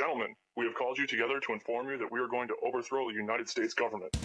Gentlemen, we have called you together to inform you that we are going to overthrow the United States government.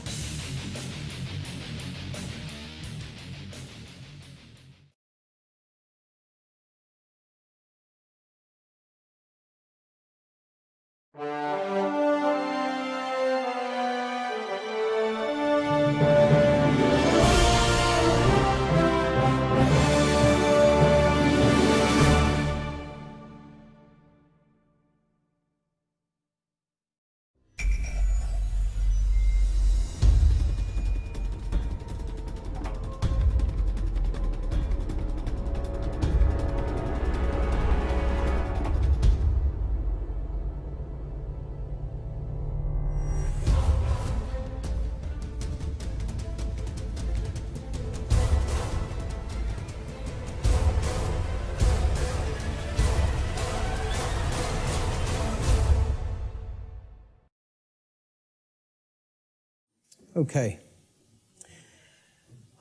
Okay.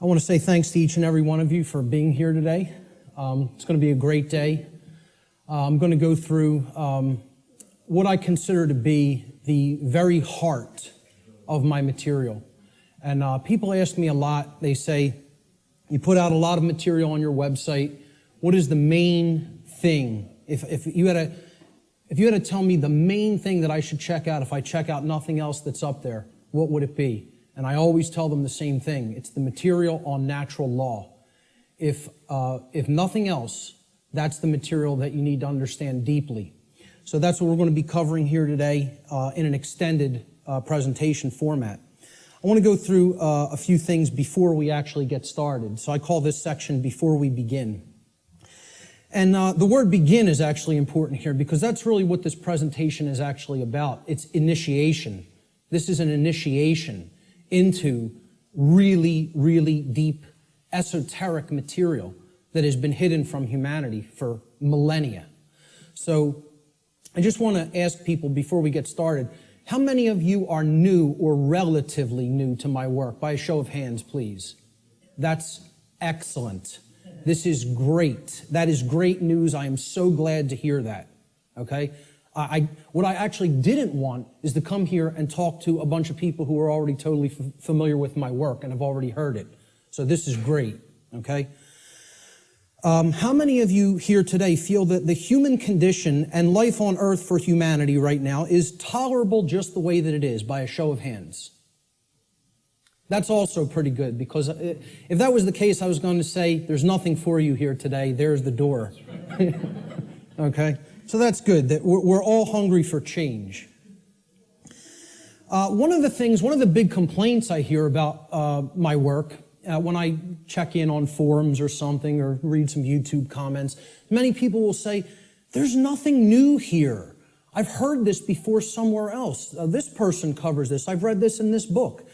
I want to say thanks to each and every one of you for being here today. It's going to be a great day. I'm going to go through what I consider to be the very heart of my material. And people ask me a lot, they say, you put out a lot of material on your website. What is the main thing? If you had to tell me the main thing that I should check out if I check out nothing else that's up there, what would it be? And I always tell them the same thing. It's the material on natural law. If nothing else, that's the material that you need to understand deeply. So that's what we're going to be covering here today in an extended presentation format. I want to go through a few things before we actually get started. So I call this section Before We Begin. And the word begin is actually important here because that's really what this presentation is actually about. It's initiation. This is an initiation into really, really deep, esoteric material that has been hidden from humanity for millennia. So I just want to ask people before we get started, how many of you are new or relatively new to my work? By a show of hands, please. That's excellent. This is great. That is great news. I am so glad to hear that. Okay? What I actually didn't want is to come here and talk to a bunch of people who are already totally familiar with my work and have already heard it. So this is great, okay? How many of you here today feel that the human condition and life on earth for humanity right now is tolerable just the way that it is, by a show of hands? That's also pretty good, because if that was the case, I was going to say, there's nothing for you here today. There's the door. Okay? So that's good, that we're all hungry for change. One of the big complaints I hear about my work, when I check in on forums or something, or read some YouTube comments, many people will say, there's nothing new here. I've heard this before somewhere else. This person covers this. I've read this in this book.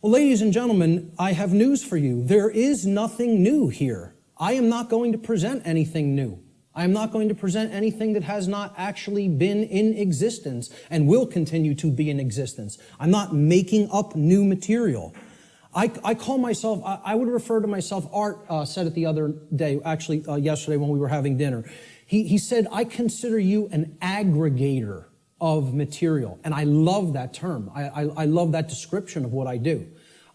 Well, ladies and gentlemen, I have news for you. There is nothing new here. I am not going to present anything new. I am not going to present anything that has not actually been in existence and will continue to be in existence. I'm not making up new material. I call myself, I would refer to myself, Art said it the other day, actually yesterday when we were having dinner. He said, I consider you an aggregator of material. And I love that term. I love that description of what I do.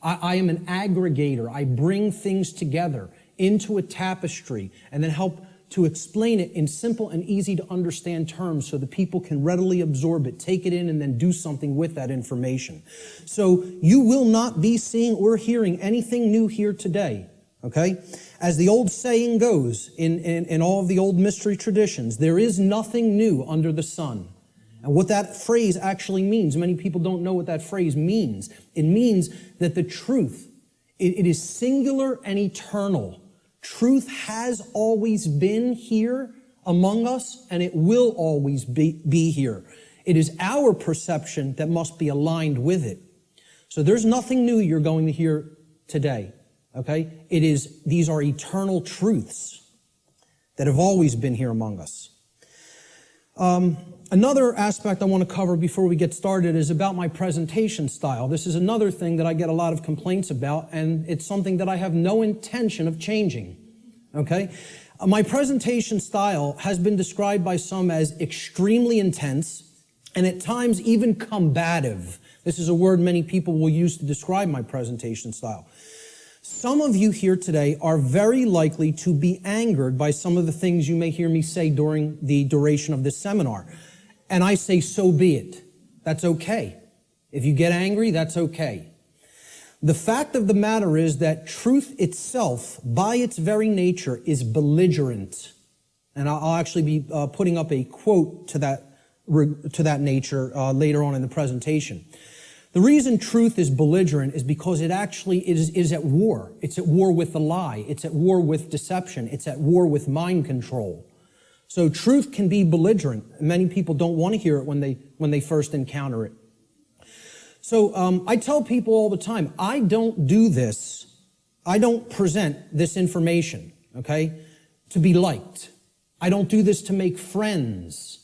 I am an aggregator. I bring things together into a tapestry and then help to explain it in simple and easy to understand terms so that people can readily absorb it, take it in, and then do something with that information. So you will not be seeing or hearing anything new here today, okay? As the old saying goes in all of the old mystery traditions, there is nothing new under the sun. And what that phrase actually means, many people don't know what that phrase means. It means that the truth, it is singular and eternal. Truth has always been here among us, and it will always be here. It is our perception that must be aligned with it. So there's nothing new you're going to hear today, okay? These are eternal truths that have always been here among us. Another aspect I want to cover before we get started is about my presentation style. This is another thing that I get a lot of complaints about, and it's something that I have no intention of changing, okay? My presentation style has been described by some as extremely intense and at times even combative. This is a word many people will use to describe my presentation style. Some of you here today are very likely to be angered by some of the things you may hear me say during the duration of this seminar. And I say, so be it. That's okay. If you get angry, that's okay. The fact of the matter is that truth itself, by its very nature, is belligerent. And I'll actually be putting up a quote to that nature later on in the presentation. The reason truth is belligerent is because it actually is at war. It's at war with the lie. It's at war with deception. It's at war with mind control. So truth can be belligerent. Many people don't want to hear it when they first encounter it. So I tell people all the time, I don't do this. I don't present this information, okay, to be liked. I don't do this to make friends.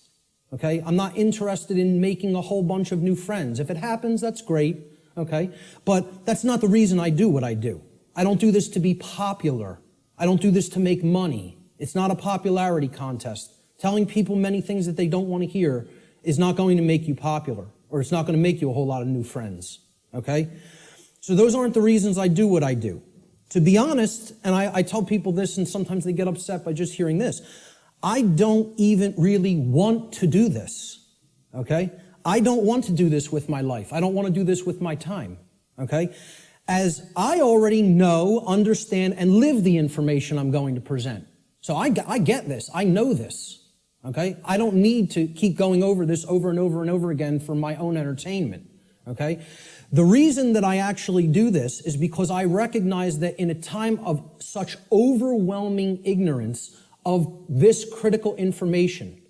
Okay, I'm not interested in making a whole bunch of new friends. If it happens, that's great, okay? But that's not the reason I do what I do. I don't do this to be popular. I don't do this to make money. It's not a popularity contest. Telling people many things that they don't want to hear is not going to make you popular, or it's not going to make you a whole lot of new friends, okay? So those aren't the reasons I do what I do. To be honest, and I tell people this, and sometimes they get upset by just hearing this, I don't even really want to do this, okay? I don't want to do this with my life. I don't want to do this with my time, okay? As I already know, understand, and live the information I'm going to present. So I get this. I know this, okay? I don't need to keep going over this over and over and over again for my own entertainment, okay? The reason that I actually do this is because I recognize that in a time of such overwhelming ignorance of this critical information,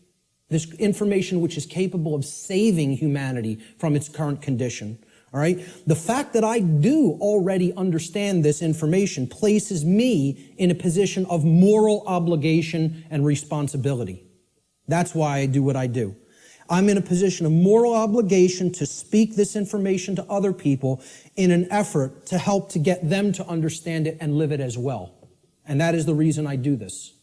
this information which is capable of saving humanity from its current condition, all right? The fact that I do already understand this information places me in a position of moral obligation and responsibility. That's why I do what I do. I'm in a position of moral obligation to speak this information to other people in an effort to help to get them to understand it and live it as well. And that is the reason I do this.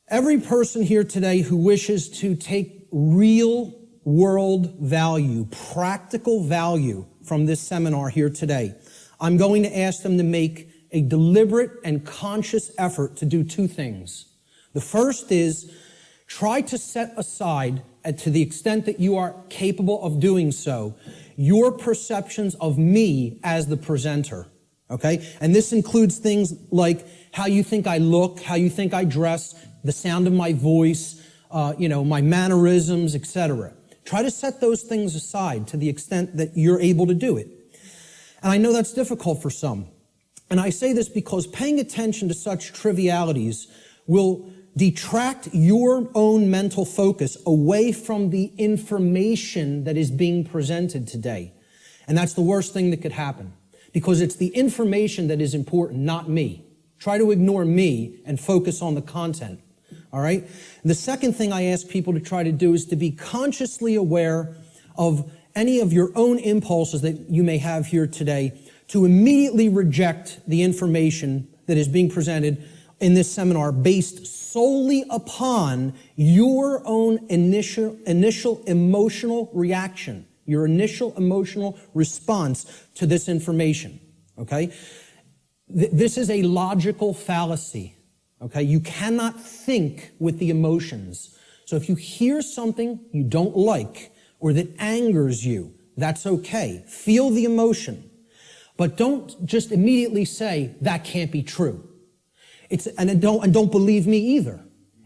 Every person here today who wishes to take real world value, practical value from this seminar here today, I'm going to ask them to make a deliberate and conscious effort to do two things. The first is try to set aside, to the extent that you are capable of doing so, your perceptions of me as the presenter, okay? And this includes things like how you think I look, how you think I dress, the sound of my voice, my mannerisms, etc. Try to set those things aside to the extent that you're able to do it. And I know that's difficult for some. And I say this because paying attention to such trivialities will detract your own mental focus away from the information that is being presented today. And that's the worst thing that could happen, because it's the information that is important, not me. Try to ignore me and focus on the content. All right? The second thing I ask people to try to do is to be consciously aware of any of your own impulses that you may have here today, to immediately reject the information that is being presented in this seminar based solely upon your own initial emotional reaction, your initial emotional response to this information, okay? This is a logical fallacy. Okay, you cannot think with the emotions. So if you hear something you don't like or that angers you, that's okay. Feel the emotion. But don't just immediately say, that can't be true. And don't believe me either.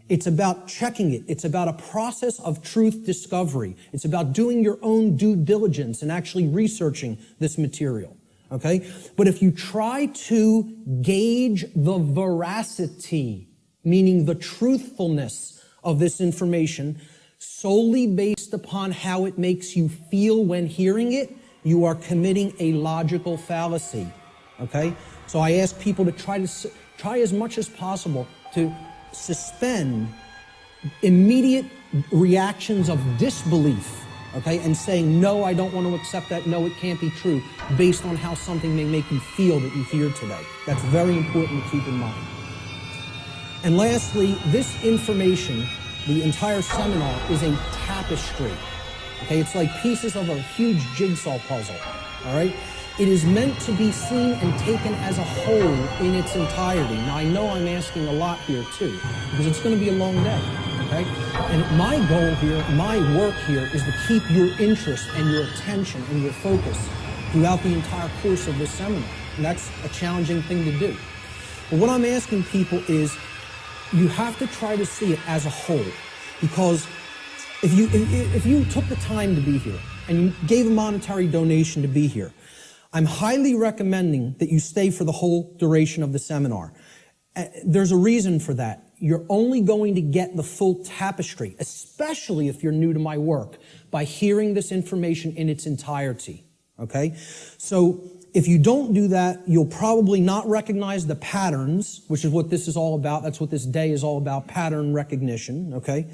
It's about checking it. It's about a process of truth discovery. It's about doing your own due diligence and actually researching this material. Okay? But if you try to gauge the veracity, meaning the truthfulness of this information, solely based upon how it makes you feel when hearing it, you are committing a logical fallacy. Okay? So I ask people to try as much as possible to suspend immediate reactions of disbelief. Okay, and saying, no, I don't want to accept that, no, it can't be true, based on how something may make you feel that you hear today. That's very important to keep in mind. And lastly, this information the entire seminar is a tapestry. Okay, it's like pieces of a huge jigsaw puzzle. All right? It is meant to be seen and taken as a whole in its entirety. Now, I know I'm asking a lot here too, because it's going to be a long day. Okay? And my goal here, my work here, is to keep your interest and your attention and your focus throughout the entire course of this seminar. And that's a challenging thing to do. But what I'm asking people is, you have to try to see it as a whole. Because if you took the time to be here and you gave a monetary donation to be here, I'm highly recommending that you stay for the whole duration of the seminar. There's a reason for that. You're only going to get the full tapestry, especially if you're new to my work, by hearing this information in its entirety. Okay? So if you don't do that, you'll probably not recognize the patterns, which is what this is all about. That's what this day is all about, pattern recognition, okay?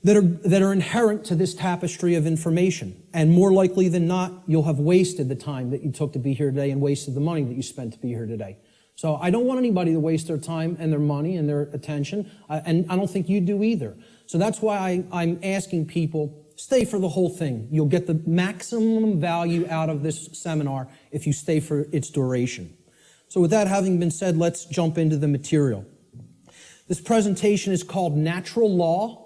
That are inherent to this tapestry of information. And more likely than not, you'll have wasted the time that you took to be here today and wasted the money that you spent to be here today. So I don't want anybody to waste their time and their money and their attention, and I don't think you do either. So that's why I'm asking people, stay for the whole thing. You'll get the maximum value out of this seminar if you stay for its duration. So with that having been said, let's jump into the material. This presentation is called Natural Law,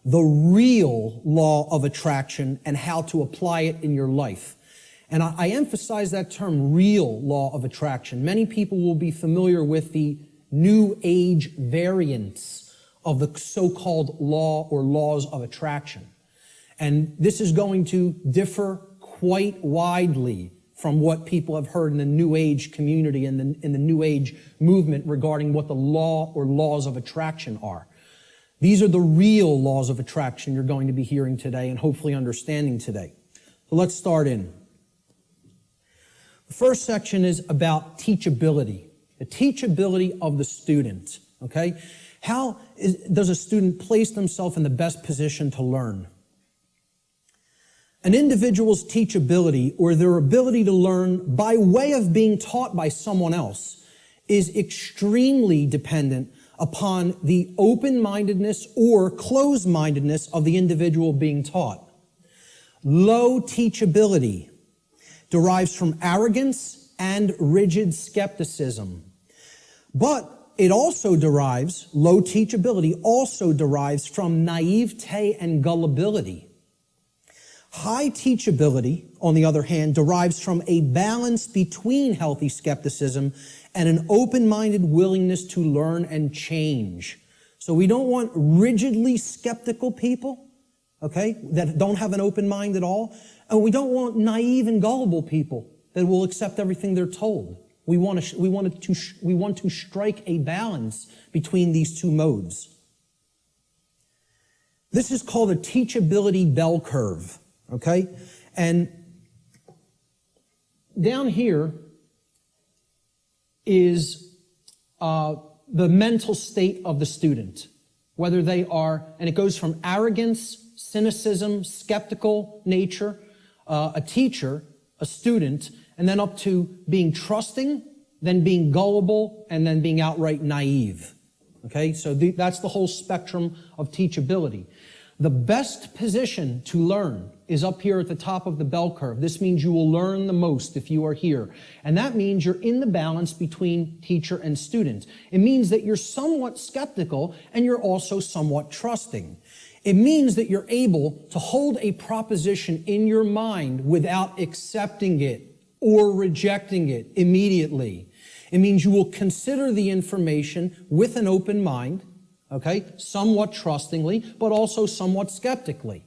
the Real Law of Attraction, and How to Apply It in Your Life. And I emphasize that term, real law of attraction. Many people will be familiar with the New Age variants of the so-called law or laws of attraction. And this is going to differ quite widely from what people have heard in the New Age community and in the New Age movement regarding what the law or laws of attraction are. These are the real laws of attraction you're going to be hearing today and hopefully understanding today. So let's start in. The first section is about teachability, the teachability of the student, okay? How does a student place themselves in the best position to learn? An individual's teachability, or their ability to learn by way of being taught by someone else, is extremely dependent upon the open-mindedness or closed-mindedness of the individual being taught. Low teachability derives from arrogance and rigid skepticism. But it also derives, low teachability also derives from naivete and gullibility. High teachability, on the other hand, derives from a balance between healthy skepticism and an open-minded willingness to learn and change. So we don't want rigidly skeptical people, okay, that don't have an open mind at all. And we don't want naive and gullible people that will accept everything they're told. We want to strike a balance between these two modes. This is called a teachability bell curve. Okay? And down here is the mental state of the student, whether they are, and it goes from arrogance, cynicism, skeptical nature, a teacher, a student, and then up to being trusting, then being gullible, and then being outright naive. Okay? So that's the whole spectrum of teachability. The best position to learn is up here at the top of the bell curve. This means you will learn the most if you are here. And that means you're in the balance between teacher and student. It means that you're somewhat skeptical and you're also somewhat trusting. It means that you're able to hold a proposition in your mind without accepting it or rejecting it immediately. It means you will consider the information with an open mind, okay, somewhat trustingly, but also somewhat skeptically.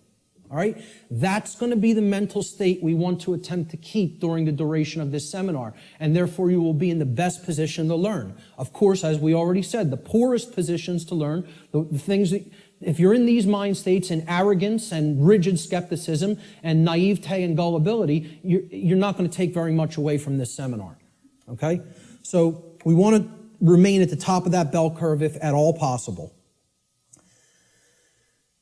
All right? That's going to be the mental state we want to attempt to keep during the duration of this seminar, and therefore you will be in the best position to learn. Of course, as we already said, the poorest positions to learn, the things that, if you're in these mind states in arrogance and rigid skepticism and naivete and gullibility, you're not going to take very much away from this seminar. Okay? So we want to remain at the top of that bell curve if at all possible.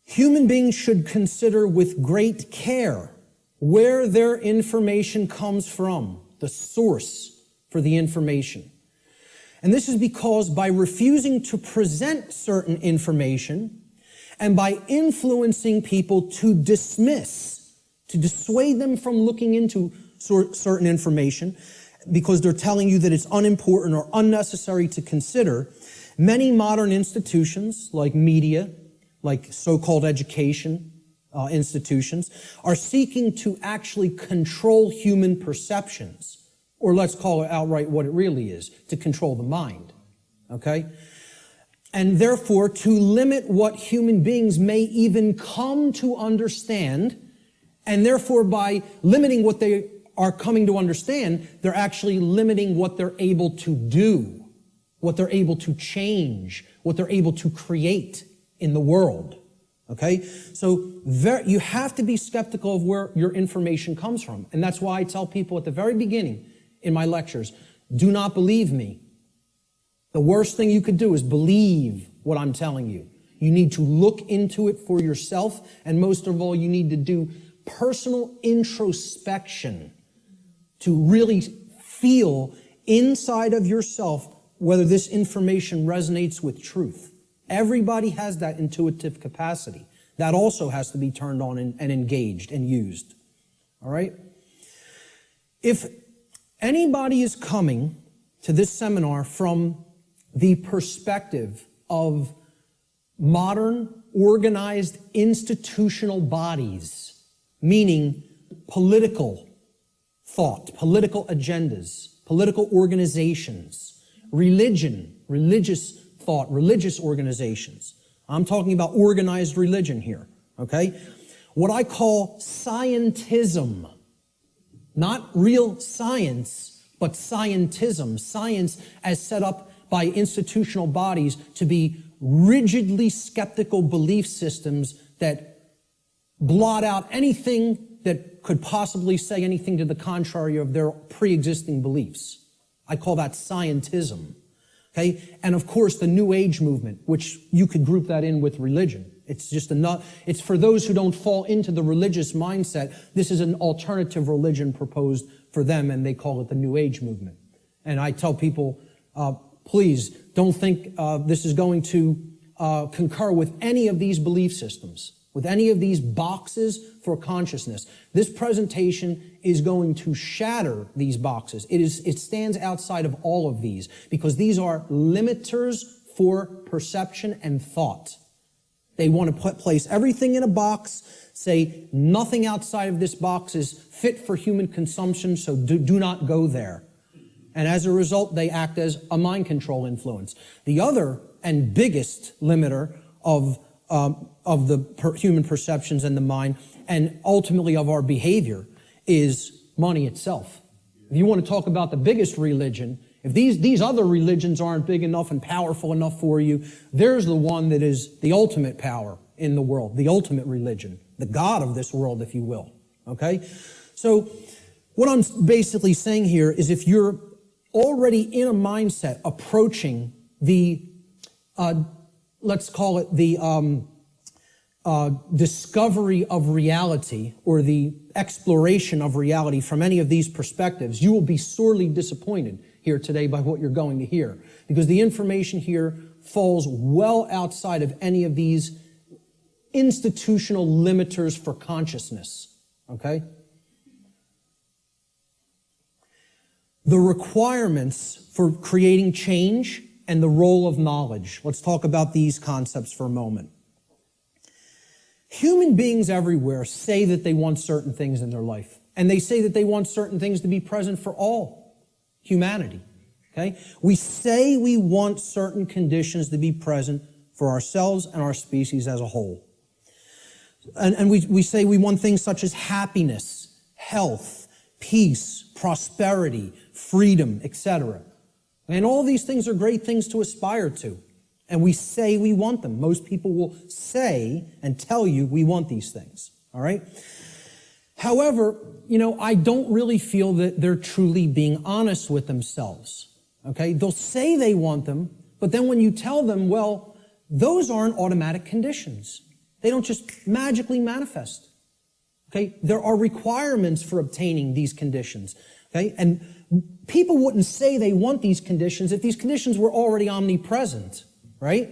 Human beings should consider with great care where their information comes from, the source for the information. And this is because by refusing to present certain information and by influencing people to dissuade them from looking into certain information because they're telling you that it's unimportant or unnecessary to consider, many modern institutions like media, like so-called education institutions, are seeking to actually control human perceptions, or let's call it outright what it really is, to control the mind, okay? And therefore, to limit what human beings may even come to understand, and therefore by limiting what they are coming to understand, they're actually limiting what they're able to do, what they're able to change, what they're able to create in the world. Okay? So you have to be skeptical of where your information comes from. And that's why I tell people at the very beginning in my lectures, do not believe me. The worst thing you could do is believe what I'm telling you. You need to look into it for yourself, and most of all, you need to do personal introspection to really feel inside of yourself whether this information resonates with truth. Everybody has that intuitive capacity. That also has to be turned on and engaged and used. All right? If anybody is coming to this seminar from the perspective of modern, organized, institutional bodies, meaning political thought, political agendas, political organizations, religion, religious thought, religious organizations. I'm talking about organized religion here, okay? What I call scientism, not real science, but scientism, science as set up by institutional bodies to be rigidly skeptical belief systems that blot out anything that could possibly say anything to the contrary of their pre-existing beliefs. I call that scientism. Okay? And of course, the New Age movement, which you could group that in with religion. It's just it's for those who don't fall into the religious mindset. This is an alternative religion proposed for them, and they call it the New Age movement. And I tell people, please don't think this is going to concur with any of these belief systems, with any of these boxes for consciousness. This presentation is going to shatter these boxes. It stands outside of all of these because these are limiters for perception and thought. They want to place everything in a box, say nothing outside of this box is fit for human consumption, so do not go there. And as a result, they act as a mind control influence. The other and biggest limiter of the human perceptions and the mind, and ultimately of our behavior, is money itself. If you want to talk about the biggest religion, if these other religions aren't big enough and powerful enough for you, there's the one that is the ultimate power in the world, the ultimate religion, the God of this world, if you will. Okay? So what I'm basically saying here is if you're already in a mindset approaching the, let's call it the discovery of reality or the exploration of reality from any of these perspectives, you will be sorely disappointed here today by what you're going to hear, because the information here falls well outside of any of these institutional limiters for consciousness, okay? The requirements for creating change and the role of knowledge. Let's talk about these concepts for a moment. Human beings everywhere say that they want certain things in their life, and they say that they want certain things to be present for all humanity, okay? We say we want certain conditions to be present for ourselves and our species as a whole. And we say we want things such as happiness, health, peace, prosperity, freedom, etc. And all these things are great things to aspire to. And we say we want them. Most people will say and tell you we want these things, all right? However, I don't really feel that they're truly being honest with themselves, okay? They'll say they want them, but then when you tell them, well, those aren't automatic conditions. They don't just magically manifest, okay? There are requirements for obtaining these conditions, okay? And people wouldn't say they want these conditions if these conditions were already omnipresent, right?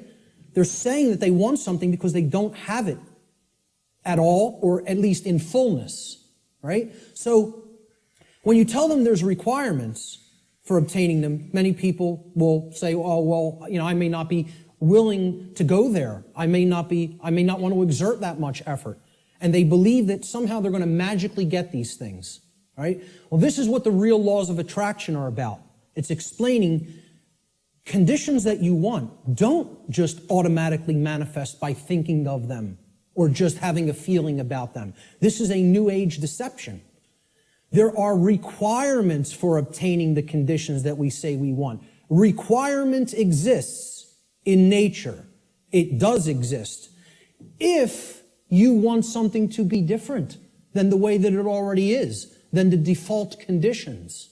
They're saying that they want something because they don't have it at all, or at least in fullness, right? So when you tell them there's requirements for obtaining them, many people will say, oh, well, I may not be willing to go there. I may not want to exert that much effort. And they believe that somehow they're going to magically get these things, right? Well, this is what the real laws of attraction are about. It's explaining conditions that you want don't just automatically manifest by thinking of them or just having a feeling about them. This is a New Age deception. There are requirements for obtaining the conditions that we say we want. Requirement exists in nature. It does exist. If you want something to be different than the way that it already is, than the default conditions,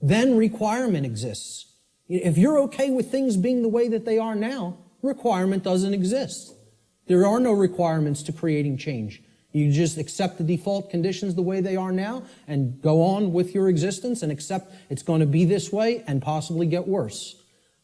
then requirement exists. If you're okay with things being the way that they are now, requirement doesn't exist. There are no requirements to creating change. You just accept the default conditions the way they are now and go on with your existence and accept it's going to be this way and possibly get worse.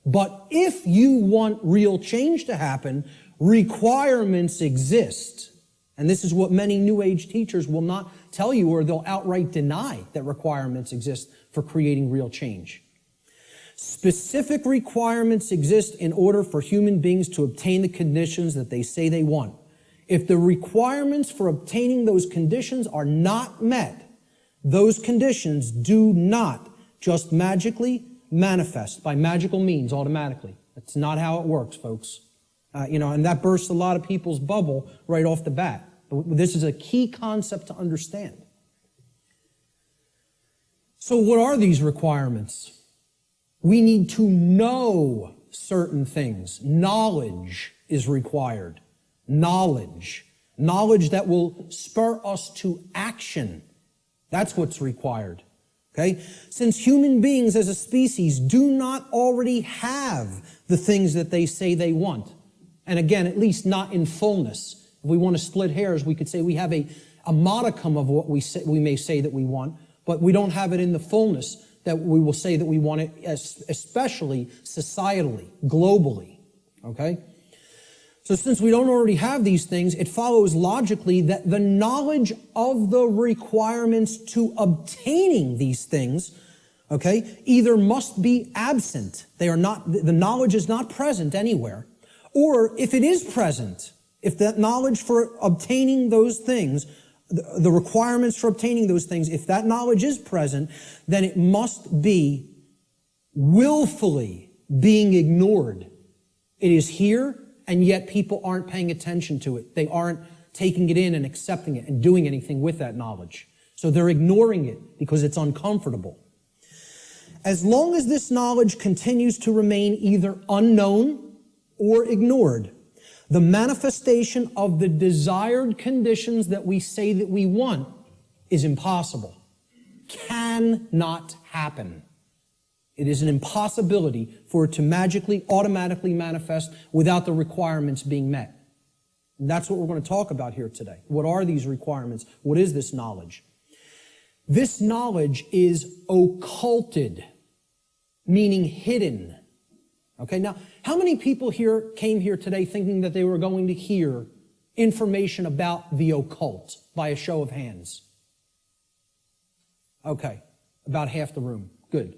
But if you want real change to happen, requirements exist. And this is what many New Age teachers will not tell you, or they'll outright deny that requirements exist for creating real change. Specific requirements exist in order for human beings to obtain the conditions that they say they want. If the requirements for obtaining those conditions are not met, those conditions do not just magically manifest by magical means automatically. That's not how it works, folks. And that bursts a lot of people's bubble right off the bat. This is a key concept to understand. So what are these requirements? We need to know certain things. Knowledge is required. Knowledge. Knowledge that will spur us to action. That's what's required. Okay? Since human beings as a species do not already have the things that they say they want, and again, at least not in fullness. If we want to split hairs, we could say we have a modicum of what we may say that we want, but we don't have it in the fullness that we will say that we want it, especially societally, globally. Okay? So since we don't already have these things, it follows logically that the knowledge of the requirements to obtaining these things, okay, either must be absent. The knowledge is not present anywhere. Or if it is present, if that knowledge for obtaining those things, the requirements for obtaining those things, if that knowledge is present, then it must be willfully being ignored. It is here, and yet people aren't paying attention to it. They aren't taking it in and accepting it and doing anything with that knowledge. So they're ignoring it because it's uncomfortable. As long as this knowledge continues to remain either unknown or ignored, the manifestation of the desired conditions that we say that we want is impossible. Cannot happen. It is an impossibility for it to magically, automatically manifest without the requirements being met. And that's what we're going to talk about here today. What are these requirements? What is this knowledge? This knowledge is occulted, meaning hidden. Okay, now, how many people here came here today thinking that they were going to hear information about the occult by a show of hands? Okay, about half the room. Good.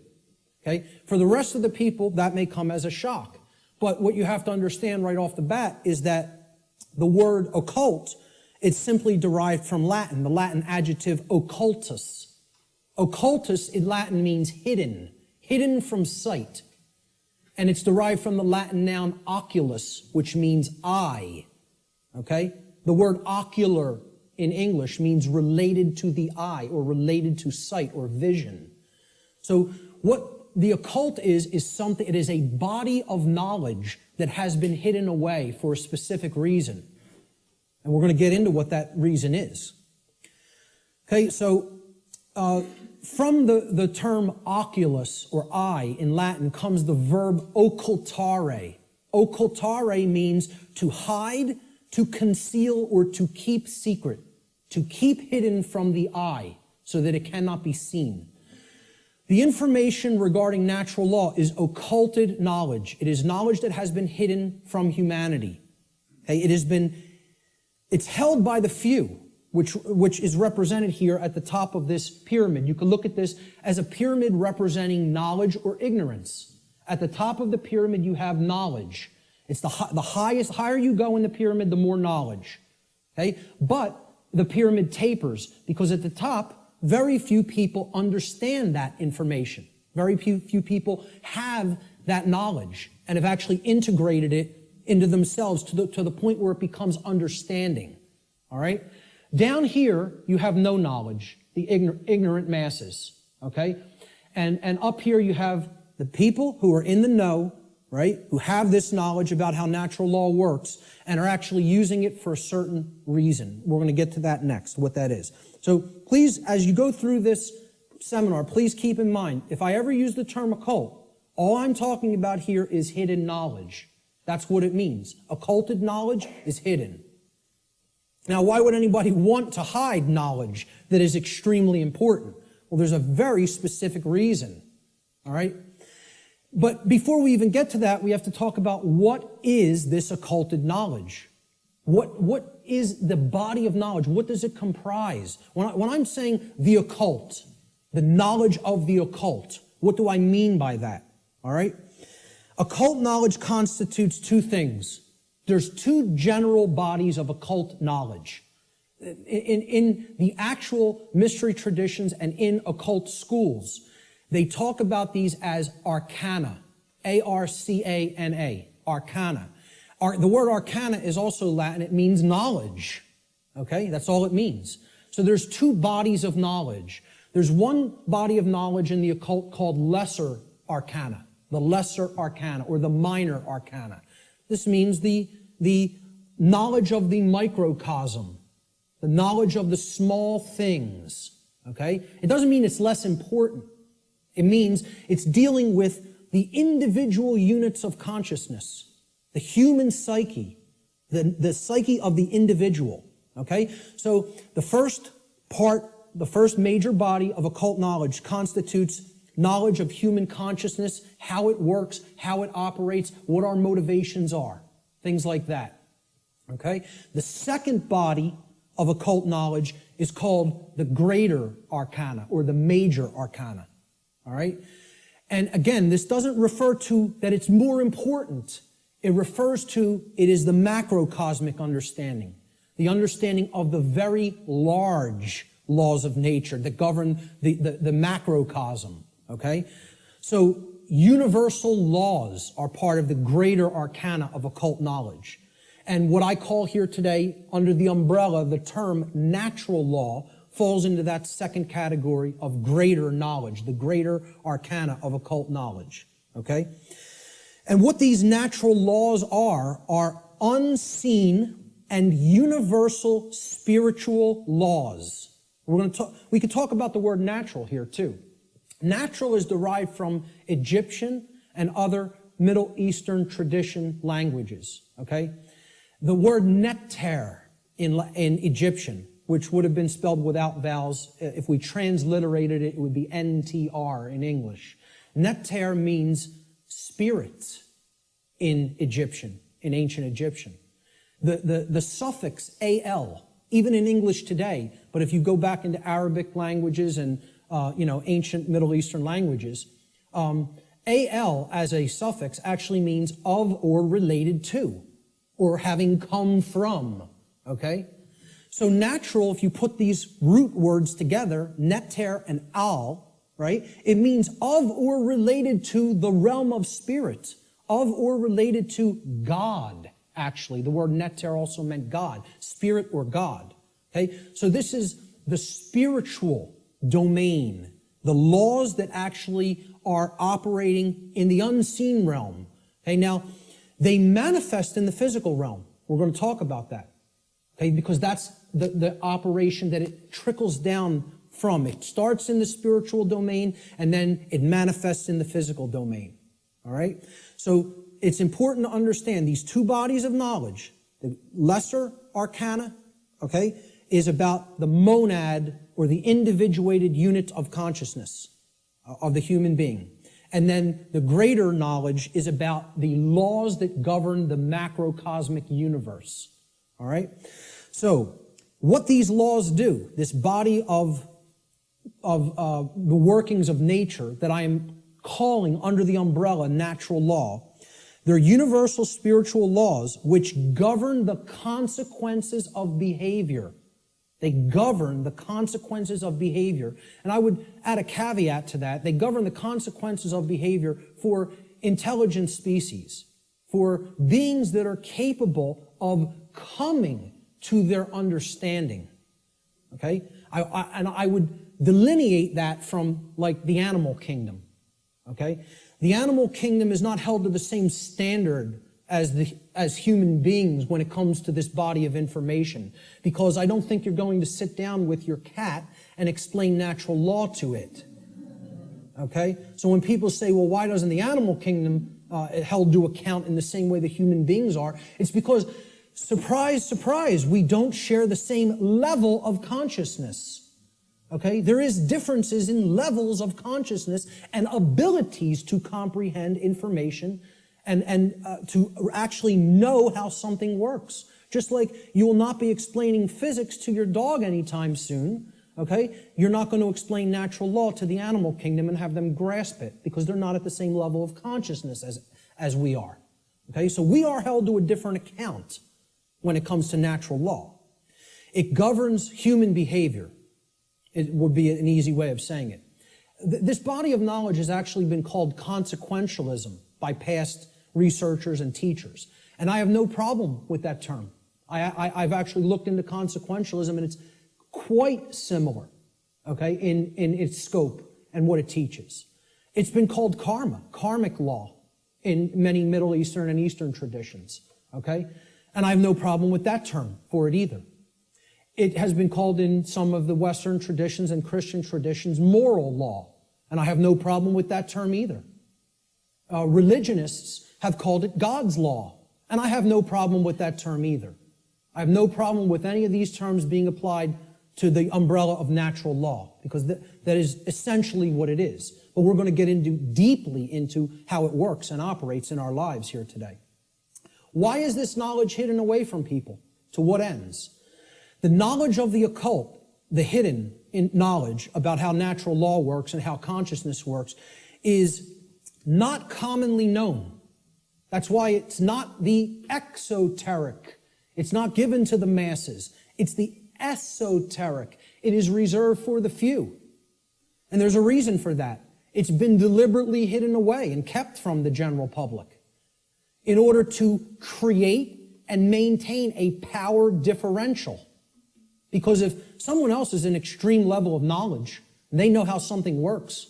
Okay, for the rest of the people, that may come as a shock. But what you have to understand right off the bat is that the word occult, it's simply derived from Latin, the Latin adjective occultus. Occultus in Latin means hidden, hidden from sight. And it's derived from the Latin noun oculus, which means eye. Okay? The word ocular in English means related to the eye or related to sight or vision. So what the occult is something, it is a body of knowledge that has been hidden away for a specific reason. And we're going to get into what that reason is. Okay, so from the term oculus or eye in Latin comes the verb occultare. Occultare means to hide, to conceal, or to keep secret. To keep hidden from the eye so that it cannot be seen. The information regarding natural law is occulted knowledge. It is knowledge that has been hidden from humanity. Okay? It's held by the few, which is represented here at the top of this pyramid. You can look at this as a pyramid representing knowledge or ignorance. At the top of the pyramid, you have knowledge. It's the higher you go in the pyramid, the more knowledge. Okay? But the pyramid tapers because at the top, very few people understand that information. Very few people have that knowledge and have actually integrated it into themselves to the point where it becomes understanding. All right? Down here, you have no knowledge, the ignorant masses. Okay? And up here, you have the people who are in the know, right, who have this knowledge about how natural law works and are actually using it for a certain reason. We're going to get to that next, what that is. So please, as you go through this seminar, please keep in mind, if I ever use the term occult, all I'm talking about here is hidden knowledge. That's what it means. Occulted knowledge is hidden. Now, why would anybody want to hide knowledge that is extremely important? Well, there's a very specific reason, all right? But before we even get to that, we have to talk about what is this occulted knowledge? What is the body of knowledge? What does it comprise? When I'm saying the occult, the knowledge of the occult, what do I mean by that? All right? Occult knowledge constitutes two things. There's two general bodies of occult knowledge. In the actual mystery traditions and in occult schools, they talk about these as arcana, A-R-C-A-N-A, arcana. The word arcana is also Latin. It means knowledge, okay? That's all it means. So there's two bodies of knowledge. There's one body of knowledge in the occult called lesser arcana, the lesser arcana or the minor arcana. This means the knowledge of the microcosm, the knowledge of the small things, okay? It doesn't mean it's less important. It means it's dealing with the individual units of consciousness, the human psyche, the psyche of the individual, okay? So the first major body of occult knowledge constitutes knowledge of human consciousness, how it works, how it operates, what our motivations are, things like that, okay? The second body of occult knowledge is called the greater arcana or the major arcana. All right? And again, this doesn't refer to that it's more important. It refers to it is the macrocosmic understanding, the understanding of the very large laws of nature that govern the macrocosm, okay? So universal laws are part of the greater arcana of occult knowledge. And what I call here today, under the umbrella, the term natural law, falls into that second category of greater knowledge, the greater arcana of occult knowledge, okay? And what these natural laws are unseen and universal spiritual laws. We could talk about the word natural here too. Natural is derived from Egyptian and other Middle Eastern tradition languages, okay? The word neter in Egyptian, which would have been spelled without vowels. If we transliterated it, it would be NTR in English. Neter means spirit in Egyptian, in ancient Egyptian. The suffix al, even in English today, but if you go back into Arabic languages and ancient Middle Eastern languages, al as a suffix actually means of or related to, or having come from, okay? So natural, if you put these root words together, neter and al, right? It means of or related to the realm of spirit, of or related to God, actually. The word neter also meant God, spirit or God, okay? So this is the spiritual domain, the laws that actually are operating in the unseen realm, okay? Now, they manifest in the physical realm. We're going to talk about that. Okay, because that's the operation that it trickles down from. It starts in the spiritual domain and then it manifests in the physical domain. All right? So it's important to understand these two bodies of knowledge. The lesser arcana, okay, is about the monad or the individuated unit of consciousness. of the human being. And then the greater knowledge is about the laws that govern the macrocosmic universe. All right? So, what these laws do, this body of the workings of nature that I am calling under the umbrella natural law, they're universal spiritual laws which govern the consequences of behavior. They govern the consequences of behavior. And I would add a caveat to that. They govern the consequences of behavior for intelligent species, for beings that are capable of coming to their understanding. Okay? And I would delineate that from, like, the animal kingdom. Okay? The animal kingdom is not held to the same standard as human beings when it comes to this body of information, because I don't think you're going to sit down with your cat and explain natural law to it. Okay? So when people say, well, why doesn't the animal kingdom held to account in the same way that human beings are? It's because, surprise, surprise, we don't share the same level of consciousness. Okay? There is differences in levels of consciousness and abilities to comprehend information and to actually know how something works. Just like you will not be explaining physics to your dog anytime soon, okay? You're not going to explain natural law to the animal kingdom and have them grasp it, because they're not at the same level of consciousness as we are. Okay? So we are held to a different account when it comes to natural law. It governs human behavior. It would be an easy way of saying it. This body of knowledge has actually been called consequentialism by past researchers and teachers. And I have no problem with that term. I've actually looked into consequentialism, and it's quite similar, okay, in its scope and what it teaches. It's been called karma, karmic law, in many Middle Eastern and Eastern traditions, okay? And I have no problem with that term for it either. It has been called in some of the Western traditions and Christian traditions moral law, and I have no problem with that term either. Religionists have called it God's law, and I have no problem with that term either. I have no problem with any of these terms being applied to the umbrella of natural law, because that is essentially what it is. But we're going to get deeply into how it works and operates in our lives here today. Why is this knowledge hidden away from people? To what ends? The knowledge of the occult, the hidden knowledge about how natural law works and how consciousness works, is not commonly known. That's why it's not the exoteric. It's not given to the masses. It's the esoteric. It is reserved for the few. And there's a reason for that. It's been deliberately hidden away and kept from the general public in order to create and maintain a power differential. Because if someone else is an extreme level of knowledge, and they know how something works,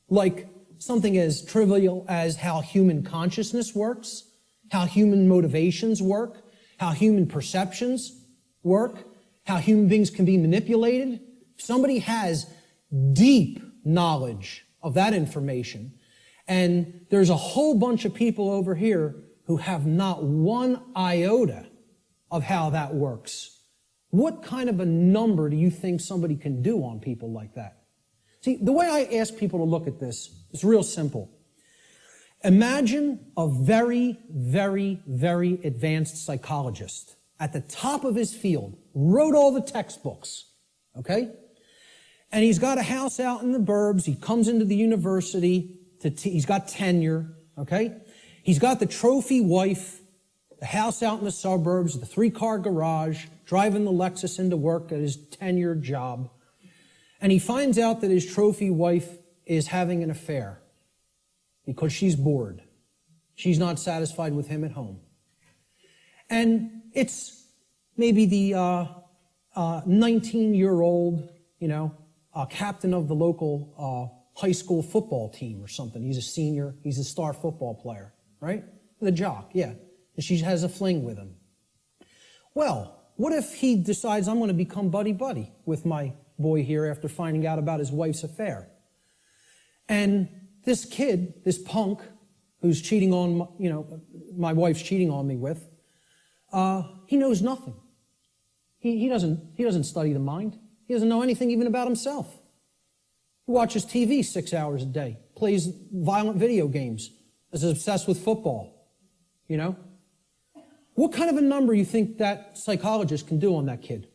like something as trivial as how human consciousness works, how human motivations work, how human perceptions work, how human beings can be manipulated. If somebody has deep knowledge of that information, and there's a whole bunch of people over here who have not one iota of how that works, what kind of a number do you think somebody can do on people like that? See, the way I ask people to look at this is real simple. Imagine a very, very, very advanced psychologist at the top of his field, wrote all the textbooks, okay? And he's got a house out in the burbs. He comes into the university. He's got tenure, okay? He's got the trophy wife, the house out in the suburbs, the 3-car garage, driving the Lexus into work at his tenured job. And he finds out that his trophy wife is having an affair because she's bored. She's not satisfied with him at home. And it's maybe the 19-year-old, captain of the local high school football team or something. He's a senior. He's a star football player, right? The jock, yeah. And she has a fling with him. Well, what if he decides, I'm going to become buddy-buddy with my boy here after finding out about his wife's affair? And this kid, this punk, who's cheating on, my wife's cheating on me with, he knows nothing. He doesn't study the mind. He doesn't know anything even about himself. He watches TV 6 hours a day, plays violent video games, is obsessed with football, you know? What kind of a number you think that psychologist can do on that kid?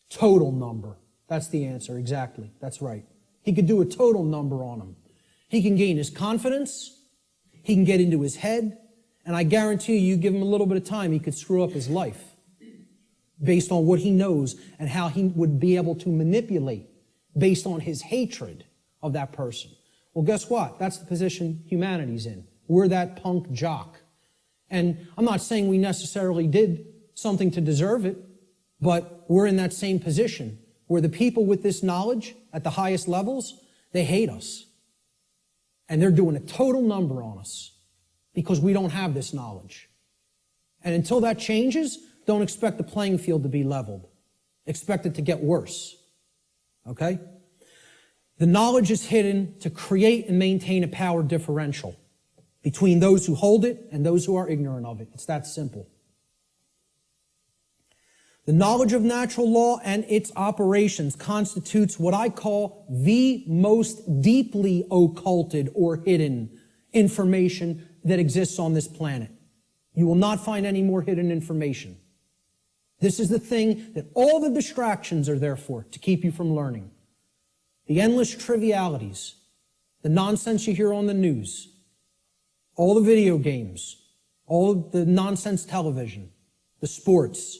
Total number. That's the answer, exactly. That's right. He could do a total number on him. He can gain his confidence, he can get into his head, and I guarantee you give him a little bit of time, he could screw up his life based on what he knows and how he would be able to manipulate based on his hatred of that person. Well, guess what? That's the position humanity's in. We're that punk jock. And I'm not saying we necessarily did something to deserve it, but we're in that same position where the people with this knowledge at the highest levels, they hate us. And they're doing a total number on us because we don't have this knowledge. And until that changes, don't expect the playing field to be leveled. Expect it to get worse. Okay? The knowledge is hidden to create and maintain a power differential between those who hold it and those who are ignorant of it. It's that simple. The knowledge of natural law and its operations constitutes what I call the most deeply occulted or hidden information that exists on this planet. You will not find any more hidden information. This is the thing that all the distractions are there for, to keep you from learning. The endless trivialities, the nonsense you hear on the news, all the video games, all of the nonsense television, the sports,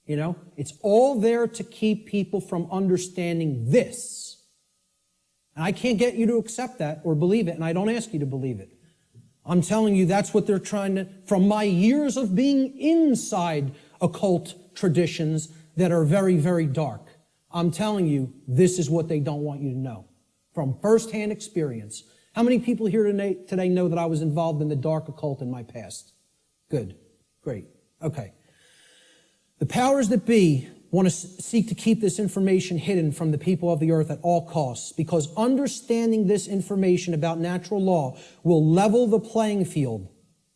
you know, it's all there to keep people from understanding this. And I can't get you to accept that or believe it, and I don't ask you to believe it. I'm telling you that's what they're trying to, from my years of being inside occult traditions that are very, very dark. I'm telling you, this is what they don't want you to know. From firsthand experience. How many people here today know that I was involved in the dark occult in my past? Good. Great. Okay. The powers that be want to seek to keep this information hidden from the people of the earth at all costs, because understanding this information about natural law will level the playing field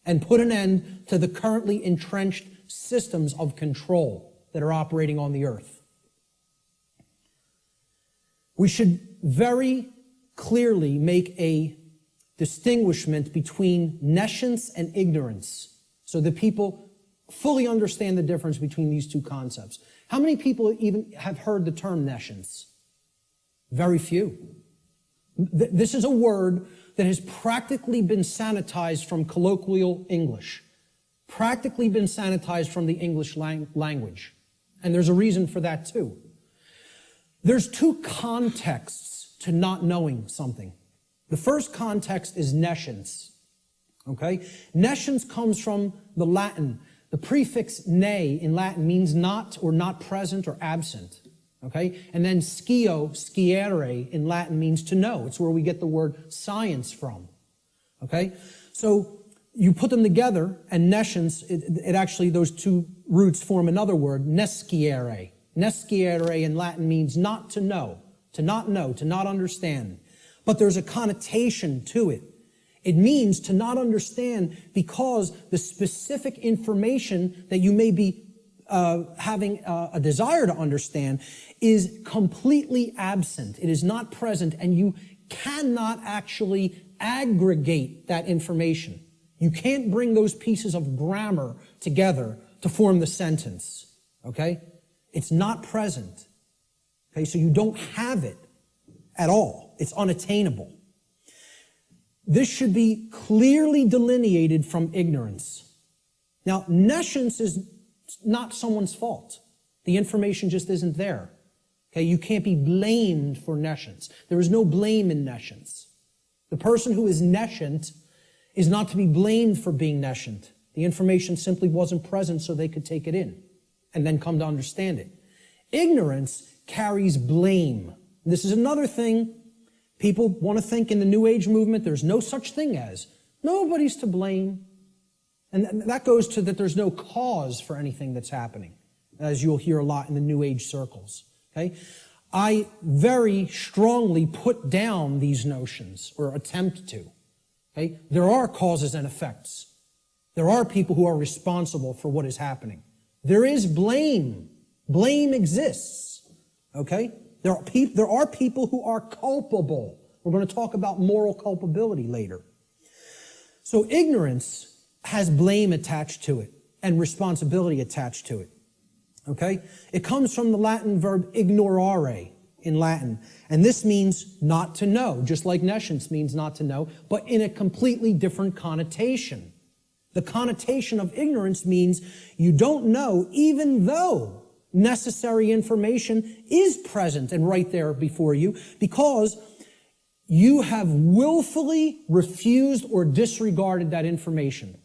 and put an end to the currently entrenched systems of control that are operating on the earth. We should very clearly make a distinguishment between nescience and ignorance so that people fully understand the difference between these two concepts. How many people even have heard the term nescience? Very few. This is a word that has practically been sanitized from colloquial English, practically been sanitized from the English language. And there's a reason for that too. There's two contexts to not knowing something. The first context is nescience. Okay? Nescience comes from the Latin. The prefix ne in Latin means not or not present or absent. Okay? And then sciere in Latin means to know. It's where we get the word science from. Okay? So you put them together, and nescience, it actually, those two roots form another word, nesciere. Nesciere in Latin means not to know, to not understand. But there's a connotation to it. It means to not understand because the specific information that you may be having a desire to understand is completely absent. It is not present, and you cannot actually aggregate that information. You can't bring those pieces of grammar together to form the sentence, okay? It's not present, okay? So you don't have it at all. It's unattainable. This should be clearly delineated from ignorance. Now, nescience is not someone's fault. The information just isn't there. Okay, you can't be blamed for nescience. There is no blame in nescience. The person who is nescient is not to be blamed for being nescient. The information simply wasn't present so they could take it in and then come to understand it. Ignorance carries blame. This is another thing. People want to think in the New Age movement there's no such thing as. Nobody's to blame. And that goes to that there's no cause for anything that's happening, as you'll hear a lot in the New Age circles. Okay? I very strongly put down these notions, or attempt to. Okay? There are causes and effects. There are people who are responsible for what is happening. There is blame. Blame exists. Okay? There are people who are culpable. We're going to talk about moral culpability later. So ignorance has blame attached to it and responsibility attached to it. Okay? It comes from the Latin verb ignorare in Latin. And this means not to know, just like nescience means not to know, but in a completely different connotation. The connotation of ignorance means you don't know even though necessary information is present and right there before you, because you have willfully refused or disregarded that information.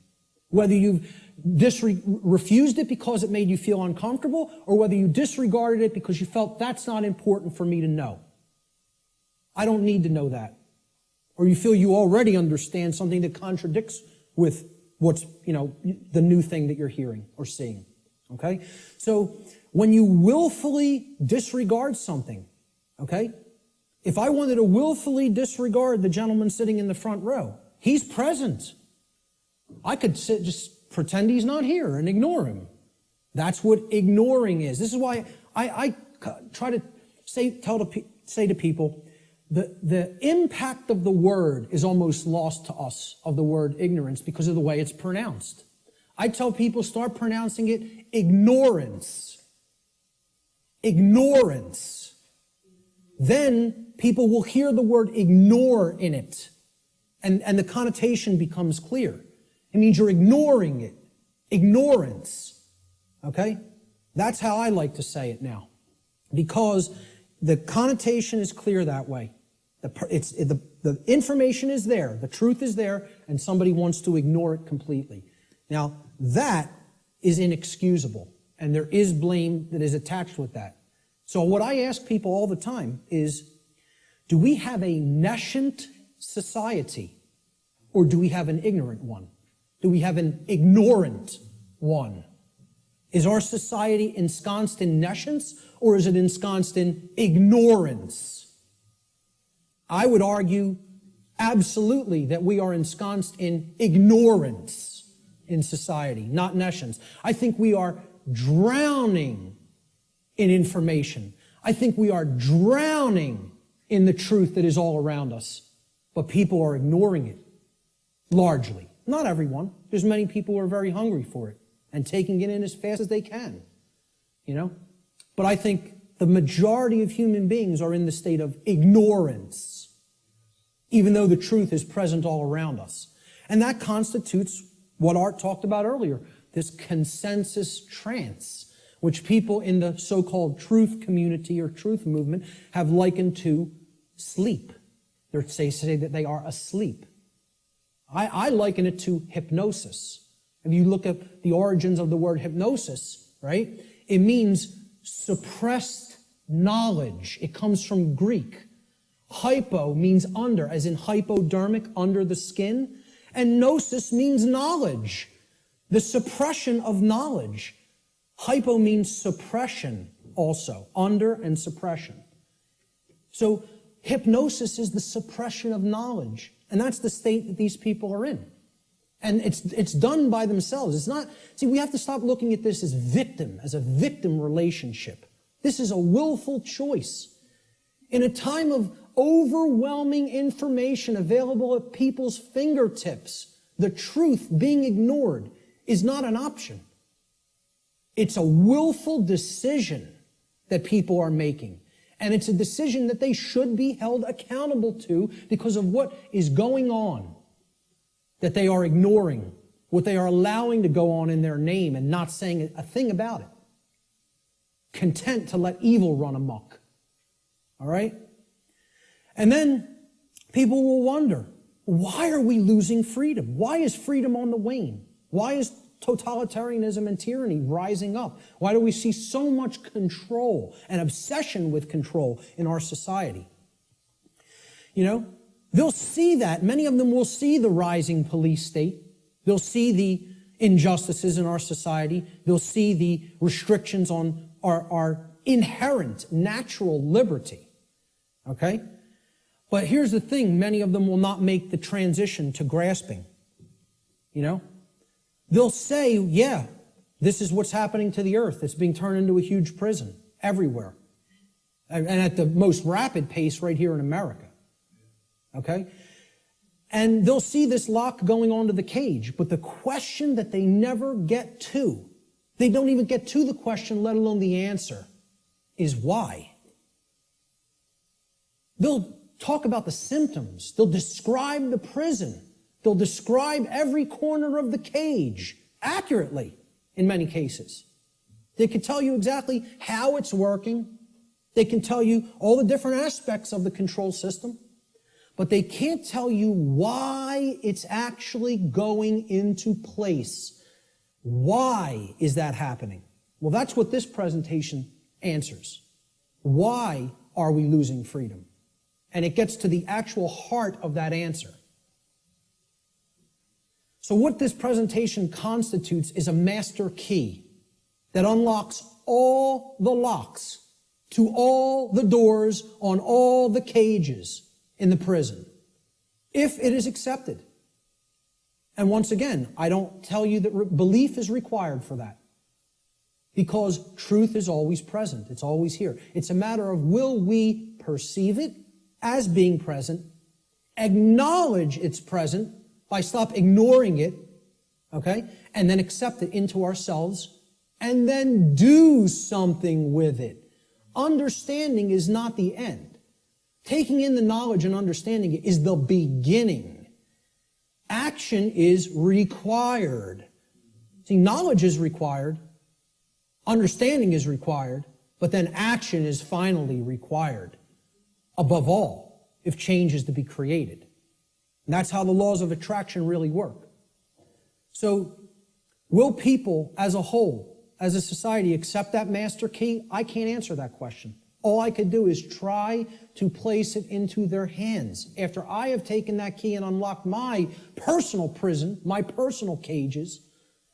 Whether you've refused it because it made you feel uncomfortable, or whether you disregarded it because you felt that's not important for me to know. I don't need to know that. Or you feel you already understand something that contradicts with what's, the new thing that you're hearing or seeing. Okay? So when you willfully disregard something, okay? If I wanted to willfully disregard the gentleman sitting in the front row, he's present. I could just pretend he's not here and ignore him. That's what ignoring is. This is why I try to say to people, the impact of the word is almost lost to us, of the word ignorance, because of the way it's pronounced. I tell people, start pronouncing it ignorance. Ignorance. Then people will hear the word ignore in it, and the connotation becomes clear. It means you're ignoring it. Ignorance. Okay? That's how I like to say it now, because the connotation is clear that way. The information is there, the truth is there, and somebody wants to ignore it completely. Now, that is inexcusable, and there is blame that is attached with that. So what I ask people all the time is, do we have a nescient society, or do we have an ignorant one? Do we have an ignorant one? Is our society ensconced in nescience, or is it ensconced in ignorance? I would argue absolutely that we are ensconced in ignorance in society, not nescience. I think we are drowning in information. I think we are drowning in the truth that is all around us, but people are ignoring it, largely. Not everyone. There's many people who are very hungry for it and taking it in as fast as they can, But I think the majority of human beings are in the state of ignorance, even though the truth is present all around us. And that constitutes what Art talked about earlier, this consensus trance, which people in the so-called truth community or truth movement have likened to sleep. They say that they are asleep. I liken it to hypnosis. If you look at the origins of the word hypnosis, right, it means suppressed knowledge. It comes from Greek. Hypo means under, as in hypodermic, under the skin. And gnosis means knowledge, the suppression of knowledge. Hypo means suppression also, under and suppression. So hypnosis is the suppression of knowledge. And that's the state that these people are in. And it's done by themselves. It's not, we have to stop looking at this as a victim relationship. This is a willful choice. In a time of overwhelming information available at people's fingertips, the truth being ignored is not an option. It's a willful decision that people are making. And it's a decision that they should be held accountable to because of what is going on, that they are ignoring, what they are allowing to go on in their name and not saying a thing about it. Content to let evil run amok. All right? And then people will wonder, why are we losing freedom? Why is freedom on the wane? Why is totalitarianism and tyranny rising up? Why do we see so much control and obsession with control in our society? They'll see that. Many of them will see the rising police state. They'll see the injustices in our society. They'll see the restrictions on our inherent natural liberty. Okay? But here's the thing. Many of them will not make the transition to grasping. They'll say, yeah, this is what's happening to the earth. It's being turned into a huge prison everywhere. and at the most rapid pace right here in America. Okay? And they'll see this lock going onto the cage, but the question that they never get to, they don't even get to the question, let alone the answer, is why. They'll talk about the symptoms. They'll describe the prison. They'll describe every corner of the cage accurately in many cases. They can tell you exactly how it's working. They can tell you all the different aspects of the control system. But they can't tell you why it's actually going into place. Why is that happening? Well, that's what this presentation answers. Why are we losing freedom? And it gets to the actual heart of that answer. So what this presentation constitutes is a master key that unlocks all the locks to all the doors on all the cages in the prison, if it is accepted. And once again, I don't tell you that belief is required for that, because truth is always present. It's always here. It's a matter of, will we perceive it as being present, acknowledge it's present by stop ignoring it, okay, and then accept it into ourselves, and then do something with it. Understanding is not the end. Taking in the knowledge and understanding it is the beginning. Action is required. See, knowledge is required, understanding is required, but then action is finally required. Above all, if change is to be created. And that's how the laws of attraction really work. So, will people as a whole, as a society, accept that master key? I can't answer that question. All I could do is try to place it into their hands. After I have taken that key and unlocked my personal prison, my personal cages,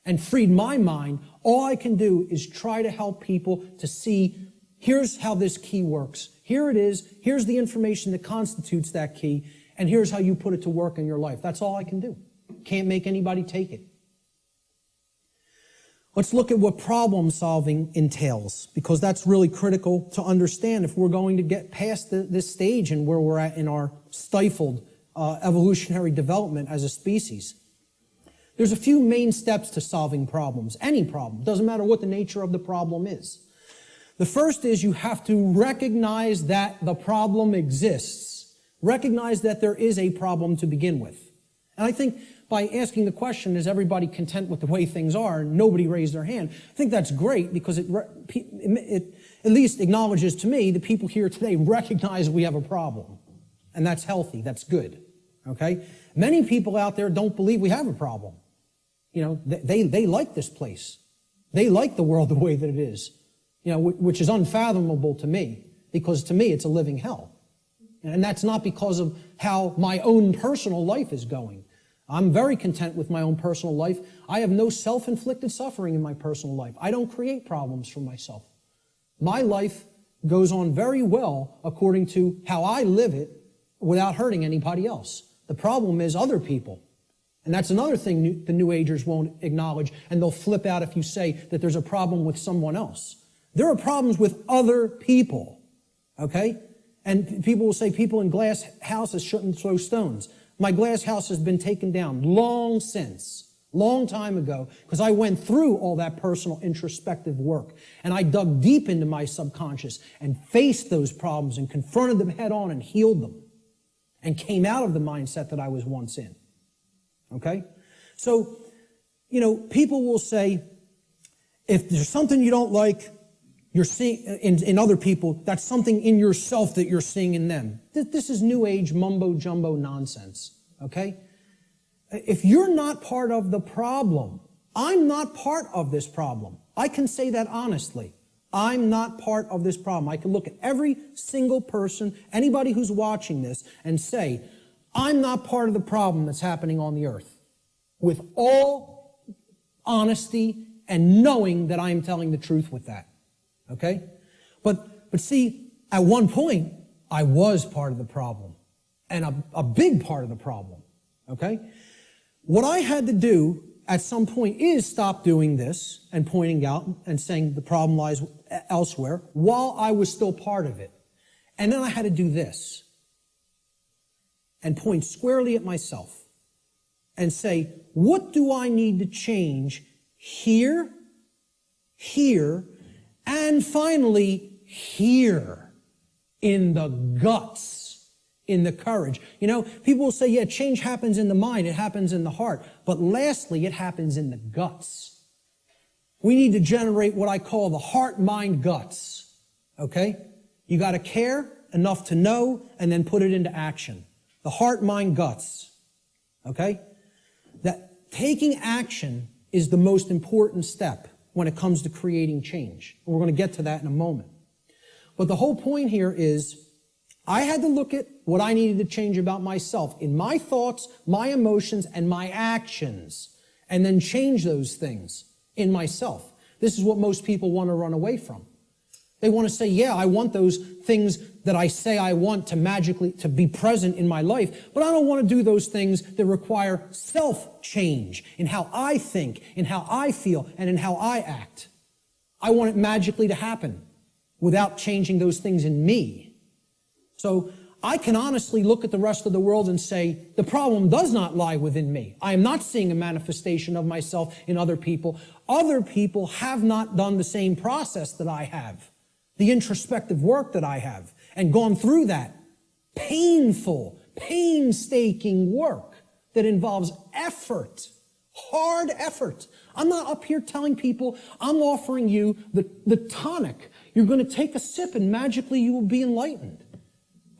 and freed my mind, all I can do is try to help people to see, here's how this key works. Here it is. Here's the information that constitutes that key. And here's how you put it to work in your life. That's all I can do. Can't make anybody take it. Let's look at what problem solving entails, because that's really critical to understand if we're going to get past this stage and where we're at in our stifled evolutionary development as a species. There's a few main steps to solving problems, any problem. Doesn't matter what the nature of the problem is. The first is you have to recognize that the problem exists. Recognize that there is a problem to begin with. And I think by asking the question, is everybody content with the way things are, and nobody raised their hand, I think that's great, because it at least acknowledges to me that people here today recognize we have a problem. And that's healthy, that's good, okay? Many people out there don't believe we have a problem. You know, they like this place. They like the world the way that it is, you know, which is unfathomable to me, because to me it's a living hell. And that's not because of how my own personal life is going. I'm very content with my own personal life. I have no self-inflicted suffering in my personal life. I don't create problems for myself. My life goes on very well according to how I live it without hurting anybody else. The problem is other people. And that's another thing the New Agers won't acknowledge, and they'll flip out if you say that there's a problem with someone else. There are problems with other people, okay? And people will say people in glass houses shouldn't throw stones. My glass house has been taken down long since, long time ago, because I went through all that personal introspective work. And I dug deep into my subconscious and faced those problems and confronted them head on and healed them and came out of the mindset that I was once in. Okay? So, you know, people will say, if there's something you don't like, you're seeing in other people, that's something in yourself that you're seeing in them. This is New Age mumbo-jumbo nonsense, okay? If you're not part of the problem, I'm not part of this problem. I can say that honestly. I'm not part of this problem. I can look at every single person, anybody who's watching this, and say, I'm not part of the problem that's happening on the earth. With all honesty and knowing that I am telling the truth with that. Okay? But see, at one point, I was part of the problem. And a big part of the problem. Okay? What I had to do at some point is stop doing this and pointing out and saying the problem lies elsewhere while I was still part of it. And then I had to do this and point squarely at myself and say, what do I need to change here, here, and finally here in the guts, in the courage. You know, people will say, yeah, change happens in the mind, it happens in the heart. But lastly, it happens in the guts. We need to generate what I call the heart, mind, guts. Okay? You got to care enough to know and then put it into action. The heart, mind, guts. Okay? That taking action is the most important step when it comes to creating change. And we're going to get to that in a moment. But the whole point here is I had to look at what I needed to change about myself in my thoughts, my emotions, and my actions, and then change those things in myself. This is what most people want to run away from. They want to say, yeah, I want those things that I say I want to magically to be present in my life, but I don't want to do those things that require self-change in how I think, in how I feel, and in how I act. I want it magically to happen without changing those things in me. So I can honestly look at the rest of the world and say, the problem does not lie within me. I am not seeing a manifestation of myself in other people. Other people have not done the same process that I have, the introspective work that I have, and gone through that painful, painstaking work that involves effort, hard effort. I'm not up here telling people, I'm offering you the tonic. You're going to take a sip and magically you will be enlightened.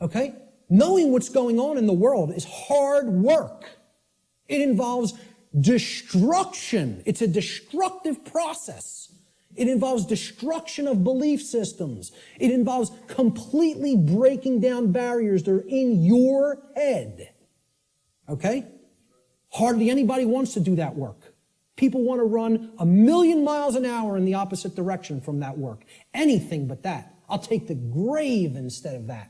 Okay? Knowing what's going on in the world is hard work. It involves destruction. It's a destructive process. It involves destruction of belief systems. It involves completely breaking down barriers that are in your head. Okay? Hardly anybody wants to do that work. People want to run 1,000,000 miles an hour in the opposite direction from that work. Anything but that. I'll take the grave instead of that.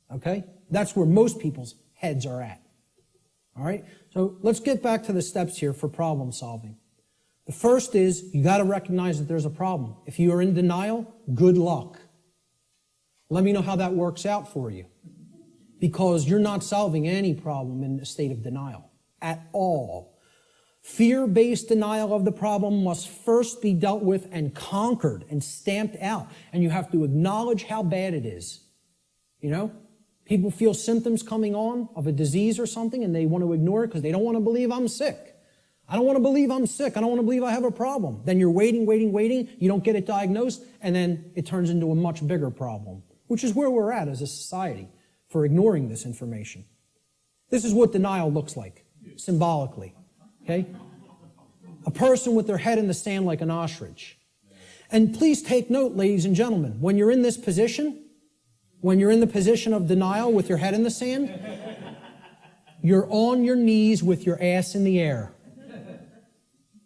Okay? That's where most people's heads are at. All right? So let's get back to the steps here for problem solving. The first is you got to recognize that there's a problem. If you are in denial, good luck. Let me know how that works out for you. Because you're not solving any problem in a state of denial at all. Fear-based denial of the problem must first be dealt with and conquered and stamped out. And you have to acknowledge how bad it is. You know? People feel symptoms coming on of a disease or something and they want to ignore it because they don't want to believe I'm sick. I don't want to believe I'm sick. I don't want to believe I have a problem. Then you're waiting. You don't get it diagnosed and then it turns into a much bigger problem, which is where we're at as a society for ignoring this information. This is what denial looks like, symbolically. Okay? A person with their head in the sand like an ostrich. And please take note, ladies and gentlemen, when you're in this position, when you're in the position of denial with your head in the sand, you're on your knees with your ass in the air.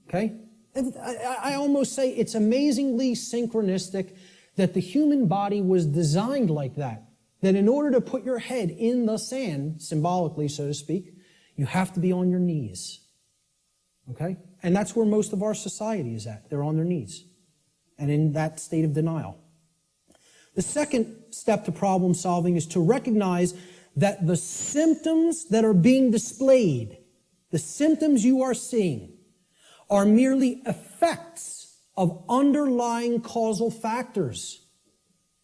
Okay? And I almost say it's amazingly synchronistic that the human body was designed like that. That in order to put your head in the sand, symbolically, so to speak, you have to be on your knees. Okay? And that's where most of our society is at. They're on their knees. And in that state of denial. The second step to problem solving is to recognize that the symptoms that are being displayed, the symptoms you are seeing, are merely effects of underlying causal factors.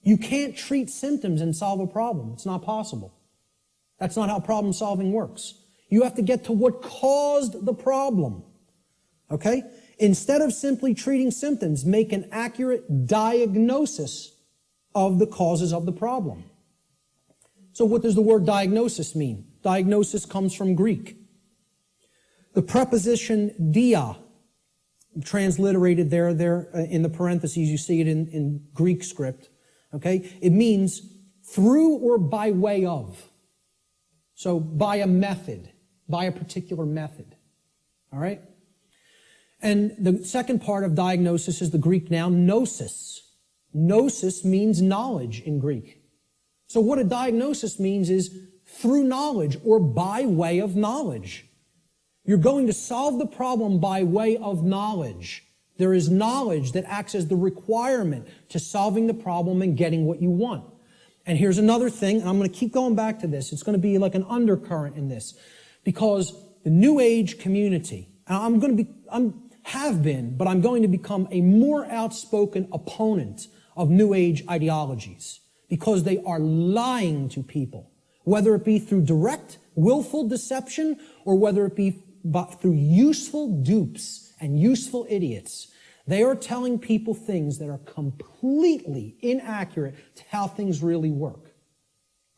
You can't treat symptoms and solve a problem. It's not possible. That's not how problem solving works. You have to get to what caused the problem. Okay? Instead of simply treating symptoms, make an accurate diagnosis of the causes of the problem. So what does the word diagnosis mean? Diagnosis comes from Greek. The preposition dia, transliterated there in the parentheses, you see it in Greek script. Okay? It means through or by way of. So by a method, by a particular method. All right? And the second part of diagnosis is the Greek noun gnosis. Gnosis means knowledge in Greek. So what a diagnosis means is through knowledge or by way of knowledge. You're going to solve the problem by way of knowledge. There is knowledge that acts as the requirement to solving the problem and getting what you want. And here's another thing, and I'm going to keep going back to this. It's going to be like an undercurrent in this, because the New Age community, and I'm going to become a more outspoken opponent of New Age ideologies, because they are lying to people, whether it be through direct, willful deception, or whether it be through useful dupes and useful idiots. They are telling people things that are completely inaccurate to how things really work.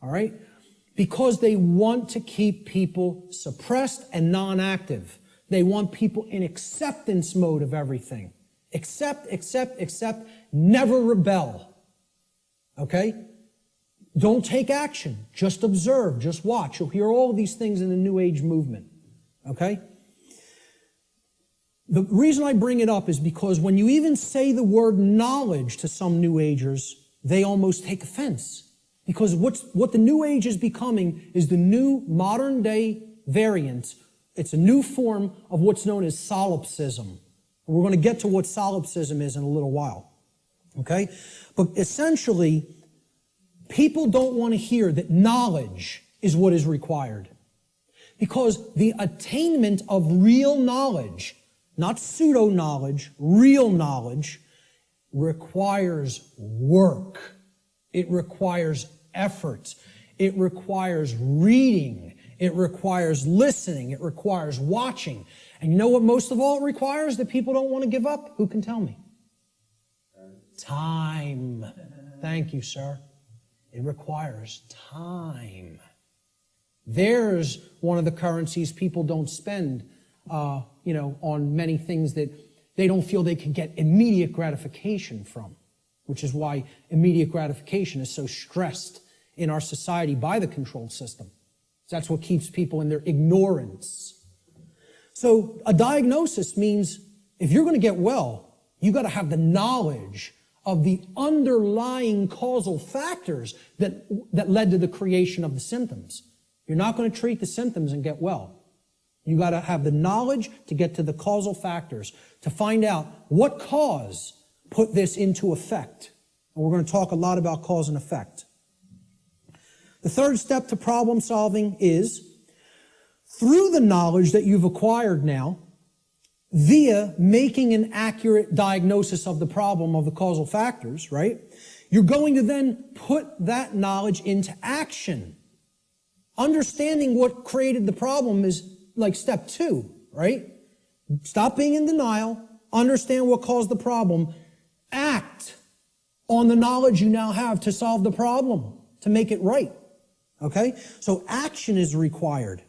All right? Because they want to keep people suppressed and non-active. They want people in acceptance mode of everything. Accept, never rebel. Okay? Don't take action. Just observe. Just watch. You'll hear all of these things in the New Age movement. Okay? The reason I bring it up is because when you even say the word knowledge to some New Agers, they almost take offense. Because what the New Age is becoming is the new modern day variant. It's a new form of what's known as solipsism. We're going to get to what solipsism is in a little while. Okay? But essentially, people don't want to hear that knowledge is what is required. Because the attainment of real knowledge, not pseudo-knowledge, real knowledge, requires work. It requires effort. It requires reading. It requires listening. It requires watching. And you know what most of all it requires that people don't want to give up? Who can tell me? Time. Thank you, sir. It requires time. There's one of the currencies people don't spend on many things that they don't feel they can get immediate gratification from, which is why immediate gratification is so stressed in our society by the control system. That's what keeps people in their ignorance. So a diagnosis means if you're going to get well, you got to have the knowledge of the underlying causal factors that led to the creation of the symptoms. You're not going to treat the symptoms and get well. You got to have the knowledge to get to the causal factors, to find out what cause put this into effect. And we're going to talk a lot about cause and effect. The third step to problem solving is, through the knowledge that you've acquired now, via making an accurate diagnosis of the problem of the causal factors, right? You're going to then put that knowledge into action. Understanding what created the problem is like step 2, right? Stop being in denial, understand what caused the problem, act on the knowledge you now have to solve the problem, to make it right, okay? So action is required.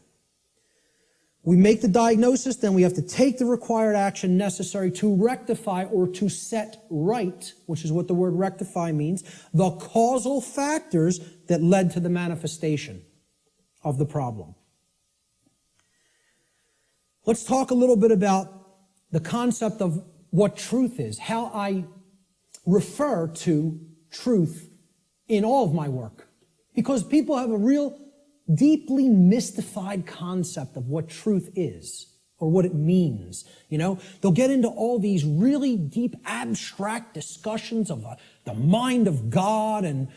We make the diagnosis, then we have to take the required action necessary to rectify or to set right, which is what the word rectify means, the causal factors that led to the manifestation of the problem. Let's talk a little bit about the concept of what truth is, how I refer to truth in all of my work. Because people have a real deeply mystified concept of what truth is or what it means. You know, they'll get into all these really deep abstract discussions of the mind of God and,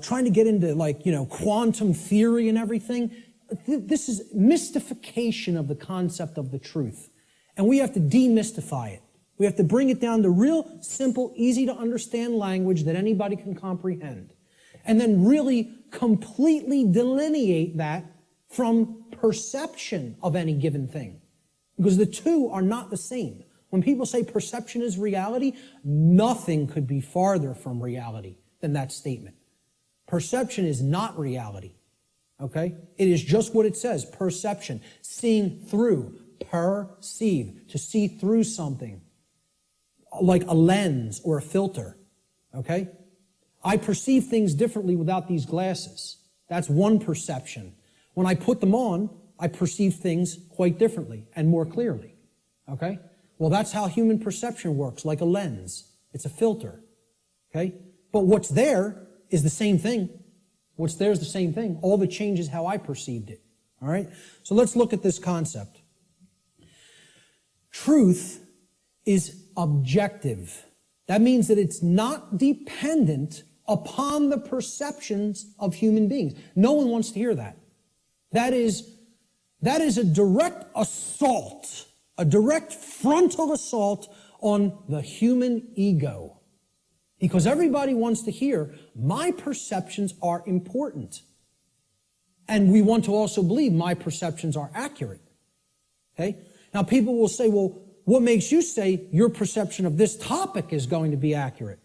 trying to get into quantum theory and everything. This is mystification of the concept of the truth. And we have to demystify it. We have to bring it down to real simple, easy to understand language that anybody can comprehend. And then really completely delineate that from perception of any given thing. Because the two are not the same. When people say perception is reality, nothing could be farther from reality than that statement. Perception is not reality. Okay? It is just what it says, perception. Seeing through, perceive, to see through something. Like a lens or a filter. Okay? I perceive things differently without these glasses. That's one perception. When I put them on, I perceive things quite differently and more clearly. Okay? Well, that's how human perception works, like a lens. It's a filter. Okay? But what's there is the same thing. What's there is the same thing. All that changes how I perceived it. All right? So let's look at this concept. Truth is objective. That means that it's not dependent upon the perceptions of human beings. No one wants to hear that. That is a direct assault, a direct frontal assault on the human ego. Because everybody wants to hear, my perceptions are important. And we want to also believe my perceptions are accurate. Okay? Now people will say, well, what makes you say your perception of this topic is going to be accurate?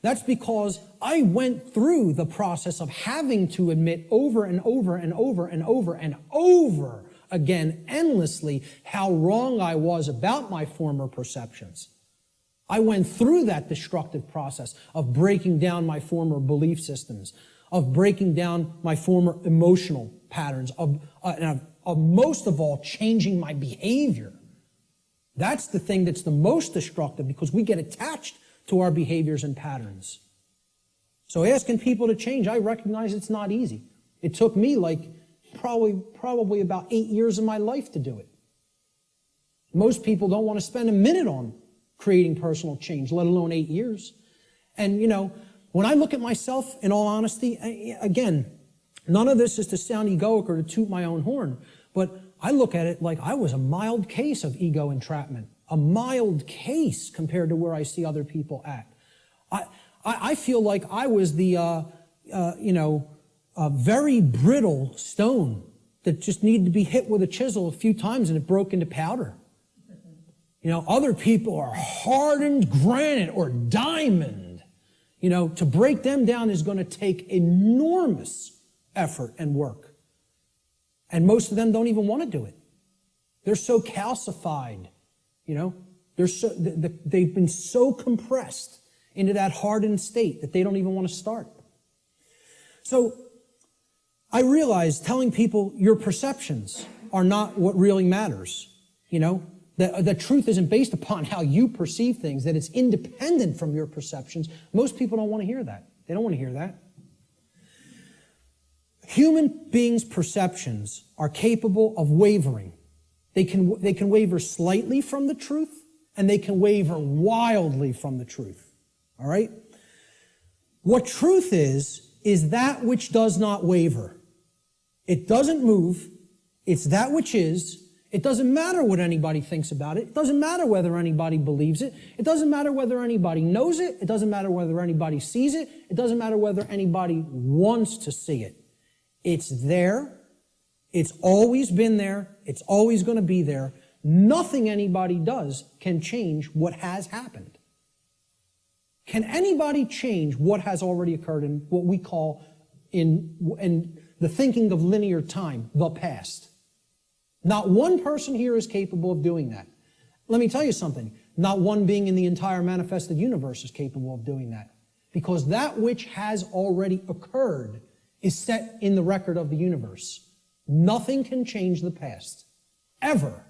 That's because I went through the process of having to admit over and over and over and over and over again, endlessly, how wrong I was about my former perceptions. I went through that destructive process of breaking down my former belief systems, of breaking down my former emotional patterns, of most of all, changing my behavior. That's the thing that's the most destructive, because we get attached to our behaviors and patterns. So asking people to change, I recognize it's not easy. It took me probably about 8 years of my life to do it. Most people don't want to spend a minute on creating personal change, let alone 8 years. And, when I look at myself, in all honesty, again, none of this is to sound egoic or to toot my own horn, but I look at it like I was a mild case of ego entrapment, a mild case compared to where I see other people act. I feel like I was the, a very brittle stone that just needed to be hit with a chisel a few times and it broke into powder. Other people are hardened granite or diamond. To break them down is going to take enormous effort and work. And most of them don't even want to do it. They're so calcified, they've been so compressed into that hardened state that they don't even want to start. So I realize telling people your perceptions are not what really matters. The truth isn't based upon how you perceive things, that it's independent from your perceptions. Most people don't want to hear that. They don't want to hear that. Human beings' perceptions are capable of wavering. They can waver slightly from the truth, and they can waver wildly from the truth. All right? What truth is that which does not waver. It doesn't move. It's that which is. It doesn't matter what anybody thinks about it. It doesn't matter whether anybody believes it. It doesn't matter whether anybody knows it. It doesn't matter whether anybody sees it. It doesn't matter whether anybody wants to see it. It's there. It's always been there. It's always going to be there. Nothing anybody does can change what has happened. Can anybody change what has already occurred in what we call, in the thinking of linear time, the past? Not one person here is capable of doing that. Let me tell you something. Not one being in the entire manifested universe is capable of doing that. Because that which has already occurred is set in the record of the universe. Nothing can change the past. Ever.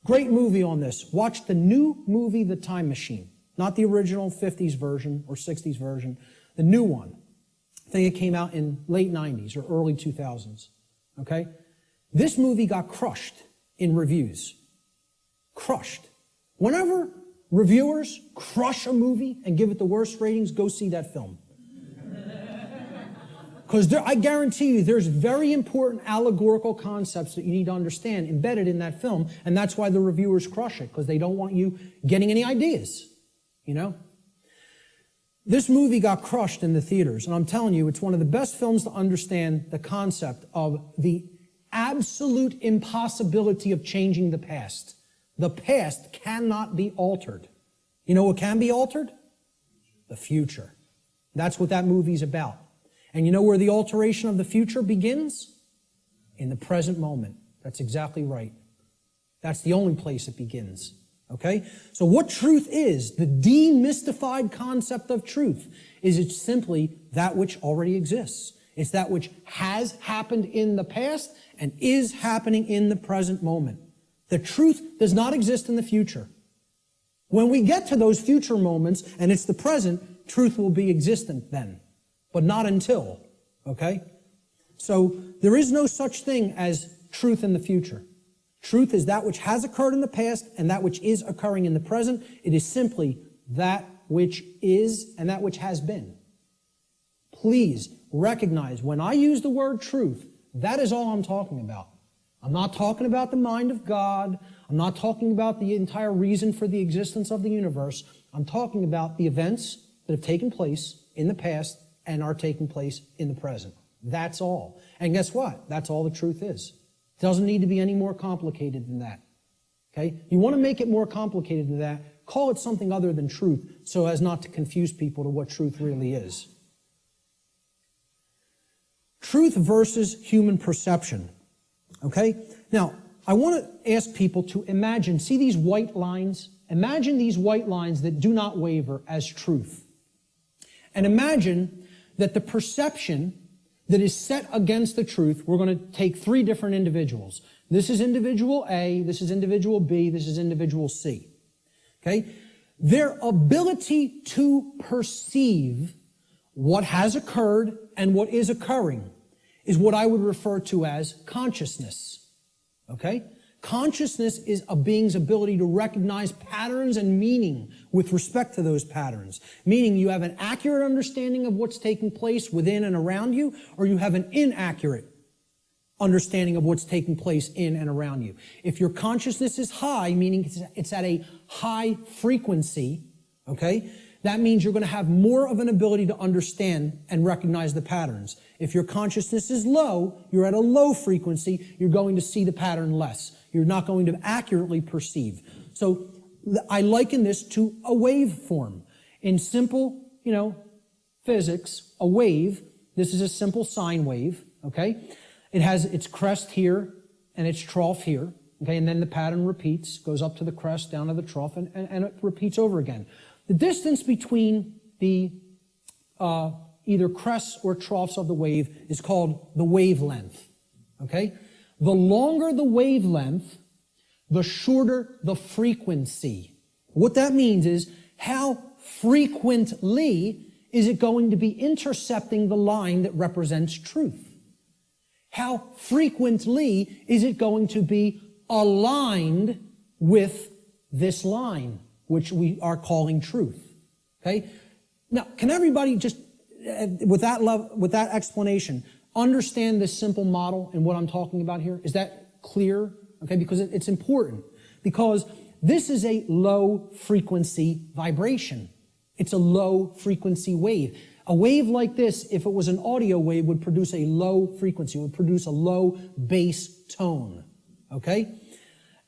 Great movie on this. Watch the new movie, The Time Machine. Not the original 50s version or 60s version. The new one. I think it came out in late 90s or early 2000s. Okay? This movie got crushed in reviews. Crushed. Whenever reviewers crush a movie and give it the worst ratings, go see that film. Because I guarantee you there's very important allegorical concepts that you need to understand embedded in that film, and that's why the reviewers crush it, because they don't want you getting any ideas, This movie got crushed in the theaters, and I'm telling you, it's one of the best films to understand the concept of the absolute impossibility of changing the past. The past cannot be altered. You know what can be altered? The future. That's what that movie's about. And you know where the alteration of the future begins? In the present moment. That's exactly right. That's the only place it begins. Okay? So what truth is, the demystified concept of truth, is it's simply that which already exists. It's that which has happened in the past and is happening in the present moment. The truth does not exist in the future. When we get to those future moments and it's the present, truth will be existent then, but not until, okay? So there is no such thing as truth in the future. Truth is that which has occurred in the past and that which is occurring in the present. It is simply that which is and that which has been. please recognize when I use the word truth, that is all I'm talking about. I'm not talking about the mind of God. I'm not talking about the entire reason for the existence of the universe. I'm talking about the events that have taken place in the past and are taking place in the present. That's all. And guess what? That's all the truth is. It doesn't need to be any more complicated than that. Okay? You want to make it more complicated than that, call it something other than truth so as not to confuse people to what truth really is. Truth versus human perception. Okay? Now, I want to ask people to imagine, see these white lines? Imagine these white lines that do not waver as truth. And imagine that the perception that is set against the truth, we're going to take three different individuals. This is individual A, this is individual B, this is individual C. Okay? Their ability to perceive what has occurred and what is occurring is what I would refer to as consciousness. Okay? Consciousness is a being's ability to recognize patterns and meaning with respect to those patterns. Meaning you have an accurate understanding of what's taking place within and around you, or you have an inaccurate understanding of what's taking place in and around you. If your consciousness is high, meaning it's at a high frequency, okay, that means you're going to have more of an ability to understand and recognize the patterns. If your consciousness is low, you're at a low frequency, you're going to see the pattern less. You're not going to accurately perceive. So I liken this to a waveform. In simple, physics, a wave, this is a simple sine wave, okay? It has its crest here and its trough here, okay? And then the pattern repeats, goes up to the crest, down to the trough, and it repeats over again. The distance between the either crests or troughs of the wave is called the wavelength, okay? The longer the wavelength, the shorter the frequency. What that means is how frequently is it going to be intercepting the line that represents truth? How frequently is it going to be aligned with this line, which we are calling truth? Okay? Now, can everybody just, with that explanation, understand this simple model and what I'm talking about here? Is that clear? Okay, because it's important. Because this is a low frequency vibration. It's a low frequency wave. A wave like this, if it was an audio wave, would produce a low frequency, would produce a low bass tone. Okay?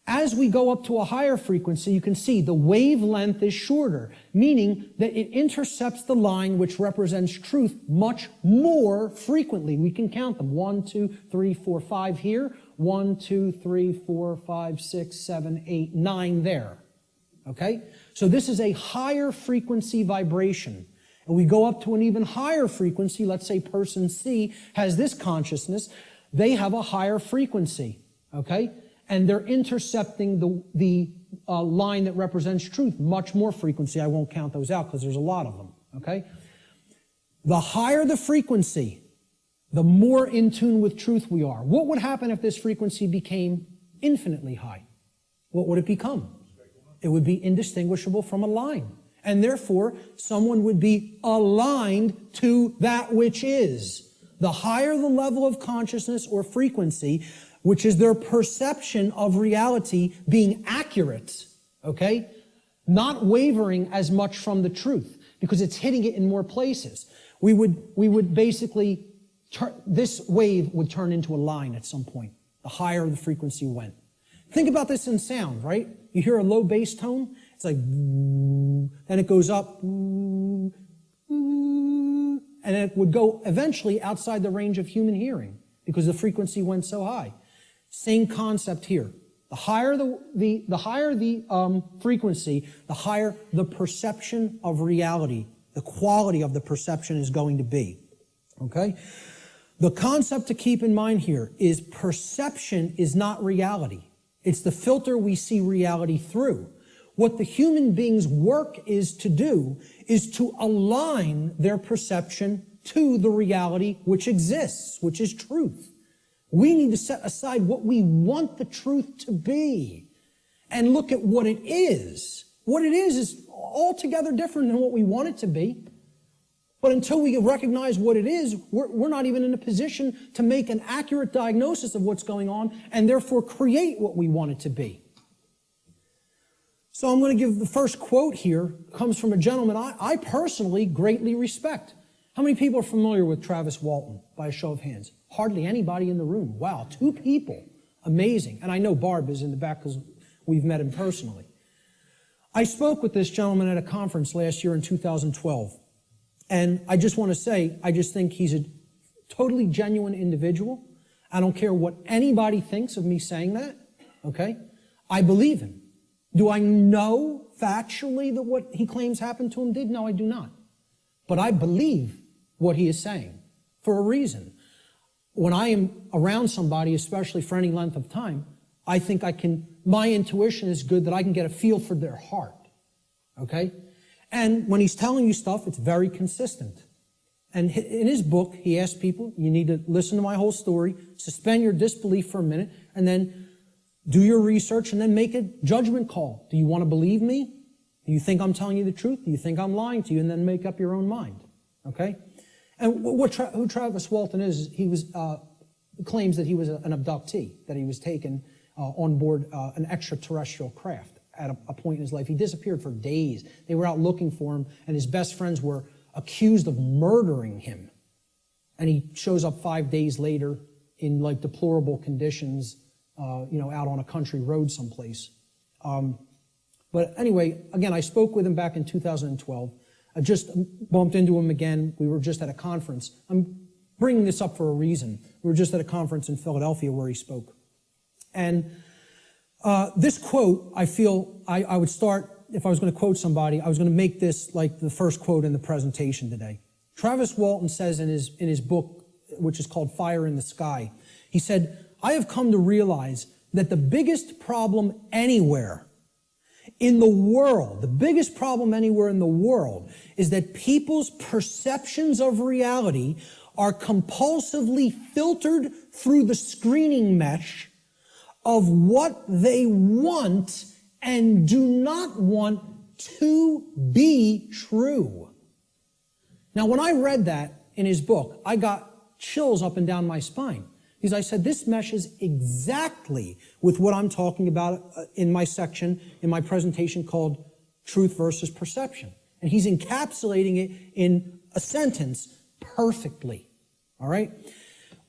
As we go up to a higher frequency, you can see the wavelength is shorter, meaning that it intercepts the line which represents truth much more frequently. We can count them. 1, 2, 3, 4, 5 here. 1, 2, 3, 4, 5, 6, 7, 8, 9 there. Okay? So this is a higher frequency vibration. And we go up to an even higher frequency. Let's say person C has this consciousness. They have a higher frequency. Okay? And they're intercepting the line that represents truth, much more frequency. I won't count those out because there's a lot of them, okay? The higher the frequency, the more in tune with truth we are. What would happen if this frequency became infinitely high? What would it become? It would be indistinguishable from a line. And therefore, someone would be aligned to that which is. The higher the level of consciousness or frequency, which is their perception of reality being accurate, okay? Not wavering as much from the truth, because it's hitting it in more places. We would basically, this wave would turn into a line at some point, the higher the frequency went. Think about this in sound, right? You hear a low bass tone, it's like, then it goes up, and it would go eventually outside the range of human hearing, because the frequency went so high. Same concept here. The higher the frequency, the higher the perception of reality, the quality of the perception is going to be. Okay? The concept to keep in mind here is perception is not reality. It's the filter we see reality through. What the human being's work is to do is to align their perception to the reality which exists, which is truth. We need to set aside what we want the truth to be and look at what it is. What it is altogether different than what we want it to be. But until we recognize what it is, we're not even in a position to make an accurate diagnosis of what's going on and therefore create what we want it to be. So I'm going to give the first quote here, comes from a gentleman I personally greatly respect. How many people are familiar with Travis Walton, by a show of hands? Hardly anybody in the room. Wow, 2 people. Amazing. And I know Barb is in the back because we've met him personally. I spoke with this gentleman at a conference last year in 2012. And I just want to say, I just think he's a totally genuine individual. I don't care what anybody thinks of me saying that, okay? I believe him. Do I know factually that what he claims happened to him did? No, I do not. But I believe what he is saying for a reason. When I am around somebody, especially for any length of time, I think my intuition is good that I can get a feel for their heart, okay? And when he's telling you stuff, it's very consistent. And in his book, he asks people, you need to listen to my whole story, suspend your disbelief for a minute, and then do your research, and then make a judgment call. Do you want to believe me? Do you think I'm telling you the truth? Do you think I'm lying to you? And then make up your own mind, okay? And who Travis Walton is, he claims that he was an abductee, that he was taken on board an extraterrestrial craft at a point in his life. He disappeared for days. They were out looking for him, and his best friends were accused of murdering him. And he shows up 5 days later in like deplorable conditions, out on a country road someplace. But anyway, again, I spoke with him back in 2012. I just bumped into him again. We were just at a conference. I'm bringing this up for a reason. We were just at a conference in Philadelphia where he spoke. And this quote, I feel I would start, if I was going to quote somebody, I was going to make this like the first quote in the presentation today. Travis Walton says in his book, which is called Fire in the Sky, he said, I have come to realize that the biggest problem anywhere in the world, the biggest problem anywhere in the world is that people's perceptions of reality are compulsively filtered through the screening mesh of what they want and do not want to be true. Now, when I read that in his book, I got chills up and down my spine. Because I said, this meshes exactly with what I'm talking about in my section, in my presentation called Truth versus Perception. And he's encapsulating it in a sentence perfectly. All right?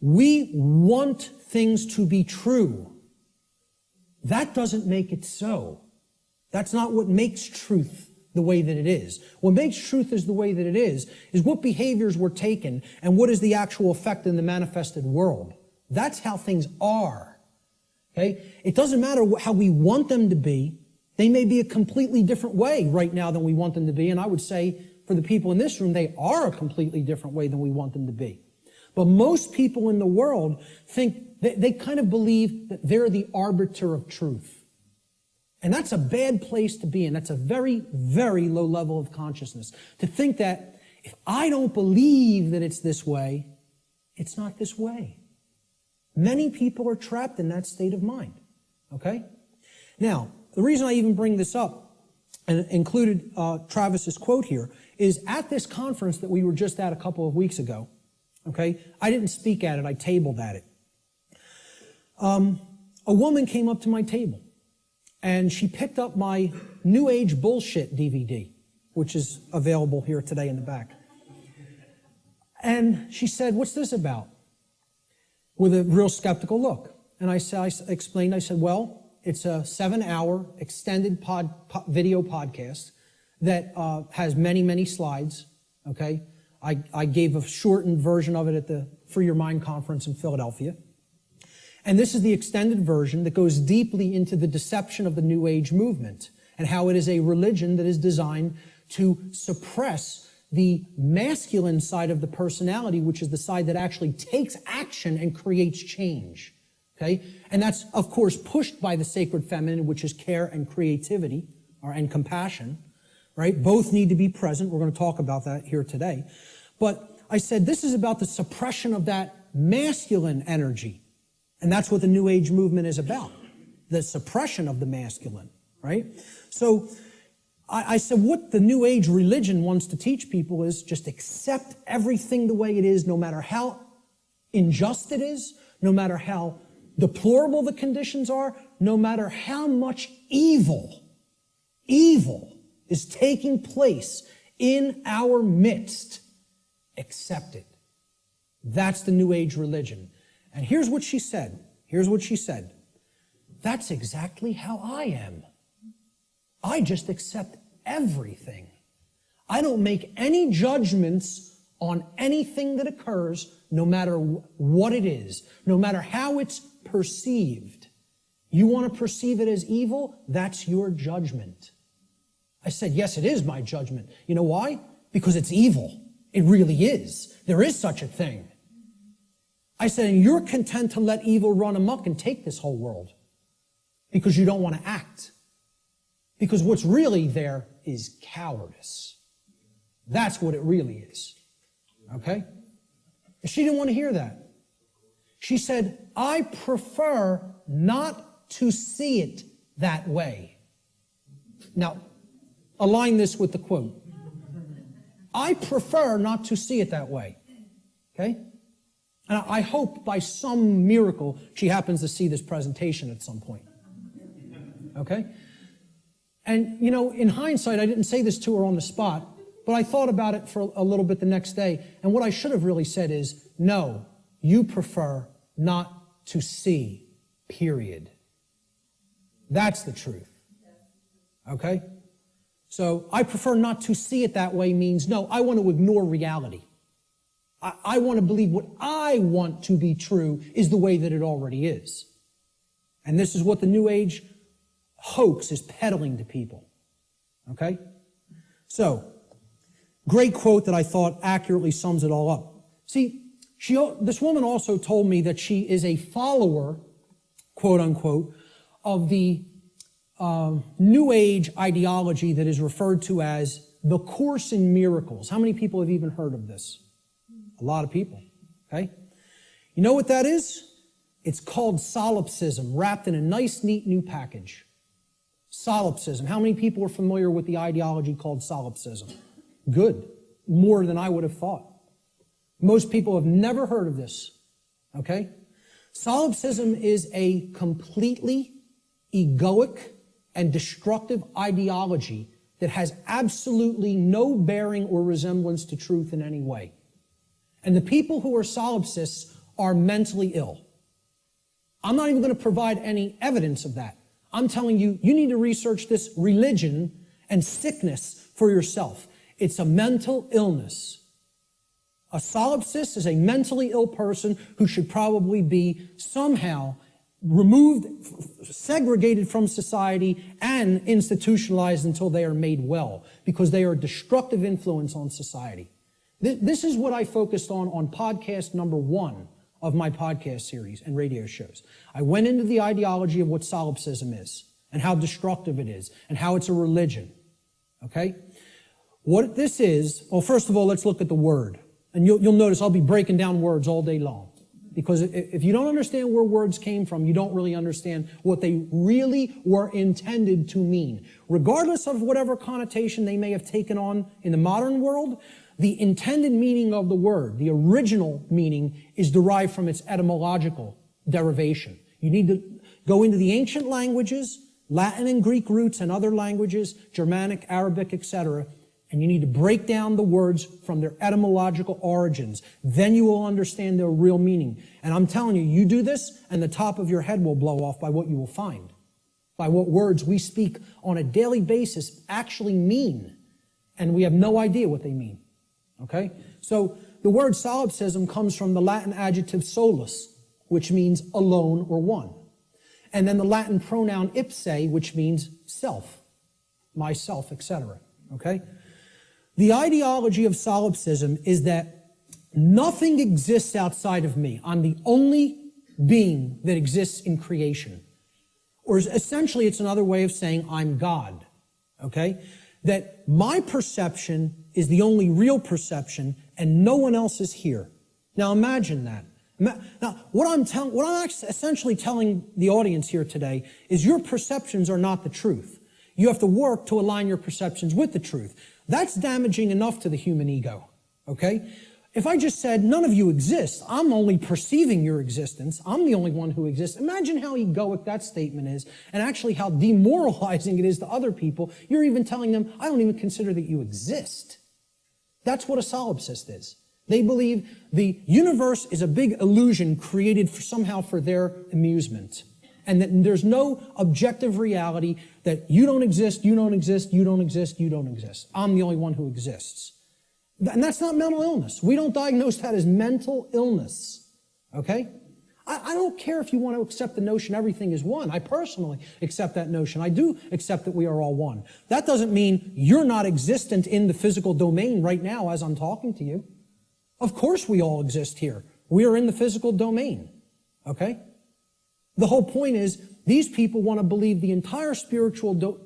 We want things to be true. That doesn't make it so. That's not what makes truth the way that it is. What makes truth is the way that it is what behaviors were taken and what is the actual effect in the manifested world. That's how things are, okay? It doesn't matter how we want them to be. They may be a completely different way right now than we want them to be, and I would say for the people in this room, they are a completely different way than we want them to be. But most people in the world think, they kind of believe that they're the arbiter of truth. And that's a bad place to be in. That's a very, very low level of consciousness. To think that if I don't believe that it's this way, it's not this way. Many people are trapped in that state of mind, okay? Now, the reason I even bring this up and included Travis's quote here is at this conference that we were just at a couple of weeks ago, okay? I didn't speak at it, I tabled at it. A woman came up to my table and she picked up my New Age Bullshit DVD, which is available here today in the back. And she said, what's this about? With a real skeptical look. And I explained, well, it's a 7-hour extended video podcast that has many, many slides, okay? I gave a shortened version of it at the Free Your Mind conference in Philadelphia. And this is the extended version that goes deeply into the deception of the New Age movement and how it is a religion that is designed to suppress the masculine side of the personality, which is the side that actually takes action and creates change, okay? And that's, of course, pushed by the sacred feminine, which is care and creativity, and compassion, right? Both need to be present. We're going to talk about that here today. But I said this is about the suppression of that masculine energy. And that's what the New Age movement is about, the suppression of the masculine, right? So I said, what the New Age religion wants to teach people is just accept everything the way it is, no matter how unjust it is, no matter how deplorable the conditions are, no matter how much evil is taking place in our midst. Accept it. That's the New Age religion. And here's what she said. That's exactly how I am. I just accept everything. I don't make any judgments on anything that occurs, no matter what it is, no matter how it's perceived. You want to perceive it as evil? That's your judgment. I said, yes, it is my judgment. You know why? Because it's evil. It really is. There is such a thing. I said, and you're content to let evil run amok and take this whole world because you don't want to act. Because what's really there is cowardice. That's what it really is. Okay? She didn't want to hear that. She said, I prefer not to see it that way. Now, align this with the quote. I prefer not to see it that way. Okay? And I hope by some miracle she happens to see this presentation at some point. Okay? And, you know, in hindsight, I didn't say this to her on the spot, but I thought about it for a little bit the next day. And what I should have really said is, no, you prefer not to see, period. That's the truth. Okay? So I prefer not to see it that way means, no, I want to ignore reality. I want to believe what I want to be true is the way that it already is. And this is what the New Age hoax is peddling to people. Okay? So, great quote that I thought accurately sums it all up. See, this woman also told me that she is a follower, quote unquote, of the New Age ideology that is referred to as the Course in Miracles. How many people have even heard of this? A lot of people. Okay? You know what that is? It's called solipsism, wrapped in a nice, neat new package. Solipsism. How many people are familiar with the ideology called solipsism? Good. More than I would have thought. Most people have never heard of this. Okay? Solipsism is a completely egoic and destructive ideology that has absolutely no bearing or resemblance to truth in any way. And the people who are solipsists are mentally ill. I'm not even going to provide any evidence of that. I'm telling you, you need to research this religion and sickness for yourself. It's a mental illness. A solipsist is a mentally ill person who should probably be somehow removed, segregated from society, and institutionalized until they are made well, because they are a destructive influence on society. This is what I focused on podcast number 1 of my podcast series and radio shows. I went into the ideology of what solipsism is and how destructive it is and how it's a religion. Okay? What this is, well, first of all, let's look at the word. And you'll notice I'll be breaking down words all day long. Because if you don't understand where words came from, you don't really understand what they really were intended to mean. Regardless of whatever connotation they may have taken on in the modern world, the intended meaning of the word, the original meaning, is derived from its etymological derivation. You need to go into the ancient languages, Latin and Greek roots and other languages, Germanic, Arabic, etc., and you need to break down the words from their etymological origins. Then you will understand their real meaning. And I'm telling you, you do this, and the top of your head will blow off by what you will find, by what words we speak on a daily basis actually mean, and we have no idea what they mean. Okay? So the word solipsism comes from the Latin adjective solus, which means alone or one. And then the Latin pronoun ipse, which means self, myself, etc. Okay? The ideology of solipsism is that nothing exists outside of me. I'm the only being that exists in creation. Or essentially, it's another way of saying I'm God. Okay? That my perception is the only real perception and no one else is here. Now imagine that. Now, what I'm essentially telling the audience here today is your perceptions are not the truth. You have to work to align your perceptions with the truth. That's damaging enough to the human ego, okay? If I just said, none of you exist, I'm only perceiving your existence, I'm the only one who exists, imagine how egoic that statement is, and actually how demoralizing it is to other people. You're even telling them, I don't even consider that you exist. That's what a solipsist is. They believe the universe is a big illusion created somehow for their amusement, and that there's no objective reality, that you don't exist, you don't exist, you don't exist, you don't exist. I'm the only one who exists. And that's not mental illness. We don't diagnose that as mental illness, okay? I don't care if you want to accept the notion everything is one. I personally accept that notion. I do accept that we are all one. That doesn't mean you're not existent in the physical domain right now as I'm talking to you. Of course we all exist here. We are in the physical domain, okay? The whole point is these people want to believe the entire spiritual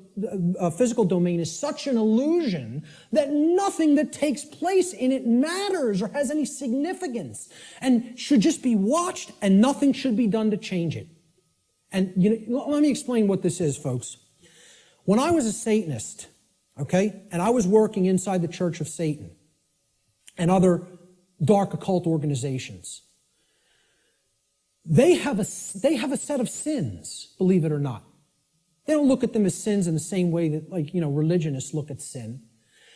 physical domain is such an illusion that nothing that takes place in it matters or has any significance and should just be watched, and nothing should be done to change it. And let me explain what this is, folks. When I was a Satanist, okay, and I was working inside the Church of Satan and other dark occult organizations, they have a set of sins, believe it or not. They don't look at them as sins in the same way that, religionists look at sin.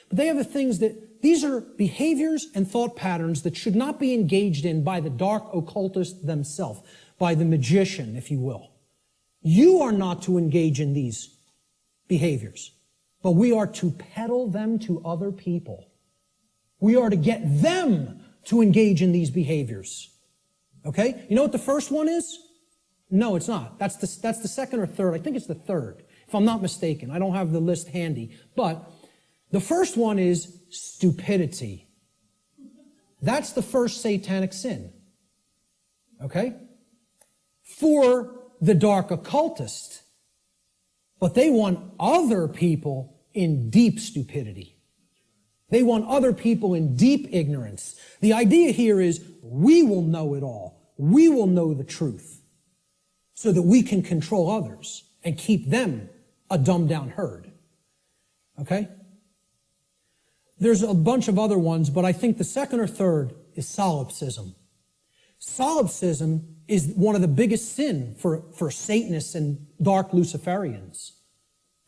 But they have the things that, these are behaviors and thought patterns that should not be engaged in by the dark occultist themselves, by the magician, if you will. You are not to engage in these behaviors, but we are to peddle them to other people. We are to get them to engage in these behaviors. Okay? You know what the first one is? No, it's not. That's the second or third. I think it's the third, if I'm not mistaken. I don't have the list handy. But the first one is stupidity. That's the first satanic sin. Okay? For the dark occultist. But they want other people in deep stupidity. They want other people in deep ignorance. The idea here is we will know it all. We will know the truth, so that we can control others and keep them a dumbed-down herd. Okay? There's a bunch of other ones, but I think the second or third is solipsism. Solipsism is one of the biggest sin for Satanists and dark Luciferians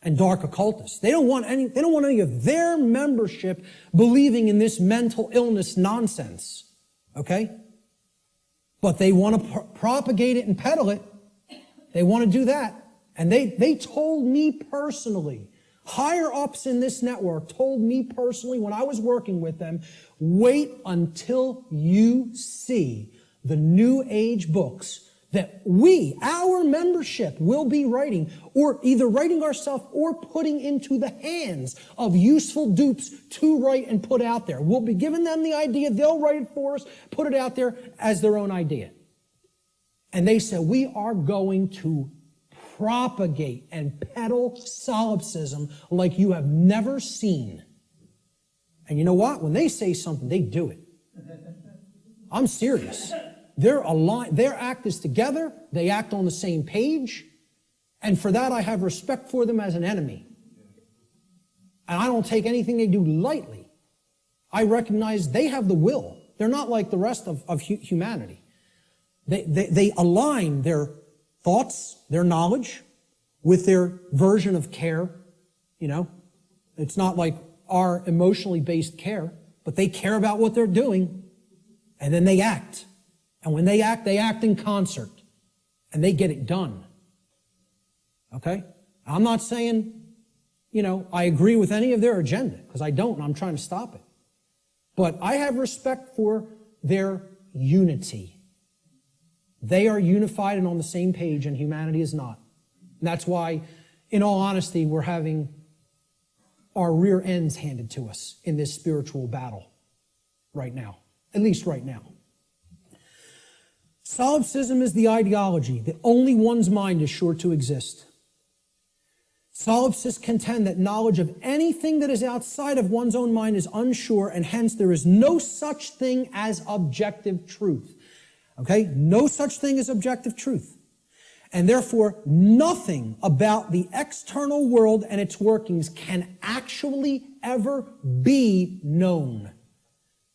and dark occultists. They don't want any of their membership believing in this mental illness nonsense. Okay? But they want to propagate it and peddle it. They want to do that. And they told me personally, higher ups in this network told me personally when I was working with them, wait until you see the New Age books that our membership will be writing, or either writing ourselves or putting into the hands of useful dupes to write and put out there. We'll be giving them the idea, they'll write it for us, put it out there as their own idea. And they said, we are going to propagate and peddle solipsism like you have never seen. And you know what? When they say something, they do it. I'm serious. They're aligned. Their act is together. They act on the same page. And for that, I have respect for them as an enemy. And I don't take anything they do lightly. I recognize they have the will. They're not like the rest of humanity. They align their thoughts, their knowledge, with their version of care. It's not like our emotionally based care, but they care about what they're doing, and then they act. And when they act in concert, and they get it done. Okay? I'm not saying, I agree with any of their agenda, because I don't, and I'm trying to stop it. But I have respect for their unity. They are unified and on the same page, and humanity is not. And that's why, in all honesty, we're having our rear ends handed to us in this spiritual battle right now. At least right now. Solipsism is the ideology that only one's mind is sure to exist. Solipsists contend that knowledge of anything that is outside of one's own mind is unsure, and hence there is no such thing as objective truth. Okay? No such thing as objective truth. And therefore, nothing about the external world and its workings can actually ever be known.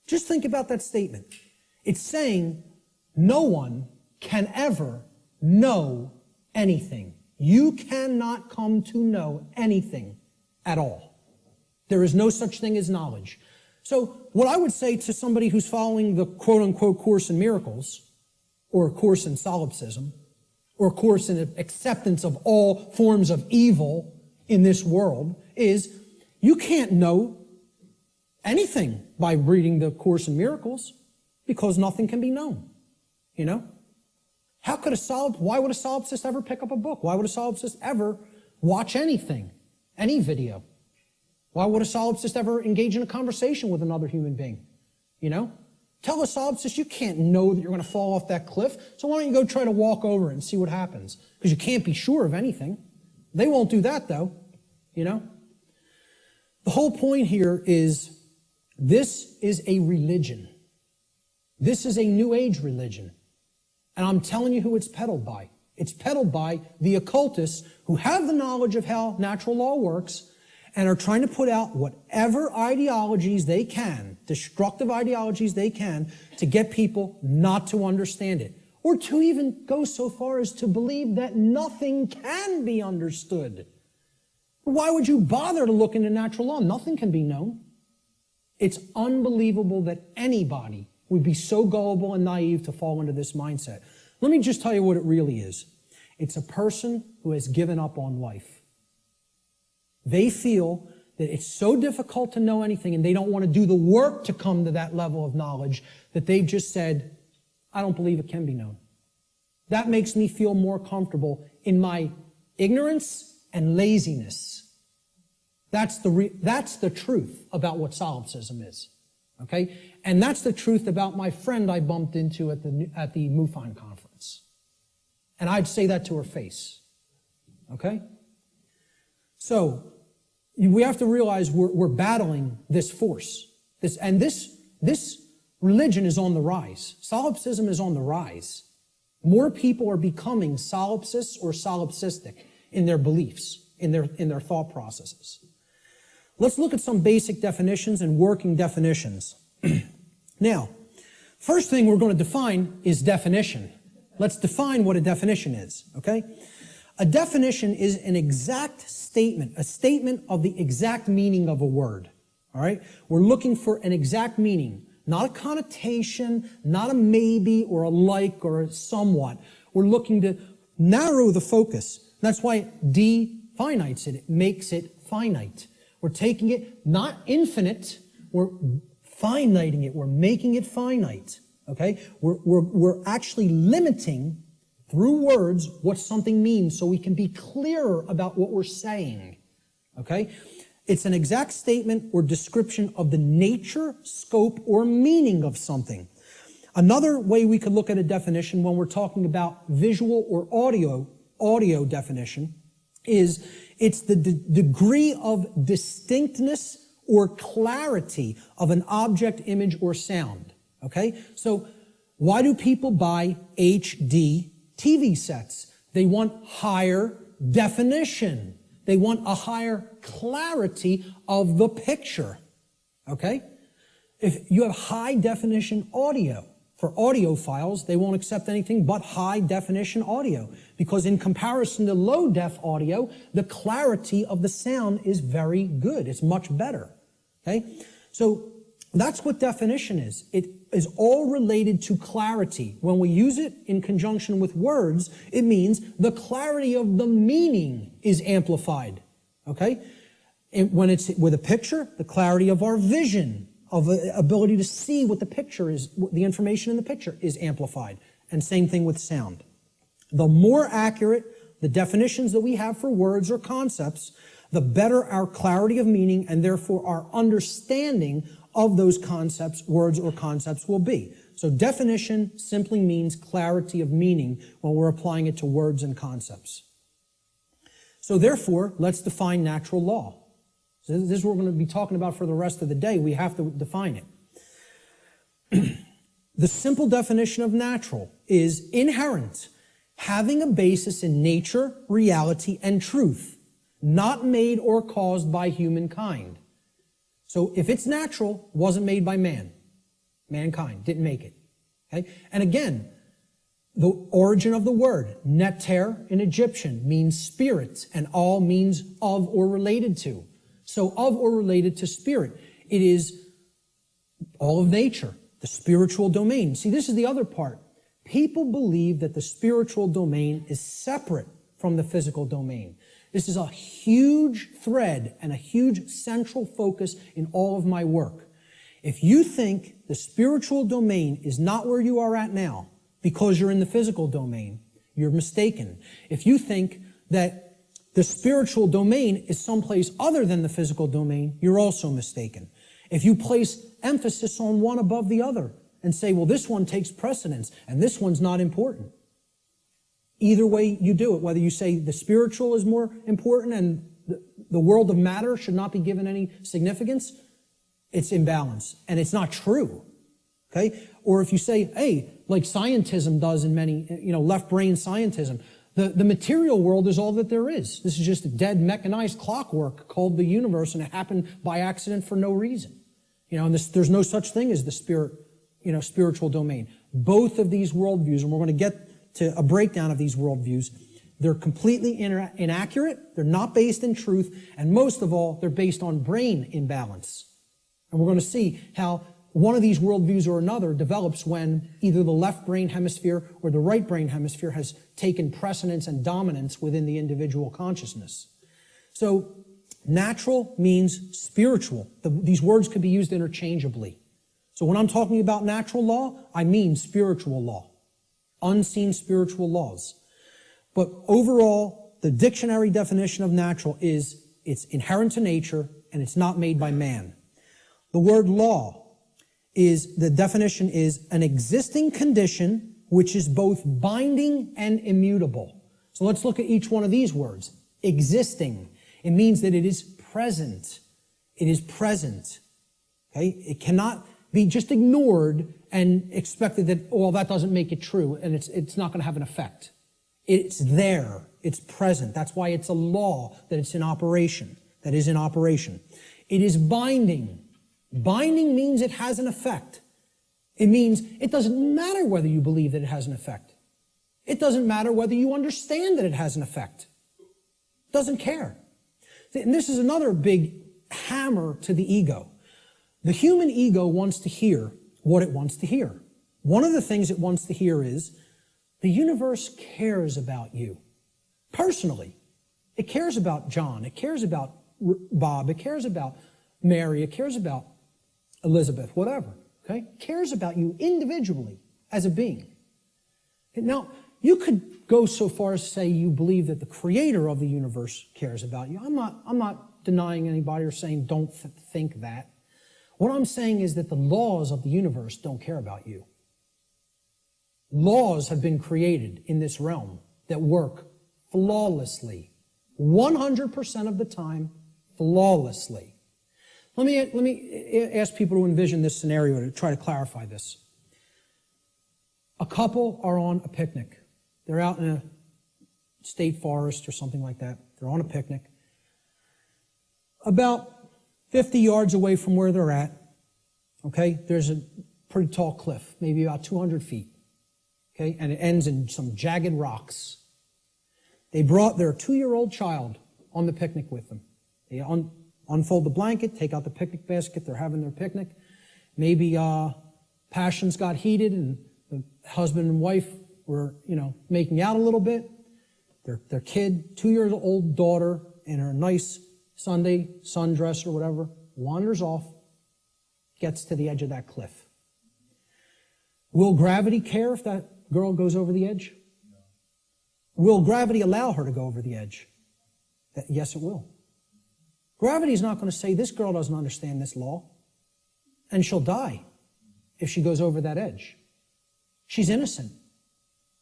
Just think about that statement. It's saying no one can ever know anything. You cannot come to know anything at all. There is no such thing as knowledge. So what I would say to somebody who's following the quote-unquote Course in Miracles, or a course in solipsism, or a course in acceptance of all forms of evil in this world, is you can't know anything by reading the Course in Miracles, because nothing can be known. You know? Why would a solipsist ever pick up a book? Why would a solipsist ever watch anything, any video? Why would a solipsist ever engage in a conversation with another human being? You know? Tell a solipsist you can't know that you're going to fall off that cliff, so why don't you go try to walk over and see what happens? Because you can't be sure of anything. They won't do that, though. You know? The whole point here is this is a religion. This is a New Age religion. And I'm telling you who it's peddled by. It's peddled by the occultists who have the knowledge of how natural law works and are trying to put out whatever ideologies they can, destructive ideologies they can, to get people not to understand it. Or to even go so far as to believe that nothing can be understood. Why would you bother to look into natural law? Nothing can be known. It's unbelievable that anybody would be so gullible and naive to fall into this mindset. Let me just tell you what it really is. It's a person who has given up on life. They feel that it's so difficult to know anything and they don't want to do the work to come to that level of knowledge that they've just said, I don't believe it can be known. That makes me feel more comfortable in my ignorance and laziness. That's the truth about what solipsism is. Okay? And that's the truth about my friend I bumped into at the MUFON conference. And I'd say that to her face. Okay? So, we have to realize we're battling this force. This religion is on the rise. Solipsism is on the rise. More people are becoming solipsists or solipsistic in their beliefs, in their thought processes. Let's look at some basic definitions and working definitions. Now, first thing we're going to define is definition. Let's define what a definition is, okay? A definition is an exact statement, a statement of the exact meaning of a word, all right? We're looking for an exact meaning, not a connotation, not a maybe or a like or a somewhat. We're looking to narrow the focus. That's why it definites it. It makes it finite. We're taking it not infinite, we're finiting it. We're making it finite, okay? We're actually limiting through words what something means so we can be clearer about what we're saying, okay? It's an exact statement or description of the nature, scope, or meaning of something. Another way we could look at a definition when we're talking about visual or audio definition is it's the degree of distinctness or clarity of an object, image, or sound, okay? So why do people buy HD TV sets? They want higher definition. They want a higher clarity of the picture, okay? If you have high definition audio, for audiophiles, they won't accept anything but high definition audio because in comparison to low def audio, the clarity of the sound is very good. It's much better, okay? So that's what definition is. It is all related to clarity. When we use it in conjunction with words, it means the clarity of the meaning is amplified, okay? And when it's with a picture, the clarity of our vision, of ability to see what the picture is, the information in the picture is amplified. And same thing with sound. The more accurate the definitions that we have for words or concepts, the better our clarity of meaning and therefore our understanding of those concepts, words or concepts will be. So definition simply means clarity of meaning when we're applying it to words and concepts. So therefore, let's define natural law. So this is what we're going to be talking about for the rest of the day. We have to define it. The simple definition of natural is inherent, having a basis in nature, reality, and truth, not made or caused by humankind. So if it's natural, wasn't made by man. Mankind didn't make it. Okay? And again, the origin of the word, neter in Egyptian, means spirit, and all means of or related to. So of or related to spirit. It is all of nature, the spiritual domain. See, this is the other part. People believe that the spiritual domain is separate from the physical domain. This is a huge thread and a huge central focus in all of my work. If you think the spiritual domain is not where you are at now because you're in the physical domain, you're mistaken. If you think that the spiritual domain is someplace other than the physical domain, you're also mistaken. If you place emphasis on one above the other and say, well, this one takes precedence and this one's not important, either way you do it, whether you say the spiritual is more important and the world of matter should not be given any significance, it's imbalance and it's not true. Okay? Or if you say, hey, like scientism does in many, left brain scientism, the material world is all that there is. This is just a dead mechanized clockwork called the universe, and it happened by accident for no reason. And there's no such thing as the spiritual domain. Both of these worldviews, and we're going to get to a breakdown of these worldviews, they're completely inaccurate, they're not based in truth, and most of all, they're based on brain imbalance. And we're going to see how one of these worldviews or another develops when either the left brain hemisphere or the right brain hemisphere has taken precedence and dominance within the individual consciousness. So, natural means spiritual. These words could be used interchangeably. So when I'm talking about natural law, I mean spiritual law, unseen spiritual laws. But overall, the dictionary definition of natural is it's inherent to nature and it's not made by man. The word law the definition is an existing condition which is both binding and immutable. So let's look at each one of these words. Existing. It means that it is present. It is present. Okay? It cannot be just ignored and expected that, well, that doesn't make it true and it's not going to have an effect. It's there. It's present. That's why it's a law that it's in operation, that is in operation. It is binding. Binding means it has an effect. It means it doesn't matter whether you believe that it has an effect. It doesn't matter whether you understand that it has an effect. It doesn't care. And this is another big hammer to the ego. The human ego wants to hear what it wants to hear. One of the things it wants to hear is the universe cares about you personally. It cares about John. It cares about Bob. It cares about Mary. It cares about Elizabeth, whatever, okay? Cares about you individually as a being. Now, you could go so far as to say you believe that the creator of the universe cares about you. I'm not denying anybody or saying don't think that. What I'm saying is that the laws of the universe don't care about you. Laws have been created in this realm that work flawlessly, 100% of the time, flawlessly. Let me ask people to envision this scenario to try to clarify this. A couple are on a picnic. They're out in a state forest or something like that. They're on a picnic. About 50 yards away from where they're at, okay, there's a pretty tall cliff, maybe about 200 feet, okay, and it ends in some jagged rocks. They brought their 2-year-old child on the picnic with them. They unfold the blanket, take out the picnic basket, they're having their picnic. Maybe passions got heated and the husband and wife were, making out a little bit. Their kid, 2-year-old daughter, in her nice Sunday sundress or whatever, wanders off, gets to the edge of that cliff. Will gravity care if that girl goes over the edge? No. Will gravity allow her to go over the edge? Yes, it will. Gravity is not going to say, this girl doesn't understand this law, and she'll die if she goes over that edge. She's innocent.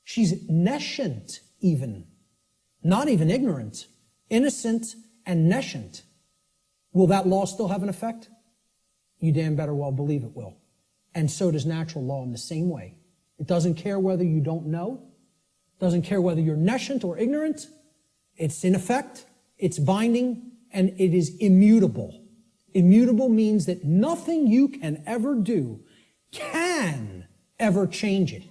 She's nescient even. Not even ignorant. Innocent and nescient. Will that law still have an effect? You damn better well believe it will. And so does natural law in the same way. It doesn't care whether you don't know. Doesn't care whether you're nescient or ignorant. It's in effect, it's binding, and it is immutable. Immutable means that nothing you can ever do can ever change it.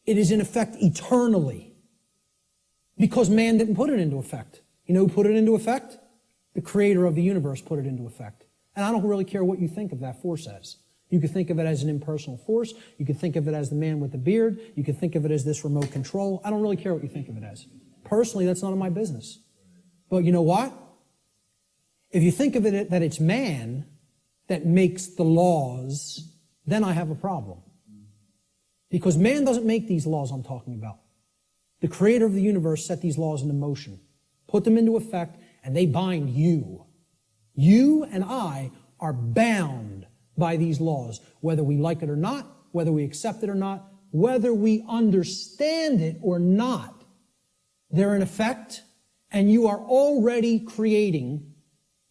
It is in effect eternally. Because man didn't put it into effect. You know who put it into effect? The creator of the universe put it into effect. And I don't really care what you think of that force as. You could think of it as an impersonal force. You could think of it as the man with the beard. You could think of it as this remote control. I don't really care what you think of it as. Personally, that's none of my business. But you know what? If you think of it that it's man that makes the laws, then I have a problem. Because man doesn't make these laws I'm talking about. The creator of the universe set these laws into motion, put them into effect, and they bind you. You and I are bound by these laws, whether we like it or not, whether we accept it or not, whether we understand it or not. They're in effect, and you are already creating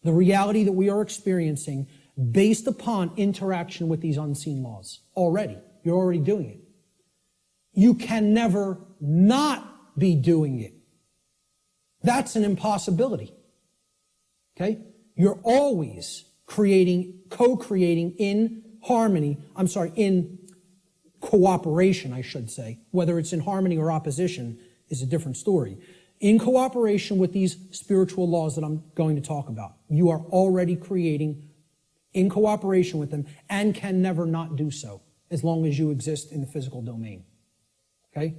the reality that we are experiencing based upon interaction with these unseen laws. Already. You're already doing it. You can never not be doing it. That's an impossibility. Okay? You're always creating, co-creating in harmony, in cooperation, I should say. Whether it's in harmony or opposition is a different story. In cooperation with these spiritual laws that I'm going to talk about, you are already creating in cooperation with them and can never not do so as long as you exist in the physical domain. Okay?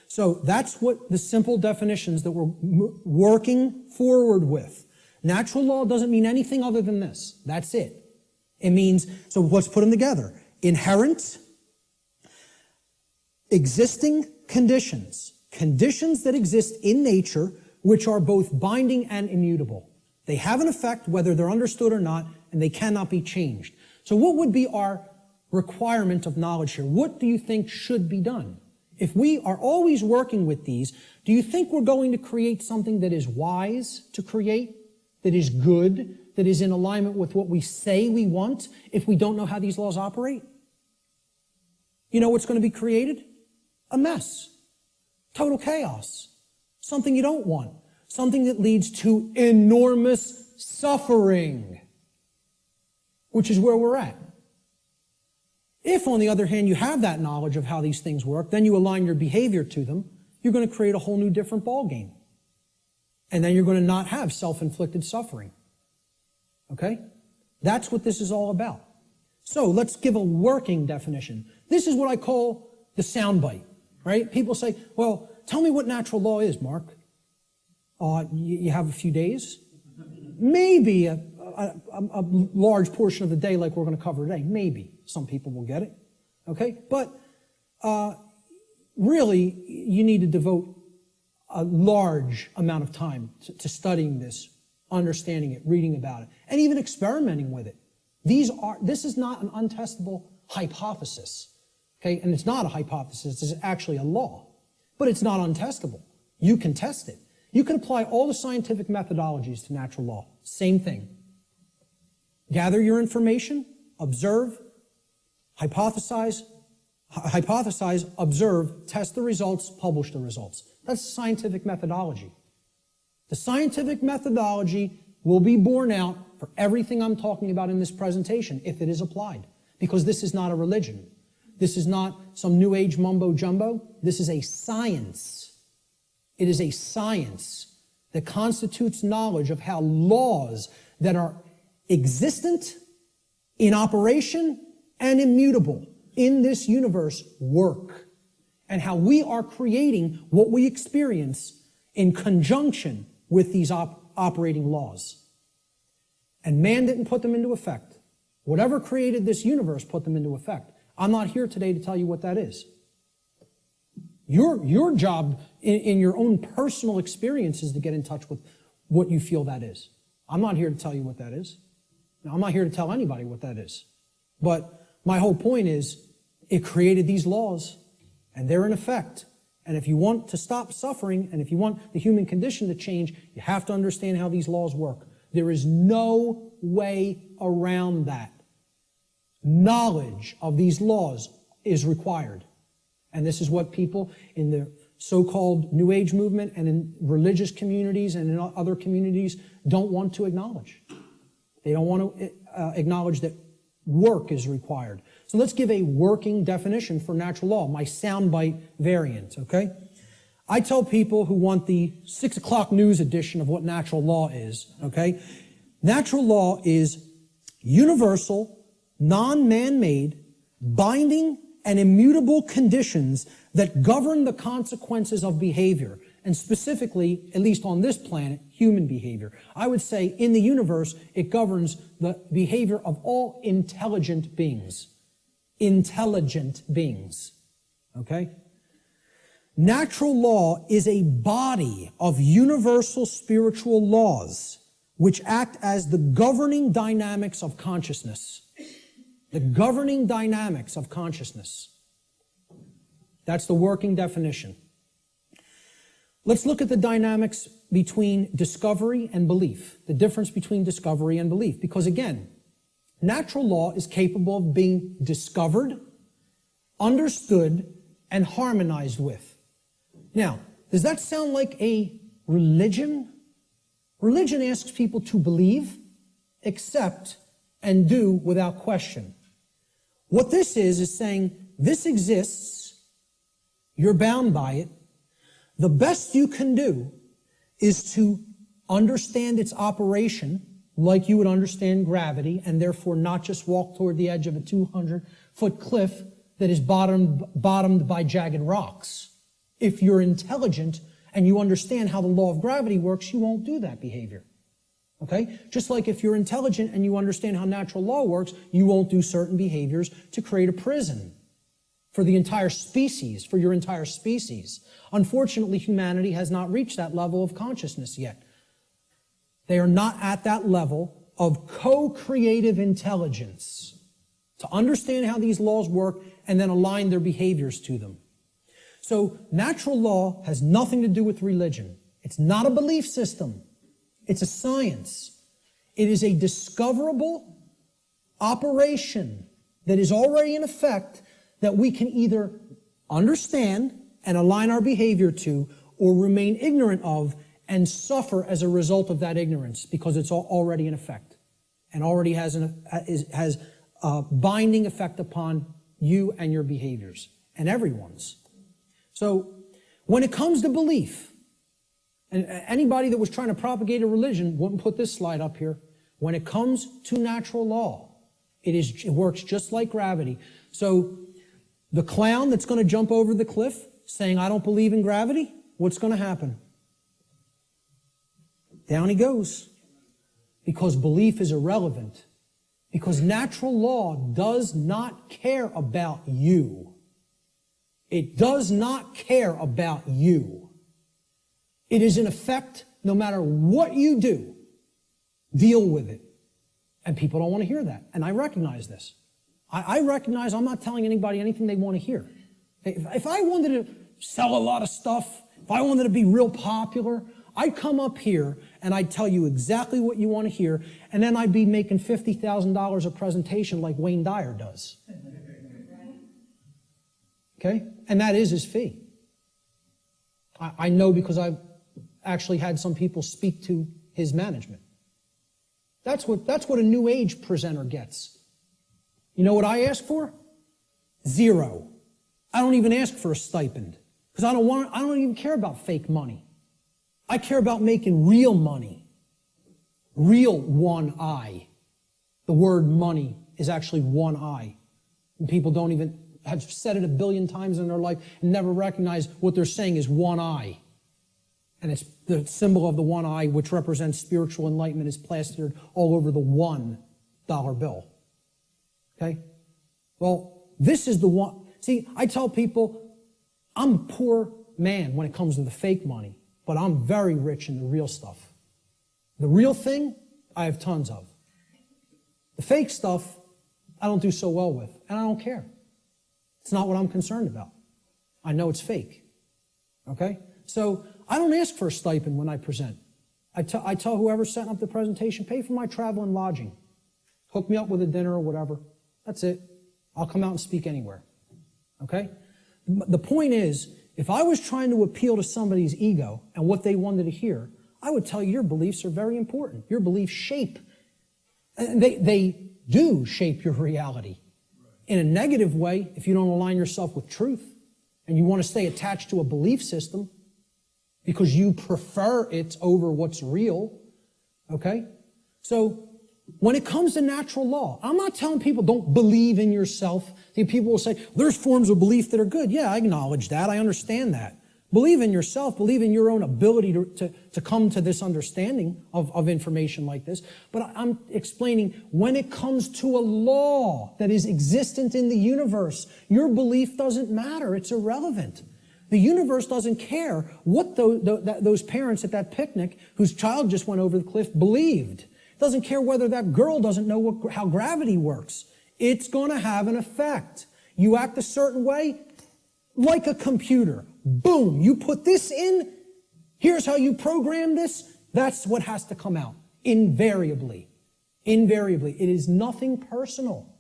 So that's what the simple definitions that we're working forward with. Natural law doesn't mean anything other than this. That's it. It means, so let's put them together. Inherent, existing conditions. Conditions that exist in nature, which are both binding and immutable. They have an effect whether they're understood or not, and they cannot be changed. So what would be our requirement of knowledge here? What do you think should be done? If we are always working with these, do you think we're going to create something that is wise to create, that is good, that is in alignment with what we say we want, if we don't know how these laws operate? You know what's going to be created? A mess. Total chaos. Something you don't want. Something that leads to enormous suffering, which is where we're at. If, on the other hand, you have that knowledge of how these things work, then you align your behavior to them, you're going to create a whole new different ballgame. And then you're going to not have self-inflicted suffering. Okay? That's what this is all about. So let's give a working definition. This is what I call the soundbite, right? People say, well, tell me what natural law is, Mark. You have a few days? Maybe a large portion of the day like we're going to cover today. Maybe. Some people will get it. Okay? But really, you need to devote a large amount of time to studying this, understanding it, reading about it, and even experimenting with it. This is not an untestable hypothesis. Okay? And it's not a hypothesis. It's actually a law. But it's not untestable. You can test it. You can apply all the scientific methodologies to natural law. Same thing. Gather your information, observe, hypothesize, observe, test the results, publish the results. That's scientific methodology. The scientific methodology will be borne out for everything I'm talking about in this presentation if it is applied. Because this is not a religion. This is not some new age mumbo jumbo. This is a science. It is a science that constitutes knowledge of how laws that are existent, in operation, and immutable in this universe work, and how we are creating what we experience in conjunction with these operating laws. And man didn't put them into effect. Whatever created this universe put them into effect. I'm not here today to tell you what that is. Your job in your own personal experience is to get in touch with what you feel that is. I'm not here to tell you what that is. Now, I'm not here to tell anybody what that is. But my whole point is, it created these laws, and they're in effect. And if you want to stop suffering, and if you want the human condition to change, you have to understand how these laws work. There is no way around that. Knowledge of these laws is required. And this is what people in the so-called New Age movement and in religious communities and in other communities don't want to acknowledge. They don't want to acknowledge that work is required. So let's give a working definition for natural law, my soundbite variant, okay? I tell people who want the 6 o'clock news edition of what natural law is, okay? Natural law is universal, non-man-made, binding, and immutable conditions that govern the consequences of behavior, and specifically, at least on this planet, human behavior. I would say in the universe, it governs the behavior of all intelligent beings. Intelligent beings, okay? Natural law is a body of universal spiritual laws which act as the governing dynamics of consciousness. The governing dynamics of consciousness. That's the working definition. Let's look at the dynamics between discovery and belief, the difference between discovery and belief, because again, natural law is capable of being discovered, understood, and harmonized with. Now, does that sound like a religion? Religion asks people to believe, accept, and do without question. What this is saying, this exists, you're bound by it. The best you can do is to understand its operation like you would understand gravity, and therefore not just walk toward the edge of a 200-foot cliff that is bottomed by jagged rocks. If you're intelligent and you understand how the law of gravity works, you won't do that behavior. Okay? Just like if you're intelligent and you understand how natural law works, you won't do certain behaviors to create a prison for the entire species, for your entire species. Unfortunately, humanity has not reached that level of consciousness yet. They are not at that level of co-creative intelligence to understand how these laws work and then align their behaviors to them. So natural law has nothing to do with religion. It's not a belief system. It's a science. It is a discoverable operation that is already in effect that we can either understand and align our behavior to or remain ignorant of and suffer as a result of that ignorance because it's already in effect and already has a binding effect upon you and your behaviors and everyone's. So when it comes to belief, and anybody that was trying to propagate a religion wouldn't put this slide up here. When it comes to natural law, it works just like gravity. So the clown that's going to jump over the cliff saying, I don't believe in gravity, what's going to happen? Down he goes. Because belief is irrelevant. Because natural law does not care about you. It does not care about you. It is in effect, no matter what you do, deal with it. And people don't want to hear that. And I recognize this. I recognize I'm not telling anybody anything they want to hear. If I wanted to sell a lot of stuff, if I wanted to be real popular, I'd come up here and I'd tell you exactly what you want to hear, and then I'd be making $50,000 a presentation like Wayne Dyer does. Okay? And that is his fee. I know because I've actually had some people speak to his management. That's what a New Age presenter gets. You know what I ask for? 0. I don't even ask for a stipend because I don't even care about fake money. I care about making real money. Real one I. The word money is actually one I. And people don't even have said it 1 billion times in their life and never recognize what they're saying is one I. And it's the symbol of the one eye, which represents spiritual enlightenment, is plastered all over the $1 bill. Okay? Well, this is the one. See, I tell people, I'm a poor man when it comes to the fake money, but I'm very rich in the real stuff. The real thing, I have tons of. The fake stuff, I don't do so well with, and I don't care. It's not what I'm concerned about. I know it's fake. Okay? So I don't ask for a stipend when I present. I tell whoever's setting up the presentation, pay for my travel and lodging. Hook me up with a dinner or whatever. That's it. I'll come out and speak anywhere. Okay? The point is if I was trying to appeal to somebody's ego and what they wanted to hear, I would tell you your beliefs are very important. Your beliefs shape, and they do shape your reality. In a negative way, if you don't align yourself with truth and you want to stay attached to a belief system because you prefer it over what's real, okay? So when it comes to natural law, I'm not telling people don't believe in yourself. People will say, there's forms of belief that are good. Yeah, I acknowledge that. I understand that. Believe in yourself. Believe in your own ability to come to this understanding of information like this. But I'm explaining when it comes to a law that is existent in the universe, your belief doesn't matter. It's irrelevant. The universe doesn't care what those parents at that picnic whose child just went over the cliff believed. It doesn't care whether that girl doesn't know how gravity works. It's going to have an effect. You act a certain way, like a computer. Boom, you put this in, here's how you program this, that's what has to come out. Invariably. Invariably. It is nothing personal.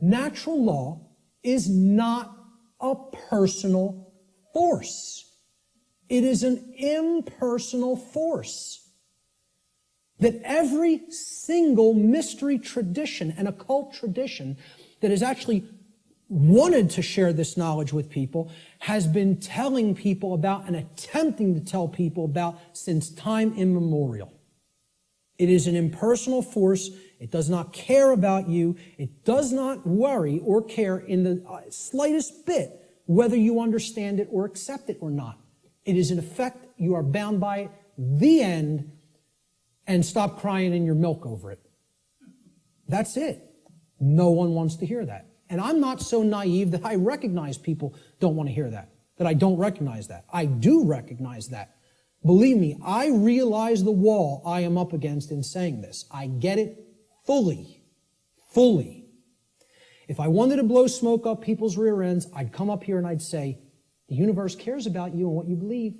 Natural law is not a personal force. It is an impersonal force that every single mystery tradition and occult tradition that is actually wanted to share this knowledge with people has been telling people about and attempting to tell people about since time immemorial. It is an impersonal force. It does not care about you. It does not worry or care in the slightest bit whether you understand it or accept it or not. It is in effect, you are bound by it, the end, and stop crying in your milk over it. That's it. No one wants to hear that. And I'm not so naive that I recognize people don't want to hear that I don't recognize that. I do recognize that. Believe me, I realize the wall I am up against in saying this. I get it fully. Fully. If I wanted to blow smoke up people's rear ends, I'd come up here and I'd say, the universe cares about you and what you believe.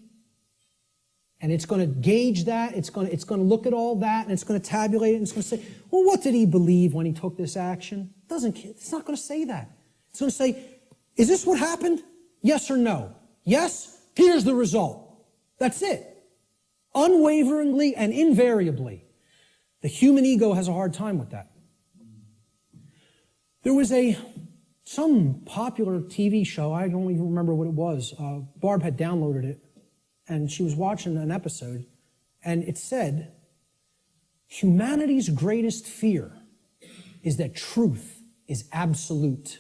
And it's going to gauge that, it's going to look at all that, and it's going to tabulate it, and it's going to say, well, what did he believe when he took this action? It's not going to say that. It's going to say, is this what happened? Yes or no? Yes? Here's the result. That's it. Unwaveringly and invariably. The human ego has a hard time with that. There was some popular TV show, I don't even remember what it was. Barb had downloaded it, and she was watching an episode, and it said, humanity's greatest fear is that truth is absolute.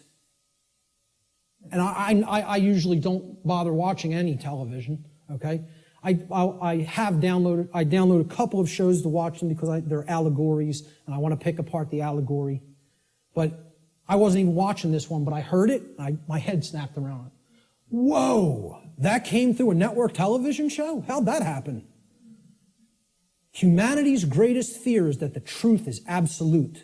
And I usually don't bother watching any television, okay? I download a couple of shows to watch them because they're allegories, and I want to pick apart the allegory. But I wasn't even watching this one, but I heard it, and my head snapped around. Whoa, that came through a network television show? How'd that happen? Humanity's greatest fear is that the truth is absolute.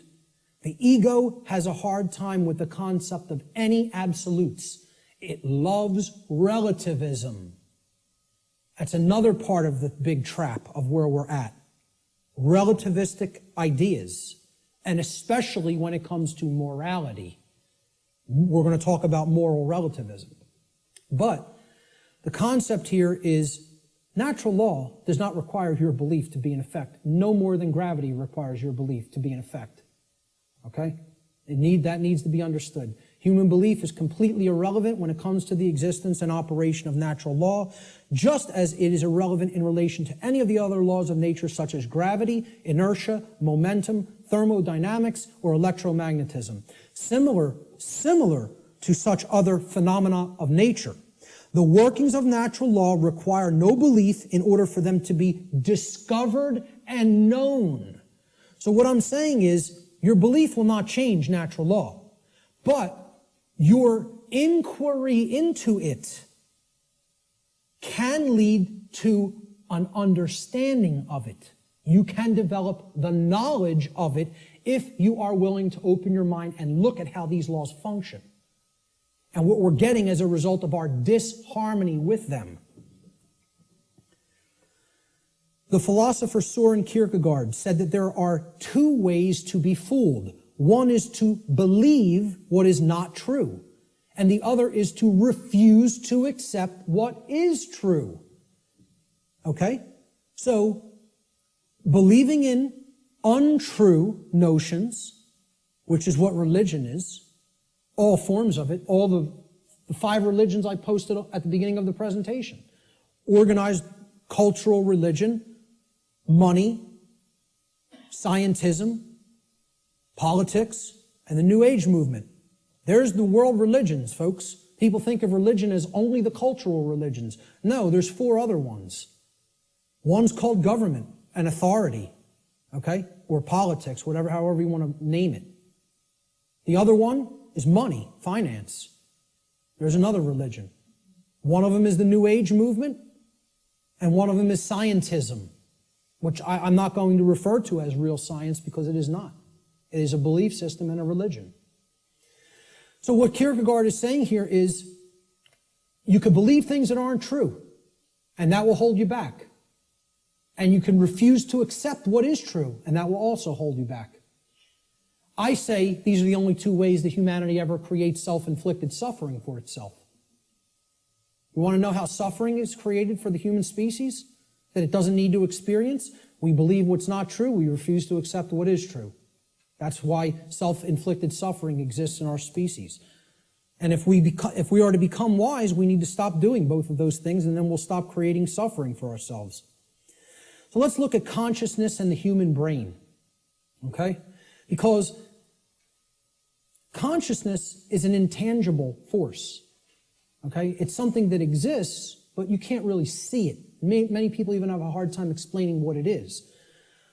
The ego has a hard time with the concept of any absolutes. It loves relativism. That's another part of the big trap of where we're at. Relativistic ideas, and especially when it comes to morality. We're going to talk about moral relativism. But the concept here is natural law does not require your belief to be in effect, no more than gravity requires your belief to be in effect. Okay? That needs to be understood. Human belief is completely irrelevant when it comes to the existence and operation of natural law, just as it is irrelevant in relation to any of the other laws of nature such as gravity, inertia, momentum, thermodynamics, or electromagnetism. Similar to such other phenomena of nature. The workings of natural law require no belief in order for them to be discovered and known. So what I'm saying is, your belief will not change natural law, but your inquiry into it can lead to an understanding of it. You can develop the knowledge of it if you are willing to open your mind and look at how these laws function and what we're getting as a result of our disharmony with them. The philosopher Søren Kierkegaard said that there are two ways to be fooled. One is to believe what is not true, and the other is to refuse to accept what is true. Okay? So, believing in untrue notions, which is what religion is, all forms of it, all the 5 religions I posted at the beginning of the presentation. Organized cultural religion, money, scientism, politics, and the New Age movement. There's the world religions, folks. People think of religion as only the cultural religions. No, there's 4 other ones. One's called government and authority, okay? Or politics, however you want to name it. The other one is money, finance. There's another religion. One of them is the New Age movement, and one of them is scientism, which I'm not going to refer to as real science because it is not. It is a belief system and a religion. So what Kierkegaard is saying here is you could believe things that aren't true, and that will hold you back. And you can refuse to accept what is true, and that will also hold you back. I say these are the only 2 ways that humanity ever creates self-inflicted suffering for itself. You want to know how suffering is created for the human species? That it doesn't need to experience? We believe what's not true. We refuse to accept what is true. That's why self-inflicted suffering exists in our species. And if we are to become wise, we need to stop doing both of those things, and then we'll stop creating suffering for ourselves. So let's look at consciousness and the human brain, okay? Because consciousness is an intangible force, okay? It's something that exists, but you can't really see it. Many people even have a hard time explaining what it is.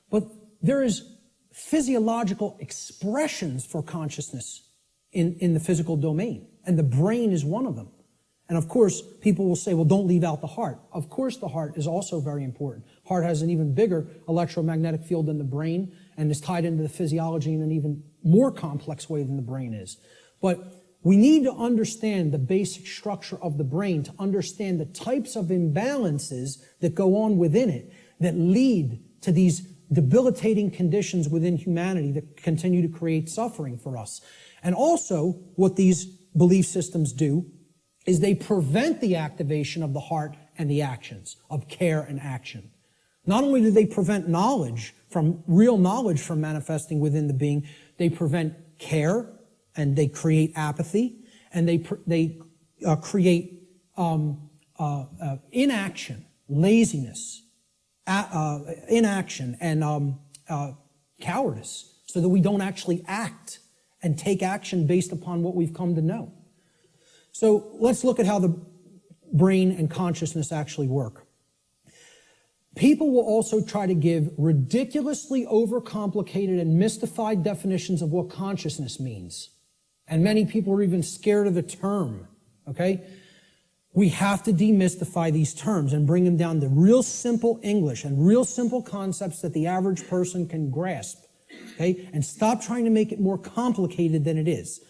But there is physiological expressions for consciousness in the physical domain, and the brain is one of them. And of course, people will say, well, don't leave out the heart. Of course, the heart is also very important. Heart has an even bigger electromagnetic field than the brain and is tied into the physiology in an even more complex way than the brain is. But we need to understand the basic structure of the brain to understand the types of imbalances that go on within it that lead to these debilitating conditions within humanity that continue to create suffering for us. And also, what these belief systems do is they prevent the activation of the heart and the actions, of care and action. Not only do they prevent real knowledge from manifesting within the being, they prevent care, and they create apathy, and they create inaction, laziness, inaction, and cowardice, so that we don't actually act and take action based upon what we've come to know. So let's look at how the brain and consciousness actually work. People will also try to give ridiculously overcomplicated and mystified definitions of what consciousness means. And many people are even scared of the term, okay? We have to demystify these terms and bring them down to real simple English and real simple concepts that the average person can grasp, okay? And stop trying to make it more complicated than it is.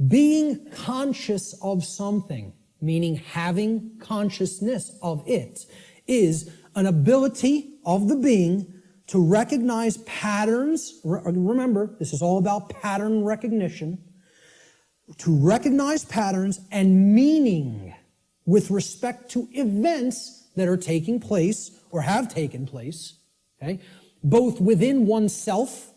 Being conscious of something, meaning having consciousness of it, is an ability of the being to recognize patterns. Remember, this is all about pattern recognition. To recognize patterns and meaning with respect to events that are taking place or have taken place, okay, both within oneself,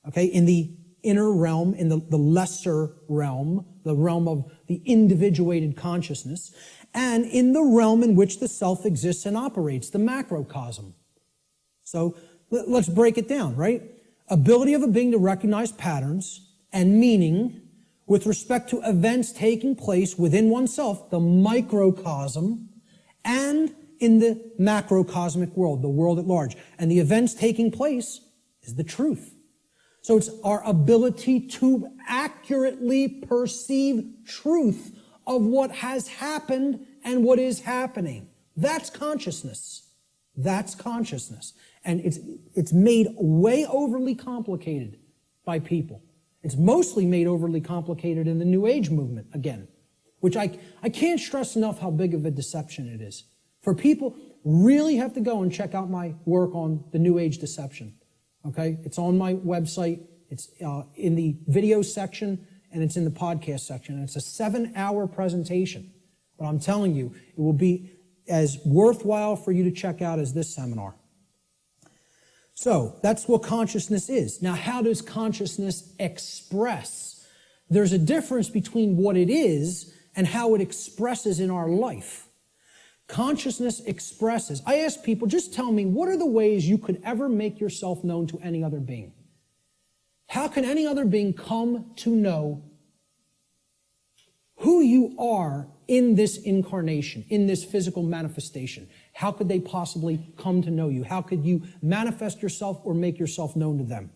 okay, in the inner realm, in the lesser realm, the realm of the individuated consciousness, and in the realm in which the self exists and operates, the macrocosm. So let's break it down, right? Ability of a being to recognize patterns and meaning with respect to events taking place within oneself, the microcosm, and in the macrocosmic world, the world at large. And the events taking place is the truth. So it's our ability to accurately perceive truth of what has happened and what is happening. That's consciousness. That's consciousness. And it's made way overly complicated by people. It's mostly made overly complicated in the New Age movement, again, which I can't stress enough how big of a deception it is. For people, really have to go and check out my work on the New Age deception. Okay, it's on my website. It's in the video section and it's in the podcast section. And it's a 7-hour presentation. But I'm telling you, it will be as worthwhile for you to check out as this seminar. So that's what consciousness is. Now, how does consciousness express? There's a difference between what it is and how it expresses in our life. Consciousness expresses. I ask people, just tell me, what are the ways you could ever make yourself known to any other being? How can any other being come to know who you are in this incarnation, in this physical manifestation? How could they possibly come to know you? How could you manifest yourself or make yourself known to them?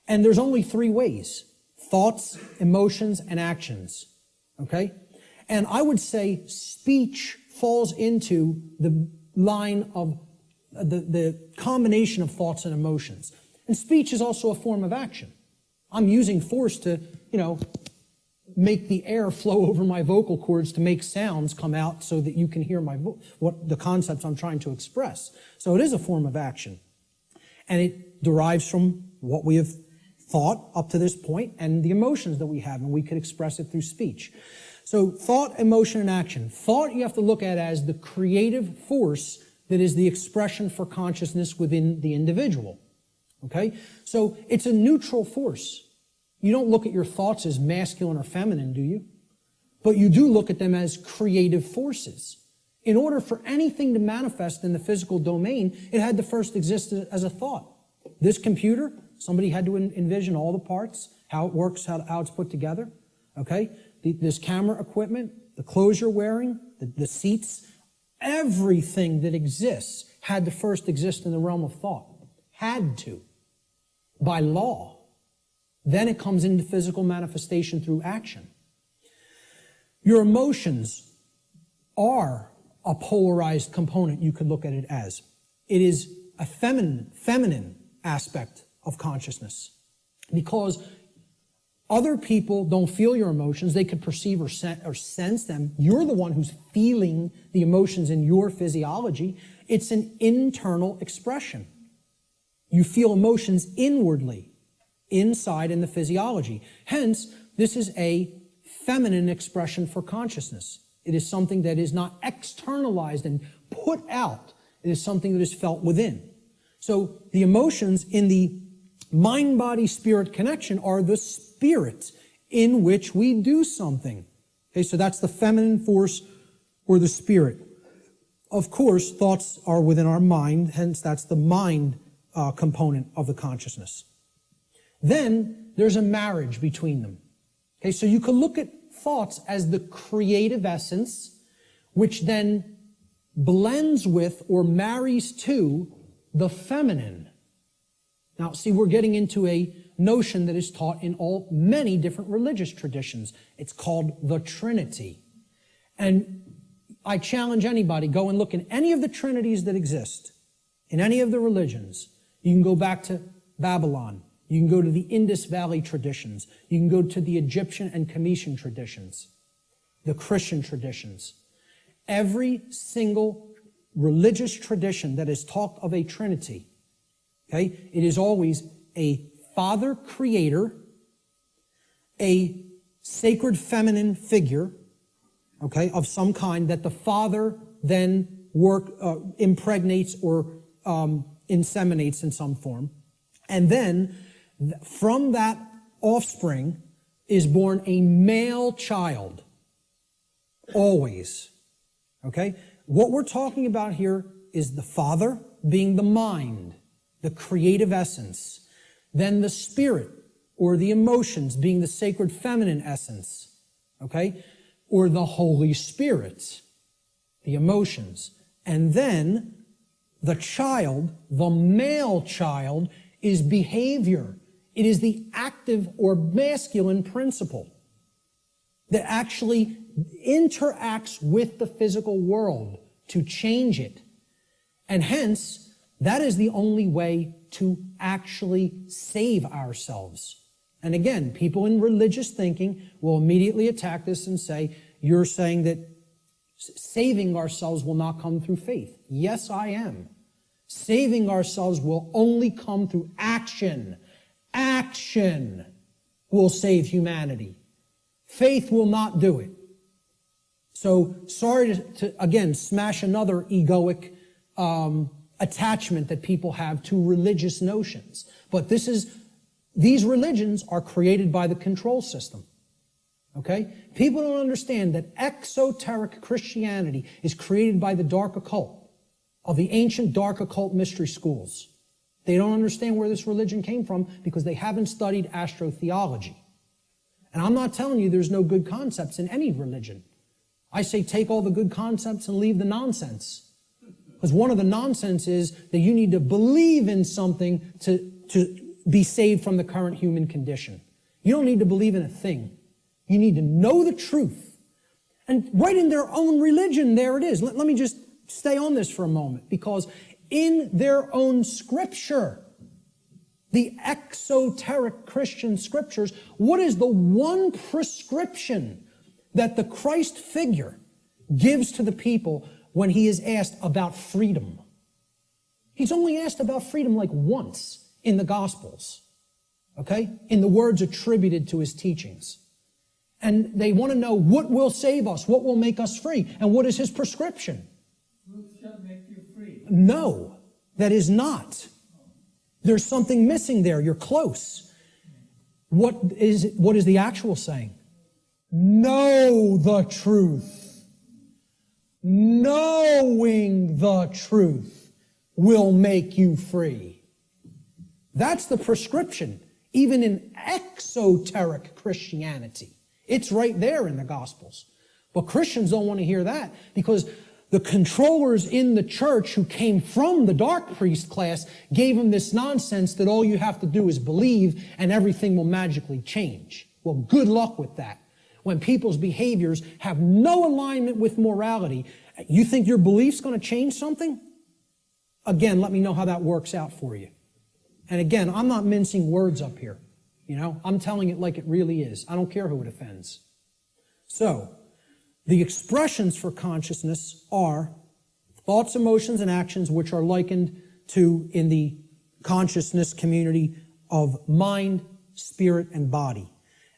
And there's only 3 ways: thoughts, emotions, and actions. Okay? And I would say speech falls into the line of the combination of thoughts and emotions. And speech is also a form of action. I'm using force to, make the air flow over my vocal cords to make sounds come out so that you can hear what the concepts I'm trying to express. So it is a form of action. And it derives from what we have thought up to this point and the emotions that we have, and we could express it through speech. So thought, emotion, and action. Thought you have to look at as the creative force that is the expression for consciousness within the individual. Okay? So it's a neutral force. You don't look at your thoughts as masculine or feminine, do you? But you do look at them as creative forces. In order for anything to manifest in the physical domain, it had to first exist as a thought. This computer, somebody had to envision all the parts, how it works, how it's put together. Okay? This camera equipment, the clothes you're wearing, the seats, everything that exists had to first exist in the realm of thought. Had to. By law. Then it comes into physical manifestation through action. Your emotions are a polarized component, you could look at it as. It is a feminine aspect of consciousness. Because other people don't feel your emotions. They could perceive or sense them. You're the one who's feeling the emotions in your physiology. It's an internal expression. You feel emotions inwardly, inside in the physiology. Hence, this is a feminine expression for consciousness. It is something that is not externalized and put out. It is something that is felt within. So the emotions in the mind-body-spirit connection are the spirit in which we do something. Okay, so that's the feminine force or the spirit. Of course, thoughts are within our mind, hence that's the mind component of the consciousness. Then there's a marriage between them. Okay, so you can look at thoughts as the creative essence, which then blends with or marries to the feminine. Now, see, we're getting into a notion that is taught in many different religious traditions. It's called the Trinity. And I challenge anybody, go and look in any of the trinities that exist, in any of the religions. You can go back to Babylon. You can go to the Indus Valley traditions. You can go to the Egyptian and Cometian traditions, the Christian traditions. Every single religious tradition that has talked of a Trinity, okay, it is always a Father Creator, a sacred feminine figure, okay, of some kind that the Father then impregnates or inseminates in some form. And then from that offspring is born a male child. Always. Okay? What we're talking about here is the Father being the mind, the creative essence. Then the spirit or the emotions being the sacred feminine essence. Okay? Or the Holy Spirit, the emotions. And then the child, the male child, is behavior. It is the active or masculine principle that actually interacts with the physical world to change it. And hence, that is the only way to actually save ourselves. And again, people in religious thinking will immediately attack this and say, you're saying that saving ourselves will not come through faith. Yes, I am. Saving ourselves will only come through action. Action will save humanity. Faith will not do it. So sorry to again, smash another egoic attachment that people have to religious notions. But these religions are created by the control system. Okay? People don't understand that exoteric Christianity is created by the dark occult, of the ancient dark occult mystery schools. They don't understand where this religion came from because they haven't studied astrotheology. And I'm not telling you there's no good concepts in any religion. I say take all the good concepts and leave the nonsense. Because one of the nonsense is that you need to believe in something to be saved from the current human condition. You don't need to believe in a thing. You need to know the truth. And right in their own religion, there it is. Let me just stay on this for a moment, because in their own scripture, the exoteric Christian scriptures, what is the one prescription that the Christ figure gives to the people when he is asked about freedom? He's only asked about freedom like once in the Gospels, okay? In the words attributed to his teachings. And they want to know what will save us, what will make us free, and what is his prescription? Truth shall make you free. No, that is not. There's something missing there. You're close. What is the actual saying? Know the truth. Knowing the truth will make you free. That's the prescription, even in exoteric Christianity. It's right there in the Gospels. But Christians don't want to hear that because the controllers in the church who came from the dark priest class gave them this nonsense that all you have to do is believe and everything will magically change. Well, good luck with that. When people's behaviors have no alignment with morality, you think your belief's going to change something? Again, let me know how that works out for you. And again, I'm not mincing words up here. You know, I'm telling it like it really is. I don't care who it offends. So, the expressions for consciousness are thoughts, emotions, and actions which are likened to, in the consciousness community, of mind, spirit, and body.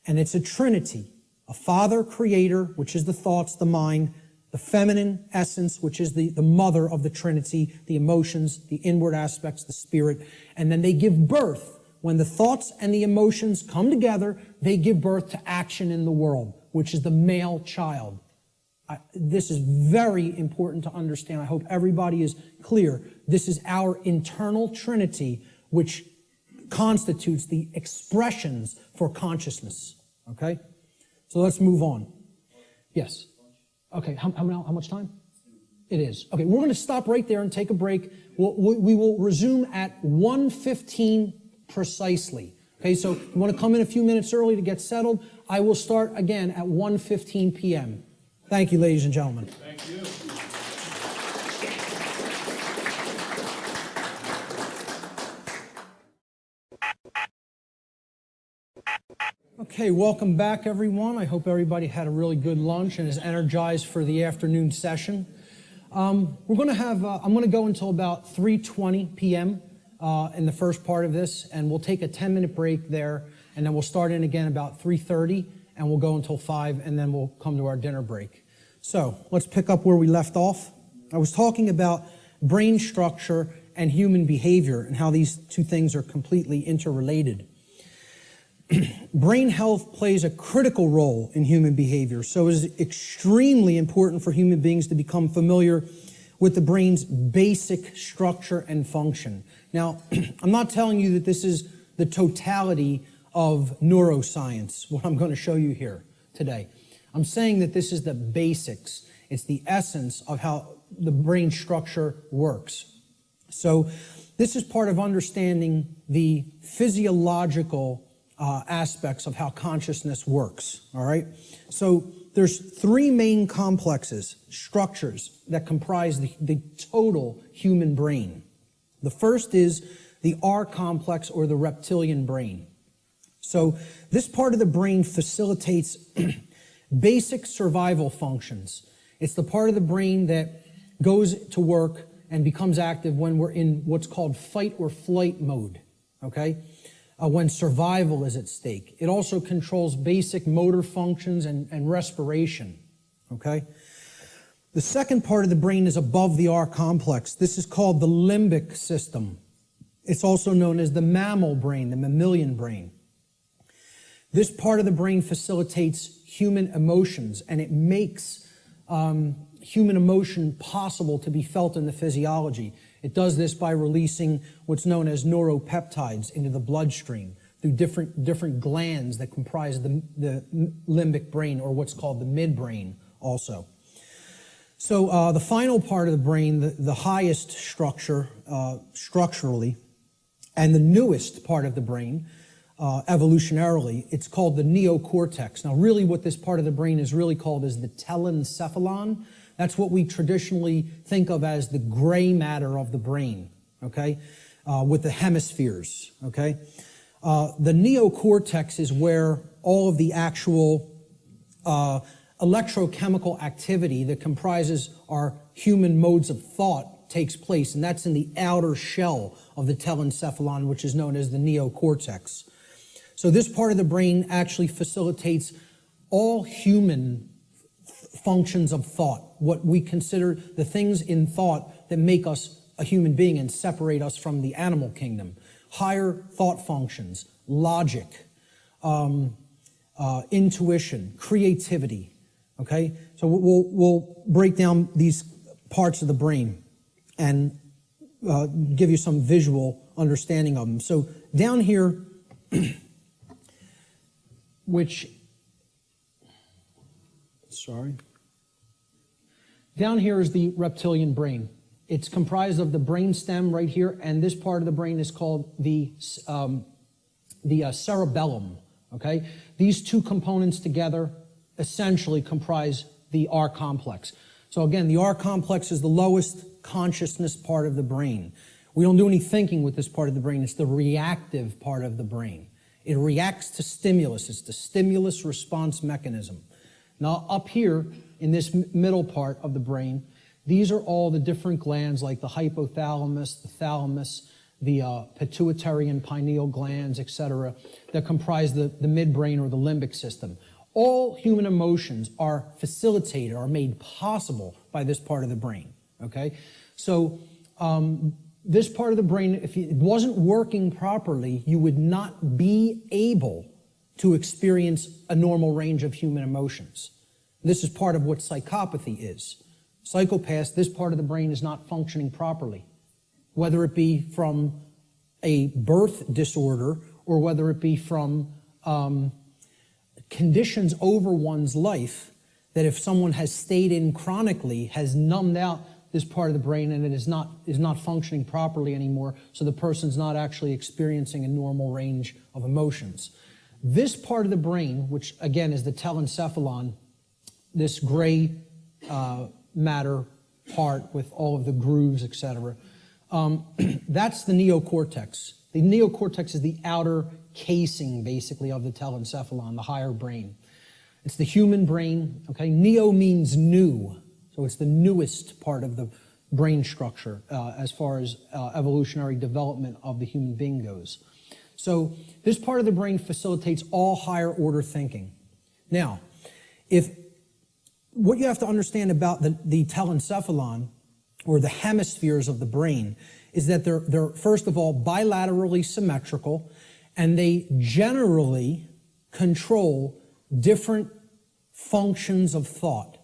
And it's a trinity. A father creator, which is the thoughts, the mind, the feminine essence, which is the mother of the trinity, the emotions, the inward aspects, the spirit. And then they give birth. When the thoughts and the emotions come together, they give birth to action in the world, which is the male child. This is very important to understand. I hope everybody is clear. This is our internal trinity, which constitutes the expressions for consciousness. Okay? So let's move on. Yes? Okay, how much time? It is. Okay, we're going to stop right there and take a break. We will resume at 1:15 precisely. Okay, so you want to come in a few minutes early to get settled. I will start again at 1:15 p.m. Thank you, ladies and gentlemen. Thank you. Okay, welcome back, everyone. I hope everybody had a really good lunch and is energized for the afternoon session. We're going to have, I'm going to go until about 3:20 p.m. In the first part of this, and we'll take a 10-minute break there, and then we'll start in again about 3:30, and we'll go until 5, and then we'll come to our dinner break. So let's pick up where we left off. I was talking about brain structure and human behavior and how these two things are completely interrelated. Brain health plays a critical role in human behavior, so it is extremely important for human beings to become familiar with the brain's basic structure and function. Now, I'm not telling you that this is the totality of neuroscience, what I'm going to show you here today. I'm saying that this is the basics. It's the essence of how the brain structure works. So this is part of understanding the physiological aspects of how consciousness works, all right? So there's three main complexes, structures, that comprise the total human brain. The first is the R complex, or the reptilian brain. So this part of the brain facilitates basic survival functions. It's the part of the brain that goes to work and becomes active when we're in what's called fight or flight mode, okay? when survival is at stake. It also controls basic motor functions and respiration, okay? The second part of the brain is above the R complex. This is called the limbic system. It's also known as the mammal brain, the mammalian brain. This part of the brain facilitates human emotions, and it makes human emotion possible to be felt in the physiology. It does this by releasing what's known as neuropeptides into the bloodstream through different glands that comprise the limbic brain, or what's called the midbrain also. So the final part of the brain, the highest structure structurally, and the newest part of the brain, evolutionarily, it's called the neocortex. Now, really what this part of the brain is really called is the telencephalon. That's what we traditionally think of as the gray matter of the brain, okay, with the hemispheres, okay? The neocortex is where all of the actual electrochemical activity that comprises our human modes of thought takes place, and that's in the outer shell of the telencephalon, which is known as the neocortex. So this part of the brain actually facilitates all human functions of thought, what we consider the things in thought that make us a human being and separate us from the animal kingdom. Higher thought functions, logic, intuition, creativity, okay? So we'll break down these parts of the brain and give you some visual understanding of them. So down here, down here is the reptilian brain. It's comprised of the brain stem right here, and this part of the brain is called the cerebellum, okay? These two components together essentially comprise the R complex. So again, the R complex is the lowest consciousness part of the brain. We don't do any thinking with this part of the brain. It's the reactive part of the brain. It reacts to stimulus. It's the stimulus response mechanism. Now, up here in this middle part of the brain, these are all the different glands like the hypothalamus, the thalamus, the pituitary and pineal glands, etc., that comprise the midbrain or the limbic system. All human emotions are facilitated, are made possible by this part of the brain, okay? So this part of the brain, if it wasn't working properly, you would not be able to experience a normal range of human emotions. This is part of what psychopathy is. Psychopaths, this part of the brain is not functioning properly, whether it be from a birth disorder or whether it be from conditions over one's life that if someone has stayed in chronically has numbed out this part of the brain and it is not functioning properly anymore, so the person's not actually experiencing a normal range of emotions. This part of the brain, which again is the telencephalon, this gray matter part with all of the grooves, etc., that's the neocortex. The neocortex is the outer casing, basically, of the telencephalon, the higher brain. It's the human brain, okay? Neo means new, so it's the newest part of the brain structure as far as evolutionary development of the human being goes. So this part of the brain facilitates all higher order thinking. Now, what you have to understand about the telencephalon, or the hemispheres of the brain, is that they're first of all bilaterally symmetrical, and they generally control different functions of thought.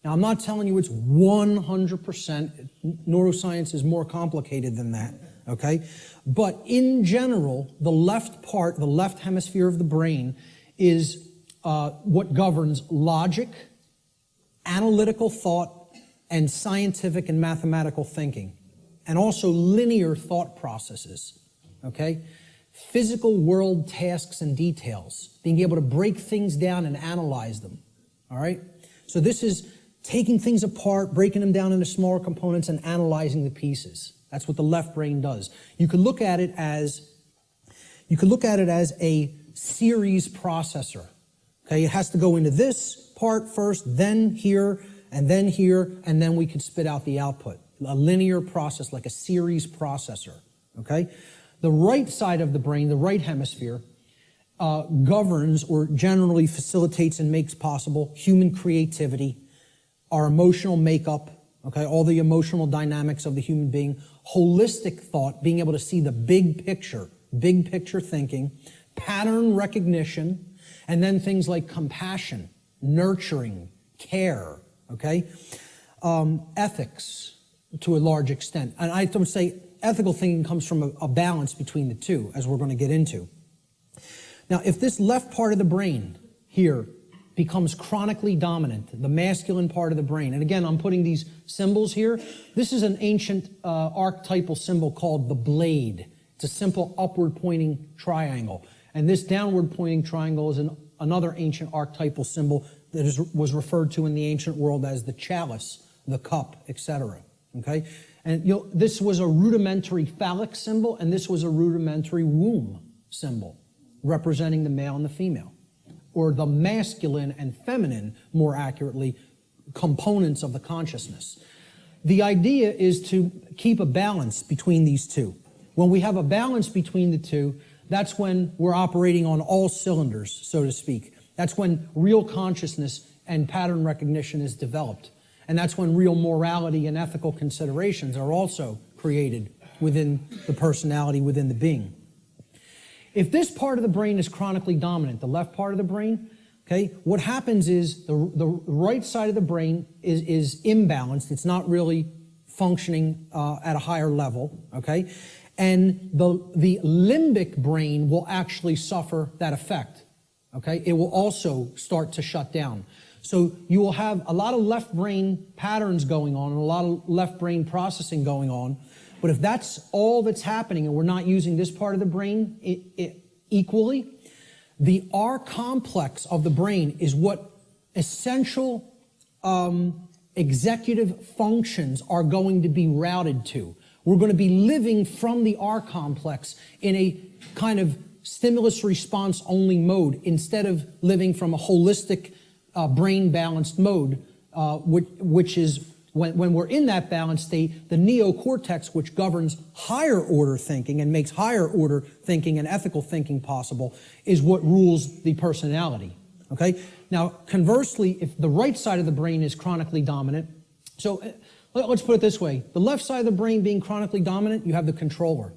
Now, I'm not telling you it's 100%. Neuroscience is more complicated than that, okay? But in general, the left hemisphere of the brain is what governs logic, analytical thought, and scientific and mathematical thinking, and also linear thought processes, okay? Physical world tasks and details, being able to break things down and analyze them, all right? So this is taking things apart, breaking them down into smaller components and analyzing the pieces. That's what the left brain does. You could look at it as a series processor, okay? It has to go into this part first, then here, and then we could spit out the output. A linear process, like a series processor, okay? The right side of the brain, the right hemisphere, governs or generally facilitates and makes possible human creativity, our emotional makeup, okay, all the emotional dynamics of the human being, holistic thought, being able to see the big picture thinking, pattern recognition, and then things like compassion, nurturing, care, okay, ethics to a large extent. And I would say ethical thinking comes from a balance between the two, as we're going to get into. Now, if this left part of the brain here becomes chronically dominant, the masculine part of the brain, and again, I'm putting these symbols here. This is an ancient archetypal symbol called the blade. It's a simple upward pointing triangle. And this downward pointing triangle is another ancient archetypal symbol that was referred to in the ancient world as the chalice, the cup, etc. Okay? And this was a rudimentary phallic symbol, and this was a rudimentary womb symbol, representing the male and the female, or the masculine and feminine, more accurately, components of the consciousness. The idea is to keep a balance between these two. When we have a balance between the two, that's when we're operating on all cylinders, so to speak. That's when real consciousness and pattern recognition is developed. And that's when real morality and ethical considerations are also created within the personality, within the being. If this part of the brain is chronically dominant, the left part of the brain, okay, what happens is the right side of the brain is imbalanced. It's not really functioning at a higher level, okay? And the limbic brain will actually suffer that effect, okay? It will also start to shut down. So you will have a lot of left brain patterns going on and a lot of left brain processing going on. But if that's all that's happening and we're not using this part of the brain equally, the R complex of the brain is what essential executive functions are going to be routed to. We're going to be living from the R complex in a kind of stimulus response only mode instead of living from a holistic brain balanced mode, which is when we're in that balanced state, the neocortex, which governs higher order thinking and makes higher order thinking and ethical thinking possible, is what rules the personality. Okay? Now, conversely, if the right side of the brain is chronically dominant, so let's put it this way. The left side of the brain being chronically dominant, you have the controller.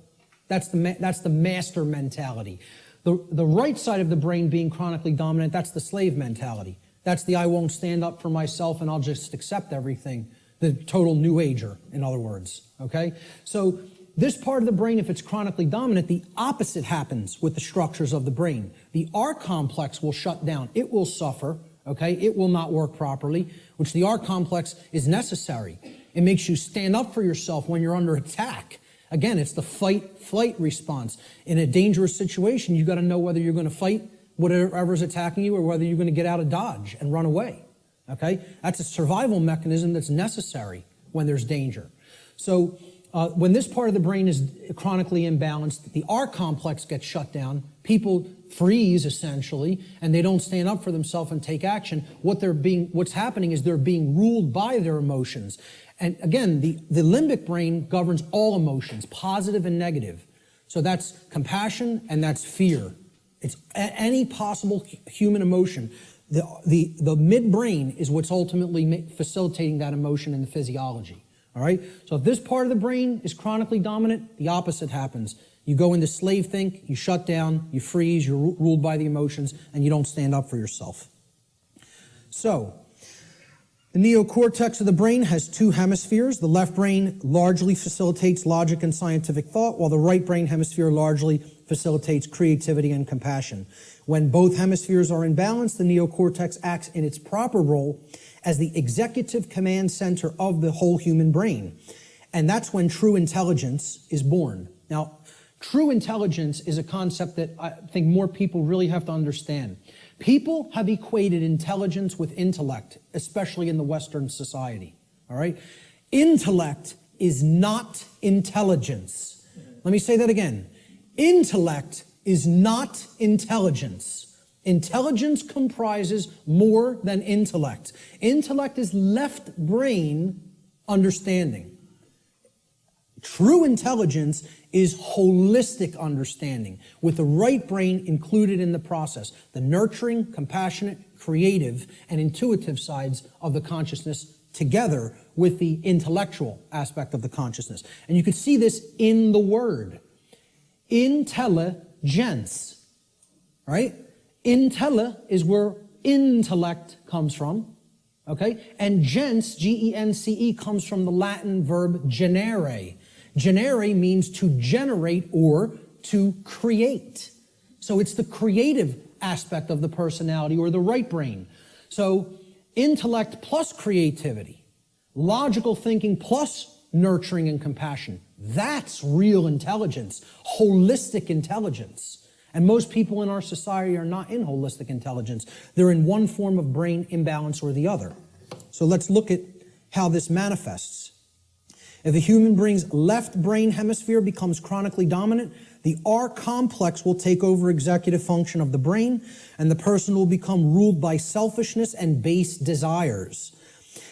That's the master mentality. The right side of the brain being chronically dominant, that's the slave mentality. That's the I won't stand up for myself and I'll just accept everything. The total new ager, in other words, okay? So this part of the brain, if it's chronically dominant, the opposite happens with the structures of the brain. The R complex will shut down. It will suffer, okay? It will not work properly, which the R complex is necessary. It makes you stand up for yourself when you're under attack. Again, it's the fight-flight response. In a dangerous situation, you've got to know whether you're going to fight whatever's attacking you or whether you're going to get out of dodge and run away. Okay? That's a survival mechanism that's necessary when there's danger. So when this part of the brain is chronically imbalanced, the R complex gets shut down, people freeze essentially, and they don't stand up for themselves and take action. What's happening is they're being ruled by their emotions. And again, the limbic brain governs all emotions, positive and negative. So that's compassion and that's fear. It's any possible human emotion. The midbrain is what's ultimately facilitating that emotion in the physiology. All right? So if this part of the brain is chronically dominant, the opposite happens. You go into slave think, you shut down, you freeze, you're ruled by the emotions, and you don't stand up for yourself. So, the neocortex of the brain has two hemispheres. The left brain largely facilitates logic and scientific thought, while the right brain hemisphere largely facilitates creativity and compassion. When both hemispheres are in balance, the neocortex acts in its proper role as the executive command center of the whole human brain. And that's when true intelligence is born. Now, true intelligence is a concept that I think more people really have to understand. People have equated intelligence with intellect, especially in the Western society. All right? Intellect is not intelligence. Let me say that again. Intellect is not intelligence. Intelligence comprises more than intellect. Intellect is left brain understanding. True intelligence is holistic understanding with the right brain included in the process, the nurturing, compassionate, creative, and intuitive sides of the consciousness together with the intellectual aspect of the consciousness. And you can see this in the word. Intelligence, right? Intella is where intellect comes from, okay? And gens, G-E-N-C-E, comes from the Latin verb generare. Generare means to generate or to create. So it's the creative aspect of the personality or the right brain. So intellect plus creativity, logical thinking plus nurturing and compassion. That's real intelligence, holistic intelligence. And most people in our society are not in holistic intelligence. They're in one form of brain imbalance or the other. So let's look at how this manifests. If a human being's left brain hemisphere becomes chronically dominant, the R complex will take over executive function of the brain, and the person will become ruled by selfishness and base desires.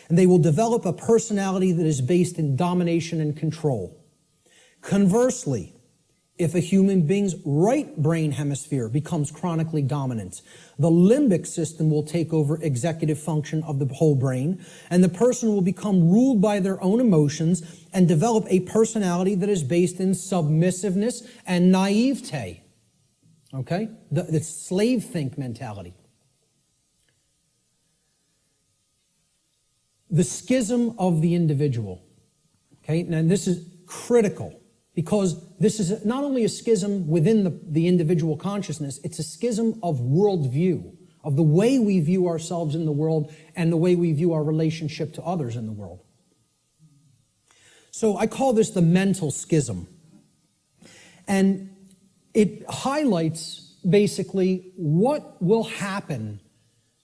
And they will develop a personality that is based in domination and control. Conversely, if a human being's right brain hemisphere becomes chronically dominant, the limbic system will take over executive function of the whole brain, and the person will become ruled by their own emotions and develop a personality that is based in submissiveness and naivete. Okay? The slave think mentality. The schism of the individual. Okay? Now this is critical, because this is not only a schism within the individual consciousness, it's a schism of worldview, of the way we view ourselves in the world and the way we view our relationship to others in the world. So I call this the mental schism. And it highlights basically what will happen,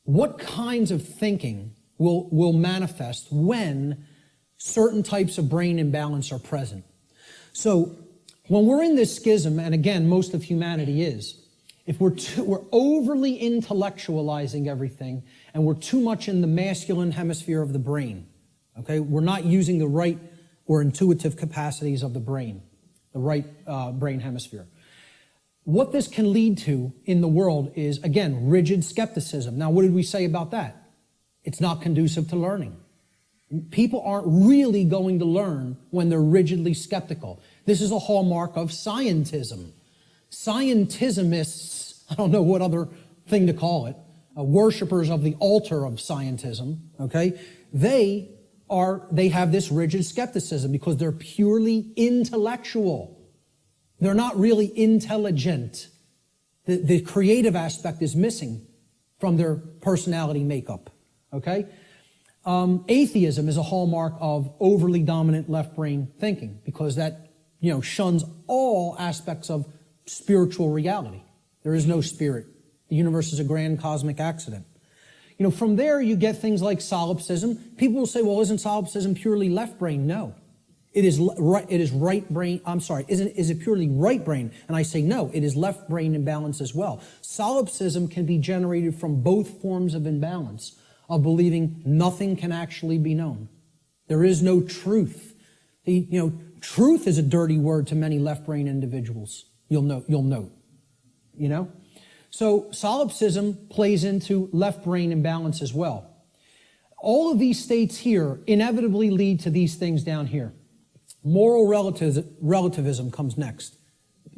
what kinds of thinking will manifest when certain types of brain imbalance are present. So when we're in this schism, and again, most of humanity is, if we're overly intellectualizing everything and we're too much in the masculine hemisphere of the brain, okay, we're not using the right or intuitive capacities of the brain, the right brain hemisphere. What this can lead to in the world is, again, rigid skepticism. Now, what did we say about that? It's not conducive to learning. People aren't really going to learn when they're rigidly skeptical. This is a hallmark of scientism. Scientismists, I don't know what other thing to call it, worshipers of the altar of scientism, okay, they have this rigid skepticism because they're purely intellectual. They're not really intelligent. The creative aspect is missing from their personality makeup, okay? Atheism is a hallmark of overly dominant left brain thinking because that, shuns all aspects of spiritual reality. There is no spirit. The universe is a grand cosmic accident. From there you get things like solipsism. People will say, well, isn't solipsism purely left brain? No. It is right brain. I'm sorry. Is it purely right brain? And I say no, it is left brain imbalance as well. Solipsism can be generated from both forms of imbalance, of believing nothing can actually be known. There is no truth. Truth is a dirty word to many left brain individuals. You'll note. So solipsism plays into left brain imbalance as well. All of these states here inevitably lead to these things down here. Moral relativism comes next.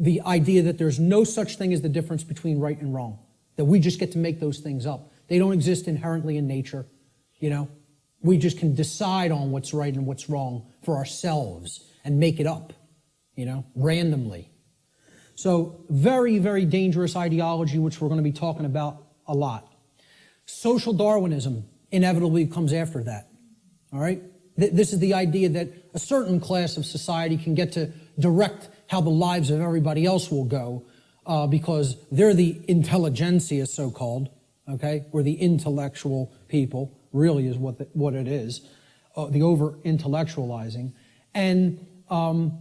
The idea that there's no such thing as the difference between right and wrong, that we just get to make those things up. They don't exist inherently in nature, We just can decide on what's right and what's wrong for ourselves and make it up, randomly. So very, very dangerous ideology, which we're going to be talking about a lot. Social Darwinism inevitably comes after that, all right? This is the idea that a certain class of society can get to direct how the lives of everybody else will go because they're the intelligentsia, so-called, okay, or the intellectual people, really is what it is, the over-intellectualizing, and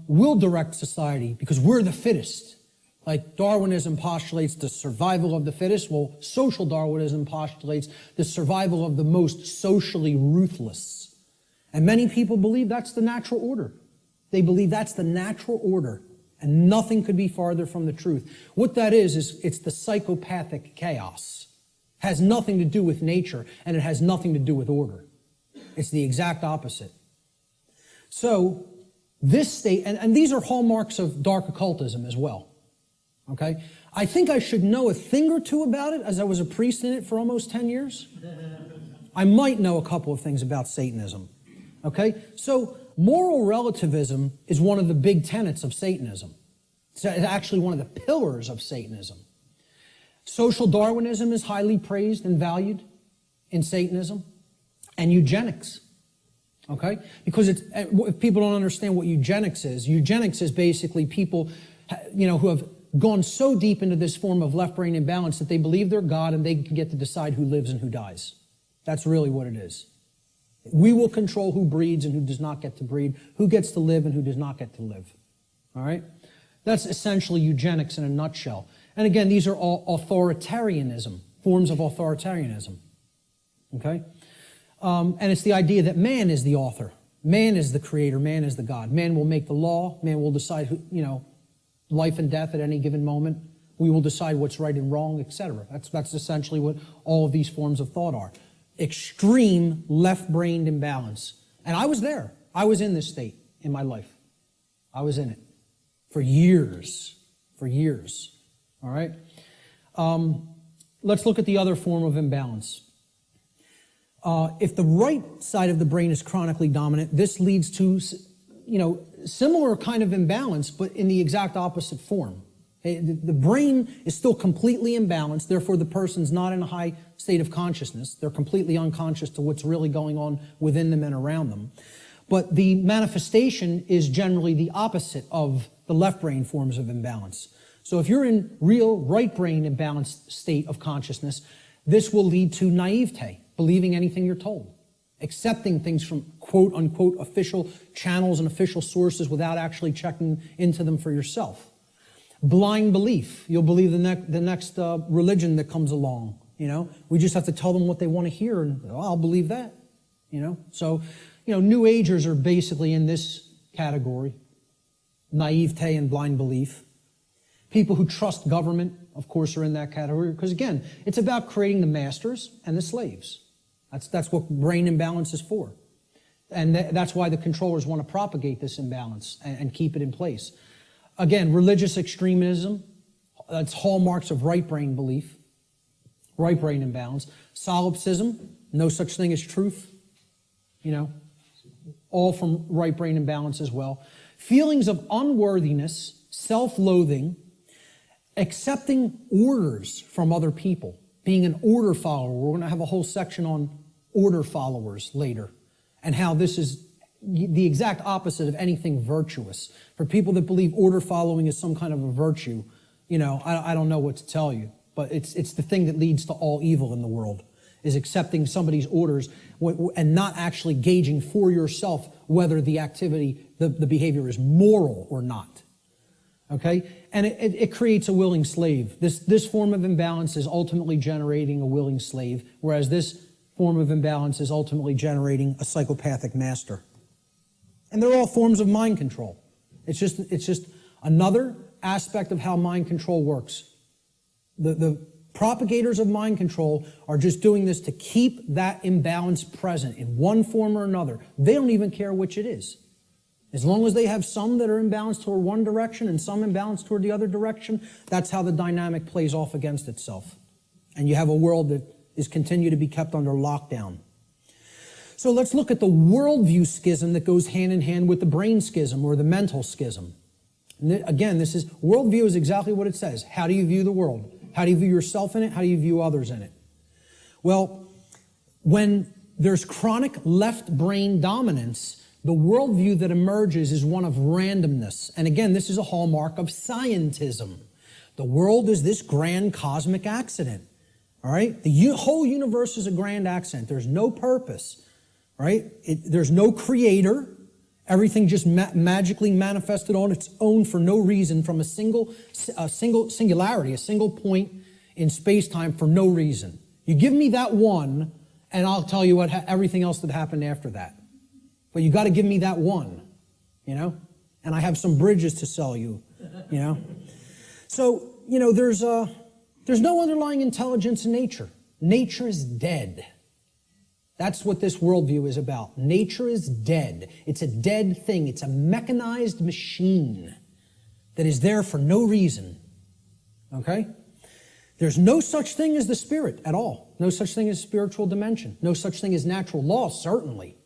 we'll direct society because we're the fittest. Like Darwinism postulates the survival of the fittest, well, social Darwinism postulates the survival of the most socially ruthless. And many people believe that's the natural order. They believe that's the natural order, and nothing could be farther from the truth. What that is it's the psychopathic chaos. It has nothing to do with nature, and it has nothing to do with order. It's the exact opposite. So, this state, and these are hallmarks of dark occultism as well. Okay? I think I should know a thing or two about it, as I was a priest in it for almost 10 years. I might know a couple of things about Satanism. Okay? So, moral relativism is one of the big tenets of Satanism. It's actually one of the pillars of Satanism. Social Darwinism is highly praised and valued in Satanism. And eugenics. Okay? Because if people don't understand what eugenics is basically people, who have gone so deep into this form of left-brain imbalance that they believe they're God and they can get to decide who lives and who dies. That's really what it is. We will control who breeds and who does not get to breed, who gets to live and who does not get to live. All right? That's essentially eugenics in a nutshell. And again, these are all authoritarianism, forms of authoritarianism. Okay? And it's the idea that man is the author. Man is the creator. Man is the God. Man will make the law. Man will decide who, life and death at any given moment. We will decide what's right and wrong, etc. That's essentially what all of these forms of thought are. Extreme left-brained imbalance. And I was there. I was in this state in my life. I was in it for years. For years. All right? Let's look at the other form of imbalance. If the right side of the brain is chronically dominant, this leads to, similar kind of imbalance, but in the exact opposite form. The brain is still completely imbalanced, therefore the person's not in a high state of consciousness. They're completely unconscious to what's really going on within them and around them. But the manifestation is generally the opposite of the left brain forms of imbalance. So if you're in real right brain imbalanced state of consciousness, this will lead to naivete, believing anything you're told, accepting things from quote-unquote official channels and official sources without actually checking into them for yourself. Blind belief. You'll believe the next religion that comes along. We just have to tell them what they want to hear, and I'll believe that. So, New Agers are basically in this category: naivete and blind belief. People who trust government, of course, are in that category because, again, it's about creating the masters and the slaves. That's what brain imbalance is for. And that's why the controllers want to propagate this imbalance and keep it in place. Again, religious extremism, that's hallmarks of right brain belief, right brain imbalance. Solipsism, no such thing as truth, all from right brain imbalance as well. Feelings of unworthiness, self-loathing, accepting orders from other people, being an order follower. We're going to have a whole section on order followers later, and how this is the exact opposite of anything virtuous. For people that believe order following is some kind of a virtue, I don't know what to tell you, but it's the thing that leads to all evil in the world, is accepting somebody's orders and not actually gauging for yourself whether the activity, the behavior is moral or not. Okay? And it creates a willing slave. This form of imbalance is ultimately generating a willing slave, whereas this form of imbalance is ultimately generating a psychopathic master. And they're all forms of mind control. It's just another aspect of how mind control works. The propagators of mind control are just doing this to keep that imbalance present in one form or another. They don't even care which it is. As long as they have some that are imbalanced toward one direction and some imbalanced toward the other direction, that's how the dynamic plays off against itself. And you have a world that is continued to be kept under lockdown. So let's look at the worldview schism that goes hand in hand with the brain schism or the mental schism. And again, worldview is exactly what it says. How do you view the world? How do you view yourself in it? How do you view others in it? Well, when there's chronic left brain dominance, the worldview that emerges is one of randomness. And again, this is a hallmark of scientism. The world is this grand cosmic accident. All right? The whole universe is a grand accident. There's no purpose. Right? There's no creator. Everything just magically manifested on its own for no reason from a single singularity, a single point in space-time for no reason. You give me that one, and I'll tell you everything else that happened after that. But you got to give me that one, and I have some bridges to sell you, you know. So, you know, there's no underlying intelligence in nature. Nature is dead. That's what this worldview is about. Nature is dead. It's a dead thing. It's a mechanized machine that is there for no reason. Okay? There's no such thing as the spirit at all. No such thing as spiritual dimension. No such thing as natural law, certainly.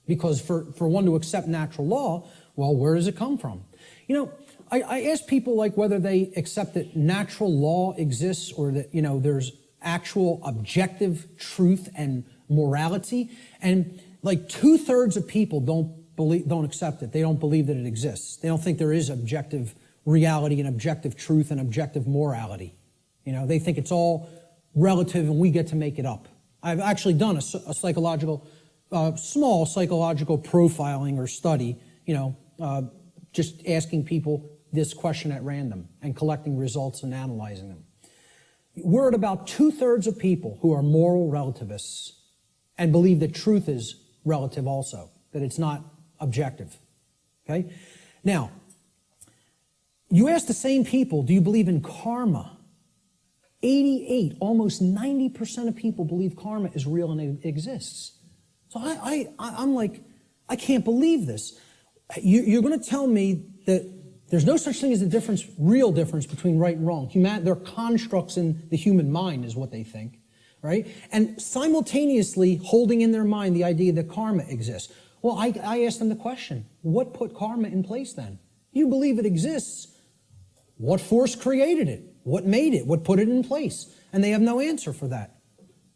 Because for one to accept natural law, well, where does it come from? You know, I ask people like whether they accept that natural law exists or that, you know, there's actual objective truth and morality. And like 2/3 of people don't accept it. They don't believe that it exists. They don't think there is objective reality and objective truth and objective morality. You know, they think it's all relative and we get to make it up. I've actually done a psychological, small psychological profiling or study, you know, just asking people this question at random and collecting results and analyzing them. We're at about 2/3 of people who are moral relativists and believe that truth is relative also, that it's not objective. Okay? Now, you ask the same people, do you believe in karma? 88, almost 90% of people believe karma is real and it exists. So I'm like, I can't believe this. You're going to tell me that there's no such thing as a real difference between right and wrong. They're constructs in the human mind is what they think, right? And simultaneously holding in their mind the idea that karma exists. Well, I asked them the question, what put karma in place then? You believe it exists. What force created it? What made it? What put it in place? And they have no answer for that.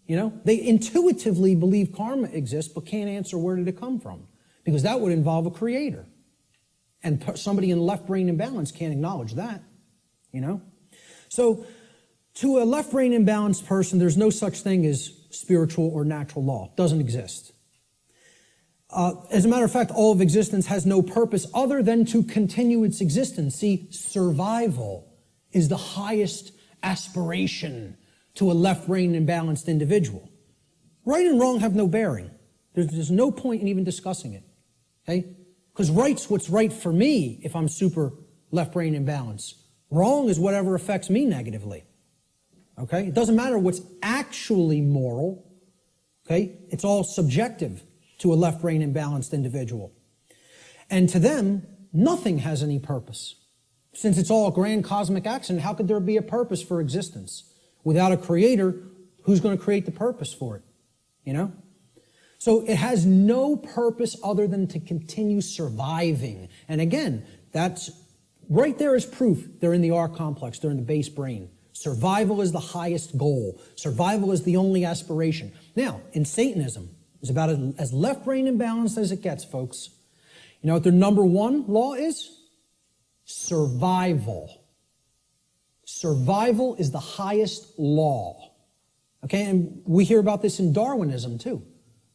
You know, they intuitively believe karma exists, but can't answer where did it come from, because that would involve a creator. And somebody in left brain imbalance can't acknowledge that, you know? So to a left brain imbalanced person, there's no such thing as spiritual or natural law. It doesn't exist. As a matter of fact, all of existence has no purpose other than to continue its existence. See, survival is the highest aspiration to a left brain imbalanced individual. Right and wrong have no bearing. There's no point in even discussing it, okay? Because right's what's right for me if I'm super left brain imbalanced. Wrong is whatever affects me negatively. Okay? It doesn't matter what's actually moral. Okay? It's all subjective to a left brain imbalanced individual. And to them, nothing has any purpose. Since it's all a grand cosmic accident, how could there be a purpose for existence? Without a creator, who's going to create the purpose for it? You know? So it has no purpose other than to continue surviving. And again, that's right there is proof. They're in the R complex. They're in the base brain. Survival is the highest goal. Survival is the only aspiration. Now, in Satanism, it's about as left brain imbalanced as it gets, folks. You know what their number one law is? Survival. Survival is the highest law. Okay, and we hear about this in Darwinism too.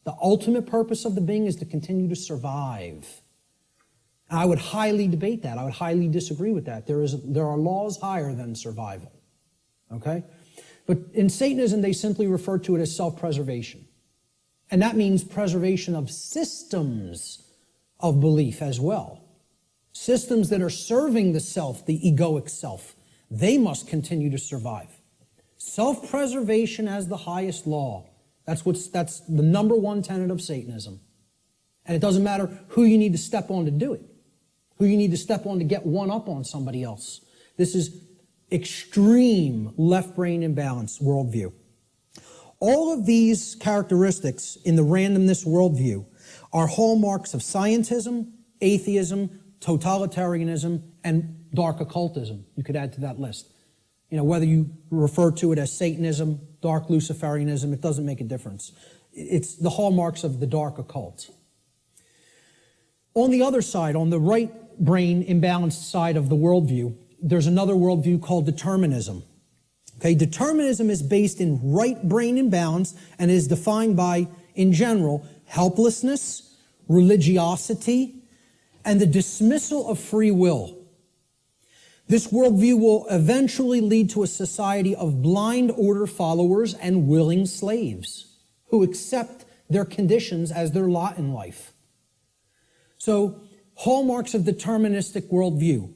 The ultimate purpose of the being is to continue to survive. I would highly debate that. I would highly disagree with that. There are laws higher than survival. Okay? But in Satanism, they simply refer to it as self-preservation. And that means preservation of systems of belief as well. Systems that are serving the self, the egoic self. They must continue to survive. Self-preservation as the highest law. That's the number one tenet of Satanism. And it doesn't matter who you need to step on to do it. Who you need to step on to get one up on somebody else. This is extreme left brain imbalance worldview. All of these characteristics in the randomness worldview are hallmarks of scientism, atheism, totalitarianism, and dark occultism. You could add to that list. You know, whether you refer to it as Satanism, dark Luciferianism, it doesn't make a difference. It's the hallmarks of the dark occult. On the other side, on the right brain imbalanced side of the worldview, there's another worldview called determinism. Okay, determinism is based in right brain imbalance and is defined by, in general, helplessness, religiosity, and the dismissal of free will. This worldview will eventually lead to a society of blind order followers and willing slaves who accept their conditions as their lot in life. So hallmarks of deterministic worldview.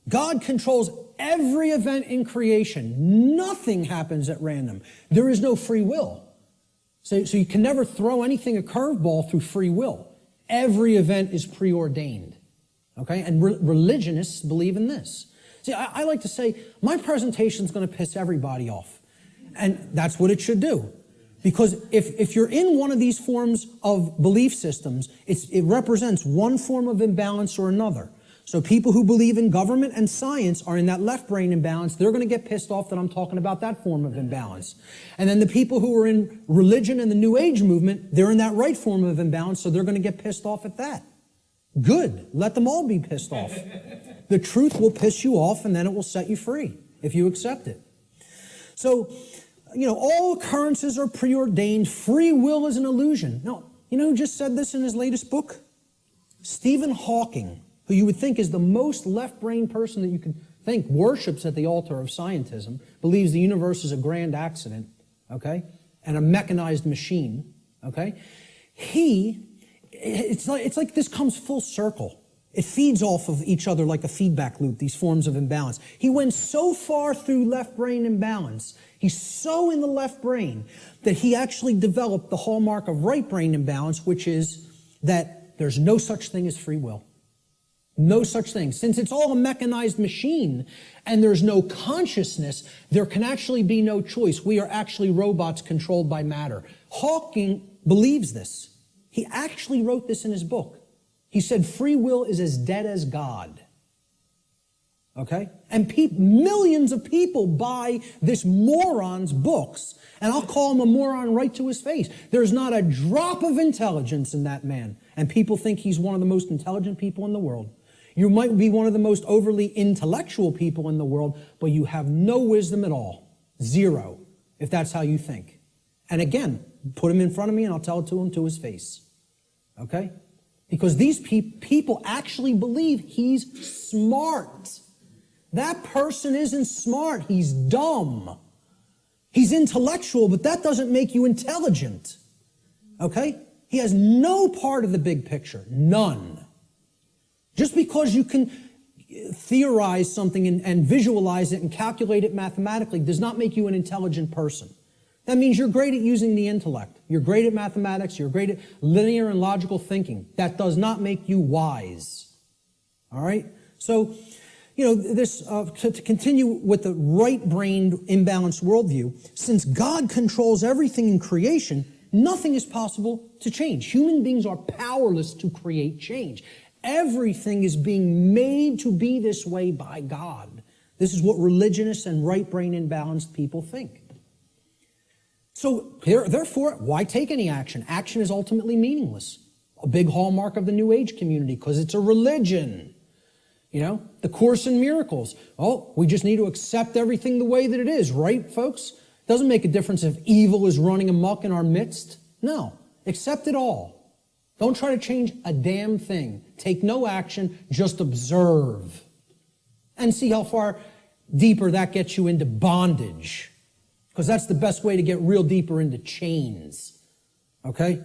God controls every event in creation. Nothing happens at random. There is no free will. So you can never throw anything a curveball through free will. Every event is preordained. Okay? And religionists believe in this. See, I like to say, my presentation is going to piss everybody off. And that's what it should do. Because if you're in one of these forms of belief systems, it represents one form of imbalance or another. So people who believe in government and science are in that left brain imbalance. They're going to get pissed off that I'm talking about that form of imbalance. And then the people who are in religion and the New Age movement, they're in that right form of imbalance, so they're going to get pissed off at that. Good. Let them all be pissed off. The truth will piss you off, and then it will set you free if you accept it. So, all occurrences are preordained. Free will is an illusion. No, you know who just said this in his latest book? Stephen Hawking, who you would think is the most left-brain person that you could think, worships at the altar of scientism, believes the universe is a grand accident, okay, and a mechanized machine, okay? It's like this comes full circle. It feeds off of each other like a feedback loop, these forms of imbalance. He went so far through left brain imbalance, he's so in the left brain, that he actually developed the hallmark of right brain imbalance, which is that there's no such thing as free will. No such thing. Since it's all a mechanized machine and there's no consciousness, there can actually be no choice. We are actually robots controlled by matter. Hawking believes this. He actually wrote this in his book. He said free will is as dead as God. Okay? And millions of people buy this moron's books, and I'll call him a moron right to his face. There's not a drop of intelligence in that man, and people think he's one of the most intelligent people in the world. You might be one of the most overly intellectual people in the world, but you have no wisdom at all. Zero, if that's how you think. And again, put him in front of me and I'll tell it to him to his face. Okay? Because these people actually believe he's smart. That person isn't smart. He's dumb. He's intellectual, but that doesn't make you intelligent. Okay? He has no part of the big picture. None. Just because you can theorize something and visualize it and calculate it mathematically does not make you an intelligent person. That means you're great at using the intellect. You're great at mathematics. You're great at linear and logical thinking. That does not make you wise. All right? So, to continue with the right-brained imbalanced worldview, since God controls everything in creation, nothing is possible to change. Human beings are powerless to create change. Everything is being made to be this way by God. This is what religionists and right-brain imbalanced people think. So, therefore, why take any action? Action is ultimately meaningless. A big hallmark of the New Age community, because it's a religion. The Course in Miracles. Oh, we just need to accept everything the way that it is, right, folks? Doesn't make a difference if evil is running amok in our midst. No, accept it all. Don't try to change a damn thing. Take no action, just observe. And see how far deeper that gets you into bondage. Because that's the best way to get real deeper into chains. Okay?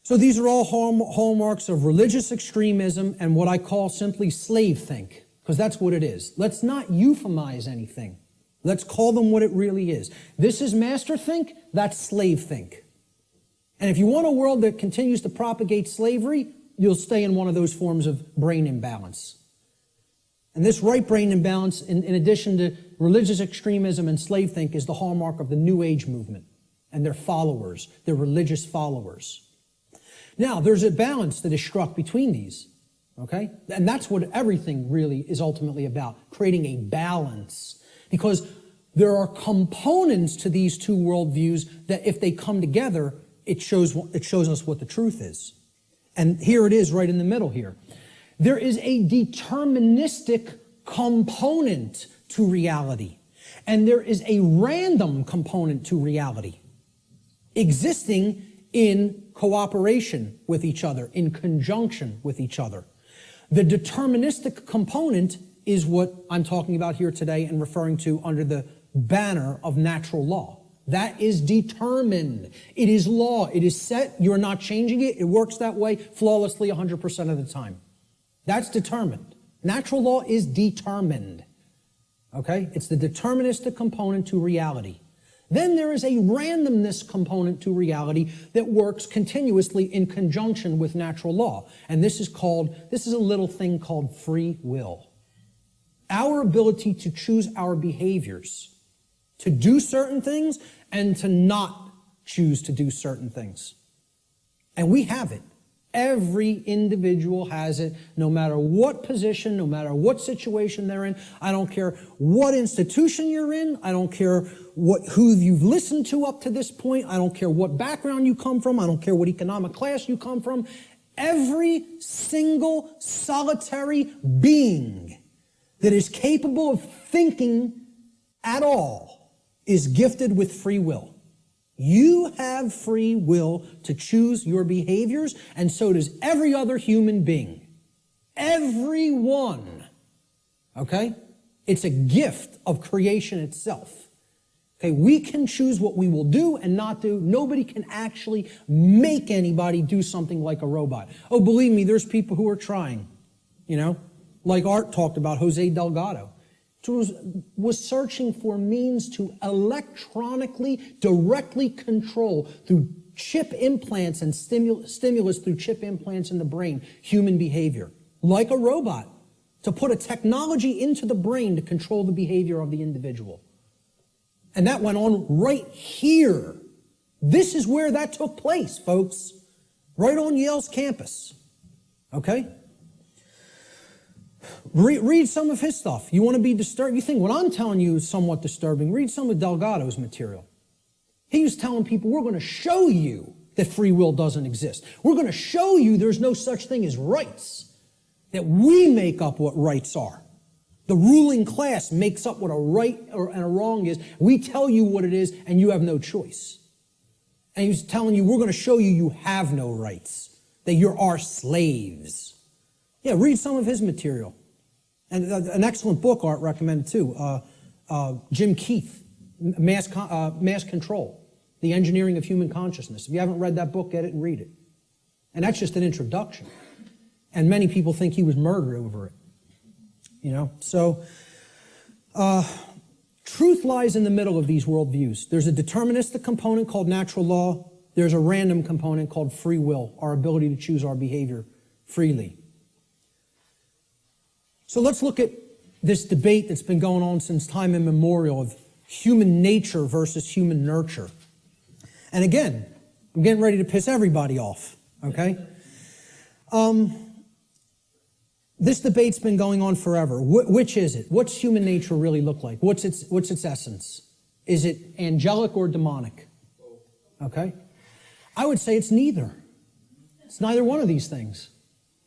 So these are all hallmarks of religious extremism and what I call simply slave think. Because that's what it is. Let's not euphemize anything. Let's call them what it really is. This is master think, that's slave think. And if you want a world that continues to propagate slavery, you'll stay in one of those forms of brain imbalance. And this right brain imbalance, in addition to religious extremism and slave think, is the hallmark of the New Age movement and their followers, their religious followers. Now, there's a balance that is struck between these, okay? And that's what everything really is ultimately about, creating a balance. Because there are components to these two worldviews that if they come together, it shows us what the truth is. And here it is right in the middle here. There is a deterministic component to reality. And there is a random component to reality, existing in cooperation with each other, in conjunction with each other. The deterministic component is what I'm talking about here today and referring to under the banner of natural law. That is determined. It is law. It is set. You're not changing it. It works that way flawlessly 100% of the time. That's determined. Natural law is determined. Okay? It's the deterministic component to reality. Then there is a randomness component to reality that works continuously in conjunction with natural law. And this is a little thing called free will. Our ability to choose our behaviors, to do certain things and to not choose to do certain things. And we have it. Every individual has it, no matter what position, no matter what situation they're in. I don't care what institution you're in. I don't care who you've listened to up to this point. I don't care what background you come from. I don't care what economic class you come from. Every single solitary being that is capable of thinking at all is gifted with free will. You have free will to choose your behaviors, and so does every other human being. Everyone. Okay? It's a gift of creation itself. Okay, we can choose what we will do and not do. Nobody can actually make anybody do something like a robot. Oh, believe me, there's people who are trying. Like Art talked about, Jose Delgado. Was searching for means to electronically, directly control through chip implants and stimulus through chip implants in the brain, human behavior, like a robot, to put a technology into the brain to control the behavior of the individual. And that went on right here. This is where that took place, folks, right on Yale's campus. Okay? Read some of his stuff. You want to be disturbed? You think what I'm telling you is somewhat disturbing. Read some of Delgado's material. He was telling people, we're going to show you that free will doesn't exist. We're going to show you there's no such thing as rights, that we make up what rights are. The ruling class makes up what a right and a wrong is. We tell you what it is, and you have no choice. And he was telling you, we're going to show you you have no rights, that you're our slaves. Yeah, read some of his material. And an excellent book Art recommended too, Jim Keith, Mass Control, The Engineering of Human Consciousness. If you haven't read that book, get it and read it. And that's just an introduction. And many people think he was murdered over it. So truth lies in the middle of these worldviews. There's a deterministic component called natural law. There's a random component called free will, our ability to choose our behavior freely. So let's look at this debate that's been going on since time immemorial of human nature versus human nurture. And again, I'm getting ready to piss everybody off, okay? This debate's been going on forever. Which is it? What's human nature really look like? What's its essence? Is it angelic or demonic? Okay? I would say it's neither. It's neither one of these things.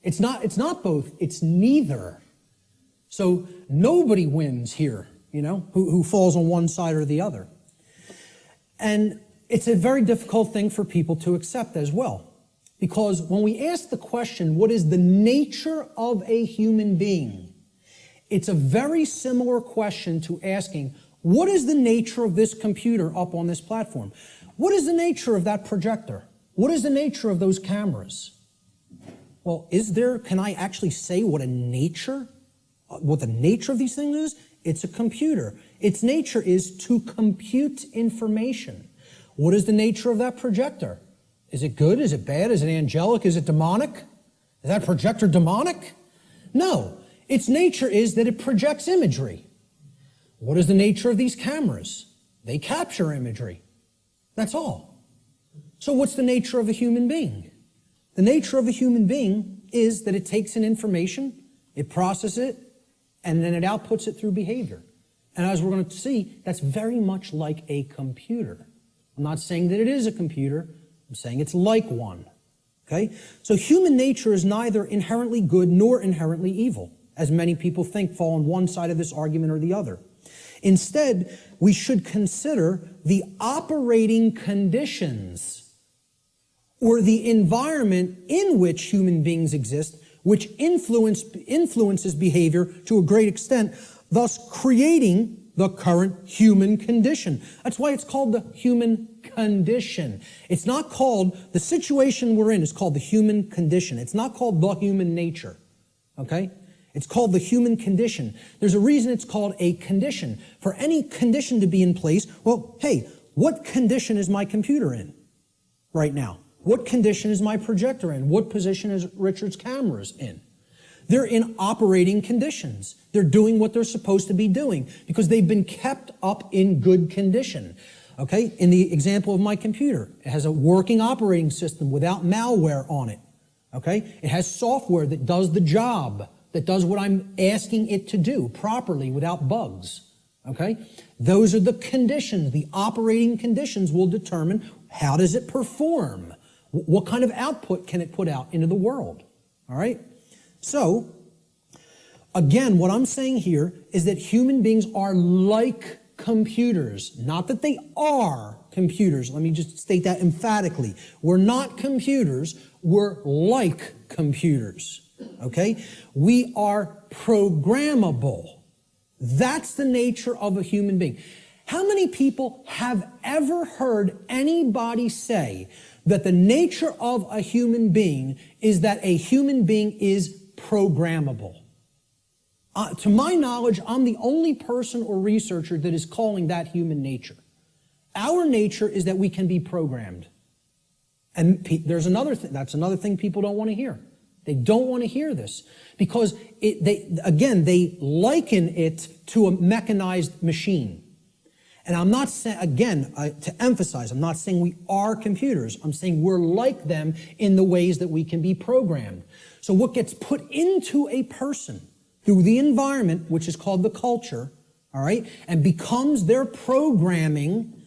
It's not both. It's neither. So nobody wins here, who falls on one side or the other. And it's a very difficult thing for people to accept as well. Because when we ask the question, what is the nature of a human being? It's a very similar question to asking, what is the nature of this computer up on this platform? What is the nature of that projector? What is the nature of those cameras? Well, can I actually say what the nature of these things is? It's a computer. Its nature is to compute information. What is the nature of that projector? Is it good? Is it bad? Is it angelic? Is it demonic? Is that projector demonic? No. Its nature is that it projects imagery. What is the nature of these cameras? They capture imagery. That's all. So what's the nature of a human being? The nature of a human being is that it takes in information, it processes it, and then it outputs it through behavior. And as we're going to see, that's very much like a computer. I'm not saying that it is a computer. I'm saying it's like one. Okay? So human nature is neither inherently good nor inherently evil, as many people think fall on one side of this argument or the other. Instead, we should consider the operating conditions or the environment in which human beings exist, which influences behavior to a great extent, thus creating the current human condition. That's why it's called the human condition. It's not called, the situation we're in is called the human condition. It's not called the human nature. okay? It's called the human condition. There's a reason it's called a condition. For any condition to be in place, well, hey, what condition is my computer in right now? What condition is my projector in? What position is Richard's cameras in? They're in operating conditions. They're doing what they're supposed to be doing because they've been kept up in good condition. Okay, in the example of my computer, it has a working operating system without malware on it. Okay, it has software that does the job, that does what I'm asking it to do properly without bugs. Okay, those are the conditions. The operating conditions will determine how does it perform? What kind of output can it put out into the world? All right, so again, what I'm saying here is that human beings are like computers. Not that they are computers. Let me just state that emphatically. We're not computers. We're like computers. Okay? We are programmable. That's the nature of a human being. How many people have ever heard anybody say that the nature of a human being is that a human being is programmable? To my knowledge, I'm the only person or researcher that is calling that human nature. Our nature is that we can be programmed. And there's another thing, that's another thing people don't want to hear. They don't want to hear this because they liken it to a mechanized machine. And I'm not saying, again, to emphasize, I'm not saying we are computers. I'm saying we're like them in the ways that we can be programmed. So what gets put into a person through the environment, which is called the culture, all right, and becomes their programming,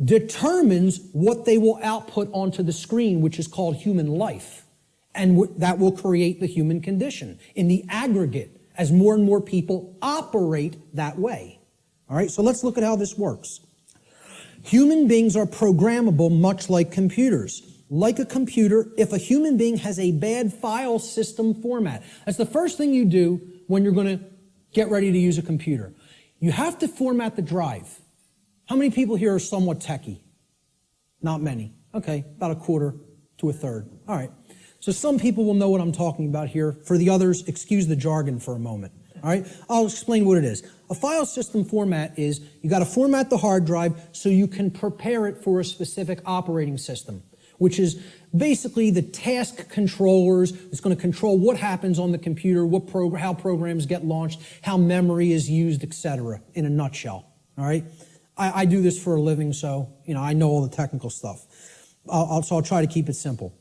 determines what they will output onto the screen, which is called human life. And that will create the human condition in the aggregate as more and more people operate that way. All right, so let's look at how this works. Human beings are programmable much like computers. Like a computer, if a human being has a bad file system format, that's the first thing you do when you're going to get ready to use a computer. You have to format the drive. How many people here are somewhat techie? Not many. Okay, about a quarter to a third. All right. So some people will know what I'm talking about here. For the others, excuse the jargon for a moment. All right, I'll explain what it is. A file system format is you got to format the hard drive so you can prepare it for a specific operating system, which is basically the task controllers. It's going to control what happens on the computer, how programs get launched, how memory is used, etc. in a nutshell. All right, I do this for a living, so I know all the technical stuff. So I'll try to keep it simple.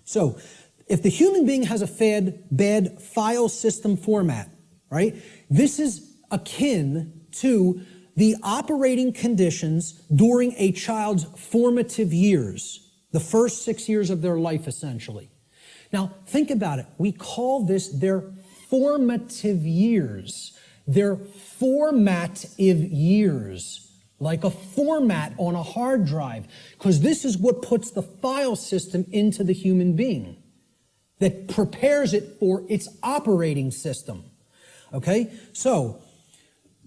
So if the human being has a bad file system format, right, this is akin to the operating conditions during a child's formative years, the first 6 years of their life, essentially. Now, think about it. We call this their formative years. Their formative years, like a format on a hard drive, because this is what puts the file system into the human being, that prepares it for its operating system. Okay? So,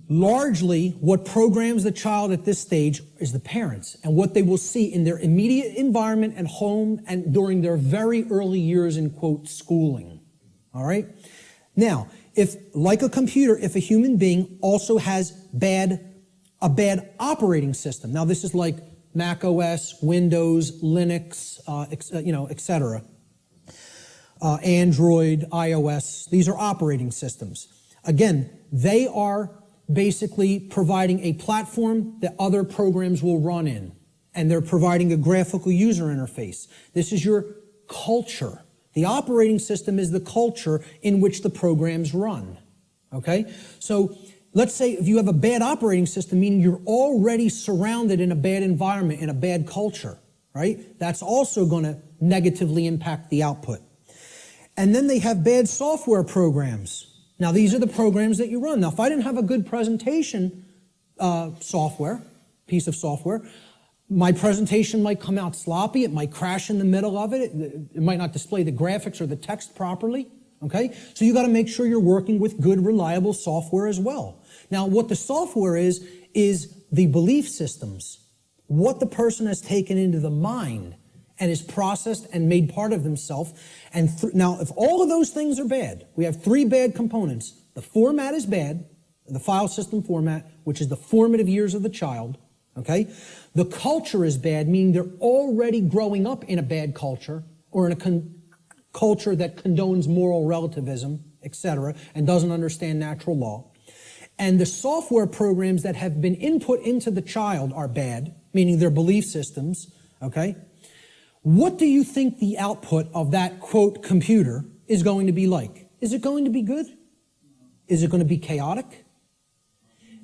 largely, what programs the child at this stage is the parents and what they will see in their immediate environment and home and during their very early years in, quote, schooling. All right? Now, if, like a computer, if a human being also has a bad operating system, now this is like Mac OS, Windows, Linux, etc., Android, iOS, these are operating systems. Again, they are basically providing a platform that other programs will run in, and they're providing a graphical user interface. This is your culture. The operating system is the culture in which the programs run, okay? So let's say if you have a bad operating system, meaning you're already surrounded in a bad environment, in a bad culture, right? That's also going to negatively impact the output. And then they have bad software programs. Now, these are the programs that you run. Now, if I didn't have a good presentation piece of software, my presentation might come out sloppy. It might crash in the middle of it. It might not display the graphics or the text properly. Okay? So you got to make sure you're working with good, reliable software as well. Now, what the software is the belief systems, what the person has taken into the mind, and is processed and made part of themselves. And now, if all of those things are bad, we have three bad components. The format is bad, the file system format, which is the formative years of the child, okay? The culture is bad, meaning they're already growing up in a bad culture or in a culture that condones moral relativism, etc., and doesn't understand natural law. And the software programs that have been input into the child are bad, meaning their belief systems, okay? What do you think the output of that, quote, computer is going to be like? Is it going to be good? Is it going to be chaotic?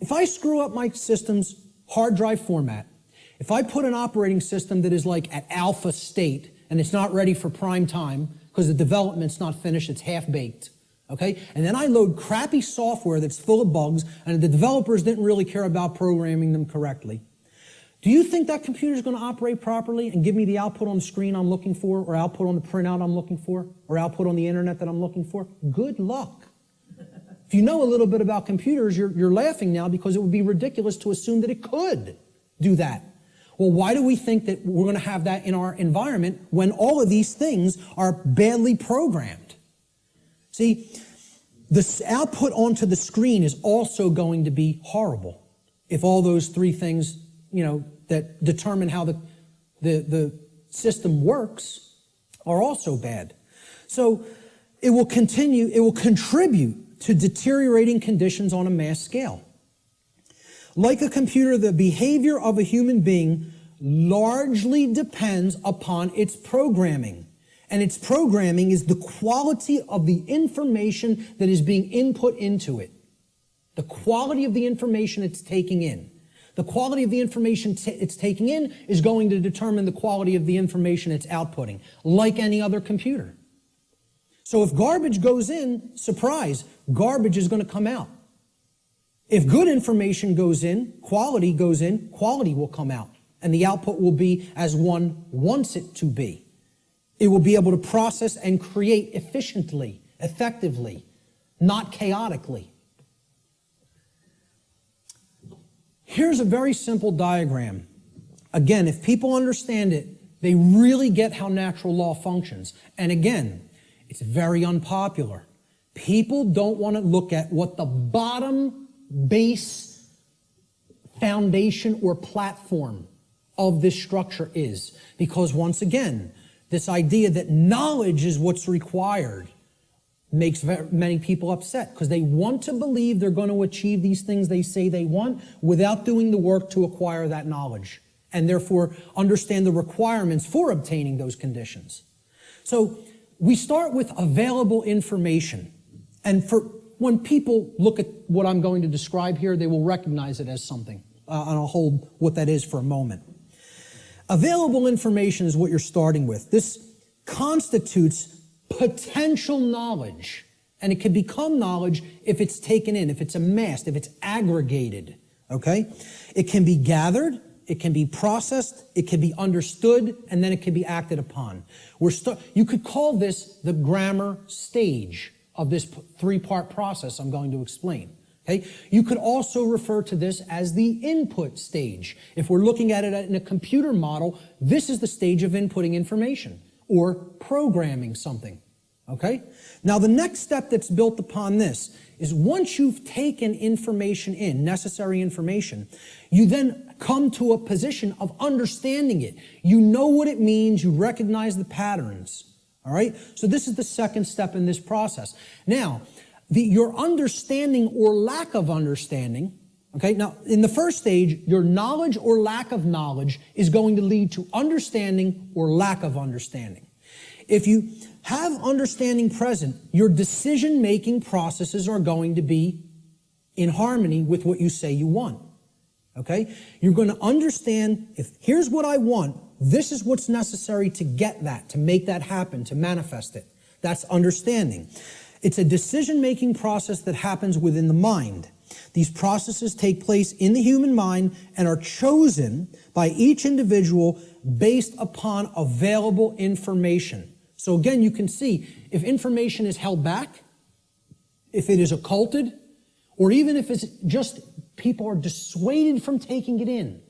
If I screw up my system's hard drive format, if I put an operating system that is like at alpha state and it's not ready for prime time because the development's not finished, it's half-baked, okay? And then I load crappy software that's full of bugs and the developers didn't really care about programming them correctly. Do you think that computer is going to operate properly and give me the output on the screen I'm looking for, or output on the printout I'm looking for, or output on the internet that I'm looking for? Good luck. If you know a little bit about computers, you're laughing now because it would be ridiculous to assume that it could do that. Well, why do we think that we're going to have that in our environment when all of these things are badly programmed? See, the output onto the screen is also going to be horrible if all those three things, that determine how the system works are also bad. So it will contribute to deteriorating conditions on a mass scale. Like a computer, the behavior of a human being largely depends upon its programming. And its programming is the quality of the information that is being input into it. The quality of the information it's taking in. The quality of the information it's taking in is going to determine the quality of the information it's outputting, like any other computer. So if garbage goes in, surprise, garbage is going to come out. If good information goes in, quality will come out. And the output will be as one wants it to be. It will be able to process and create efficiently, effectively, not chaotically. Here's a very simple diagram. Again, if people understand it, they really get how natural law functions. And again, it's very unpopular. People don't want to look at what the bottom base foundation or platform of this structure is. Because once again, this idea that knowledge is what's required makes many people upset because they want to believe they're going to achieve these things they say they want without doing the work to acquire that knowledge and therefore understand the requirements for obtaining those conditions. So we start with available information. And when people look at what I'm going to describe here, they will recognize it as something. And I'll hold what that is for a moment. Available information is what you're starting with. This constitutes potential knowledge, and it can become knowledge if it's taken in, if it's amassed, if it's aggregated, okay? It can be gathered, it can be processed, it can be understood, and then it can be acted upon. You could call this the grammar stage of this three-part process I'm going to explain. Okay? You could also refer to this as the input stage. If we're looking at it in a computer model, this is the stage of inputting information or programming something. Okay? Now the next step that's built upon this is once you've taken information in, necessary information, you then come to a position of understanding it. You know what it means, you recognize the patterns. All right? So this is the second step in this process. Now, your understanding or lack of understanding, okay? Now, in the first stage, your knowledge or lack of knowledge is going to lead to understanding or lack of understanding. If you have understanding present, your decision-making processes are going to be in harmony with what you say you want, okay? You're going to understand, here's what I want, this is what's necessary to get that, to make that happen, to manifest it. That's understanding. It's a decision-making process that happens within the mind. These processes take place in the human mind and are chosen by each individual based upon available information. So again, you can see if information is held back, if it is occulted, or even if it's just people are dissuaded from taking it in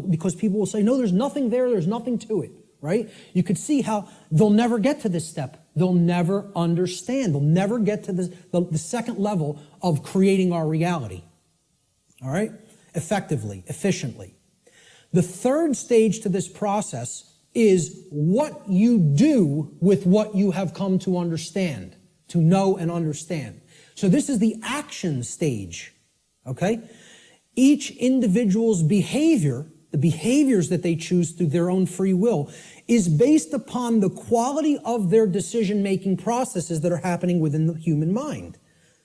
because people will say, no, there's nothing there, there's nothing to it, right? You could see how they'll never get to this step. They'll never understand. They'll never get to the second level of creating our reality, all right? Effectively, efficiently. The third stage to this process is what you do with what you have come to understand, to know and understand. So this is the action stage, okay? Each individual's behavior, the behaviors that they choose through their own free will, is based upon the quality of their decision-making processes that are happening within the human mind,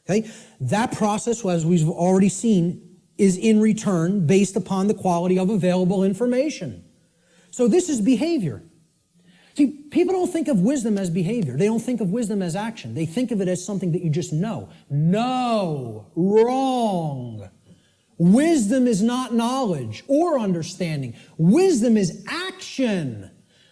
okay? That process, as we've already seen, is in return based upon the quality of available information. So this is behavior. See, people don't think of wisdom as behavior. They don't think of wisdom as action. They think of it as something that you just know. No, wrong. Wisdom is not knowledge or understanding. Wisdom is action.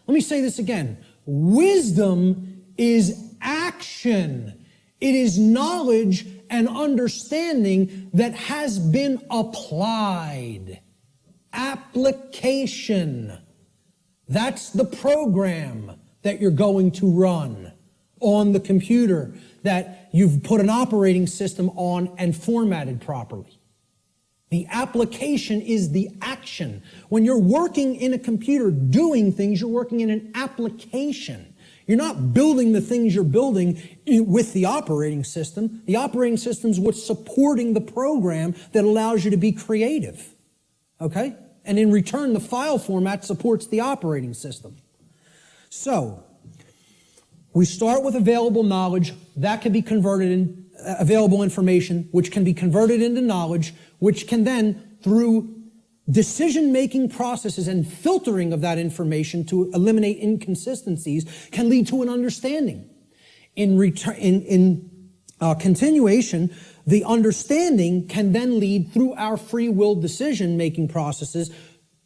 Let me say this again. Wisdom is action. It is knowledge and understanding that has been applied. Application. That's the program that you're going to run on the computer that you've put an operating system on and formatted properly. The application is the action. When you're working in a computer doing things, you're working in an application. You're not building the things you're building with the operating system. The operating system is what's supporting the program that allows you to be creative. Okay? And in return, the file format supports the operating system. So, we start with available knowledge. That can be converted in available information, which can be converted into knowledge, which can then, through decision-making processes and filtering of that information to eliminate inconsistencies, can lead to an understanding. In continuation, the understanding can then lead through our free will decision-making processes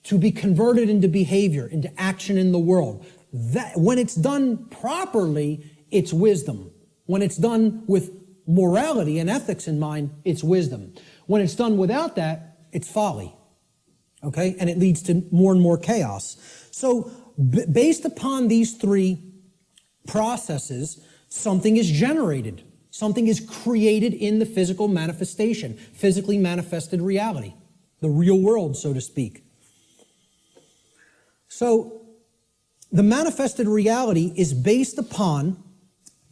to be converted into behavior, into action in the world. That, when it's done properly, it's wisdom. When it's done with morality and ethics in mind, it's wisdom. When it's done without that, it's folly. Okay? And it leads to more and more chaos. So, based upon these three processes, something is generated. Something is created in the physical manifestation, physically manifested reality, the real world, so to speak. So, the manifested reality is based upon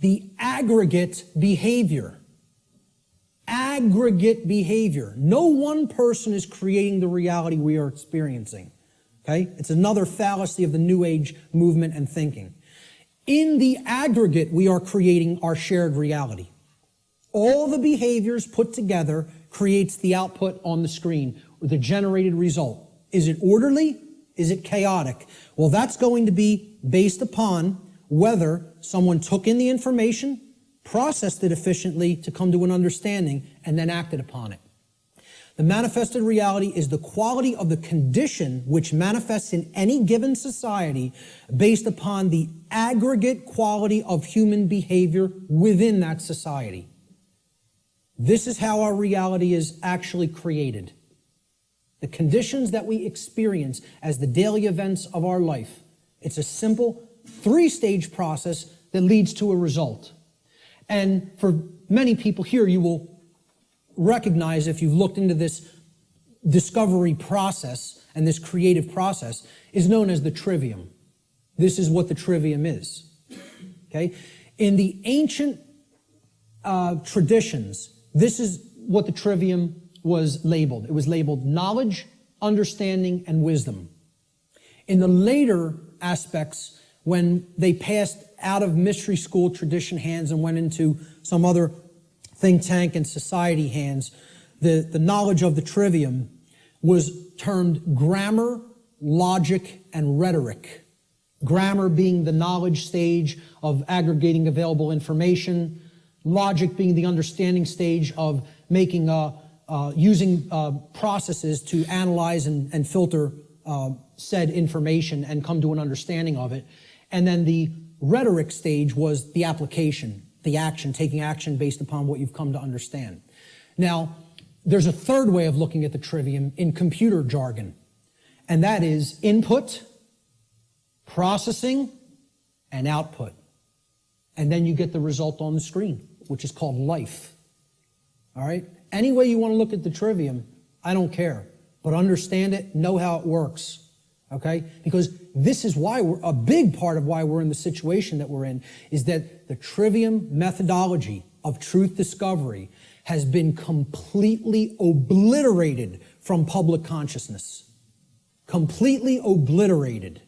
the aggregate behavior. Aggregate behavior. No one person is creating the reality we are experiencing. Okay? It's another fallacy of the New Age movement and thinking. In the aggregate, we are creating our shared reality. All the behaviors put together creates the output on the screen, or the generated result. Is it orderly? Is it chaotic? Well, that's going to be based upon whether someone took in the information, processed it efficiently to come to an understanding, and then acted upon it. The manifested reality is the quality of the condition which manifests in any given society based upon the aggregate quality of human behavior within that society. This is how our reality is actually created. The conditions that we experience as the daily events of our life. It's a simple three-stage process that leads to a result. And for many people here, you will recognize, if you've looked into this discovery process and this creative process, is known as the trivium. This is what the trivium is. Okay? In the ancient traditions, this is what the trivium was labeled. It was labeled knowledge, understanding, and wisdom. In the later aspects, when they passed out of mystery school tradition hands and went into some other think tank and society hands, the knowledge of the trivium was termed grammar, logic, and rhetoric. Grammar being the knowledge stage of aggregating available information, logic being the understanding stage of making using processes to analyze and filter said information and come to an understanding of it. And then the rhetoric stage was the application, the action, taking action based upon what you've come to understand. Now, there's a third way of looking at the trivium in computer jargon, and that is input, processing, and output. And then you get the result on the screen, which is called life. All right? Any way you want to look at the trivium, I don't care. But understand it, know how it works. Okay? Because this is why a big part of why we're in the situation that we're in is that the trivium methodology of truth discovery has been completely obliterated from public consciousness. Completely obliterated.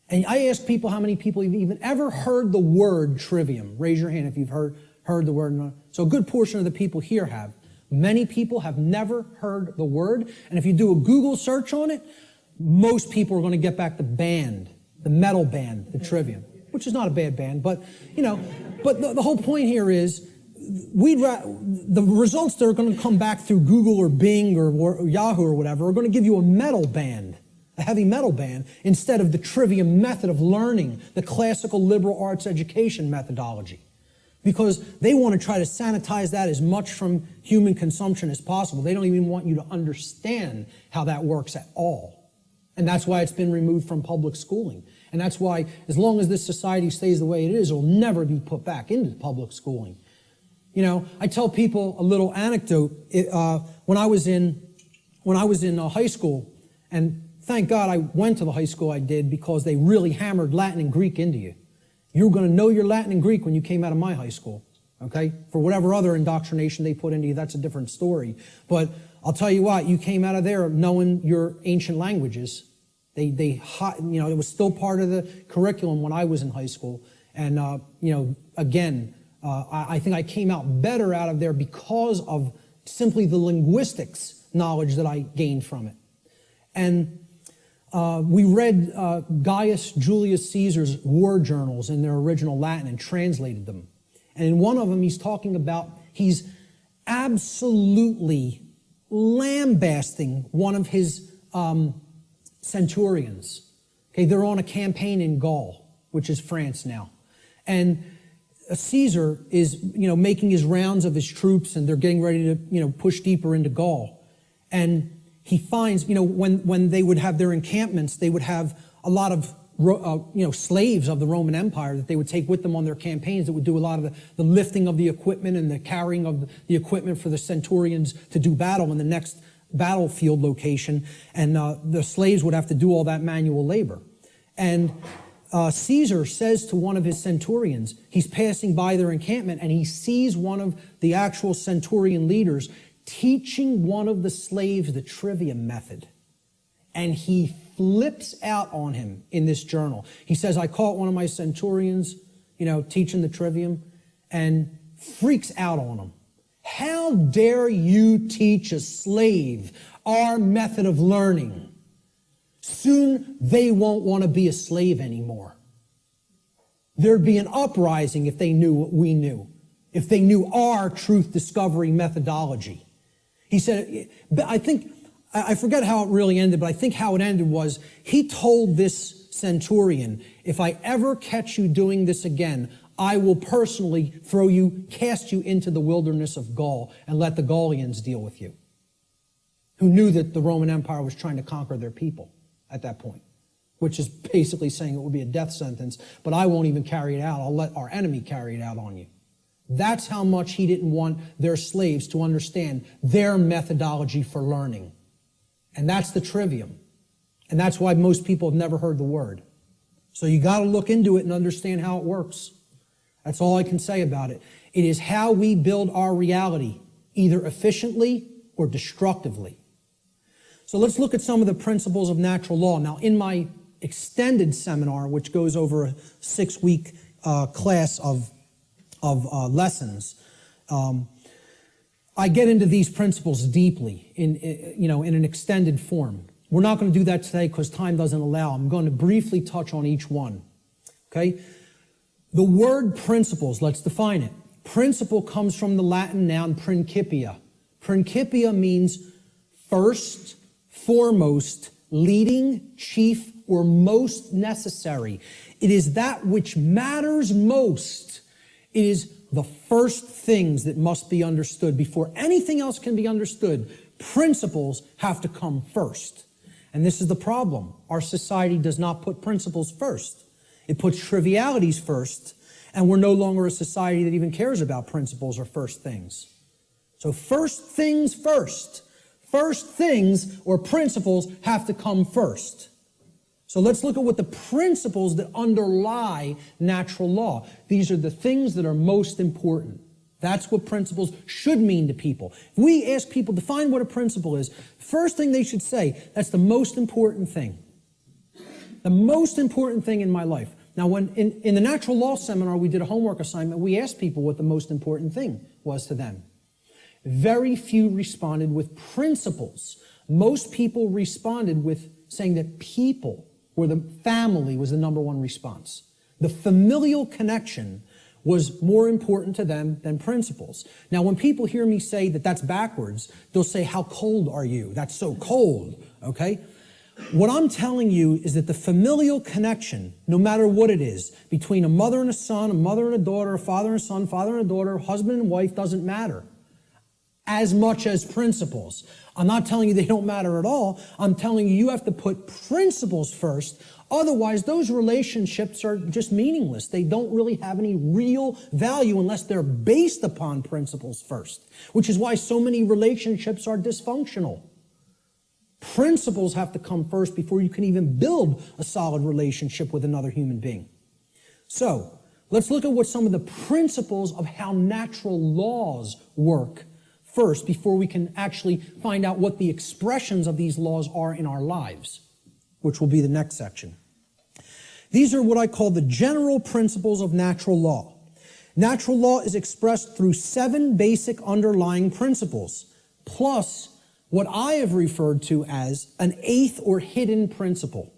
And I ask people how many people have even ever heard the word trivium. Raise your hand if you've heard the word. So a good portion of the people here have. Many people have never heard the word. And if you do a Google search on it, most people are going to get back the band, the metal band, the trivium, which is not a bad band. But, but the whole point here is the results that are going to come back through Google or Bing or Yahoo or whatever are going to give you a metal band, a heavy metal band, instead of the trivium method of learning, the classical liberal arts education methodology. Because they want to try to sanitize that as much from human consumption as possible. They don't even want you to understand how that works at all. And that's why it's been removed from public schooling. And that's why, as long as this society stays the way it is, it'll never be put back into public schooling. I tell people a little anecdote. When I was in high school, and thank God I went to the high school I did because they really hammered Latin and Greek into you. You were going to know your Latin and Greek when you came out of my high school, okay? For whatever other indoctrination they put into you, that's a different story. But I'll tell you what, you came out of there knowing your ancient languages. It was still part of the curriculum when I was in high school. And, again, I think I came out better out of there because of simply the linguistics knowledge that I gained from it. And we read Gaius Julius Caesar's war journals in their original Latin and translated them. And in one of them, he's absolutely lambasting one of his centurions. Okay, they're on a campaign in Gaul, which is France now. And Caesar is, making his rounds of his troops, and they're getting ready to, push deeper into Gaul. And he finds, when they would have their encampments, they would have a lot of, slaves of the Roman Empire that they would take with them on their campaigns that would do a lot of the lifting of the equipment and the carrying of the equipment for the centurions to do battle in the next battlefield location. And the slaves would have to do all that manual labor. And Caesar says to one of his centurions, he's passing by their encampment, and he sees one of the actual centurion leaders teaching one of the slaves the trivium method. And he flips out on him in this journal. He says, I caught one of my centurions, teaching the trivium, and freaks out on him. How dare you teach a slave our method of learning? Soon they won't want to be a slave anymore. There'd be an uprising if they knew what we knew, if they knew our truth discovery methodology. He said, I forget how it really ended, but I think how it ended was he told this centurion, if I ever catch you doing this again, I will personally cast you into the wilderness of Gaul and let the Gaulians deal with you, who knew that the Roman Empire was trying to conquer their people at that point, which is basically saying it would be a death sentence, but I won't even carry it out. I'll let our enemy carry it out on you. That's how much he didn't want their slaves to understand their methodology for learning. And that's the trivium. And that's why most people have never heard the word. So you got to look into it and understand how it works. That's all I can say about it. It is how we build our reality, either efficiently or destructively. So let's look at some of the principles of natural law. Now, in my extended seminar, which goes over a 6-week class of lessons, I get into these principles deeply in an extended form. We're not going to do that today because time doesn't allow. I'm going to briefly touch on each one. Okay? The word principles, let's define it. Principle comes from the Latin noun principia. Principia means first, foremost, leading, chief, or most necessary. It is that which matters most. It is the first things that must be understood before anything else can be understood. Principles have to come first. And this is the problem. Our society does not put principles first. It puts trivialities first, and we're no longer a society that even cares about principles or first things. So first things first. First things or principles have to come first. So let's look at what the principles that underlie natural law. These are the things that are most important. That's what principles should mean to people. If we ask people to define what a principle is, first thing they should say, that's the most important thing. The most important thing in my life. Now, when in the natural law seminar, we did a homework assignment. We asked people what the most important thing was to them. Very few responded with principles. Most people responded with saying that people or the family was the number one response. The familial connection was more important to them than principles. Now, when people hear me say that that's backwards, they'll say, how cold are you? That's so cold, okay? What I'm telling you is that the familial connection, no matter what it is, between a mother and a son, a mother and a daughter, a father and a son, father and a daughter, husband and wife, doesn't matter as much as principles. I'm not telling you they don't matter at all. I'm telling you you have to put principles first. Otherwise, those relationships are just meaningless. They don't really have any real value unless they're based upon principles first, which is why so many relationships are dysfunctional. Principles have to come first before you can even build a solid relationship with another human being. So, let's look at what some of the principles of how natural laws work first before we can actually find out what the expressions of these laws are in our lives, which will be the next section. These are what I call the general principles of natural law. Natural law is expressed through 7 basic underlying principles, plus what I have referred to as an 8th or hidden principle,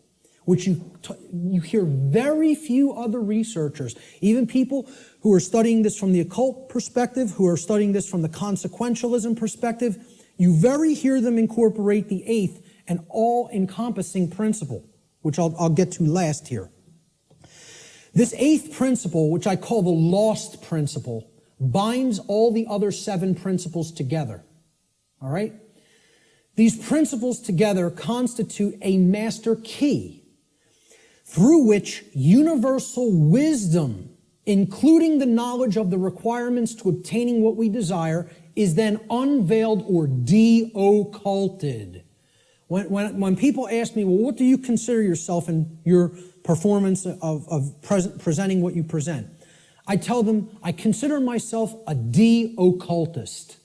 which you hear very few other researchers, even people who are studying this from the occult perspective, who are studying this from the consequentialism perspective, you very hear them incorporate the 8th and all-encompassing principle, which I'll get to last here. This 8th principle, which I call the lost principle, binds all the other 7 principles together. All right? These principles together constitute a master key through which universal wisdom, including the knowledge of the requirements to obtaining what we desire, is then unveiled or de-occulted. When people ask me, well, what do you consider yourself in your performance of presenting what you present? I tell them, I consider myself a de-occultist.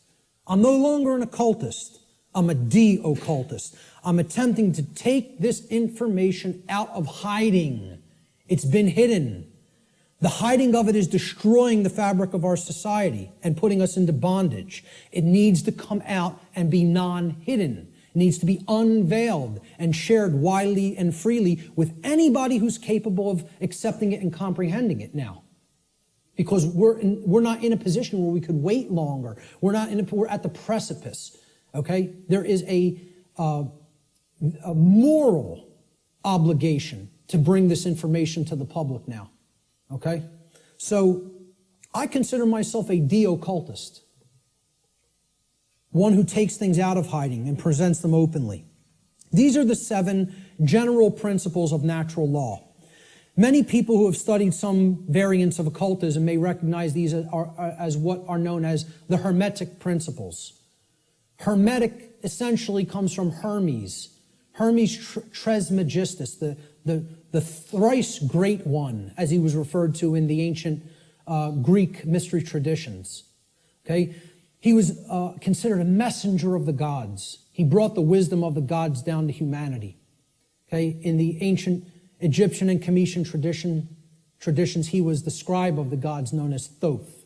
I'm no longer an occultist. I'm a de-occultist. I'm attempting to take this information out of hiding. It's been hidden. The hiding of it is destroying the fabric of our society and putting us into bondage. It needs to come out and be non-hidden. It needs to be unveiled and shared widely and freely with anybody who's capable of accepting it and comprehending it now. Because we're not in a position where we could wait longer. We're at the precipice. Okay? There is a moral obligation to bring this information to the public now. Okay? So, I consider myself a de-occultist. One who takes things out of hiding and presents them openly. These are the 7 general principles of natural law. Many people who have studied some variants of occultism may recognize these as what are known as the Hermetic principles. Hermetic essentially comes from Hermes. Hermes Trismegistus, the thrice great one, as he was referred to in the ancient Greek mystery traditions. Okay? He was considered a messenger of the gods. He brought the wisdom of the gods down to humanity. Okay? In the ancient Egyptian and Cometian traditions, he was the scribe of the gods known as Thoth.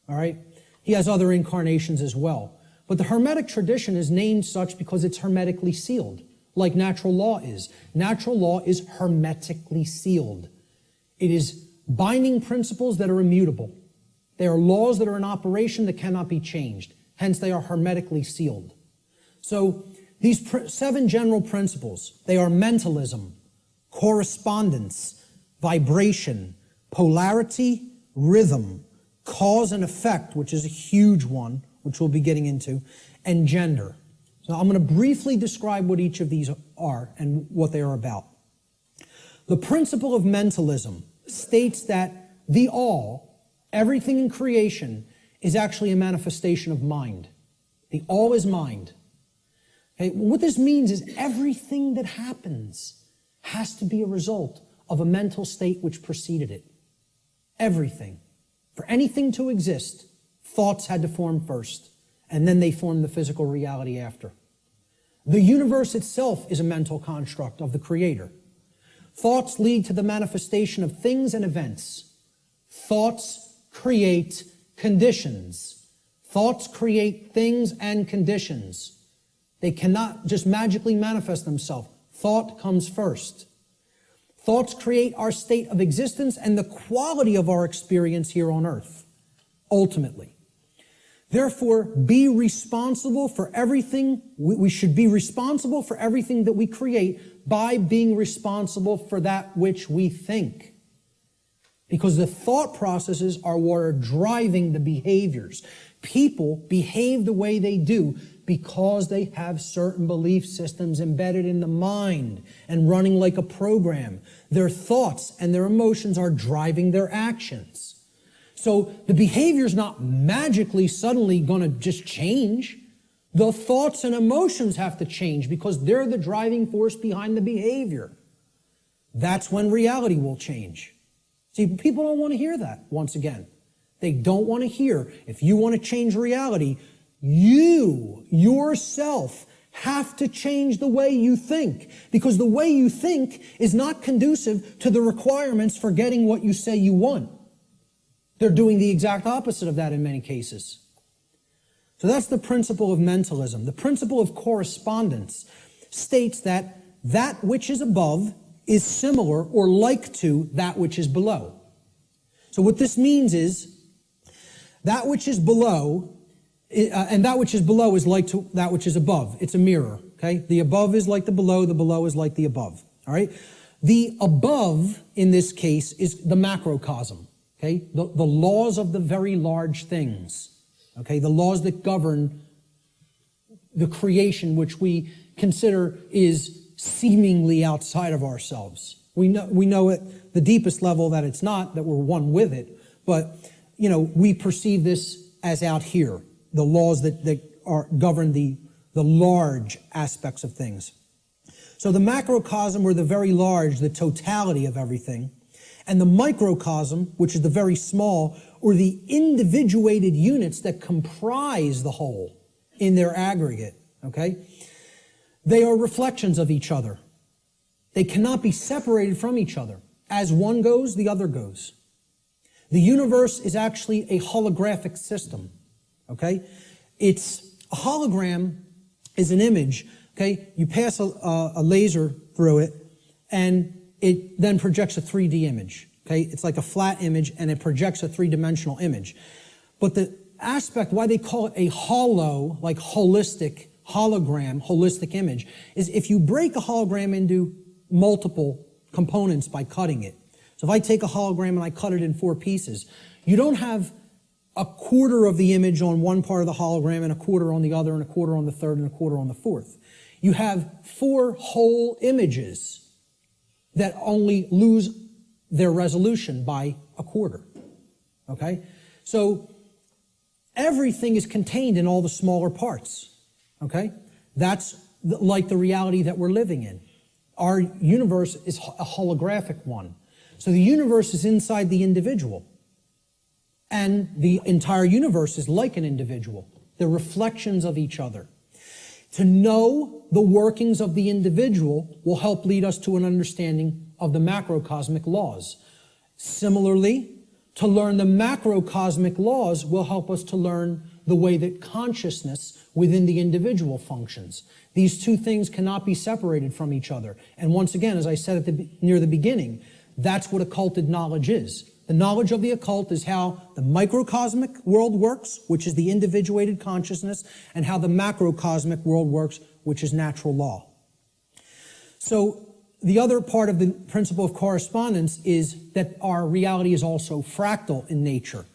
All right? He has other incarnations as well. But the Hermetic tradition is named such because it's hermetically sealed, like natural law is. Natural law is hermetically sealed. It is binding principles that are immutable. They are laws that are in operation that cannot be changed. Hence, they are hermetically sealed. So, these 7 general principles, they are mentalism, correspondence, vibration, polarity, rhythm, cause and effect, which is a huge one, which we'll be getting into, and gender. So I'm going to briefly describe what each of these are and what they are about. The principle of mentalism states that the all, everything in creation, is actually a manifestation of mind. The all is mind. Okay? What this means is everything that happens has to be a result of a mental state which preceded it. Everything. For anything to exist, thoughts had to form first, and then they formed the physical reality after. The universe itself is a mental construct of the Creator. Thoughts lead to the manifestation of things and events. Thoughts create conditions. Thoughts create things and conditions. They cannot just magically manifest themselves. Thought comes first. Thoughts create our state of existence and the quality of our experience here on earth, ultimately. Therefore, be responsible for everything. We should be responsible for everything that we create by being responsible for that which we think. Because the thought processes are what are driving the behaviors. People behave the way they do because they have certain belief systems embedded in the mind and running like a program. Their thoughts and their emotions are driving their actions. So the behavior is not magically suddenly going to just change. The thoughts and emotions have to change because they're the driving force behind the behavior. That's when reality will change. See, people don't want to hear that, once again. They don't want to hear, if you want to change reality, you, yourself, have to change the way you think. Because the way you think is not conducive to the requirements for getting what you say you want. They're doing the exact opposite of that in many cases. So that's the principle of mentalism. The principle of correspondence states that that which is above is similar or like to that which is below. So what this means is that which is below, and that which is below is like to that which is above. It's a mirror, okay? The above is like the below is like the above, all right? The above, in this case, is the macrocosm, okay? The laws of the very large things, okay? The laws that govern the creation which we consider is seemingly outside of ourselves. We know at the deepest level that it's not, that we're one with it, but, you know, we perceive this as out here, the laws that govern the large aspects of things. So the macrocosm, or the very large, the totality of everything, and the microcosm, which is the very small, or the individuated units that comprise the whole in their aggregate, okay? They are reflections of each other. They cannot be separated from each other. As one goes, the other goes. The universe is actually a holographic system, okay? It's a hologram is an image, okay? You pass a laser through it, and it then projects a 3D image, okay? It's like a flat image, and it projects a three-dimensional image. But the aspect, why they call it a holo, like holistic, hologram, holistic image, is if you break a hologram into multiple components by cutting it. So if I take a hologram and I cut it in 4 pieces, you don't have a quarter of the image on one part of the hologram and a quarter on the other and a quarter on the third and a quarter on the fourth. You have 4 whole images that only lose their resolution by a quarter. Okay? So everything is contained in all the smaller parts. Okay? That's like the reality that we're living in. Our universe is a holographic one. So the universe is inside the individual. And the entire universe is like an individual. They're reflections of each other. To know the workings of the individual will help lead us to an understanding of the macrocosmic laws. Similarly, to learn the macrocosmic laws will help us to learn the way that consciousness within the individual functions. These two things cannot be separated from each other. And once again, as I said near the beginning, that's what occulted knowledge is. The knowledge of the occult is how the microcosmic world works, which is the individuated consciousness, and how the macrocosmic world works, which is natural law. So the other part of the principle of correspondence is that our reality is also fractal in nature.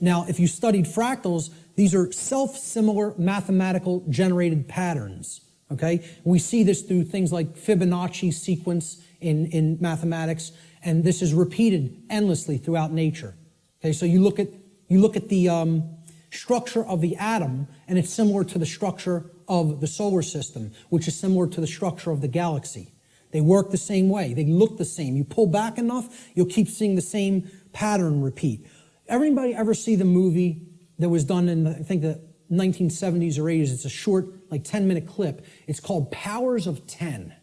Now, if you studied fractals, these are self-similar mathematical generated patterns. okay? We see this through things like Fibonacci sequence in mathematics, and this is repeated endlessly throughout nature. Okay, so you look at the structure of the atom, and it's similar to the structure of the solar system, which is similar to the structure of the galaxy. They work the same way. They look the same. You pull back enough, you'll keep seeing the same pattern repeat. Everybody ever see the movie that was done in, I think, the 1970s or 80s? It's a short, like 10-minute clip. It's called Powers of 10.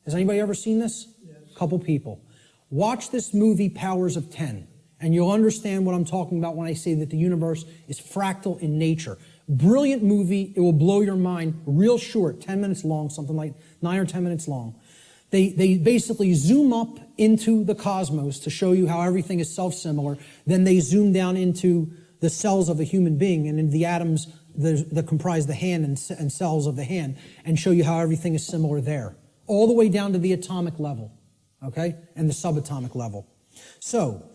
Has anybody ever seen this? Yes. A couple people. Watch this movie, Powers of 10, and you'll understand what I'm talking about when I say that the universe is fractal in nature. Brilliant movie. It will blow your mind. Real short, 10 minutes long, something like 9 or 10 minutes long. They basically zoom up into the cosmos to show you how everything is self-similar. Then they zoom down into the cells of a human being and in the atoms that comprise the hand and cells of the hand, and show you how everything is similar there, all the way down to the atomic level, okay, and the subatomic level. So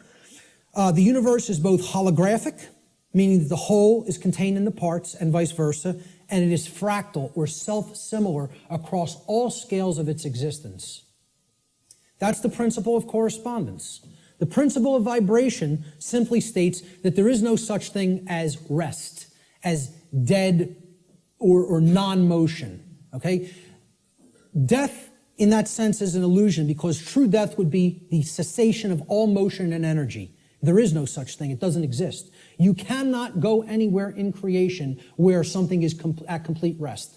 the universe is both holographic, meaning that the whole is contained in the parts, and vice versa, and it is fractal or self-similar across all scales of its existence. That's the principle of correspondence. The principle of vibration simply states that there is no such thing as rest, as dead or non-motion, okay? Death, in that sense, is an illusion, because true death would be the cessation of all motion and energy. There is no such thing. It doesn't exist. You cannot go anywhere in creation where something is at complete rest,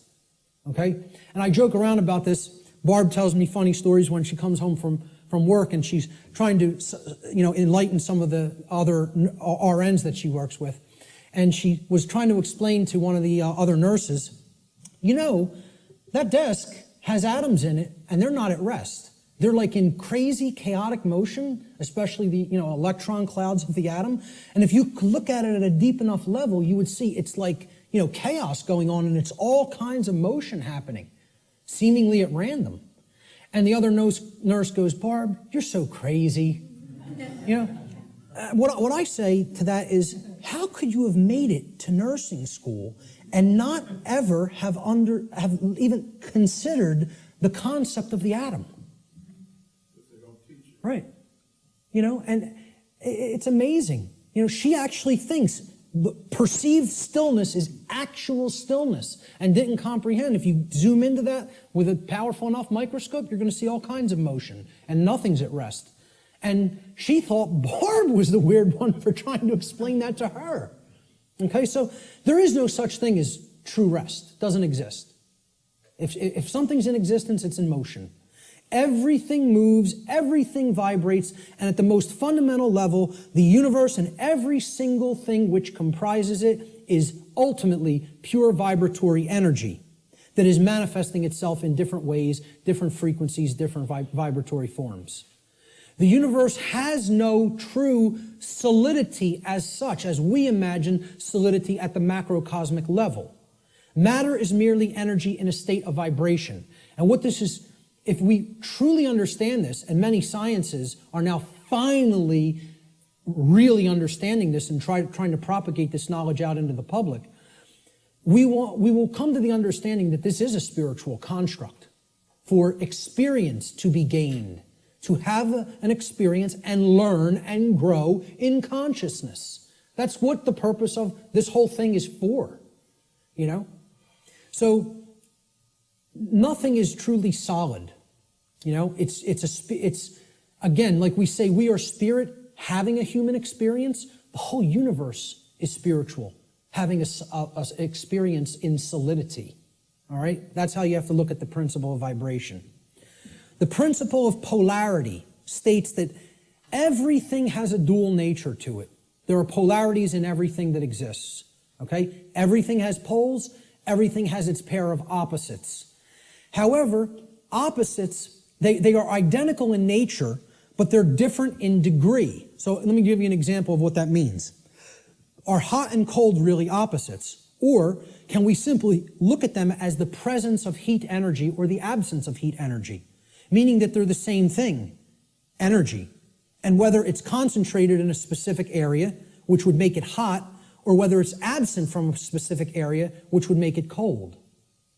okay? And I joke around about this. Barb tells me funny stories when she comes home from work, and she's trying to, enlighten some of the other RNs that she works with. And she was trying to explain to one of the other nurses, that desk has atoms in it, and they're not at rest. They're like in crazy, chaotic motion, especially the electron clouds of the atom. And if you look at it at a deep enough level, you would see it's like chaos going on, and it's all kinds of motion happening, seemingly at random. And the other nurse goes, "Barb, you're so crazy." What I say to that is, how could you have made it to nursing school and not ever have even considered the concept of the atom? Right. And it's amazing. She actually thinks perceived stillness is actual stillness, and didn't comprehend. If you zoom into that with a powerful enough microscope, you're going to see all kinds of motion, and nothing's at rest. And she thought Barb was the weird one for trying to explain that to her. Okay, so there is no such thing as true rest. It doesn't exist. If something's in existence, it's in motion. Everything moves, everything vibrates, and at the most fundamental level, the universe and every single thing which comprises it is ultimately pure vibratory energy that is manifesting itself in different ways, different frequencies, different vibratory forms. The universe has no true solidity as such, as we imagine solidity at the macrocosmic level. Matter is merely energy in a state of vibration. And what this is, if we truly understand this, and many sciences are now finally really understanding this and trying to propagate this knowledge out into the public, we will come to the understanding that this is a spiritual construct for experience to be gained, to have an experience and learn and grow in consciousness. That's what the purpose of this whole thing is for, So nothing is truly solid. It's again, like we say, we are spirit having a human experience. The whole universe is spiritual, having a experience in solidity. All right? That's how you have to look at the principle of vibration. The principle of polarity states that everything has a dual nature to it. There are polarities in everything that exists. Okay? Everything has poles. Everything has its pair of opposites. However, opposites, they are identical in nature, but they're different in degree. So let me give you an example of what that means. Are hot and cold really opposites? Or can we simply look at them as the presence of heat energy or the absence of heat energy? Meaning that they're the same thing, energy. And whether it's concentrated in a specific area, which would make it hot, or whether it's absent from a specific area, which would make it cold.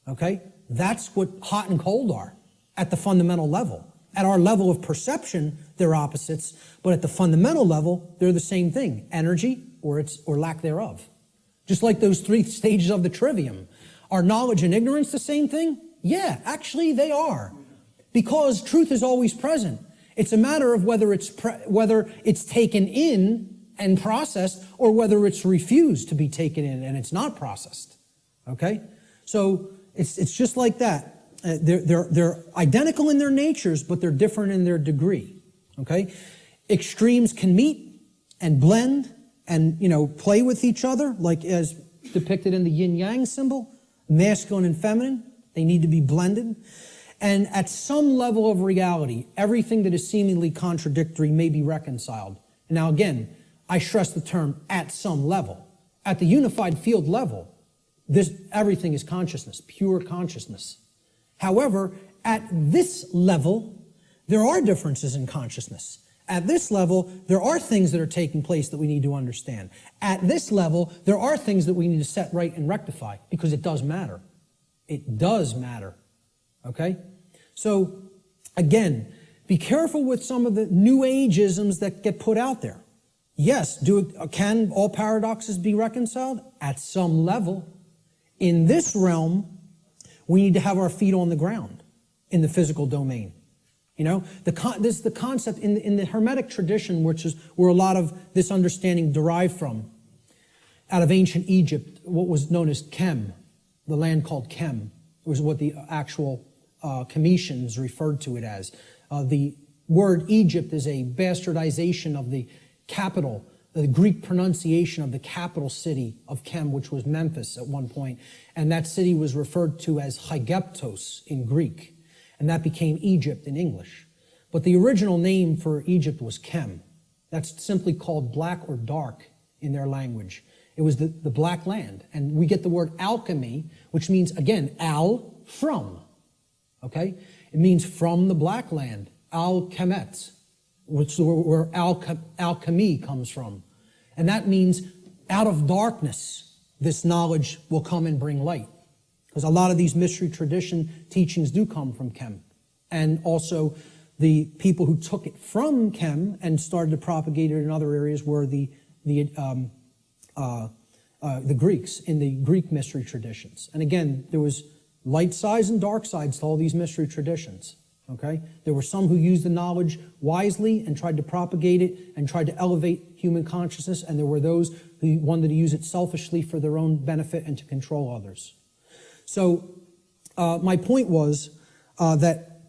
Okay? that's what hot and cold are at the fundamental level. At our level of perception, they're opposites, but at the fundamental level, they're the same thing, energy or lack thereof. Just like those 3 stages of the trivium. Are knowledge and ignorance the same thing? Yeah, actually they are. Because truth is always present. It's a matter of whether it's taken in and processed or whether it's refused to be taken in and it's not processed. Okay? So it's just like that. They're identical in their natures, but they're different in their degree. Okay? Extremes can meet and blend and, play with each other, like as depicted in the yin-yang symbol, masculine and feminine. They need to be blended. And at some level of reality, everything that is seemingly contradictory may be reconciled. Now again, I stress the term at some level. At the unified field level, everything is consciousness, pure consciousness. However, at this level, there are differences in consciousness. At this level, there are things that are taking place that we need to understand. At this level, there are things that we need to set right and rectify because it does matter. It does matter. Okay? So, again, be careful with some of the New Age-isms that get put out there. Yes, can all paradoxes be reconciled? At some level. In this realm, we need to have our feet on the ground in the physical domain. This is the concept in the Hermetic tradition, which is where a lot of this understanding derived from. Out of ancient Egypt, what was known as Kem, the land called Kem, was what the actual Cometians referred to it as. The word Egypt is a bastardization of the capital, the Greek pronunciation of the capital city of Kem, which was Memphis at one point. And that city was referred to as Hygeptos in Greek. And that became Egypt in English. But the original name for Egypt was Kem. That's simply called black or dark in their language. It was the black land. And we get the word alchemy, which means, again, from. Okay? It means from the black land. Al-Kemet, which is where alchemy comes from. And that means out of darkness, this knowledge will come and bring light. Because a lot of these mystery tradition teachings do come from Kem. And also the people who took it from Kem and started to propagate it in other areas were the Greeks in the Greek mystery traditions. And again, there was light sides and dark sides to all these mystery traditions. Okay? There were some who used the knowledge wisely and tried to propagate it and tried to elevate human consciousness, and there were those who wanted to use it selfishly for their own benefit and to control others. So my point was that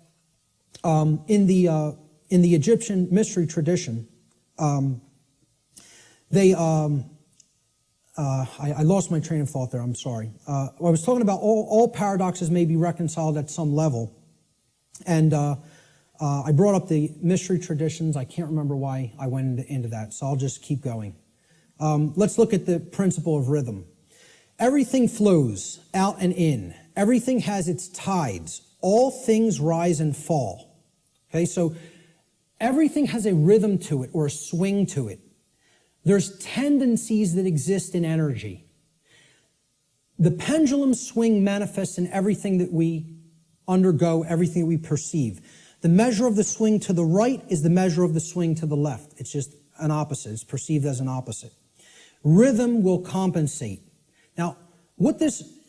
in the Egyptian mystery tradition, I lost my train of thought there. I'm sorry. I was talking about all paradoxes may be reconciled at some level, and I brought up the mystery traditions. I can't remember why I went into that, so I'll just keep going. Let's look at the principle of rhythm. Everything flows out and in. Everything has its tides. All things rise and fall. Okay, so everything has a rhythm to it or a swing to it. There's tendencies that exist in energy. The pendulum swing manifests in everything that we undergo, everything that we perceive. The measure of the swing to the right is the measure of the swing to the left. It's just an opposite. It's perceived as an opposite. Rhythm will compensate. Now,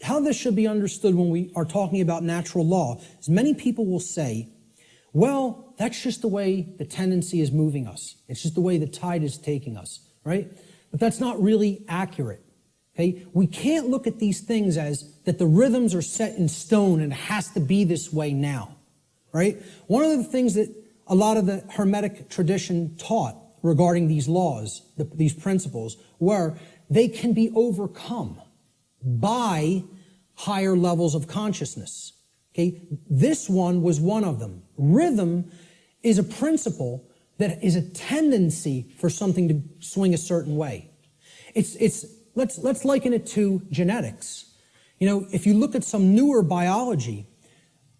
how this should be understood when we are talking about natural law is many people will say, well, that's just the way the tendency is moving us. It's just the way the tide is taking us, right? But that's not really accurate, okay? We can't look at these things as that the rhythms are set in stone and it has to be this way now, right? One of the things that a lot of the Hermetic tradition taught regarding these laws, these principles, were they can be overcome by higher levels of consciousness. Okay? This one was one of them. Rhythm is a principle that is a tendency for something to swing a certain way. Let's liken it to genetics. If you look at some newer biology,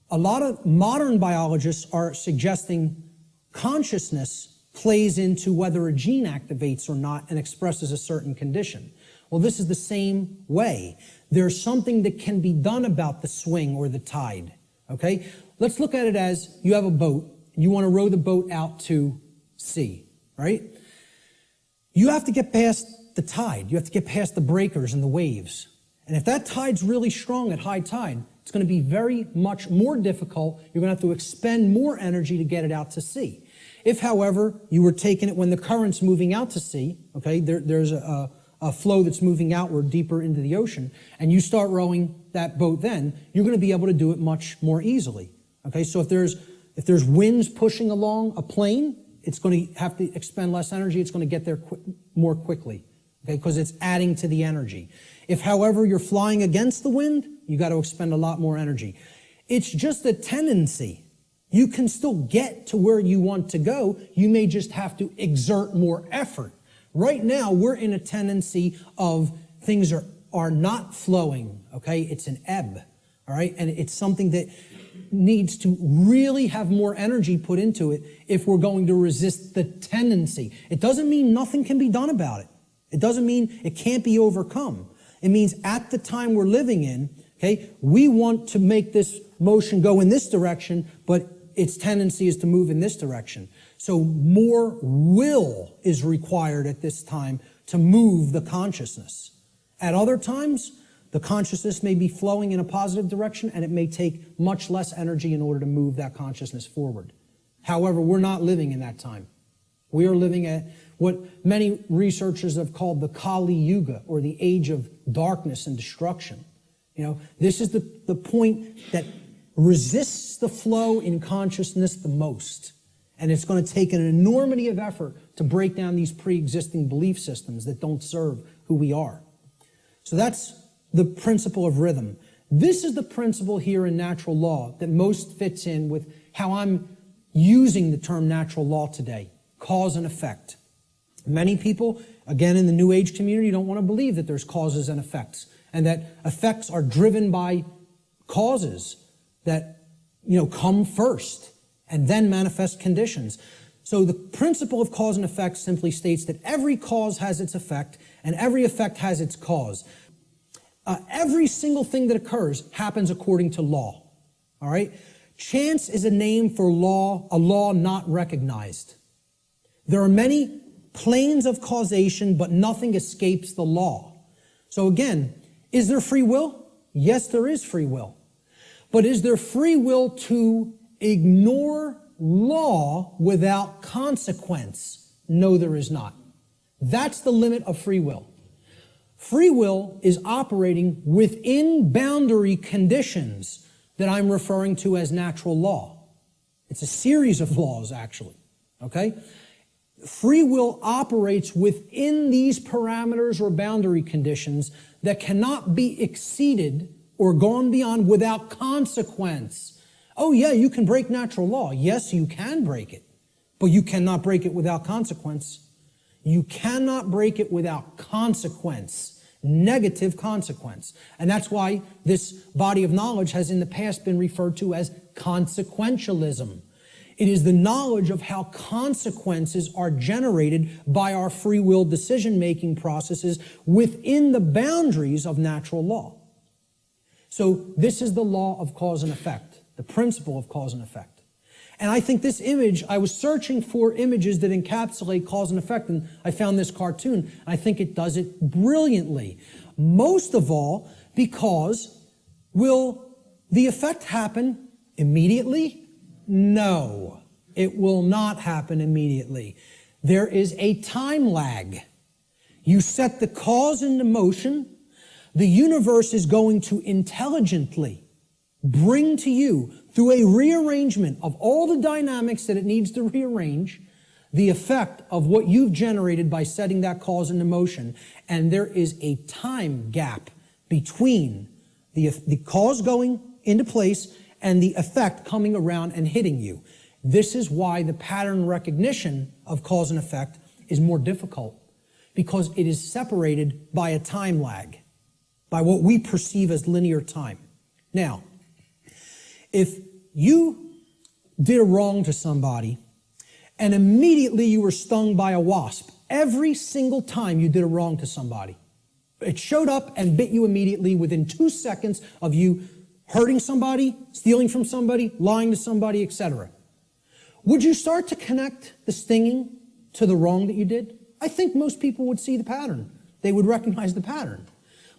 a lot of modern biologists are suggesting consciousness plays into whether a gene activates or not and expresses a certain condition. Well, this is the same way. There's something that can be done about the swing or the tide, okay? Let's look at it as you have a boat. You want to row the boat out to sea, right? You have to get past the tide. You have to get past the breakers and the waves. And if that tide's really strong at high tide, it's going to be very much more difficult. You're going to have to expend more energy to get it out to sea. If, however, you were taking it when the current's moving out to sea, okay, there's a flow that's moving outward deeper into the ocean, and you start rowing that boat then, you're going to be able to do it much more easily. Okay, so if there's winds pushing along a plane, it's going to have to expend less energy. It's going to get there more quickly, okay, because it's adding to the energy. If, however, you're flying against the wind, you got to expend a lot more energy. It's just a tendency. You can still get to where you want to go. You may just have to exert more effort. Right now, we're in a tendency of things are not flowing, okay? It's an ebb, all right? And it's something that needs to really have more energy put into it if we're going to resist the tendency. It doesn't mean nothing can be done about it. It doesn't mean it can't be overcome. It means at the time we're living in, okay, we want to make this motion go in this direction, but its tendency is to move in this direction. So more will is required at this time to move the consciousness. At other times, the consciousness may be flowing in a positive direction, and it may take much less energy in order to move that consciousness forward. However, we're not living in that time. We are living at what many researchers have called the Kali Yuga, or the age of darkness and destruction. You know, this is the point that resists the flow in consciousness the most. And it's going to take an enormity of effort to break down these pre-existing belief systems that don't serve who we are. So that's the principle of rhythm. This is the principle here in natural law that most fits in with how I'm using the term natural law today, cause and effect. Many people, again in the New Age community, don't want to believe that there's causes and effects, and that effects are driven by causes that, come first and then manifest conditions. So the principle of cause and effect simply states that every cause has its effect and every effect has its cause. Every single thing that occurs happens according to law. All right? Chance is a name for law, a law not recognized. There are many planes of causation, but nothing escapes the law. So again, is there free will? Yes, there is free will. But is there free will to ignore law without consequence? No, there is not. That's the limit of free will. Free will is operating within boundary conditions that I'm referring to as natural law. It's a series of laws, actually, okay? Free will operates within these parameters or boundary conditions that cannot be exceeded or gone beyond without consequence. Oh yeah, you can break natural law. Yes, you can break it, but you cannot break it without consequence. You cannot break it without consequence, negative consequence. And that's why this body of knowledge has in the past been referred to as consequentialism. It is the knowledge of how consequences are generated by our free will decision-making processes within the boundaries of natural law. So this is the law of cause and effect, the principle of cause and effect. And I think this image, I was searching for images that encapsulate cause and effect, and I found this cartoon, and I think it does it brilliantly. Most of all, because will the effect happen immediately? No, it will not happen immediately. There is a time lag. You set the cause into motion. The universe is going to intelligently bring to you, through a rearrangement of all the dynamics that it needs to rearrange, the effect of what you've generated by setting that cause into motion. And there is a time gap between the cause going into place and the effect coming around and hitting you. This is why the pattern recognition of cause and effect is more difficult, because it is separated by a time lag, by what we perceive as linear time. Now, if you did a wrong to somebody and immediately you were stung by a wasp, every single time you did a wrong to somebody, It showed up and bit you immediately within 2 seconds of you hurting somebody, stealing from somebody, lying to somebody, etc. Would you start to connect the stinging to the wrong that you did? I think most people would see the pattern. They would recognize the pattern.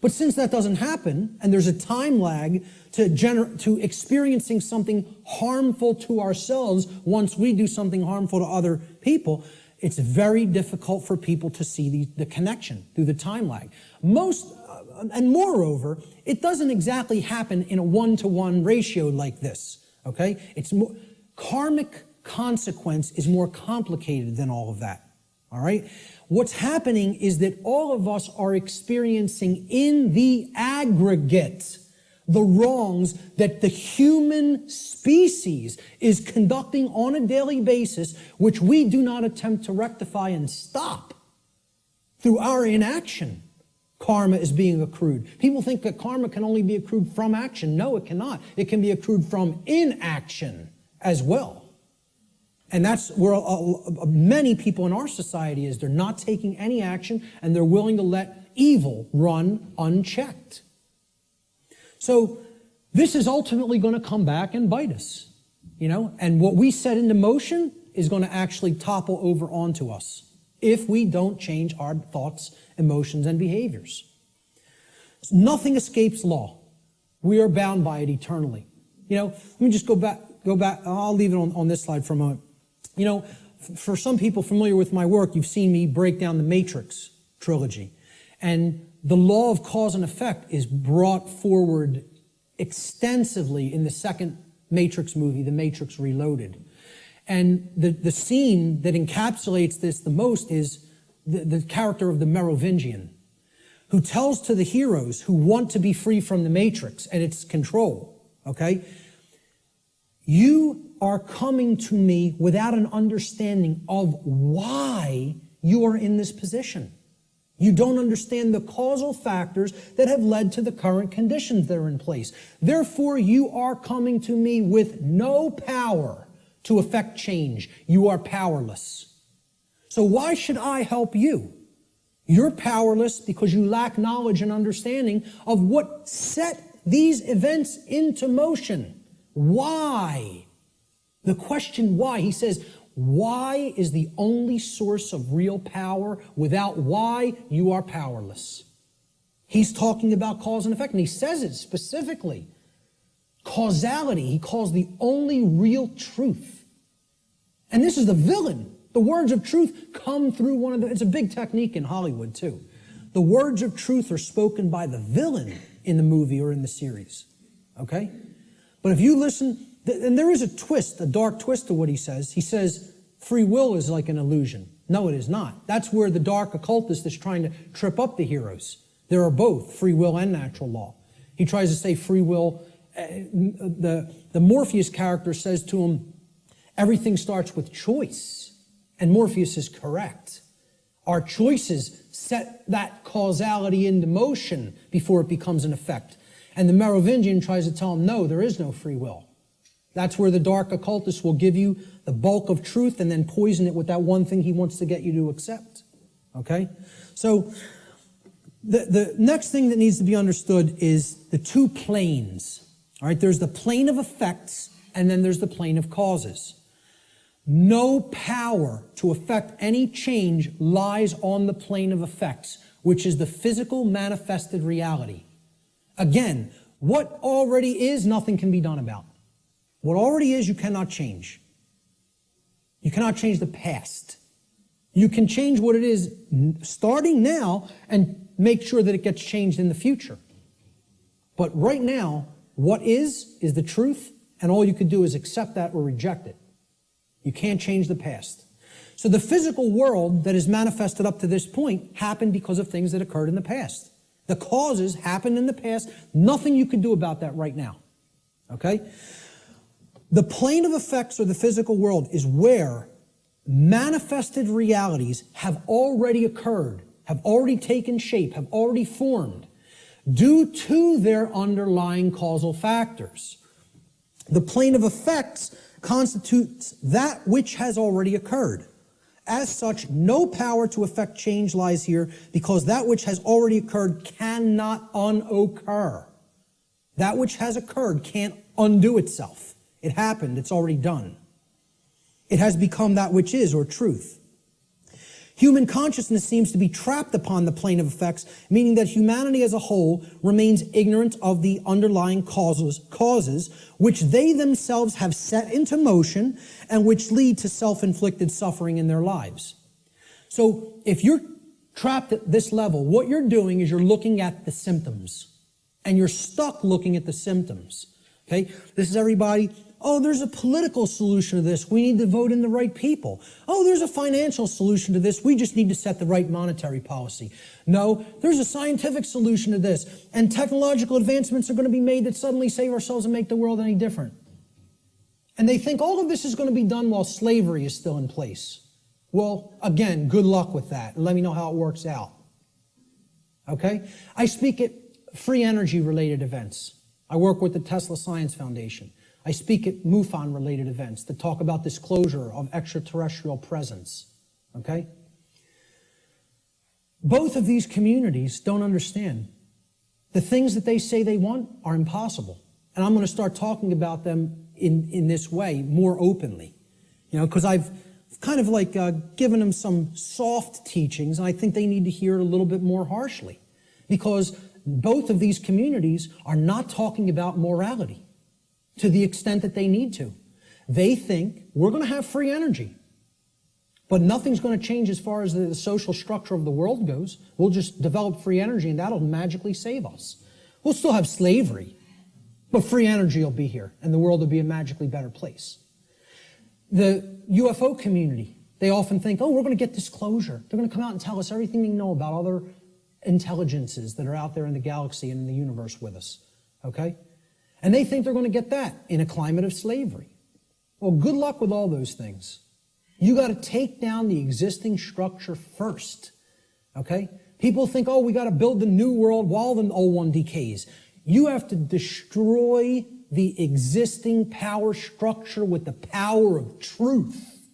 But since that doesn't happen, and there's a time lag to experiencing something harmful to ourselves once we do something harmful to other people, it's very difficult for people to see the connection through the time lag. And moreover, it doesn't exactly happen in a one-to-one ratio like this, okay? Karmic consequence is more complicated than all of that, all right? What's happening is that all of us are experiencing in the aggregate the wrongs that the human species is conducting on a daily basis, which we do not attempt to rectify and stop through our inaction. Karma is being accrued. People think that karma can only be accrued from action. No, it cannot. It can be accrued from inaction as well. And that's where many people in our society is. They're not taking any action, and they're willing to let evil run unchecked. So this is ultimately going to come back and bite us, and what we set into motion is going to actually topple over onto us if we don't change our thoughts, emotions, and behaviors. Nothing escapes law. We are bound by it eternally. Let me just go back. I'll leave it on this slide for a moment. For some people familiar with my work, you've seen me break down the Matrix trilogy. And the law of cause and effect is brought forward extensively in the second Matrix movie, The Matrix Reloaded. And the scene that encapsulates this the most is the character of the Merovingian, who tells to the heroes who want to be free from the Matrix and its control, okay? You are coming to me without an understanding of why you are in this position. You don't understand the causal factors that have led to the current conditions that are in place. Therefore, you are coming to me with no power to effect change. You are powerless. So why should I help you? You're powerless because you lack knowledge and understanding of what set these events into motion. Why? The question why, he says, why is the only source of real power. Without why, you are powerless. He's talking about cause and effect, and he says it specifically. Causality, he calls the only real truth. And this is the villain. The words of truth come through it's a big technique in Hollywood too. The words of truth are spoken by the villain in the movie or in the series, okay? But if you listen, and there is a twist, a dark twist to what he says. He says free will is like an illusion. No, it is not. That's where the dark occultist is trying to trip up the heroes. There are both free will and natural law. He tries to say free will. The Morpheus character says to him, everything starts with choice. And Morpheus is correct. Our choices set that causality into motion before it becomes an effect. And the Merovingian tries to tell him, no, there is no free will. That's where the dark occultist will give you the bulk of truth and then poison it with that one thing he wants to get you to accept. Okay? So the next thing that needs to be understood is the two planes. All right? There's the plane of effects and then there's the plane of causes. No power to affect any change lies on the plane of effects, which is the physical manifested reality. Again, what already is, nothing can be done about. What already is, you cannot change. You cannot change the past. You can change what it is starting now and make sure that it gets changed in the future. But right now, what is the truth, and all you can do is accept that or reject it. You can't change the past. So the physical world that is manifested up to this point happened because of things that occurred in the past. The causes happened in the past. Nothing you can do about that right now. Okay? The plane of effects or the physical world is where manifested realities have already occurred, have already taken shape, have already formed due to their underlying causal factors. The plane of effects constitutes that which has already occurred. As such, no power to effect change lies here, because that which has already occurred cannot unoccur. That which has occurred can't undo itself. It happened. It's already done. It has become that which is, or truth. Human consciousness seems to be trapped upon the plane of effects, meaning that humanity as a whole remains ignorant of the underlying causes which they themselves have set into motion and which lead to self-inflicted suffering in their lives. So if you're trapped at this level, what you're doing is you're looking at the symptoms, and you're stuck looking at the symptoms. Okay? This is everybody. Oh, there's a political solution to this. We need to vote in the right people. Oh, there's a financial solution to this. We just need to set the right monetary policy. No, there's a scientific solution to this. And technological advancements are going to be made that suddenly save ourselves and make the world any different. And they think all of this is going to be done while slavery is still in place. Well, again, good luck with that. And let me know how it works out. Okay? I speak at free energy related events. I work with the Tesla Science Foundation. I speak at MUFON-related events that talk about disclosure of extraterrestrial presence, okay? Both of these communities don't understand. The things that they say they want are impossible. And I'm going to start talking about them in this way more openly, you know, because I've kind of like given them some soft teachings, and I think they need to hear it a little bit more harshly, because both of these communities are not talking about morality to the extent that they need to. They think we're going to have free energy, but nothing's going to change as far as the social structure of the world goes. We'll just develop free energy and that'll magically save us. We'll still have slavery, but free energy will be here and the world will be a magically better place. The UFO community, they often think, oh, we're going to get disclosure. They're going to come out and tell us everything they know about other intelligences that are out there in the galaxy and in the universe with us, okay? And they think they're going to get that in a climate of slavery. Well, good luck with all those things. You got to take down the existing structure first, okay? People think, oh, we got to build the new world while the old one decays. You have to destroy the existing power structure with the power of truth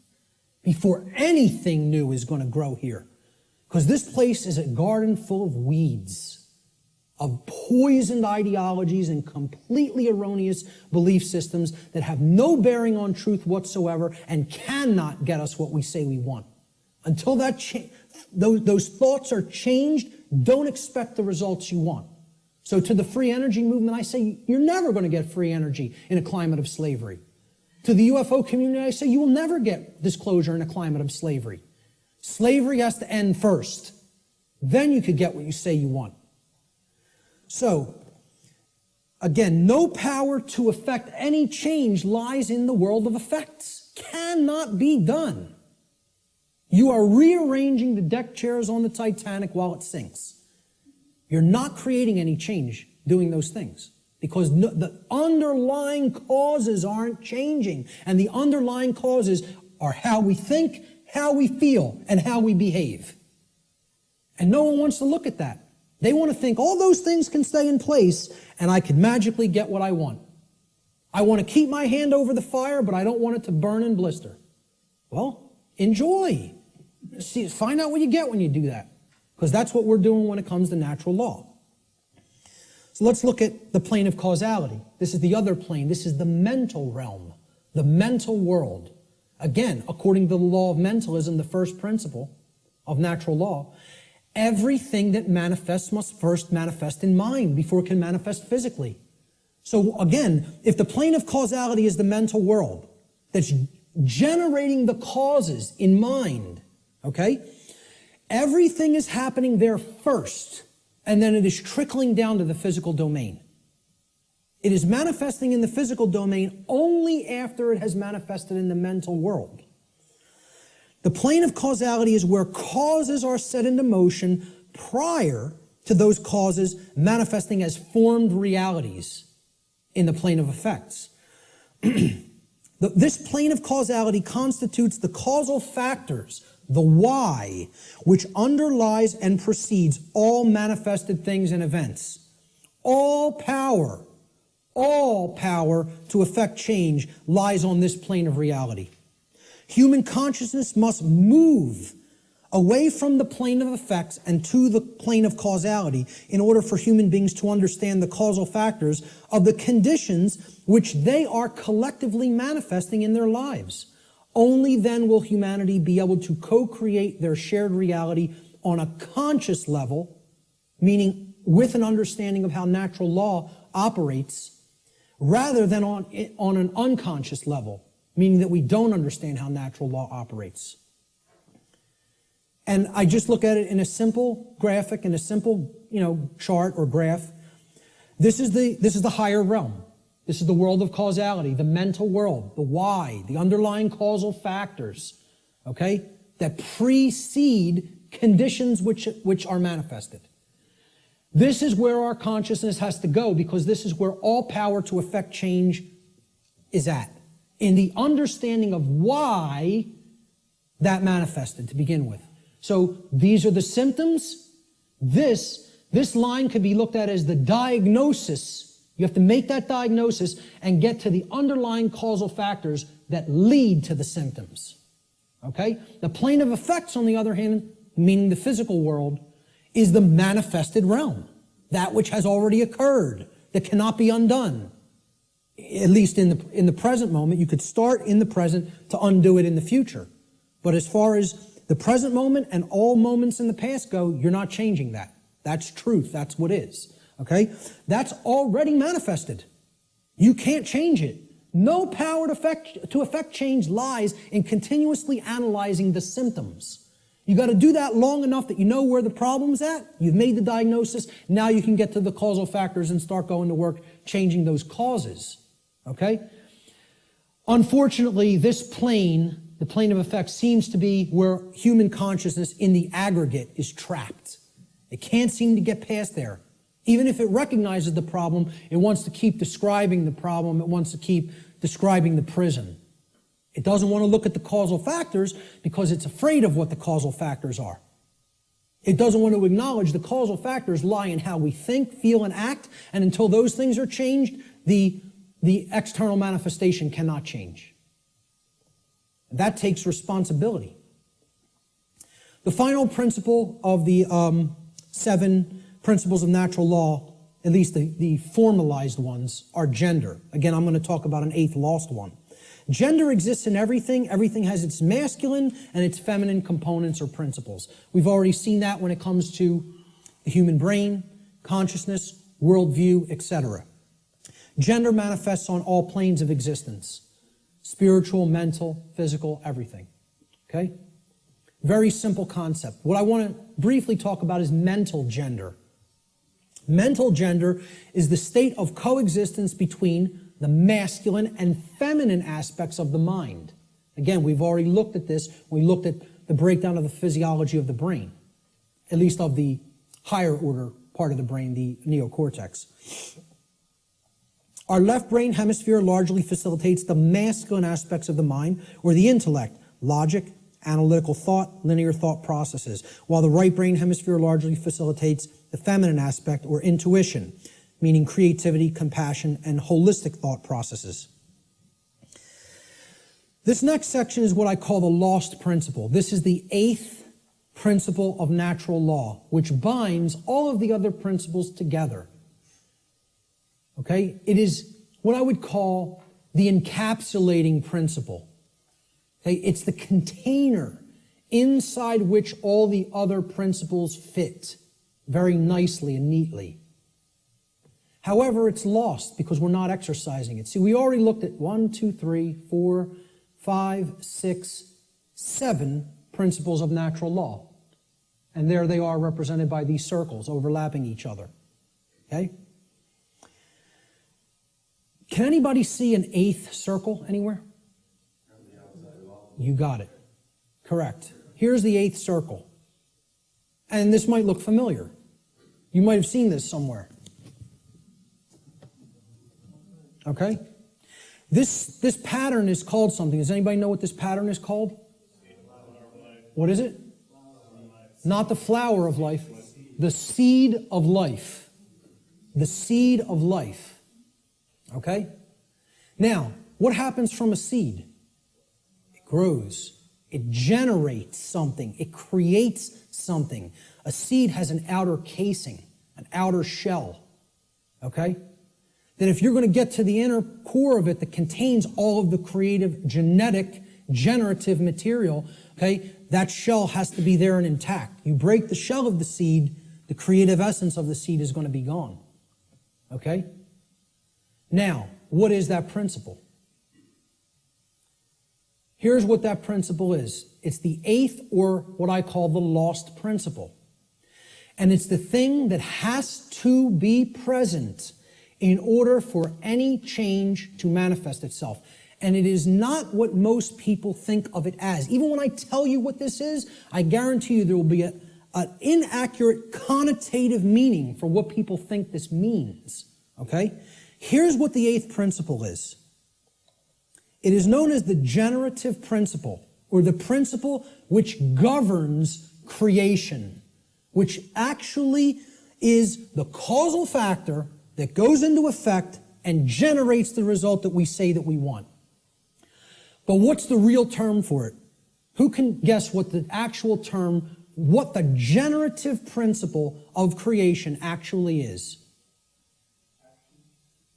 before anything new is going to grow here. Because this place is a garden full of weeds, of poisoned ideologies and completely erroneous belief systems that have no bearing on truth whatsoever and cannot get us what we say we want. Until those thoughts are changed, don't expect the results you want. So to the free energy movement, I say you're never going to get free energy in a climate of slavery. To the UFO community, I say you will never get disclosure in a climate of slavery. Slavery has to end first. Then you could get what you say you want. So, again, no power to effect any change lies in the world of effects. Cannot be done. You are rearranging the deck chairs on the Titanic while it sinks. You're not creating any change doing those things because the underlying causes aren't changing. And the underlying causes are how we think, how we feel, and how we behave. And no one wants to look at that. They want to think all those things can stay in place and I can magically get what I want. I want to keep my hand over the fire, but I don't want it to burn and blister. Well, enjoy. See, find out what you get when you do that, because that's what we're doing when it comes to natural law. So let's look at the plane of causality. This is the other plane. This is the mental realm, the mental world. Again, according to the law of mentalism, the first principle of natural law, everything that manifests must first manifest in mind before it can manifest physically. So again, if the plane of causality is the mental world that's generating the causes in mind, okay, everything is happening there first, and then it is trickling down to the physical domain. It is manifesting in the physical domain only after it has manifested in the mental world. The plane of causality is where causes are set into motion prior to those causes manifesting as formed realities in the plane of effects. This plane of causality constitutes the causal factors, the why, which underlies and precedes all manifested things and events. All power to effect change lies on this plane of reality. Human consciousness must move away from the plane of effects and to the plane of causality in order for human beings to understand the causal factors of the conditions which they are collectively manifesting in their lives. Only then will humanity be able to co-create their shared reality on a conscious level, meaning with an understanding of how natural law operates, rather than on an unconscious level, meaning that we don't understand how natural law operates. And I just look at it in a simple graphic, in a simple, chart or graph. This is the higher realm. This is the world of causality, the mental world, the why, the underlying causal factors, okay, that precede conditions which are manifested. This is where our consciousness has to go, because this is where all power to affect change is at, in the understanding of why that manifested to begin with. So these are the symptoms. This line could be looked at as the diagnosis. You have to make that diagnosis and get to the underlying causal factors that lead to the symptoms. Okay? The plane of effects, on the other hand, meaning the physical world, is the manifested realm, that which has already occurred, that cannot be undone. At least in the present moment. You could start in the present to undo it in the future. But as far as the present moment and all moments in the past go, you're not changing that. That's truth. That's what is. Okay? That's already manifested. You can't change it. No power to affect change lies in continuously analyzing the symptoms. You got to do that long enough that you know where the problem's at. You've made the diagnosis. Now you can get to the causal factors and start going to work changing those causes. Okay? Unfortunately, this plane, the plane of effects, seems to be where human consciousness in the aggregate is trapped. It can't seem to get past there. Even if it recognizes the problem, it wants to keep describing the problem. It wants to keep describing the prison. It doesn't want to look at the causal factors because it's afraid of what the causal factors are. It doesn't want to acknowledge the causal factors lie in how we think, feel, and act, and until those things are changed, the external manifestation cannot change. That takes responsibility. The final principle of the 7 principles of natural law, at least the formalized ones, are gender. Again, I'm going to talk about an 8th lost one. Gender exists in everything. Everything has its masculine and its feminine components or principles. We've already seen that when it comes to the human brain, consciousness, worldview, etc. Gender manifests on all planes of existence. Spiritual, mental, physical, everything. Okay? Very simple concept. What I want to briefly talk about is mental gender. Mental gender is the state of coexistence between the masculine and feminine aspects of the mind. Again, we've already looked at this. We looked at the breakdown of the physiology of the brain, at least of the higher order part of the brain, the neocortex. Our left brain hemisphere largely facilitates the masculine aspects of the mind, or the intellect, logic, analytical thought, linear thought processes, while the right brain hemisphere largely facilitates the feminine aspect, or intuition, meaning creativity, compassion, and holistic thought processes. This next section is what I call the lost principle. This is the 8th principle of natural law, which binds all of the other principles together. Okay? It is what I would call the encapsulating principle. Okay? It's the container inside which all the other principles fit very nicely and neatly. However, it's lost because we're not exercising it. See, we already looked at 1, 2, 3, 4, 5, 6, 7 principles of natural law. And there they are represented by these circles overlapping each other. Okay? Can anybody see an 8th circle anywhere? You got it. Correct. Here's the 8th circle. And this might look familiar. You might have seen this somewhere. Okay? This pattern is called something. Does anybody know what this pattern is called? What is it? Not the flower of life. The seed of life. The seed of life. Okay? Now, what happens from a seed? It grows. It generates something. It creates something. A seed has an outer casing, an outer shell, okay? That if you're going to get to the inner core of it that contains all of the creative, generative material, okay, that shell has to be there and intact. You break the shell of the seed, the creative essence of the seed is going to be gone, okay? Now, what is that principle? Here's what that principle is. It's the eighth, or what I call the lost principle. And it's the thing that has to be present in order for any change to manifest itself. And it is not what most people think of it as. Even when I tell you what this is, I guarantee you there will be an inaccurate connotative meaning for what people think this means. Okay? Here's what the eighth principle is. It is known as the generative principle, or the principle which governs creation, which actually is the causal factor that goes into effect and generates the result that we say that we want. But what's the real term for it? Who can guess what the actual term, what the generative principle of creation actually is?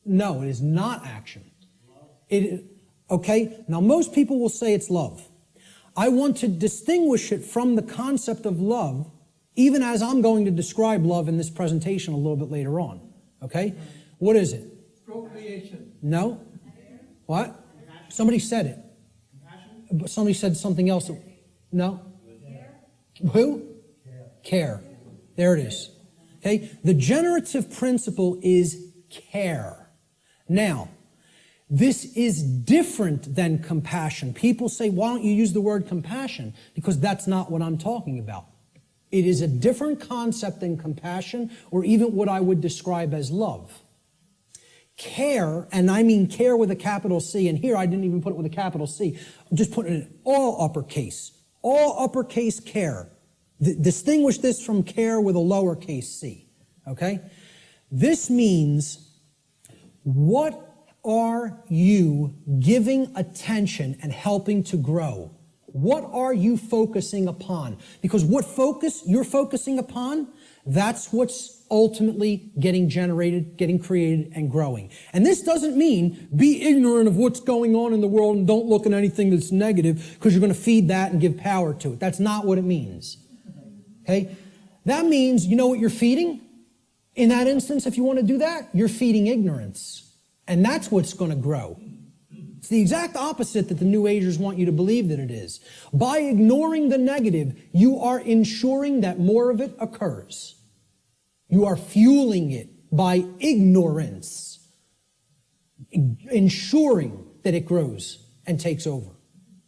No, it is not action. Okay, now most people will say it's love. I want to distinguish it from the concept of love, even as I'm going to describe love in this presentation a little bit later on. Okay? What is it? Procreation. No? What? Somebody said it. But somebody said something else. No? Who? Care. There it is. Okay? The generative principle is care. Now, this is different than compassion. People say, why don't you use the word compassion? Because that's not what I'm talking about. It is a different concept than compassion, or even what I would describe as love. Care, and I mean care with a capital C, and here I didn't even put it with a capital C. I'm just putting it in all uppercase care. Distinguish this from care with a lowercase c, okay? This means, what are you giving attention and helping to grow? What are you focusing upon? Because what focus you're focusing upon, that's what's ultimately getting generated, getting created, and growing. And this doesn't mean be ignorant of what's going on in the world and don't look at anything that's negative because you're going to feed that and give power to it. That's not what it means. Okay? That means, you know what you're feeding? In that instance, if you want to do that, you're feeding ignorance. And that's what's going to grow. It's the exact opposite that the New Agers want you to believe that it is. By ignoring the negative, you are ensuring that more of it occurs. You are fueling it by ignorance, ensuring that it grows and takes over.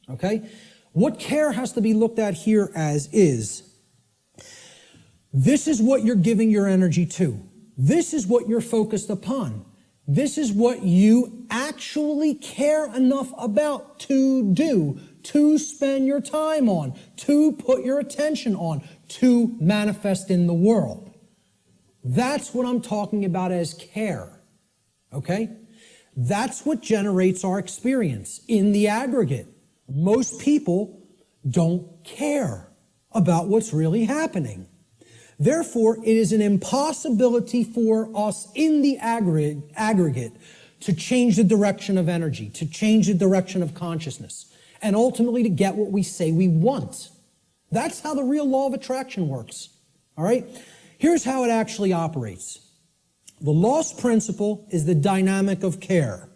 Okay? What care has to be looked at here as is, this is what you're giving your energy to. This is what you're focused upon. This is what you actually care enough about to do, to spend your time on, to put your attention on, to manifest in the world. That's what I'm talking about as care, okay? That's what generates our experience in the aggregate. Most people don't care about what's really happening. Therefore, it is an impossibility for us in the aggregate to change the direction of energy, to change the direction of consciousness, and ultimately to get what we say we want. That's how the real law of attraction works. All right? Here's how it actually operates. The lost principle is the dynamic of care.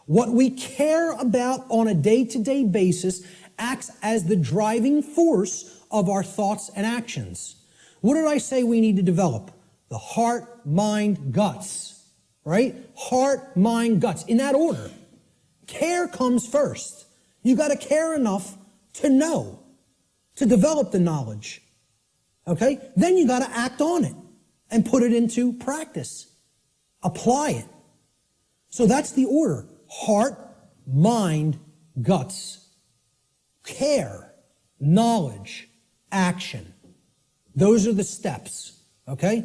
What we care about on a day-to-day basis acts as the driving force of our thoughts and actions. What did I say we need to develop? The heart, mind, guts, right? Heart, mind, guts, in that order. Care comes first. You got to care enough to know, to develop the knowledge, okay? Then you got to act on it and put it into practice. Apply it. So that's the order. Heart, mind, guts. Care, knowledge, action. Those are the steps, okay?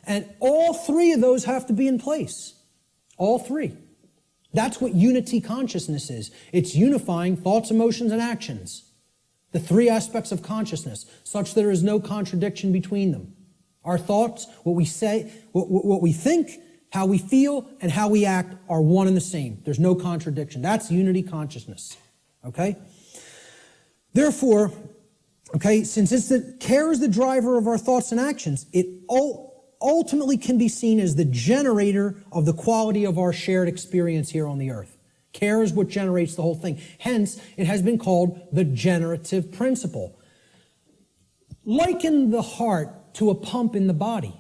And all three of those have to be in place. All three, That's what unity consciousness is. It's unifying thoughts, emotions, and actions. The three aspects of consciousness, such that there is no contradiction between them. Our thoughts, what we say, what we think, how we feel, and how we act are one and the same. There's no contradiction. That's unity consciousness. Okay? Therefore, okay, since care is the driver of our thoughts and actions, it ultimately can be seen as the generator of the quality of our shared experience here on the earth. Care is what generates the whole thing. Hence, it has been called the generative principle. Liken the heart to a pump in the body.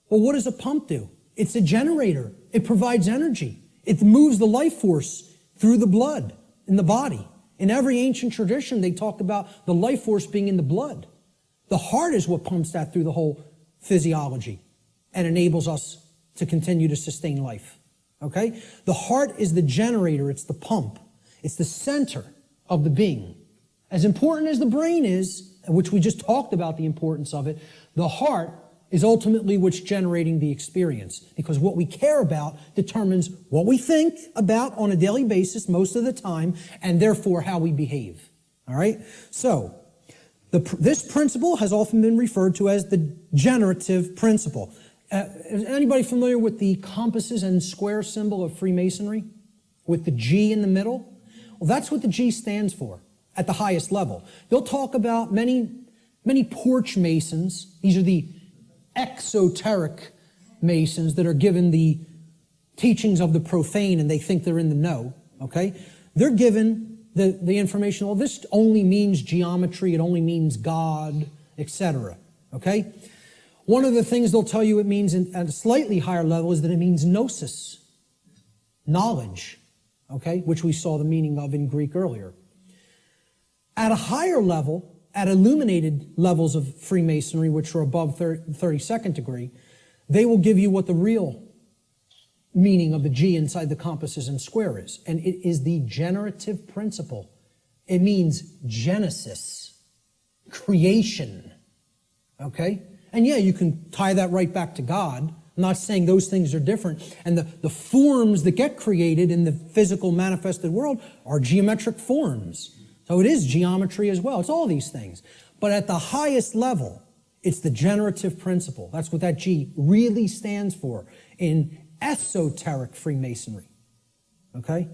Well, what does a pump do? It's a generator. It provides energy. It moves the life force through the blood in the body. In every ancient tradition, they talked about the life force being in the blood. The heart is what pumps that through the whole physiology and enables us to continue to sustain life. Okay? The heart is the generator. It's the pump. It's the center of the being. As important as the brain is, which we just talked about the importance of it, the heart is ultimately what's generating the experience. Because what we care about determines what we think about on a daily basis most of the time, and therefore how we behave. All right? So, this principle has often been referred to as the generative principle. Is anybody familiar with the compasses and square symbol of Freemasonry? With the G in the middle? Well, that's what the G stands for at the highest level. They'll talk about many porch masons. These are the exoteric masons that are given the teachings of the profane and they think they're in the know. Okay? They're given the information, well, this only means geometry, it only means God, etc. Okay? One of the things they'll tell you it means at a slightly higher level is that it means gnosis, knowledge, okay, which we saw the meaning of in Greek earlier. At a higher level, at illuminated levels of Freemasonry, which are above 32nd degree, they will give you what the real meaning of the G inside the compasses and square is. And it is the generative principle. It means genesis, creation, okay? And yeah, you can tie that right back to God. I'm not saying those things are different. And the forms that get created in the physical manifested world are geometric forms. So it is geometry as well. It's all these things. But at the highest level, it's the generative principle. That's what that G really stands for in esoteric Freemasonry. Okay?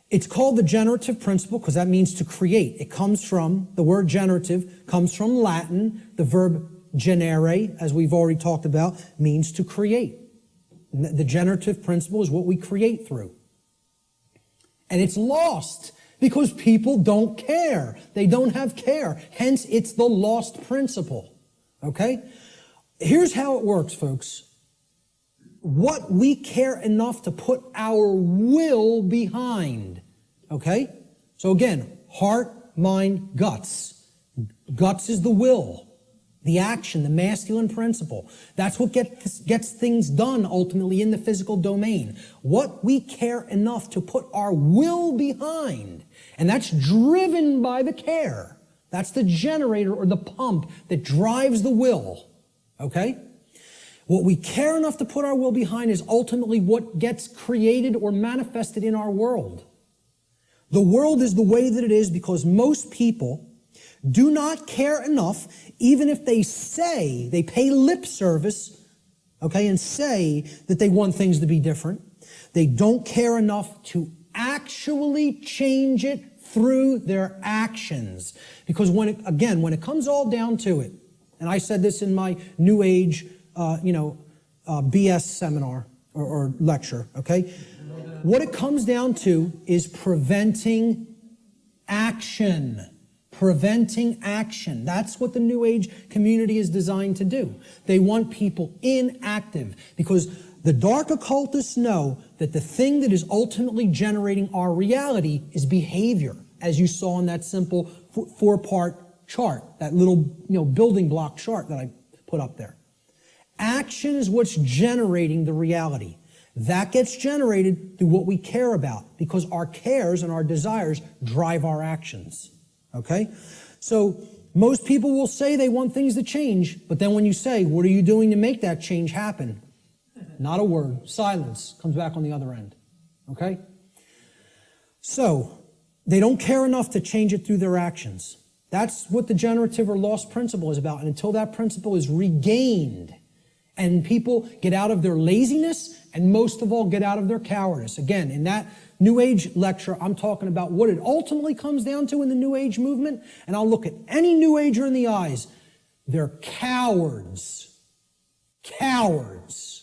It's called the generative principle because that means to create. It comes from, the word generative comes from Latin. The verb generare, as we've already talked about, means to create. The generative principle is what we create through. And it's lost because people don't care. They don't have care. Hence, it's the lost principle. Okay? Here's how it works, folks. What we care enough to put our will behind. Okay? So again, heart, mind, guts. Guts is the will. The action, the masculine principle. That's what gets things done ultimately in the physical domain. What we care enough to put our will behind. And that's driven by the care. That's the generator or the pump that drives the will. Okay? What we care enough to put our will behind is ultimately what gets created or manifested in our world. The world is the way that it is because most people do not care enough, even if they say, they pay lip service, okay, and say that they want things to be different. They don't care enough to actually change it through their actions. Because when it comes all down to it, and I said this in my New Age, BS seminar or lecture, okay? What it comes down to is preventing action. Preventing action. That's what the New Age community is designed to do. They want people inactive because the dark occultists know that the thing that is ultimately generating our reality is behavior, as you saw in that simple four-part chart, that little building block chart that I put up there. Action is what's generating the reality. That gets generated through what we care about because our cares and our desires drive our actions. Okay? So most people will say they want things to change, but then when you say, what are you doing to make that change happen? Not a word. Silence comes back on the other end. Okay? So, they don't care enough to change it through their actions. That's what the generative or lost principle is about. And until that principle is regained, and people get out of their laziness, and most of all, get out of their cowardice. Again, in that New Age lecture, I'm talking about what it ultimately comes down to in the New Age movement, and I'll look at any New Ager in the eyes. They're cowards. Cowards.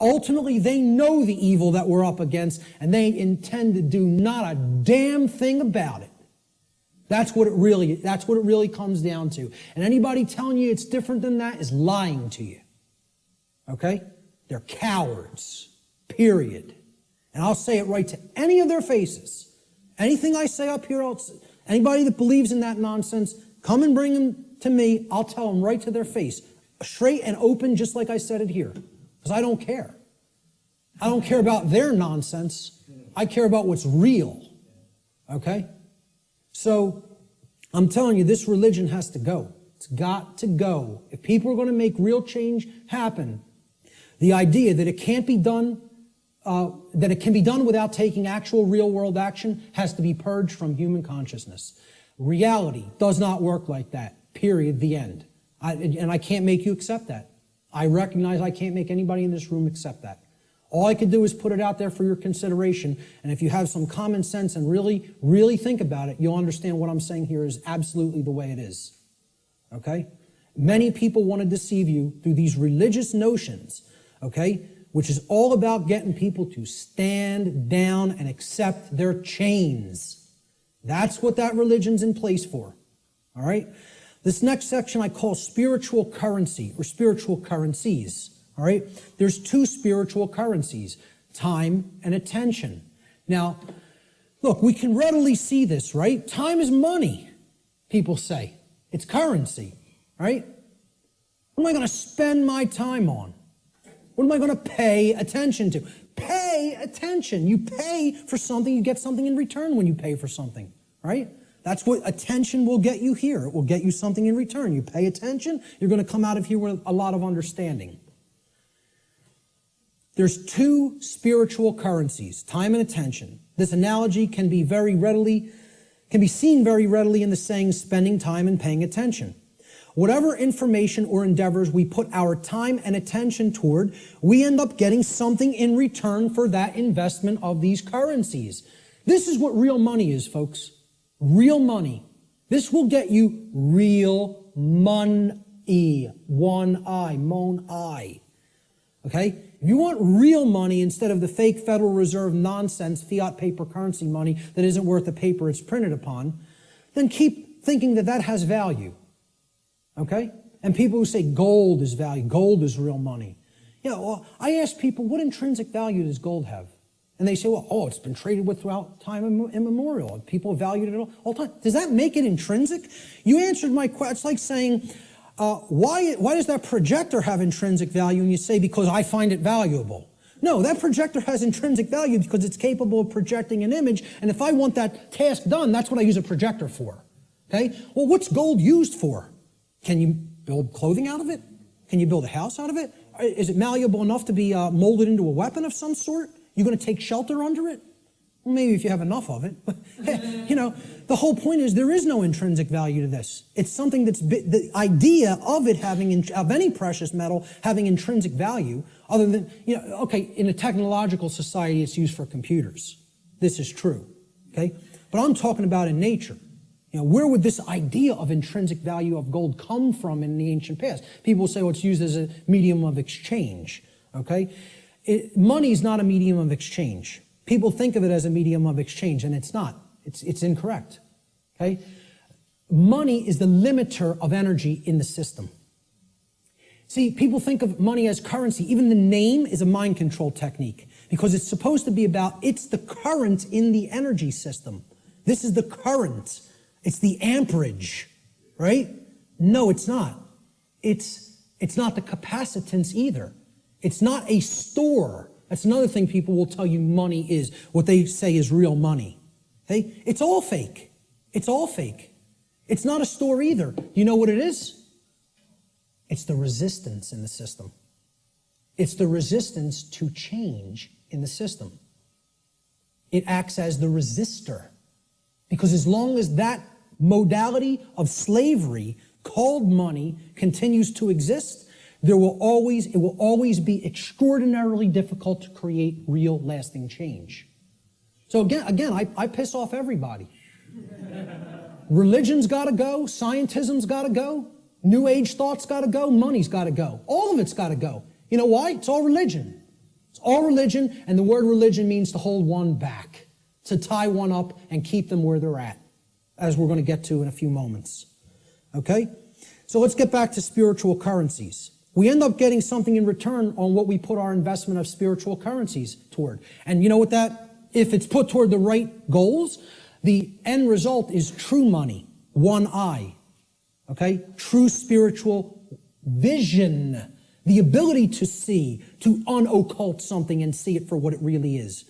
Ultimately, they know the evil that we're up against, and they intend to do not a damn thing about it. That's what it really comes down to. And anybody telling you it's different than that is lying to you. Okay? They're cowards. Period. And I'll say it right to any of their faces. Anything I say up here, anybody that believes in that nonsense, come and bring them to me. I'll tell them right to their face. Straight and open, just like I said it here. Because I don't care. I don't care about their nonsense. I care about what's real. Okay? So, I'm telling you, this religion has to go. It's got to go. If people are going to make real change happen, the idea that it can't be done, that it can be done without taking actual real-world action has to be purged from human consciousness. Reality does not work like that. Period. The end. And I can't make you accept that. I recognize I can't make anybody in this room accept that. All I could do is put it out there for your consideration, and if you have some common sense and really, really think about it, you'll understand what I'm saying here is absolutely the way it is. Okay? Many people want to deceive you through these religious notions, okay, which is all about getting people to stand down and accept their chains. That's what that religion's in place for. All right? This next section I call spiritual currency or spiritual currencies. All right? There's two spiritual currencies, time and attention. Now, look, we can readily see this, right? Time is money, people say. It's currency, right? What am I going to spend my time on? What am I going to pay attention to? Pay attention. You pay for something, you get something in return when you pay for something, right? That's what attention will get you here. It will get you something in return. You pay attention, you're going to come out of here with a lot of understanding. There's two spiritual currencies, time and attention. This analogy can be seen very readily in the saying, spending time and paying attention. Whatever information or endeavors we put our time and attention toward, we end up getting something in return for that investment of these currencies. This is what real money is, folks. Real money. This will get you real money. One I, mon I. Okay? If you want real money instead of the fake Federal Reserve nonsense, fiat paper currency money that isn't worth the paper it's printed upon, then keep thinking that that has value. Okay? And people who say gold is value, gold is real money. You know, well, I ask people, what intrinsic value does gold have? And they say, well, it's been traded with throughout time immemorial. People have valued it all the time. Does that make it intrinsic? You answered my question. It's like saying, why does that projector have intrinsic value? And you say, because I find it valuable. No, that projector has intrinsic value because it's capable of projecting an image. And if I want that task done, that's what I use a projector for. Okay? Well, what's gold used for? Can you build clothing out of it? Can you build a house out of it? Is it malleable enough to be molded into a weapon of some sort? You're going to take shelter under it? Well, maybe if you have enough of it. But, you know, the whole point is there is no intrinsic value to this. It's something that's, the idea of it having, of any precious metal having intrinsic value, other than, you know, okay, in a technological society it's used for computers. This is true, okay? But I'm talking about in nature. You know, where would this idea of intrinsic value of gold come from in the ancient past? People will say, well, it's used as a medium of exchange, okay? Money is not a medium of exchange. People think of it as a medium of exchange, and it's not. It's incorrect, okay? Money is the limiter of energy in the system. See, people think of money as currency. Even the name is a mind control technique because it's supposed to be about, it's the current in the energy system. This is the current. It's the amperage, right? No, it's not. It's not the capacitance either. It's not a store. That's another thing people will tell you money is, what they say is real money. Okay? It's all fake. It's all fake. It's not a store either. You know what it is? It's the resistance in the system. It's the resistance to change in the system. It acts as the resistor. Because as long as that modality of slavery called money continues to exist, it will always be extraordinarily difficult to create real lasting change. So again, I piss off everybody. Religion's got to go, scientism's got to go, New Age thought's got to go, money's got to go. All of it's got to go. You know why? It's all religion. It's all religion, and the word religion means to hold one back, to tie one up and keep them where they're at, as we're going to get to in a few moments. Okay? So let's get back to spiritual currencies. We end up getting something in return on what we put our investment of spiritual currencies toward. And you know what if it's put toward the right goals, the end result is true money, one eye. Okay? True spiritual vision. The ability to see, to unoccult something and see it for what it really is.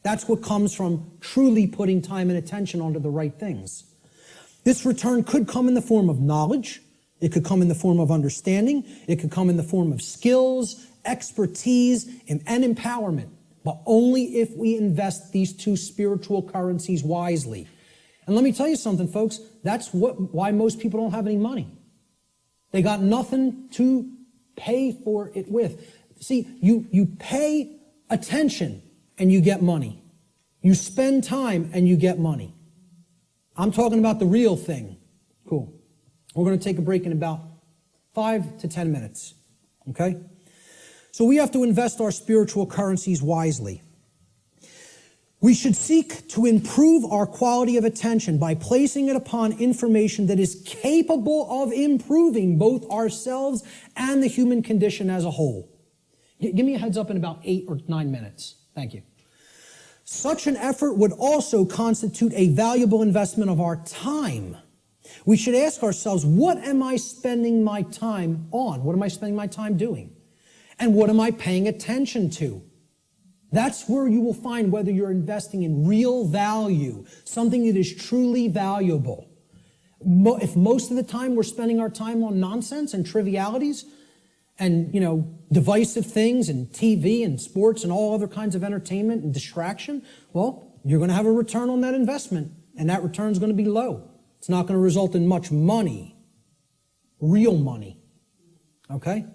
That's what comes from truly putting time and attention onto the right things. This return could come in the form of knowledge. It could come in the form of understanding. It could come in the form of skills, expertise, and empowerment. But only if we invest these two spiritual currencies wisely. And let me tell you something, folks. That's why most people don't have any money. They got nothing to pay for it with. See, you pay attention and you get money. You spend time and you get money. I'm talking about the real thing. Cool. We're going to take a break in about 5 to 10 minutes. Okay? So we have to invest our spiritual currencies wisely. We should seek to improve our quality of attention by placing it upon information that is capable of improving both ourselves and the human condition as a whole. Give me a heads up in about 8 or 9 minutes. Thank you. Such an effort would also constitute a valuable investment of our time. We should ask ourselves, what am I spending my time on? What am I spending my time doing? And what am I paying attention to? That's where you will find whether you're investing in real value, something that is truly valuable. If most of the time we're spending our time on nonsense and trivialities and, divisive things and TV and sports and all other kinds of entertainment and distraction, well, you're going to have a return on that investment, and that return is going to be low. It's not going to result in much money, real money. Okay?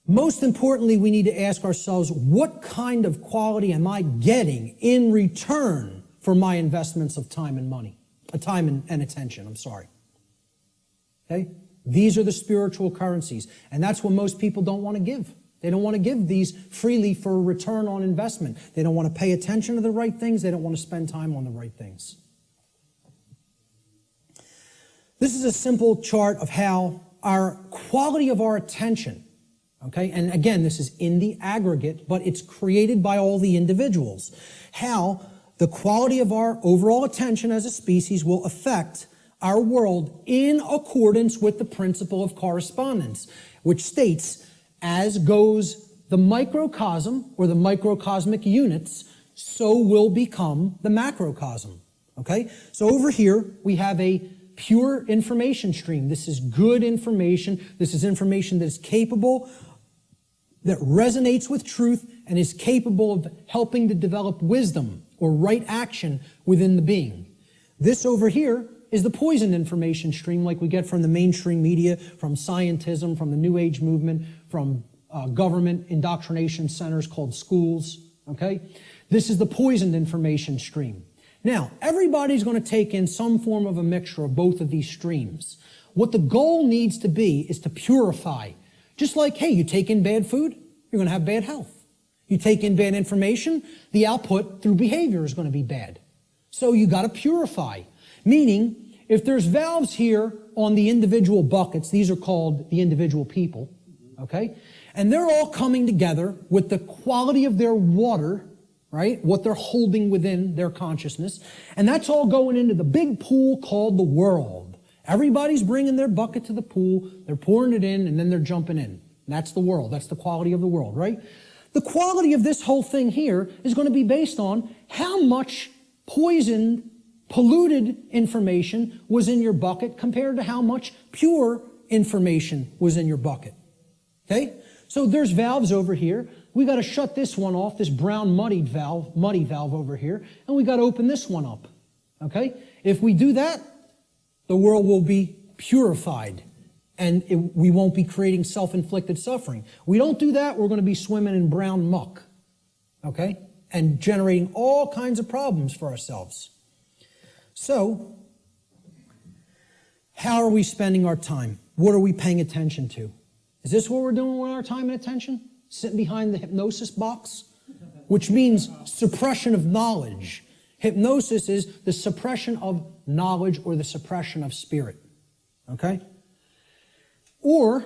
Most importantly, we need to ask ourselves, what kind of quality am I getting in return for my investments of time and money? Time and attention, I'm sorry. Okay? These are the spiritual currencies. And that's what most people don't want to give. They don't want to give these freely for a return on investment. They don't want to pay attention to the right things. They don't want to spend time on the right things. This is a simple chart of how our quality of our attention, okay, and again, this is in the aggregate, but it's created by all the individuals. How the quality of our overall attention as a species will affect our world in accordance with the principle of correspondence, which states, as goes the microcosm or the microcosmic units, so will become the macrocosm. Okay? So over here, we have a pure information stream. This is good information. This is information that is capable, that resonates with truth, and is capable of helping to develop wisdom or right action within the being. This over here is the poisoned information stream like we get from the mainstream media, from scientism, from the New Age movement, from government indoctrination centers called schools. Okay? This is the poisoned information stream. Now, everybody's going to take in some form of a mixture of both of these streams. What the goal needs to be is to purify. Just like, hey, you take in bad food, you're going to have bad health. You take in bad information, the output through behavior is going to be bad. So you got to purify. Meaning, if there's valves here on the individual buckets, these are called the individual people, okay? And they're all coming together with the quality of their water, right? What they're holding within their consciousness. And that's all going into the big pool called the world. Everybody's bringing their bucket to the pool, they're pouring it in, and then they're jumping in. And that's the world. That's the quality of the world, right? The quality of this whole thing here is going to be based on how much poisoned, polluted information was in your bucket compared to how much pure information was in your bucket. Okay? So there's valves over here we got to shut this one off, this brown muddy valve over here, and we got to open this one up. Okay? If we do that, the world will be purified, and we won't be creating self-inflicted suffering. We don't do that, we're going to be swimming in brown muck. Okay? And generating all kinds of problems for ourselves. So, how are we spending our time? What are we paying attention to? Is this what we're doing with our time and attention? Sitting behind the hypnosis box? Which means suppression of knowledge. Hypnosis is the suppression of knowledge or the suppression of spirit. Okay? Or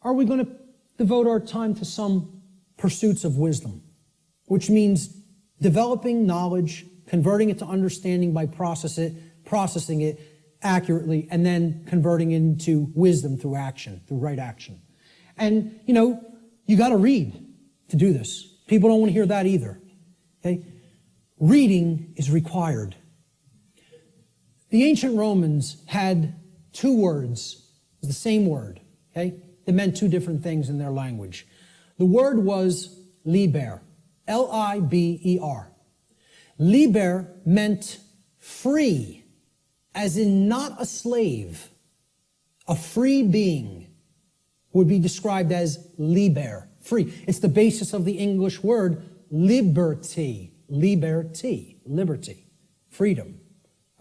are we going to devote our time to some pursuits of wisdom? Which means developing knowledge, converting it to understanding by processing it accurately, and then converting into wisdom through action, through right action. And, you got to read to do this. People don't want to hear that either. Okay? Reading is required. The ancient Romans had two words, the same word, okay? They meant two different things in their language. The word was liber, L-I-B-E-R. Liber meant free, as in not a slave. A free being would be described as liber, free. It's the basis of the English word liberty, liberty, freedom,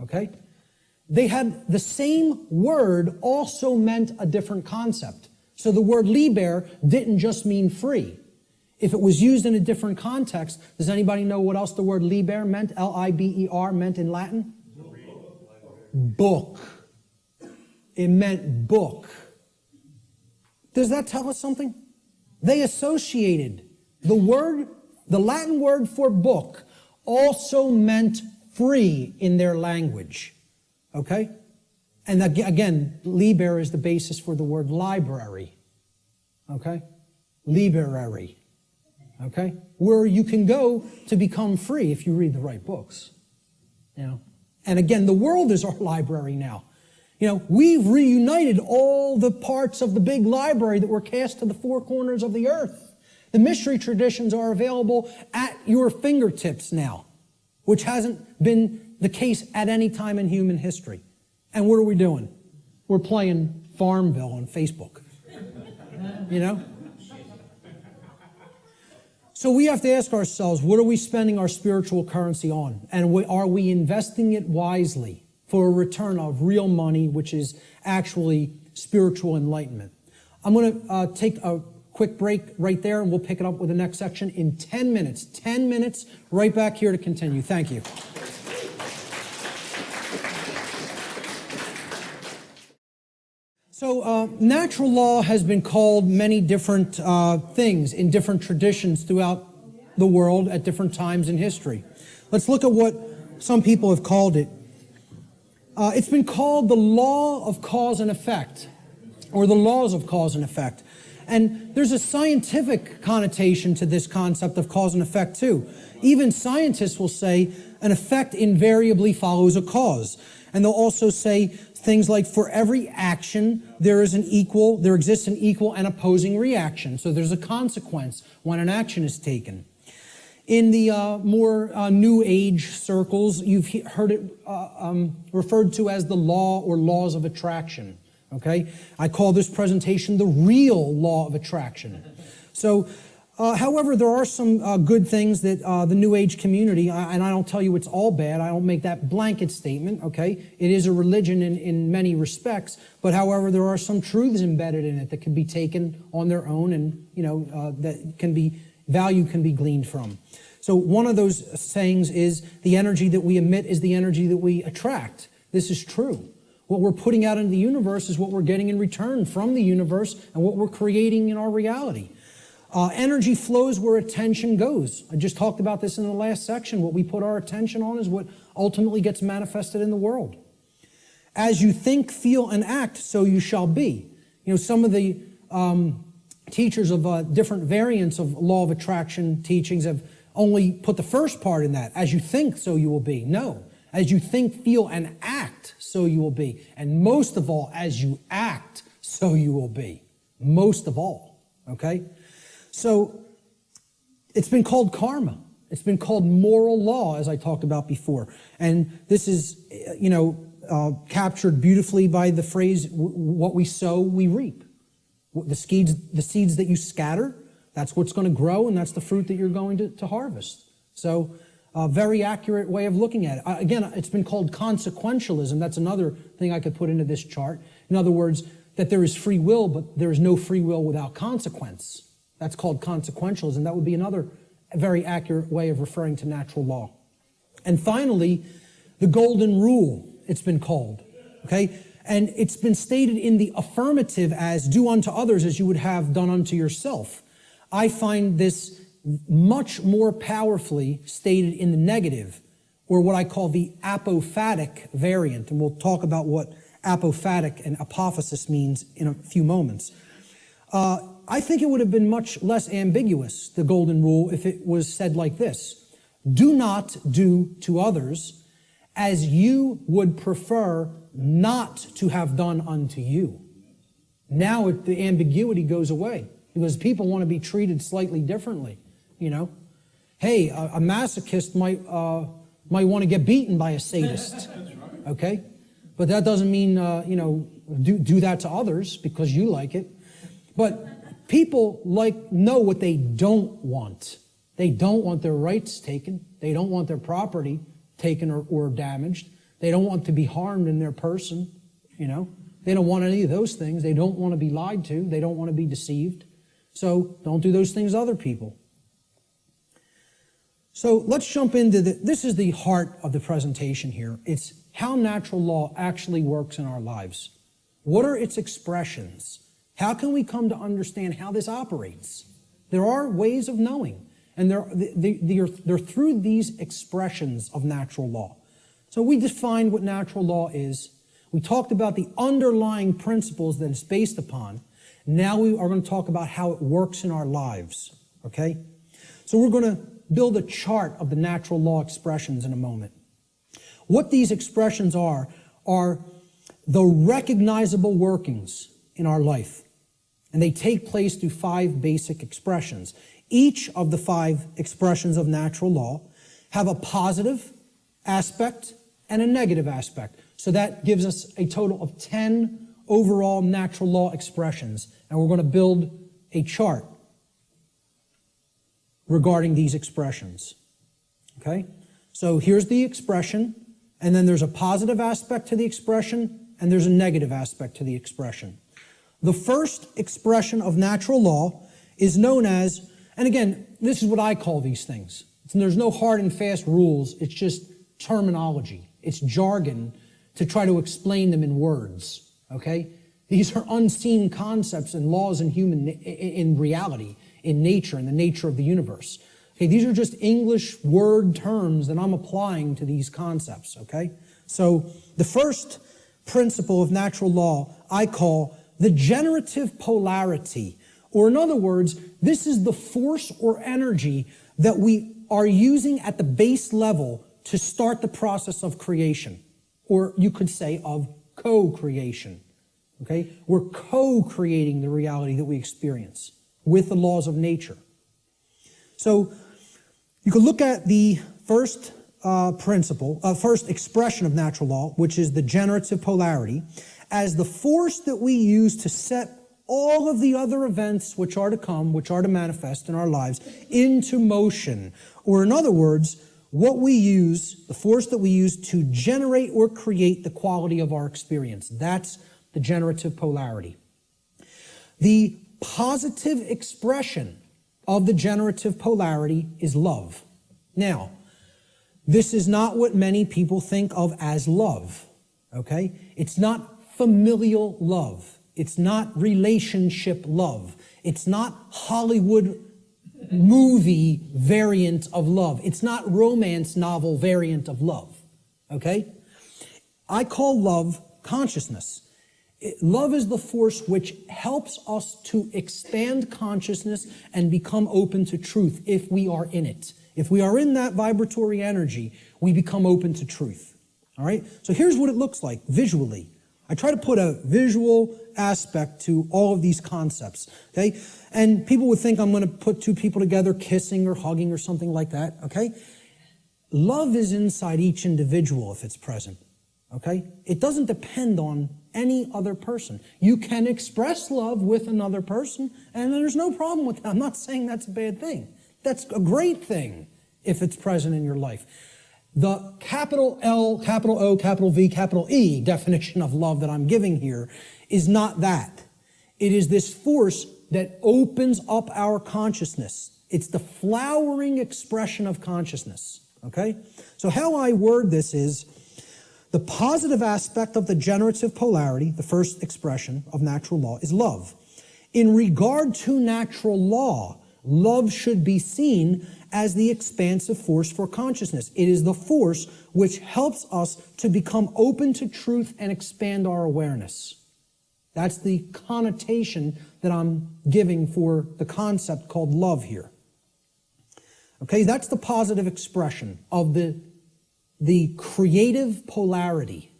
okay? They had the same word also meant a different concept. So the word liber didn't just mean free. If it was used in a different context, does anybody know what else the word liber meant, L-I-B-E-R, meant in Latin? Book. It meant book. Does that tell us something? They associated the Latin word for book also meant free in their language. Okay? And again, liber is the basis for the word library. Okay? Library. Okay? Where you can go to become free if you read the right books. And again, the world is our library now. We've reunited all the parts of the big library that were cast to the four corners of the earth. The mystery traditions are available at your fingertips now, which hasn't been the case at any time in human history. And what are we doing? We're playing Farmville on Facebook. So we have to ask ourselves, what are we spending our spiritual currency on? And are we investing it wisely for a return of real money, which is actually spiritual enlightenment? I'm going to take a quick break right there, and we'll pick it up with the next section in 10 minutes. 10 minutes, right back here to continue. Thank you. So natural law has been called many different things in different traditions throughout the world at different times in history. Let's look at what some people have called it. It's been called the law of cause and effect, or the laws of cause and effect. And there's a scientific connotation to this concept of cause and effect too. Even scientists will say an effect invariably follows a cause. And they'll also say things like, for every action, there exists an equal and opposing reaction. So there's a consequence when an action is taken. In the more New Age circles, you've heard it referred to as the law or laws of attraction. Okay? I call this presentation the real law of attraction. So, however, there are some good things that the New Age community, and I don't tell you it's all bad, I don't make that blanket statement, okay? It is a religion in many respects, but however, there are some truths embedded in it that can be taken on their own and, value can be gleaned from. So one of those sayings is, the energy that we emit is the energy that we attract. This is true. What we're putting out into the universe is what we're getting in return from the universe and what we're creating in our reality. Energy flows where attention goes. I just talked about this in the last section. What we put our attention on is what ultimately gets manifested in the world. As you think, feel, and act, so you shall be. Some of the teachers of different variants of law of attraction teachings have only put the first part in that. As you think, so you will be. No. As you think, feel, and act, so you will be. And most of all, as you act, so you will be. Most of all. Okay? So, It's been called karma. It's been called moral law, as I talked about before. And this is, captured beautifully by the phrase, what we sow, we reap. The seeds that you scatter, that's what's going to grow, and that's the fruit that you're going to harvest. So, a very accurate way of looking at it. Again, it's been called consequentialism. That's another thing I could put into this chart. In other words, that there is free will, but there is no free will without consequence. That's called consequentialism. That would be another very accurate way of referring to natural law. And finally, the golden rule, it's been called. Okay? And it's been stated in the affirmative as do unto others as you would have done unto yourself. I find this much more powerfully stated in the negative, or what I call the apophatic variant. And we'll talk about what apophatic and apophasis means in a few moments. I think it would have been much less ambiguous, the golden rule, if it was said like this. Do not do to others as you would prefer not to have done unto you. Now the ambiguity goes away because people want to be treated slightly differently. Hey, a masochist might want to get beaten by a sadist. Okay? But that doesn't mean, do that to others because you like it. But people know what they don't want. They don't want their rights taken. They don't want their property taken or damaged. They don't want to be harmed in their person. They don't want any of those things. They don't want to be lied to. They don't want to be deceived. So don't do those things to other people. So let's jump into this is the heart of the presentation here. It's how natural law actually works in our lives. What are its expressions? How can we come to understand how this operates? There are ways of knowing, and they're through these expressions of natural law. So we defined what natural law is. We talked about the underlying principles that it's based upon. Now we are going to talk about how it works in our lives, okay? So we're going to build a chart of the natural law expressions in a moment. What these expressions are the recognizable workings in our life. And they take place through 5 basic expressions. Each of the 5 expressions of natural law have a positive aspect and a negative aspect. So that gives us a total of 10 overall natural law expressions. And we're going to build a chart regarding these expressions. Okay? So here's the expression, and then there's a positive aspect to the expression, and there's a negative aspect to the expression. The first expression of natural law is known as, and again, this is what I call these things. There's no hard and fast rules. It's just terminology. It's jargon to try to explain them in words, okay? These are unseen concepts and laws in reality, in nature, in the nature of the universe. Okay, these are just English word terms that I'm applying to these concepts, okay? So the first principle of natural law I call the generative polarity, or in other words, this is the force or energy that we are using at the base level to start the process of creation, or you could say of co-creation, okay? We're co-creating the reality that we experience with the laws of nature. So you could look at the first first expression of natural law, which is the generative polarity, as the force that we use to set all of the other events which are to come, which are to manifest in our lives, into motion. Or in other words, what we use, the force that we use to generate or create the quality of our experience. That's the generative polarity. The positive expression of the generative polarity is love. Now, this is not what many people think of as love, okay? It's not familial love. It's not relationship love. It's not Hollywood movie variant of love. It's not romance novel variant of love, okay? I call love consciousness. Love is the force which helps us to expand consciousness and become open to truth if we are in it. If we are in that vibratory energy, we become open to truth. All right? So here's what it looks like visually. I try to put a visual aspect to all of these concepts, okay? And people would think I'm going to put two people together kissing or hugging or something like that, okay? Love is inside each individual if it's present, okay? It doesn't depend on any other person. You can express love with another person, and there's no problem with that. I'm not saying that's a bad thing. That's a great thing if it's present in your life. The capital L, capital O, capital V, capital E definition of love that I'm giving here is not that. It is this force that opens up our consciousness. It's the flowering expression of consciousness, okay? So how I word this is, the positive aspect of the generative polarity, the first expression of natural law, is love. In regard to natural law, love should be seen as the expansive force for consciousness. It is the force which helps us to become open to truth and expand our awareness. That's the connotation that I'm giving for the concept called love here. Okay, that's the positive expression of the creative polarity.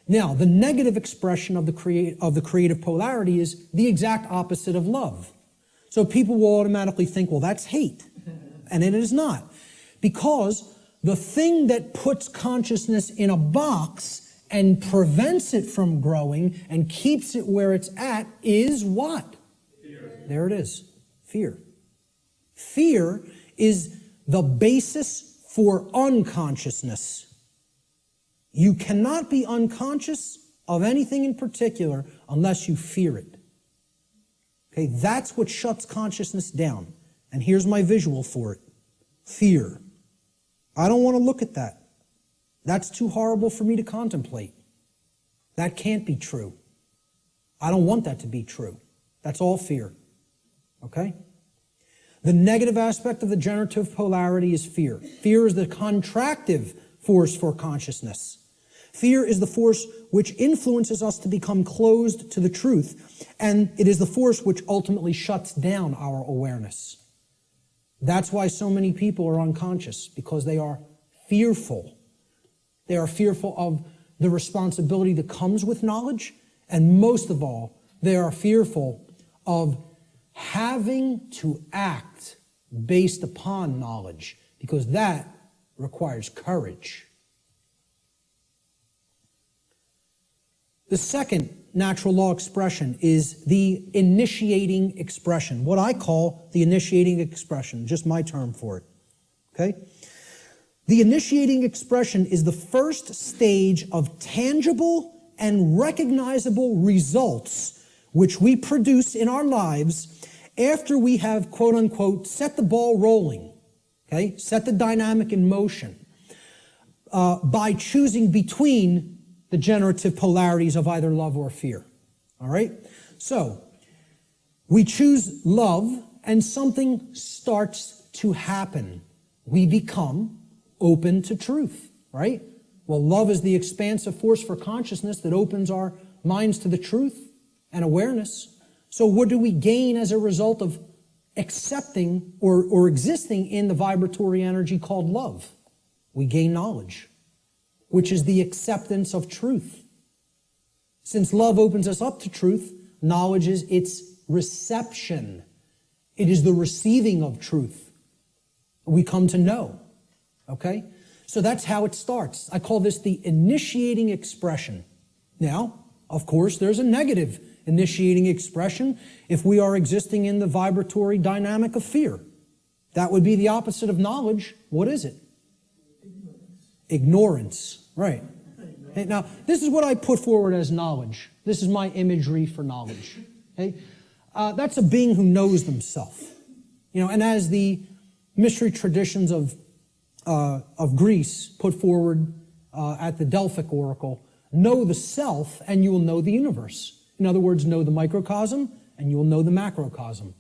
Now, the negative expression of the creative polarity is the exact opposite of love. So people will automatically think, well, that's hate. And it is not. Because the thing that puts consciousness in a box and prevents it from growing and keeps it where it's at is what? Fear. There it is. Fear. Fear is the basis for unconsciousness. You cannot be unconscious of anything in particular unless you fear it. Okay, that's what shuts consciousness down. And here's my visual for it. Fear. I don't want to look at that. That's too horrible for me to contemplate. That can't be true. I don't want that to be true. That's all fear. Okay? The negative aspect of the generative polarity is fear. Fear is the contractive force for consciousness. Fear is the force which influences us to become closed to the truth, and it is the force which ultimately shuts down our awareness. That's why so many people are unconscious, because they are fearful. They are fearful of the responsibility that comes with knowledge, and most of all, they are fearful of having to act based upon knowledge, because that requires courage. The second natural law expression is the initiating expression, what I call the initiating expression, just my term for it. Okay? The initiating expression is the first stage of tangible and recognizable results which we produce in our lives after we have, quote unquote, set the ball rolling, okay? Set the dynamic in motion by choosing between the generative polarities of either love or fear, all right? So, we choose love and something starts to happen. We become open to truth, right? Well, love is the expansive force for consciousness that opens our minds to the truth and awareness. So what do we gain as a result of accepting or existing in the vibratory energy called love? We gain knowledge, which is the acceptance of truth. Since love opens us up to truth, knowledge is its reception. It is the receiving of truth. We come to know, okay? So that's how it starts. I call this the initiating expression. Now, of course, there's a negative initiating expression if we are existing in the vibratory dynamic of fear. That would be the opposite of knowledge. What is it? Ignorance. Right. Okay, now, this is what I put forward as knowledge. This is my imagery for knowledge. Okay? That's a being who knows themselves. You know, and as the mystery traditions of Greece put forward at the Delphic oracle, know the self and you will know the universe. In other words, know the microcosm and you will know the macrocosm.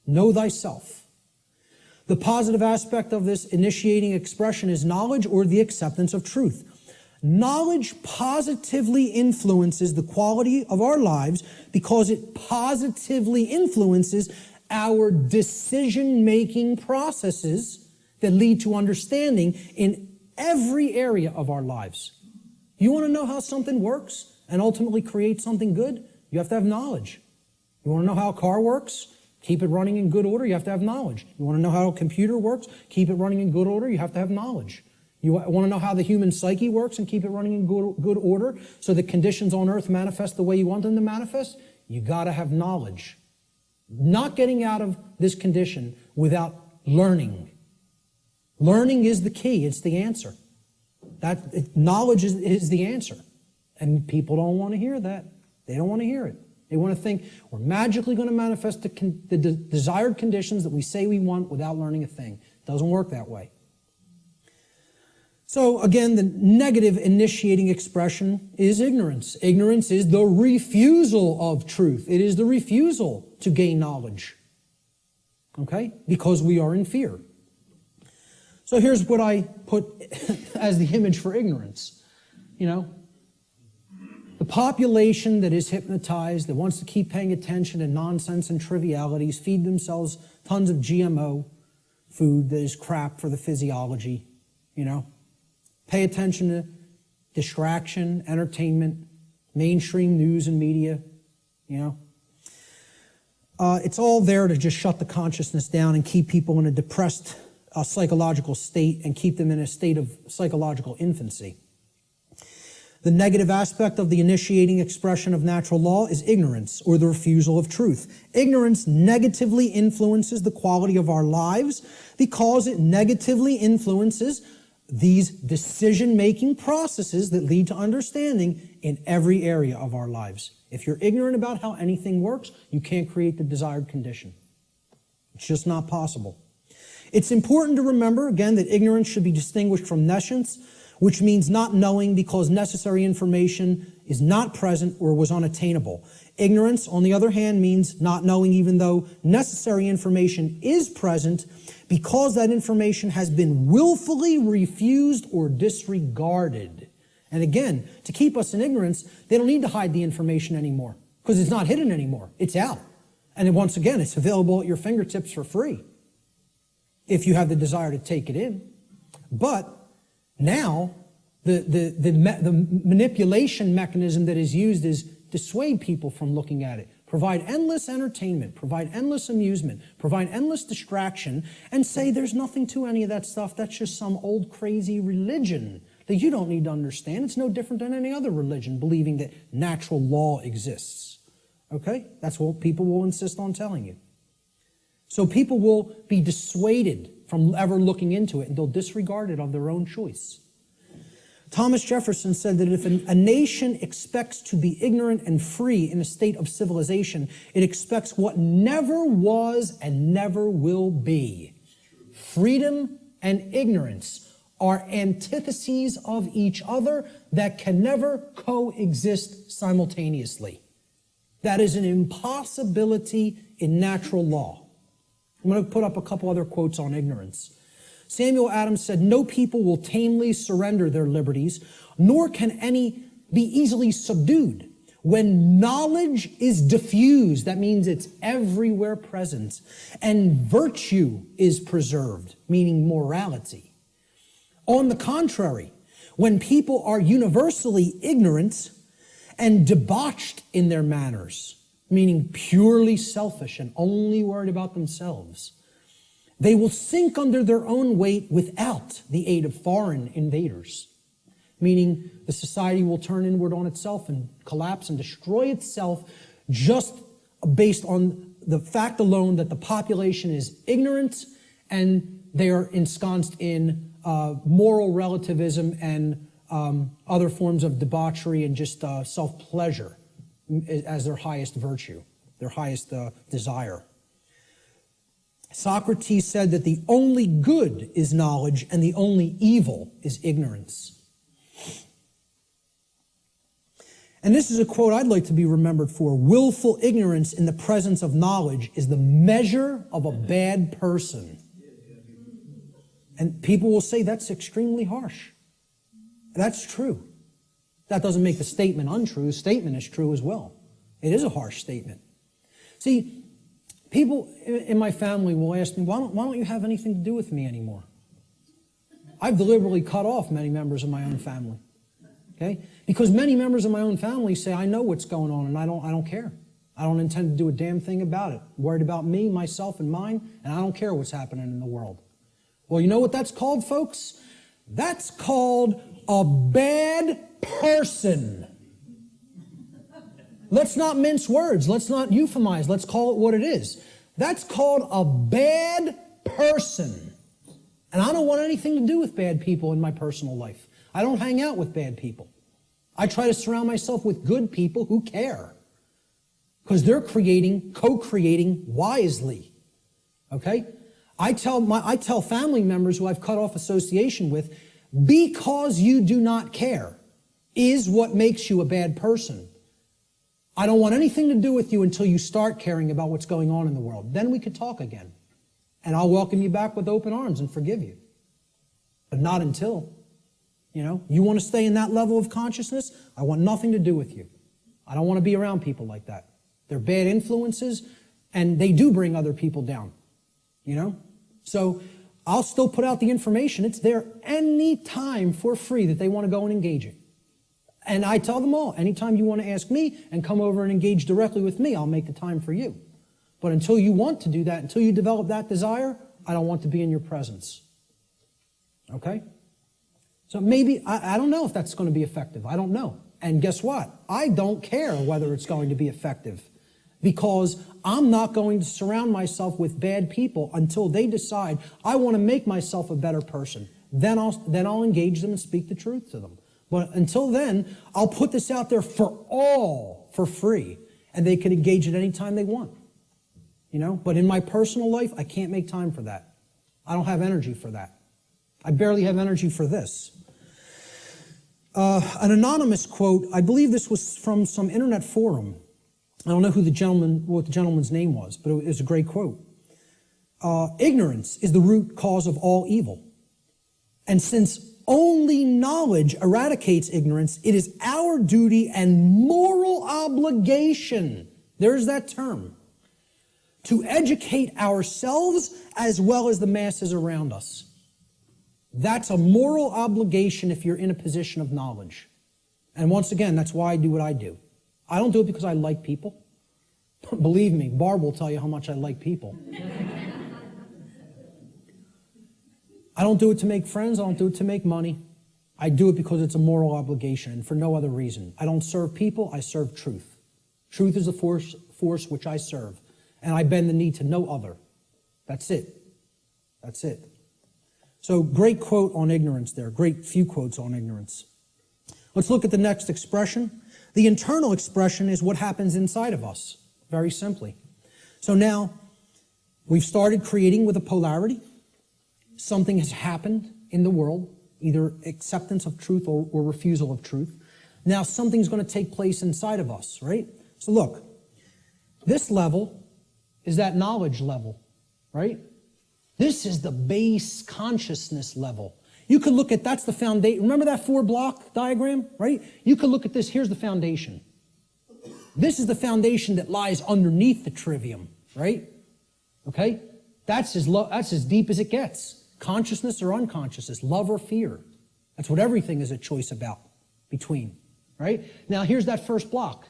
Know thyself. The positive aspect of this initiating expression is knowledge or the acceptance of truth. Knowledge positively influences the quality of our lives because it positively influences our decision-making processes that lead to understanding in every area of our lives. You want to know how something works and ultimately create something good, you have to have knowledge. You want to know how a car works? Keep it running in good order, you have to have knowledge. You want to know how a computer works? Keep it running in good order, you have to have knowledge. You want to know how the human psyche works and keep it running in good order so that conditions on earth manifest the way you want them to manifest? You got to have knowledge. Not getting out of this condition without learning. Learning is the key. It's the answer. Knowledge is the answer. And people don't want to hear that. They don't want to hear it. They want to think we're magically going to manifest the desired conditions that we say we want without learning a thing. It doesn't work that way. So again, the negative initiating expression is ignorance. Ignorance is the refusal of truth. It is the refusal to gain knowledge. Okay? Because we are in fear. So here's what I put as the image for ignorance. You know, the population that is hypnotized, that wants to keep paying attention to nonsense and trivialities, feed themselves tons of GMO food that is crap for the physiology, you know. Pay attention to distraction, entertainment, mainstream news and media, you know. It's all there to just shut the consciousness down and keep people in a depressed psychological state and keep them in a state of psychological infancy. The negative aspect of the initiating expression of natural law is ignorance, or the refusal of truth. Ignorance negatively influences the quality of our lives because it negatively influences these decision-making processes that lead to understanding in every area of our lives. If you're ignorant about how anything works, you can't create the desired condition. It's just not possible. It's important to remember, again, that ignorance should be distinguished from nescience, which means not knowing because necessary information is not present or was unattainable. Ignorance, on the other hand, means not knowing even though necessary information is present because that information has been willfully refused or disregarded. And again, to keep us in ignorance, they don't need to hide the information anymore because it's not hidden anymore. It's out. And then once again, it's available at your fingertips for free if you have the desire to take it in. But now, the manipulation mechanism that is used is dissuade people from looking at it. Provide endless entertainment, provide endless amusement, provide endless distraction, and say there's nothing to any of that stuff. That's just some old crazy religion that you don't need to understand. It's no different than any other religion, believing that natural law exists. Okay? That's what people will insist on telling you. So people will be dissuaded from ever looking into it, and they'll disregard it of their own choice. Thomas Jefferson said that if a nation expects to be ignorant and free in a state of civilization, it expects what never was and never will be. Freedom and ignorance are antitheses of each other that can never coexist simultaneously. That is an impossibility in natural law. I'm going to put up a couple other quotes on ignorance. Samuel Adams said, "No people will tamely surrender their liberties, nor can any be easily subdued. When knowledge is diffused," that means it's everywhere present, "and virtue is preserved," meaning morality. On the contrary, when people are universally ignorant and debauched in their manners, meaning purely selfish and only worried about themselves, they will sink under their own weight without the aid of foreign invaders, meaning the society will turn inward on itself and collapse and destroy itself just based on the fact alone that the population is ignorant and they are ensconced in moral relativism and other forms of debauchery and just self-pleasure as their highest virtue, their highest desire. Socrates said that the only good is knowledge and the only evil is ignorance. And this is a quote I'd like to be remembered for. "Willful ignorance in the presence of knowledge is the measure of a bad person." And people will say that's extremely harsh. That's true. That doesn't make the statement untrue. The statement is true as well. It is a harsh statement. See, people in my family will ask me, why don't you have anything to do with me anymore? I've deliberately cut off many members of my own family. Okay? Because many members of my own family say, I know what's going on and I don't care. I don't intend to do a damn thing about it. I'm worried about me, myself, and mine, and I don't care what's happening in the world. Well, you know what that's called, folks? That's called a bad person. Let's not mince words. Let's not euphemize. Let's call it what it is. That's called a bad person. And I don't want anything to do with bad people in my personal life. I don't hang out with bad people. I try to surround myself with good people who care. Because they're co-creating wisely. Okay? I tell family members who I've cut off association with, because you do not care is what makes you a bad person. I don't want anything to do with you until you start caring about what's going on in the world. Then we could talk again. And I'll welcome you back with open arms and forgive you. But not until. You want to stay in that level of consciousness? I want nothing to do with you. I don't want to be around people like that. They're bad influences, and they do bring other people down. So I'll still put out the information. It's there any time for free that they want to go and engage it. And I tell them all, anytime you want to ask me and come over and engage directly with me, I'll make the time for you. But until you want to do that, until you develop that desire, I don't want to be in your presence. Okay? So maybe, I don't know if that's going to be effective. I don't know. And guess what? I don't care whether it's going to be effective, because I'm not going to surround myself with bad people until they decide I want to make myself a better person. Then I'll engage them and speak the truth to them. But until then, I'll put this out there for all for free, and they can engage it any time they want. But in my personal life, I can't make time for that. I don't have energy for that. I barely have energy for this. An anonymous quote, I believe this was from some internet forum. I don't know what the gentleman's name was, but it was a great quote. Ignorance is the root cause of all evil. And since only knowledge eradicates ignorance, it is our duty and moral obligation, there's that term, to educate ourselves as well as the masses around us. That's a moral obligation if you're in a position of knowledge. And once again, that's why I do what I do. I don't do it because I like people. Believe me, Barb will tell you how much I like people. I don't do it to make friends. I don't do it to make money. I do it because it's a moral obligation and for no other reason. I don't serve people. I serve truth. Truth is the force which I serve. And I bend the knee to no other. That's it. That's it. So great quote on ignorance there. Great few quotes on ignorance. Let's look at the next expression. The internal expression is what happens inside of us, very simply. So now, we've started creating with a polarity. Something has happened in the world, either acceptance of truth or refusal of truth. Now something's going to take place inside of us, right? So look, this level is that knowledge level, right? This is the base consciousness level. You could look at, that's the foundation. Remember that 4-block diagram, right? You could look at this, here's the foundation. This is the foundation that lies underneath the trivium, right? Okay? That's as deep as it gets. Consciousness or unconsciousness, love or fear. That's what everything is a choice about, between, right? Now here's that first block.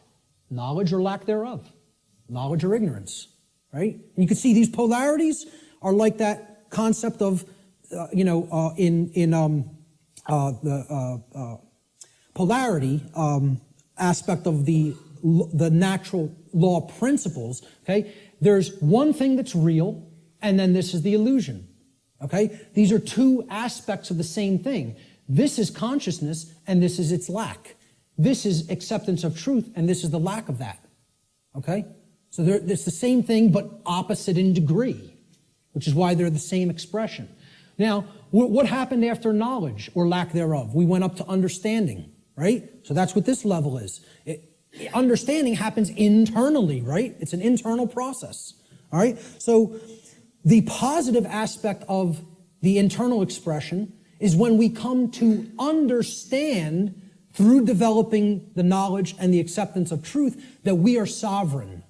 Knowledge or lack thereof. Knowledge or ignorance, right? And you can see these polarities are like that concept of, the polarity aspect of the natural law principles, okay? There's one thing that's real, and then this is the illusion, okay? These are two aspects of the same thing. This is consciousness, and this is its lack. This is acceptance of truth, and this is the lack of that, okay? So it's the same thing, but opposite in degree, which is why they're the same expression. Now, what happened after knowledge or lack thereof? We went up to understanding, right? So that's what this level is. Understanding happens internally, right? It's an internal process, all right? So the positive aspect of the internal expression is when we come to understand through developing the knowledge and the acceptance of truth that we are sovereign.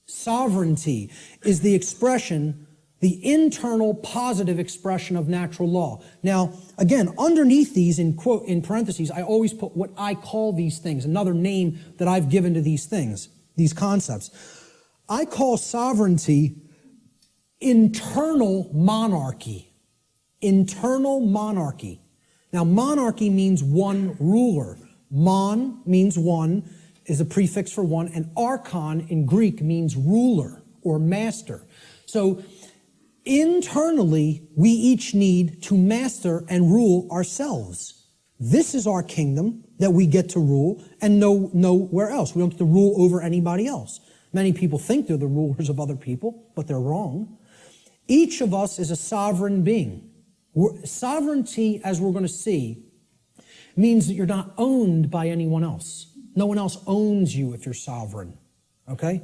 Sovereignty is the expression, The internal positive expression of natural law. Now, again, underneath these, in parentheses, I always put what I call these things, another name that I've given to these things, these concepts. I call sovereignty internal monarchy. Internal monarchy. Now, monarchy means one ruler. Mon means one, is a prefix for one, and archon in Greek means ruler or master. So, internally, we each need to master and rule ourselves. This is our kingdom that we get to rule and nowhere else. We don't get to rule over anybody else. Many people think they're the rulers of other people, but they're wrong. Each of us is a sovereign being. Sovereignty, as we're going to see, means that you're not owned by anyone else. No one else owns you if you're sovereign. Okay?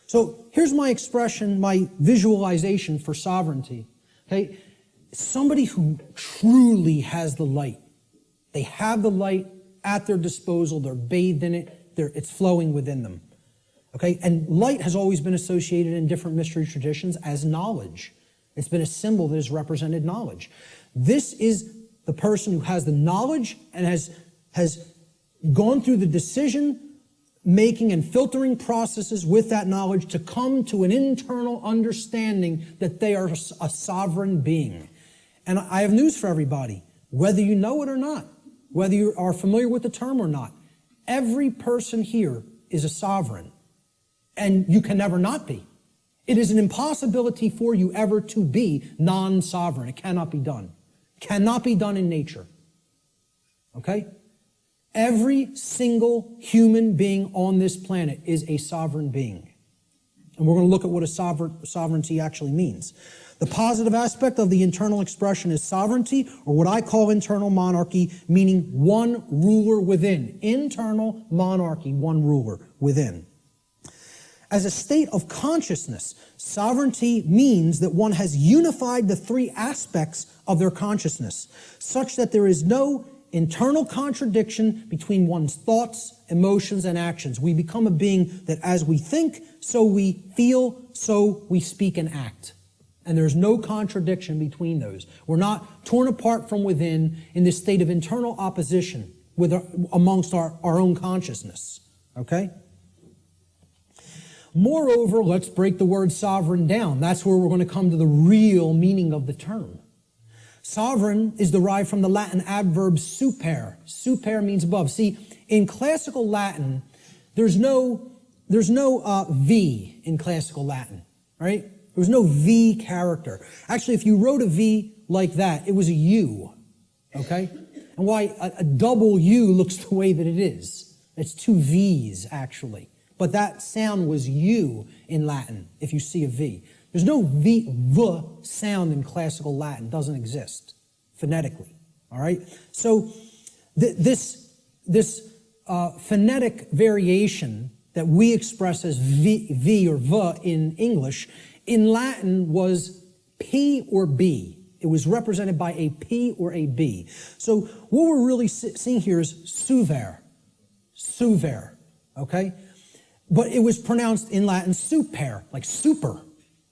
So here's my expression, my visualization for sovereignty. Okay? Somebody who truly has the light. They have the light at their disposal. They're bathed in it. It's flowing within them. Okay? And light has always been associated in different mystery traditions as knowledge. It's been a symbol that has represented knowledge. This is the person who has the knowledge and has gone through the decision making and filtering processes with that knowledge to come to an internal understanding that they are a sovereign being. And I have news for everybody, whether you know it or not, whether you are familiar with the term or not, every person here is a sovereign, and you can never not be. It is an impossibility for you ever to be non-sovereign. It cannot be done. Cannot be done in nature. Okay? Every single human being on this planet is a sovereign being. And we're going to look at what a sovereignty actually means. The positive aspect of the internal expression is sovereignty, or what I call internal monarchy, meaning one ruler within. Internal monarchy, one ruler within. As a state of consciousness, sovereignty means that one has unified the three aspects of their consciousness, such that there is no internal contradiction between one's thoughts, emotions, and actions. We become a being that as we think, so we feel, so we speak and act. And there's no contradiction between those. We're not torn apart from within in this state of internal opposition amongst our own consciousness. Okay? Moreover, let's break the word sovereign down. That's where we're going to come to the real meaning of the term. Sovereign is derived from the Latin adverb super. Super means above. See, in classical Latin, there's no V in classical Latin, right? There was no V character. Actually, if you wrote a V like that, it was a U, okay? And why a double U looks the way that it is. It's two V's, actually. But that sound was U in Latin, if you see a V. There's no V sound in classical Latin. It doesn't exist phonetically, all right? So this phonetic variation that we express as V or V in English, in Latin was P or B. It was represented by a P or a B. So what we're really seeing here is suver, okay? But it was pronounced in Latin super, like super.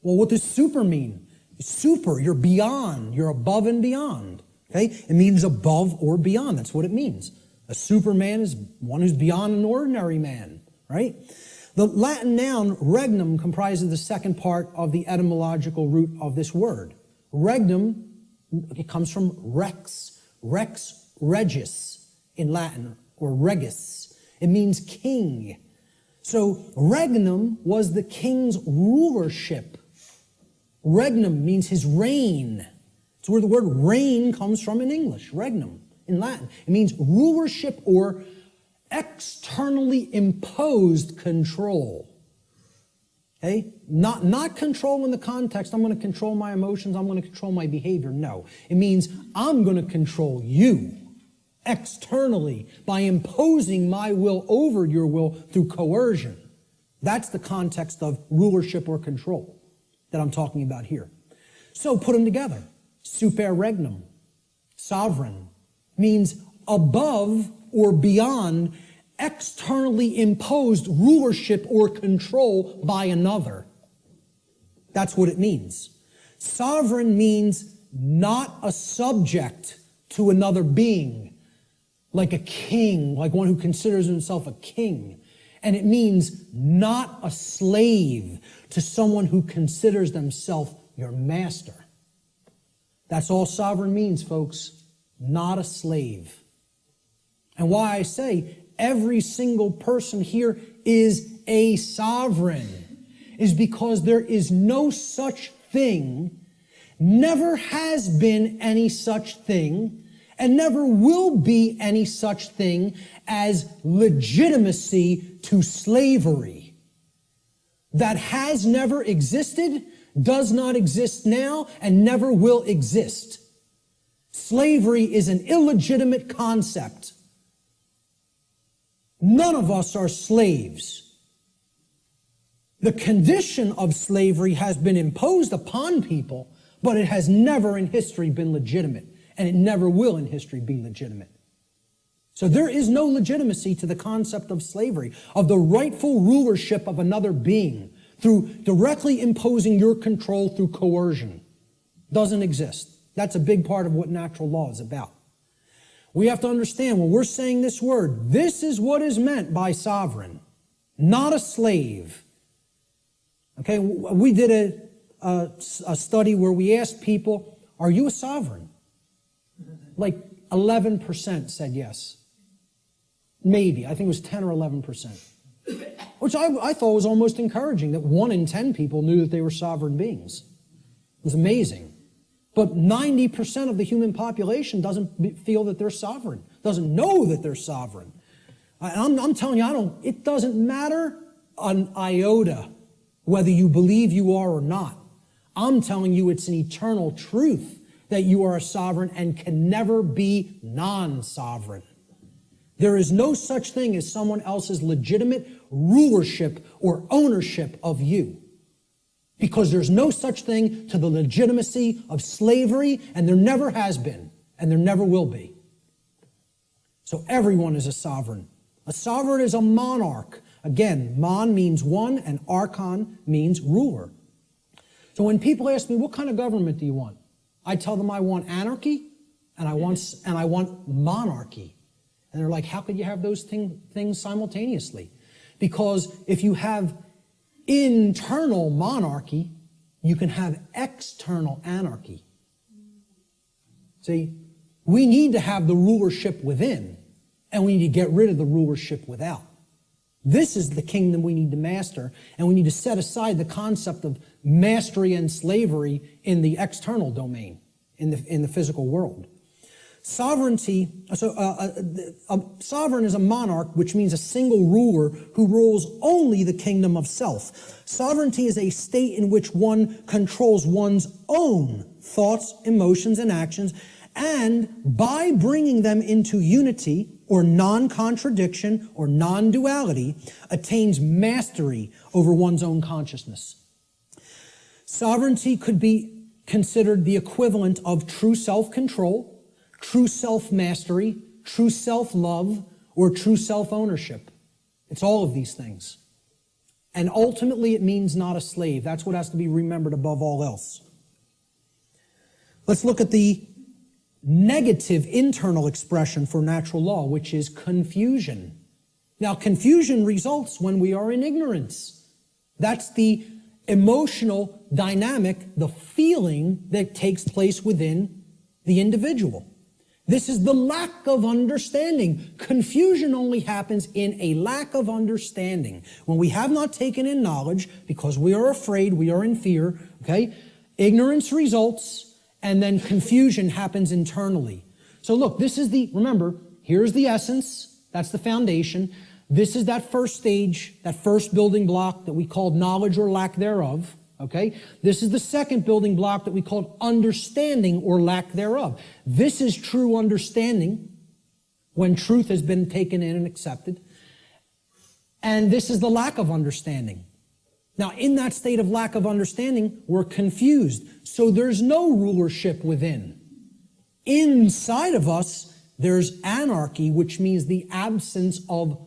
Well, what does super mean? Super, you're beyond, you're above and beyond, okay? It means above or beyond, that's what it means. A superman is one who's beyond an ordinary man, right? The Latin noun regnum comprises the second part of the etymological root of this word. Regnum, it comes from rex regis in Latin, or regis. It means king. So regnum was the king's rulership. Regnum means his reign. It's where the word reign comes from in English, regnum, in Latin. It means rulership or externally imposed control. Okay? Not control in the context, I'm going to control my emotions, I'm going to control my behavior. No. It means I'm going to control you externally by imposing my will over your will through coercion. That's the context of rulership or control that I'm talking about here. So put them together. Super regnum, sovereign, means above or beyond externally imposed rulership or control by another. That's what it means. Sovereign means not a subject to another being, like a king, like one who considers himself a king. And it means not a slave to someone who considers themselves your master. That's all sovereign means, folks. Not a slave. And why I say every single person here is a sovereign is because there is no such thing, never has been any such thing, and never will be any such thing as legitimacy to slavery. That has never existed, does not exist now, and never will exist. Slavery is an illegitimate concept. None of us are slaves. The condition of slavery has been imposed upon people, but it has never in history been legitimate, and it never will in history be legitimate. So there is no legitimacy to the concept of slavery, of the rightful rulership of another being through directly imposing your control through coercion. Doesn't exist. That's a big part of what natural law is about. We have to understand when we're saying this word, this is what is meant by sovereign, not a slave. Okay, we did a study where we asked people, are you a sovereign? Like 11% said yes. Maybe. I think it was 10 or 11%. Which I thought was almost encouraging, that 1 in 10 people knew that they were sovereign beings. It was amazing. But 90% of the human population doesn't feel that they're sovereign, doesn't know that they're sovereign. I'm telling you, it doesn't matter an iota whether you believe you are or not. I'm telling you it's an eternal truth that you are a sovereign and can never be non-sovereign. There is no such thing as someone else's legitimate rulership or ownership of you. Because there's no such thing to the legitimacy of slavery, and there never has been, and there never will be. So everyone is a sovereign. A sovereign is a monarch. Again, mon means one, and archon means ruler. So when people ask me, what kind of government do you want? I tell them I want anarchy, and I want monarchy. And they're like, how could you have those things simultaneously? Because if you have internal monarchy, you can have external anarchy. See, we need to have the rulership within, and we need to get rid of the rulership without. This is the kingdom we need to master, and we need to set aside the concept of mastery and slavery in the external domain, in the physical world. Sovereignty, sovereign is a monarch, which means a single ruler who rules only the kingdom of self. Sovereignty is a state in which one controls one's own thoughts, emotions, and actions, and by bringing them into unity or non-contradiction or non-duality, attains mastery over one's own consciousness. Sovereignty could be considered the equivalent of true self-control, true self-mastery, true self-love, or true self-ownership. It's all of these things. And ultimately, it means not a slave. That's what has to be remembered above all else. Let's look at the negative internal expression for natural law, which is confusion. Now, confusion results when we are in ignorance. That's the emotional dynamic, the feeling that takes place within the individual. This is the lack of understanding. Confusion only happens in a lack of understanding. When we have not taken in knowledge, because we are afraid, we are in fear, okay? Ignorance results, and then confusion happens internally. So look, remember, here's the essence, that's the foundation. This is that first stage, that first building block that we called knowledge or lack thereof. Okay? This is the second building block that we called understanding or lack thereof. This is true understanding when truth has been taken in and accepted. And this is the lack of understanding. Now, in that state of lack of understanding, we're confused. So there's no rulership within. Inside of us, there's anarchy, which means the absence of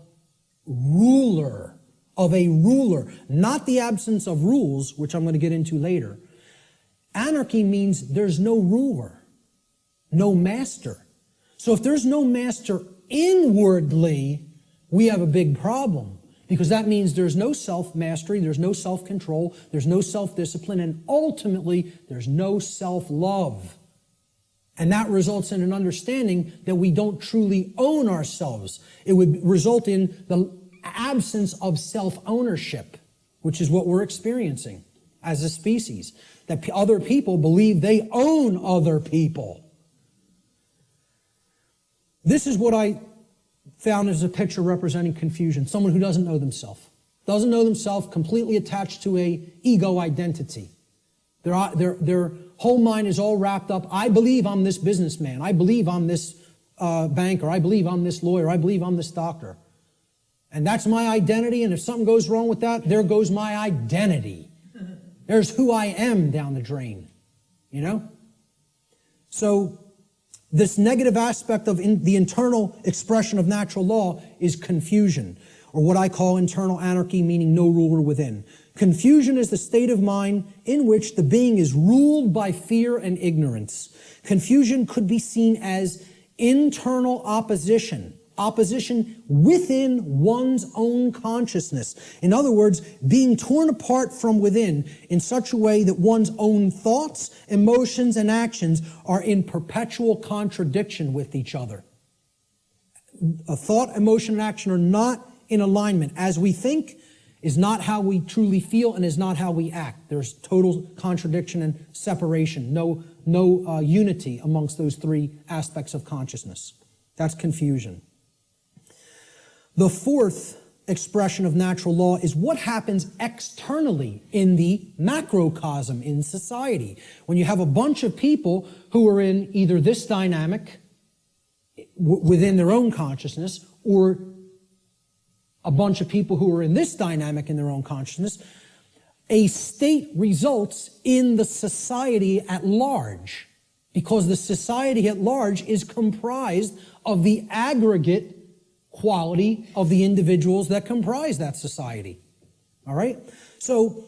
ruler. Of a ruler, not the absence of rules, which I'm going to get into later. Anarchy means there's no ruler, no master. So if there's no master inwardly, we have a big problem, because that means there's no self-mastery, there's no self-control, there's no self-discipline, and ultimately, there's no self-love. And that results in an understanding that we don't truly own ourselves. It would result in the absence of self-ownership, which is what we're experiencing as a species. That other people believe they own other people. This is what I found as a picture representing confusion. Someone who doesn't know themselves. Doesn't know themselves, completely attached to a ego identity. Their whole mind is all wrapped up. I believe I'm this businessman. I believe I'm this banker. I believe I'm this lawyer. I believe I'm this doctor. And that's my identity, and if something goes wrong with that, there goes my identity. There's who I am down the drain, you know? So this negative aspect of the internal expression of natural law is confusion, or what I call internal anarchy, meaning no ruler within. Confusion is the state of mind in which the being is ruled by fear and ignorance. Confusion could be seen as internal opposition within one's own consciousness. In other words, being torn apart from within in such a way that one's own thoughts, emotions, and actions are in perpetual contradiction with each other. A thought, emotion, and action are not in alignment. As we think is not how we truly feel and is not how we act. There's total contradiction and separation. No unity amongst those three aspects of consciousness. That's confusion. The fourth expression of natural law is what happens externally in the macrocosm in society. When you have a bunch of people who are in either this dynamic within their own consciousness, or a bunch of people who are in this dynamic in their own consciousness, a state results in the society at large, because the society at large is comprised of the aggregate quality of the individuals that comprise that society. All right? So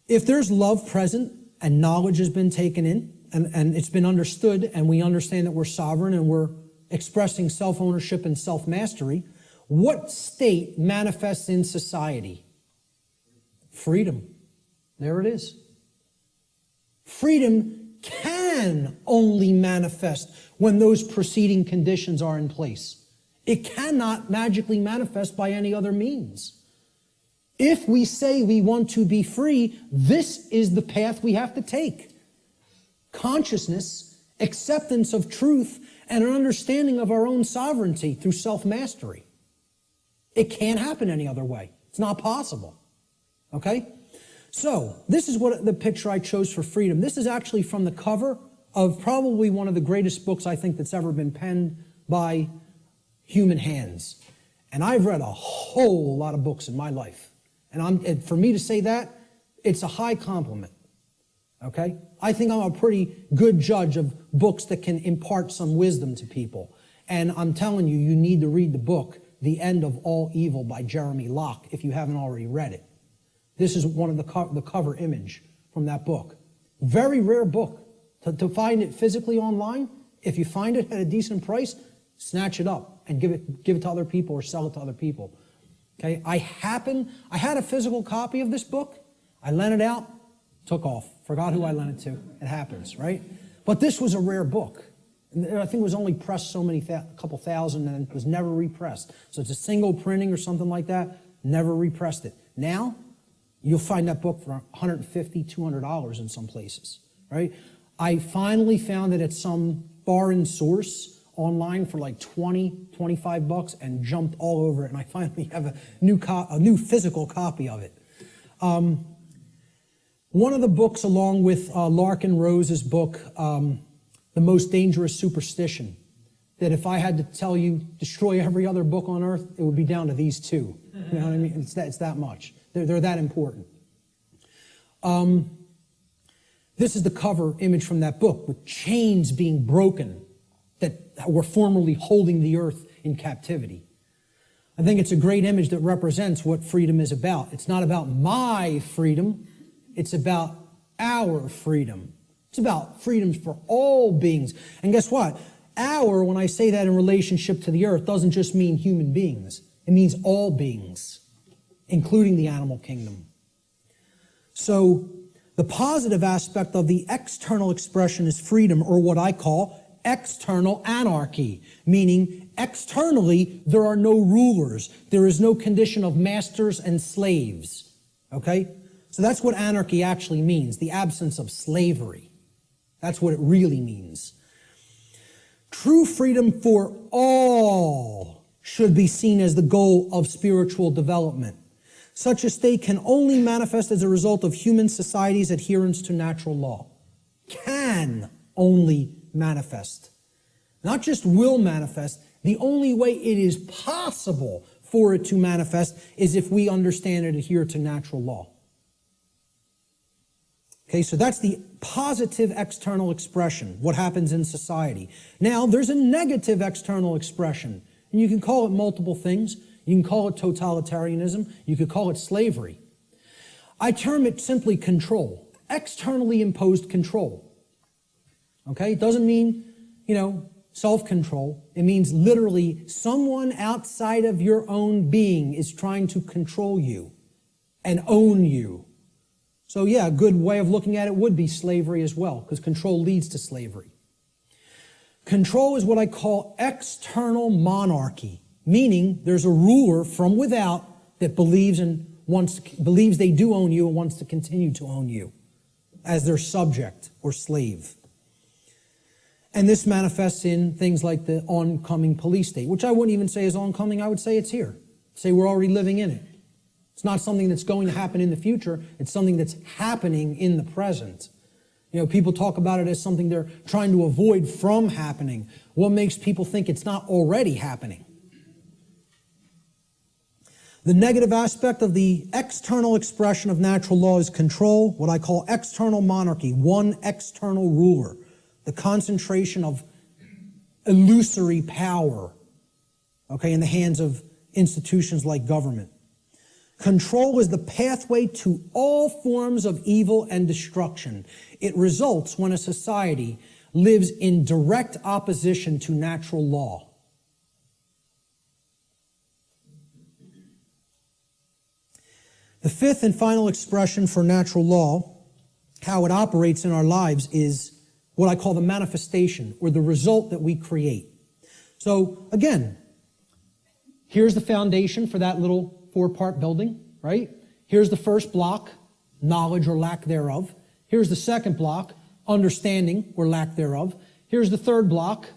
if there's love present and knowledge has been taken in and it's been understood and we understand that we're sovereign and we're expressing self-ownership and self-mastery, what state manifests in society? Freedom. There it is. Freedom can only manifest when those preceding conditions are in place. It cannot magically manifest by any other means. If we say we want to be free, this is the path we have to take. Consciousness, acceptance of truth, and an understanding of our own sovereignty through self-mastery. It can't happen any other way. It's not possible. Okay? So, this is what the picture I chose for freedom. This is actually from the cover of probably one of the greatest books I think that's ever been penned by human hands. And I've read a whole lot of books in my life. And for me to say that, it's a high compliment. Okay? I think I'm a pretty good judge of books that can impart some wisdom to people. And I'm telling you, you need to read the book, The End of All Evil by Jeremy Locke, if you haven't already read it. This is one of the cover image from that book. Very rare book. To find it physically online, if you find it at a decent price, snatch it up and give it to other people or sell it to other people. Okay? I had a physical copy of this book. I lent it out, took off. Forgot who I lent it to. It happens, right? But this was a rare book. I think it was only pressed a couple thousand, and it was never repressed. So it's a single printing or something like that. Never repressed it. Now, you'll find that book for $150, $200 in some places, right? I finally found it at some foreign source online for like $20, $25 and jumped all over it, and I finally have a new physical copy of it. One of the books, along with Larkin Rose's book, The Most Dangerous Superstition, that if I had to tell you, destroy every other book on earth, it would be down to these two. You know what I mean? It's that much. They're that important. This is the cover image from that book, with chains being broken that were formerly holding the earth in captivity. I think it's a great image that represents what freedom is about. It's not about my freedom. It's about our freedom. It's about freedoms for all beings. And guess what? Our, when I say that in relationship to the earth, doesn't just mean human beings. It means all beings, including the animal kingdom. So the positive aspect of the external expression is freedom, or what I call external anarchy, meaning externally there are no rulers. There is no condition of masters and slaves. Okay? So that's what anarchy actually means, the absence of slavery. That's what it really means. True freedom for all should be seen as the goal of spiritual development. Such a state can only manifest as a result of human society's adherence to natural law. Can only manifest. Not just will manifest. The only way it is possible for it to manifest is if we understand and adhere to natural law. Okay, so that's the positive external expression, what happens in society. Now, there's a negative external expression, and you can call it multiple things. You can call it totalitarianism. You could call it slavery. I term it simply control, externally imposed control. Okay, it doesn't mean, self-control. It means literally someone outside of your own being is trying to control you and own you. So yeah, a good way of looking at it would be slavery as well, because control leads to slavery. Control is what I call external monarchy, meaning there's a ruler from without that believes they do own you and wants to continue to own you as their subject or slave. And this manifests in things like the oncoming police state, which I wouldn't even say is oncoming, I would say it's here. Say we're already living in it. It's not something that's going to happen in the future, it's something that's happening in the present. People talk about it as something they're trying to avoid from happening. What makes people think it's not already happening? The negative aspect of the external expression of natural law is control, what I call external monarchy, one external ruler, the concentration of illusory power, in the hands of institutions like government. Control is the pathway to all forms of evil and destruction. It results when a society lives in direct opposition to natural law. The fifth and final expression for natural law, how it operates in our lives, is what I call the manifestation, or the result that we create. So again, here's the foundation for that little 4-part building, right? Here's the first block, knowledge or lack thereof. Here's the second block, understanding or lack thereof. Here's the third block,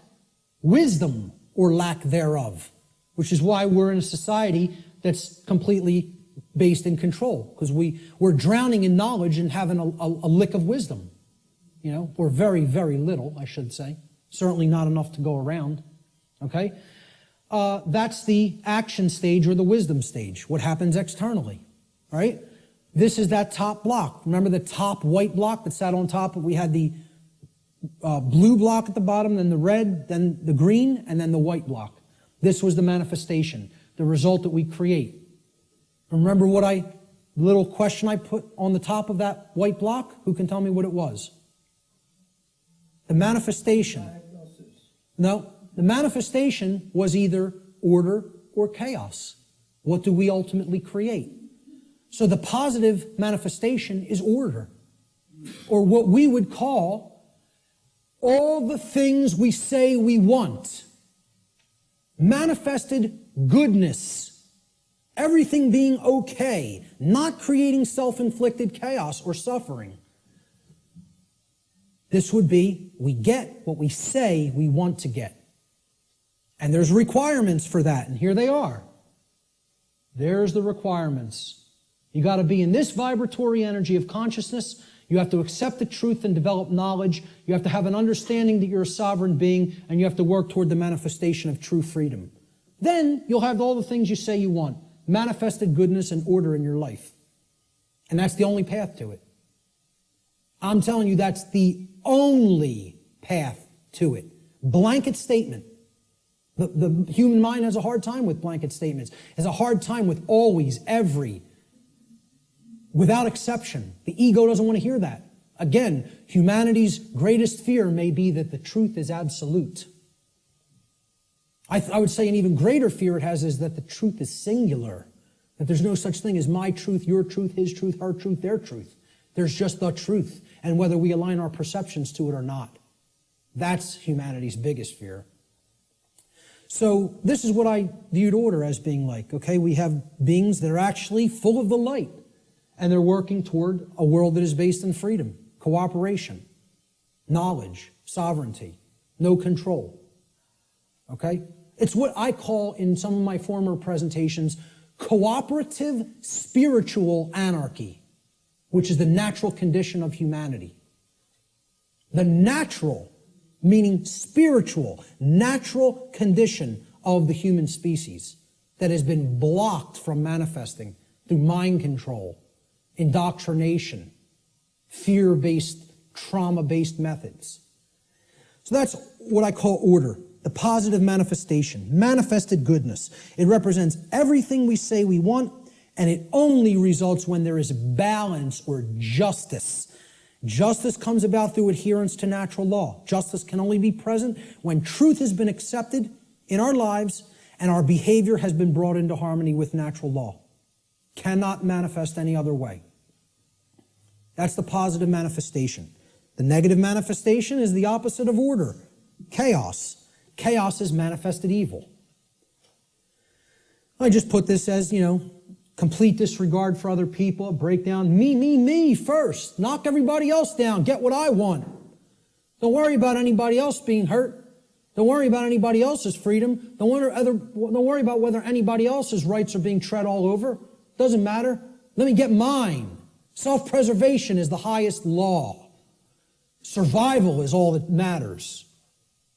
wisdom or lack thereof, which is why we're in a society that's completely based in control, because we're drowning in knowledge and having a lick of wisdom, or very, very little, I should say. Certainly not enough to go around, okay? That's the action stage or the wisdom stage, what happens externally, right? This is that top block. Remember the top white block that sat on top? We had the blue block at the bottom, then the red, then the green, and then the white block. This was the manifestation, the result that we create. Remember the little question I put on the top of that white block? Who can tell me what it was? The manifestation. No, the manifestation was either order or chaos. What do we ultimately create? So the positive manifestation is order, or what we would call all the things we say we want. Manifested goodness. Everything being okay, not creating self-inflicted chaos or suffering. This would be, we get what we say we want to get. And there's requirements for that, and here they are. There's the requirements. You got to be in this vibratory energy of consciousness. You have to accept the truth and develop knowledge. You have to have an understanding that you're a sovereign being, and you have to work toward the manifestation of true freedom. Then you'll have all the things you say you want. Manifested goodness and order in your life. And that's the only path to it. I'm telling you, that's the only path to it. Blanket statement. The human mind has a hard time with blanket statements. Has a hard time with always, every, without exception. The ego doesn't want to hear that. Again, humanity's greatest fear may be that the truth is absolute. I would say an even greater fear it has is that the truth is singular, that there's no such thing as my truth, your truth, his truth, her truth, their truth. There's just the truth, and whether we align our perceptions to it or not. That's humanity's biggest fear. So this is what I viewed order as being like. Okay, we have beings that are actually full of the light, and they're working toward a world that is based in freedom, cooperation, knowledge, sovereignty, no control. Okay? It's what I call in some of my former presentations cooperative spiritual anarchy, which is the natural condition of humanity. The natural, meaning spiritual, natural condition of the human species that has been blocked from manifesting through mind control, indoctrination, fear-based, trauma-based methods. So that's what I call order, the positive manifestation, manifested goodness. It represents everything we say we want, and it only results when there is balance or justice. Justice comes about through adherence to natural law. Justice can only be present when truth has been accepted in our lives and our behavior has been brought into harmony with natural law. Cannot manifest any other way. That's the positive manifestation. The negative manifestation is the opposite of order, chaos. Chaos is manifested evil. I just put this as, complete disregard for other people, breakdown, me first. Knock everybody else down, get what I want. Don't worry about anybody else being hurt. Don't worry about anybody else's freedom. Don't worry about whether anybody else's rights are being tread all over. Doesn't matter. Let me get mine. Self-preservation is the highest law. Survival is all that matters.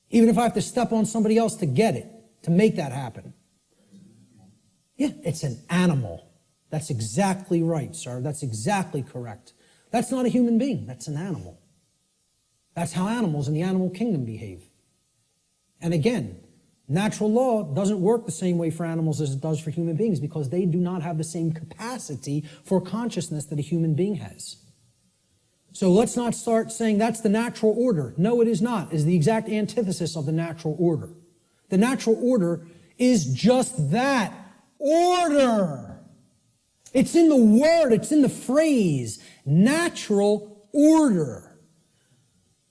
Even if I have to step on somebody else to get it, to make that happen. Yeah, it's an animal. That's exactly right, sir. That's exactly correct. That's not a human being. That's an animal. That's how animals in the animal kingdom behave. And again, natural law doesn't work the same way for animals as it does for human beings because they do not have the same capacity for consciousness that a human being has. So let's not start saying that's the natural order. No, it is not. It is the exact antithesis of the natural order. The natural order is just that. Order. It's in the word, it's in the phrase, natural order.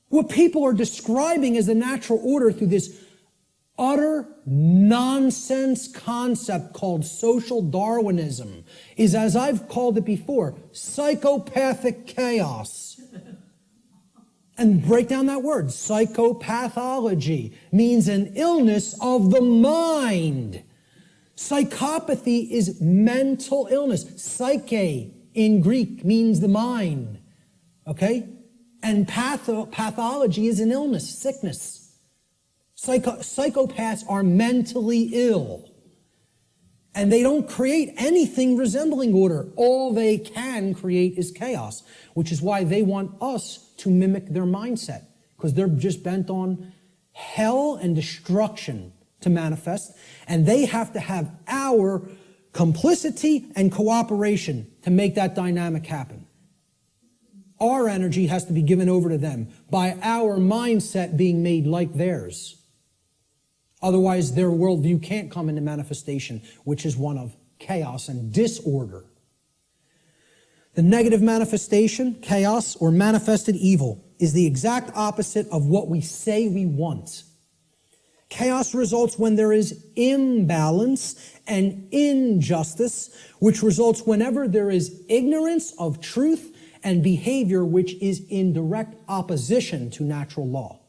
What people are describing as the natural order through this utter nonsense concept called social Darwinism is, as I've called it before, psychopathic chaos. And break down that word. Psychopathology means an illness of the mind. Psychopathy is mental illness. Psyche in Greek means the mind. Okay? And pathology is an illness, sickness. Psychopaths are mentally ill. And they don't create anything resembling order. All they can create is chaos, which is why they want us to mimic their mindset, because they're just bent on hell and destruction to manifest, and they have to have our complicity and cooperation to make that dynamic happen. Our energy has to be given over to them by our mindset being made like theirs. Otherwise, their worldview can't come into manifestation, which is one of chaos and disorder. The negative manifestation, chaos, or manifested evil, is the exact opposite of what we say we want. Chaos results when there is imbalance and injustice, which results whenever there is ignorance of truth and behavior which is in direct opposition to natural law.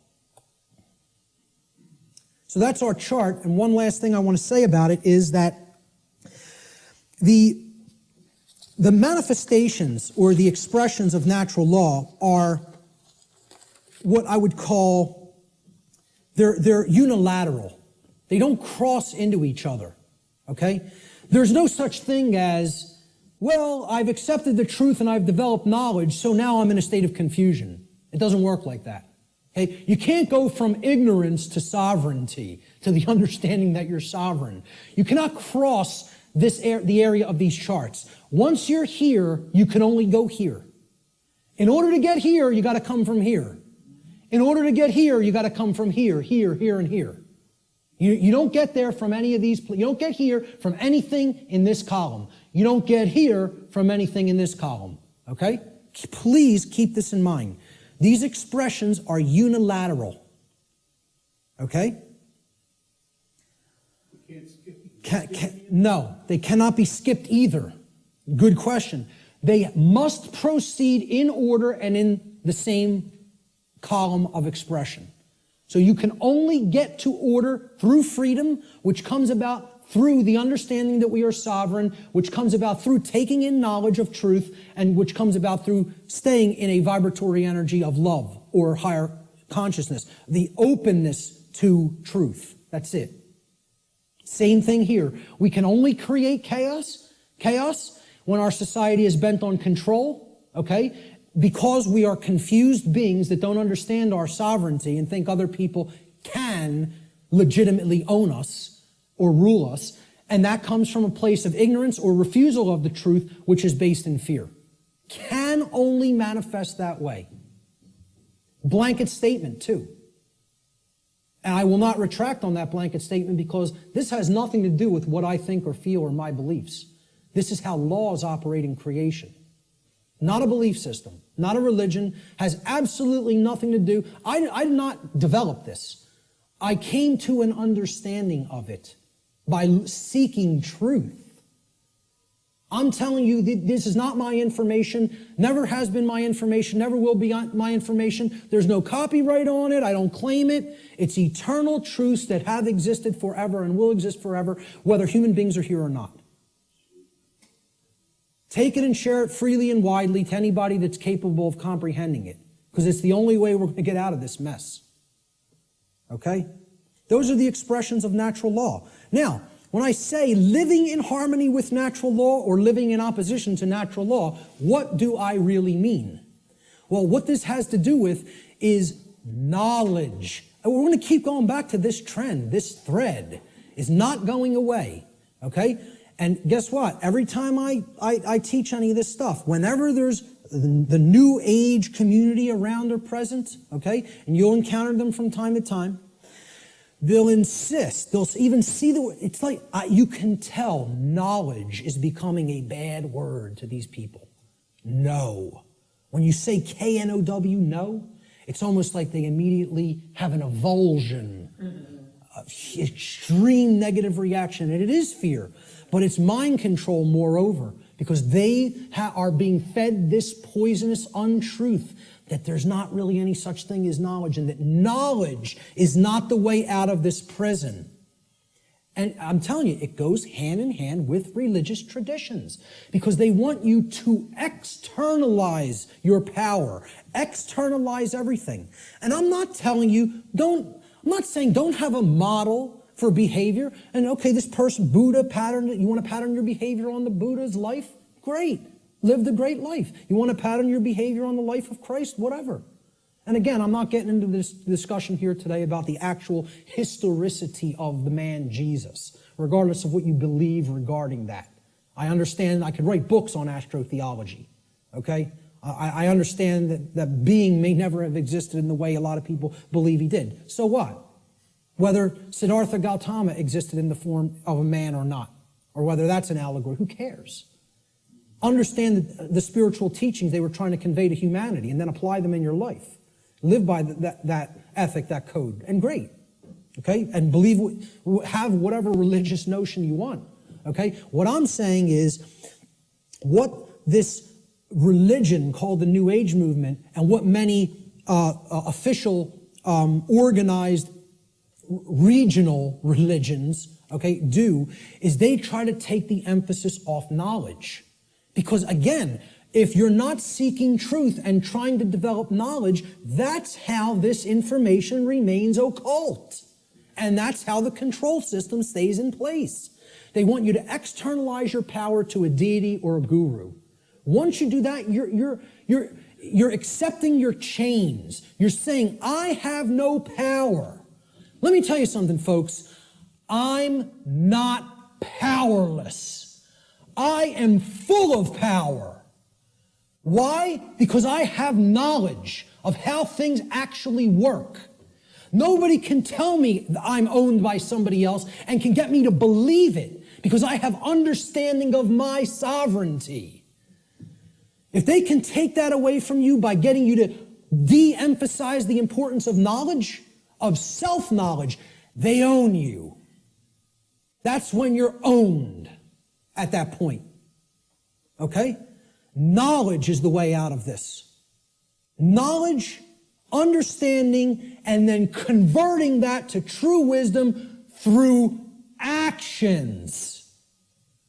So that's our chart, and one last thing I want to say about it is that the manifestations or the expressions of natural law are what I would call, they're unilateral. They don't cross into each other, okay? There's no such thing as, well, I've accepted the truth and I've developed knowledge, so now I'm in a state of confusion. It doesn't work like that. Okay? You can't go from ignorance to sovereignty, to the understanding that you're sovereign. You cannot cross the area of these charts. Once you're here, you can only go here. In order to get here, you got to come from here. In order to get here, you got to come from here, here, here, and here. You don't get there from any of these. You don't get here from anything in this column. You don't get here from anything in this column. Okay? Please keep this in mind. These expressions are unilateral. Okay? No, they cannot be skipped either. Good question. They must proceed in order and in the same column of expression. So you can only get to order through freedom, which comes about through the understanding that we are sovereign, which comes about through taking in knowledge of truth, and which comes about through staying in a vibratory energy of love or higher consciousness. The openness to truth. That's it. Same thing here. We can only create chaos when our society is bent on control, okay? Because we are confused beings that don't understand our sovereignty and think other people can legitimately own us or rule us. And that comes from a place of ignorance or refusal of the truth, which is based in fear. Can only manifest that way. Blanket statement, too. And I will not retract on that blanket statement because this has nothing to do with what I think or feel or my beliefs. This is how laws operate in creation. Not a belief system, not a religion, has absolutely nothing to do. I did not develop this. I came to an understanding of it by seeking truth. I'm telling you, this is not my information, never has been my information, never will be my information. There's no copyright on it. I don't claim it. It's eternal truths that have existed forever and will exist forever, whether human beings are here or not. Take it and share it freely and widely to anybody that's capable of comprehending it, because it's the only way we're going to get out of this mess. Okay? Those are the expressions of natural law. Now, when I say living in harmony with natural law or living in opposition to natural law, what do I really mean? Well, what this has to do with is knowledge. And we're going to keep going back to this trend. This thread is not going away. Okay? And guess what? Every time I teach any of this stuff, whenever there's the new age community around or present, okay, and you'll encounter them from time to time, they'll insist, they'll even see it's like, you can tell knowledge is becoming a bad word to these people. No. When you say K-N-O-W, no, it's almost like they immediately have an avulsion, extreme negative reaction, and it is fear. But it's mind control, moreover, because they are being fed this poisonous untruth that there's not really any such thing as knowledge, and that knowledge is not the way out of this prison. And I'm telling you, it goes hand in hand with religious traditions, because they want you to externalize your power, externalize everything. And I'm not telling you, I'm not saying don't have a model for behavior, and okay, this person, Buddha patterned it. You want to pattern your behavior on the Buddha's life? Great. Live the great life. You want to pattern your behavior on the life of Christ? Whatever. And again, I'm not getting into this discussion here today about the actual historicity of the man Jesus, regardless of what you believe regarding that. I understand I could write books on astrotheology, okay? I understand that being may never have existed in the way a lot of people believe he did. So what? Whether Siddhartha Gautama existed in the form of a man or not, or whether that's an allegory, who cares? Understand the spiritual teachings they were trying to convey to humanity and then apply them in your life. Live by that ethic, that code, and great, okay? And have whatever religious notion you want, okay? What I'm saying is what this religion called the New Age movement and what many official organized regional religions, okay, do is they try to take the emphasis off knowledge. Because again, if you're not seeking truth and trying to develop knowledge, that's how this information remains occult. And that's how the control system stays in place. They want you to externalize your power to a deity or a guru. Once you do that, you're accepting your chains. You're saying, I have no power. Let me tell you something, folks. I'm not powerless. I am full of power. Why? Because I have knowledge of how things actually work. Nobody can tell me that I'm owned by somebody else and can get me to believe it because I have understanding of my sovereignty. If they can take that away from you by getting you to de-emphasize the importance of knowledge, of self-knowledge, they own you. That's when you're owned at that point. Okay? Knowledge is the way out of this. Knowledge, understanding, and then converting that to true wisdom through actions.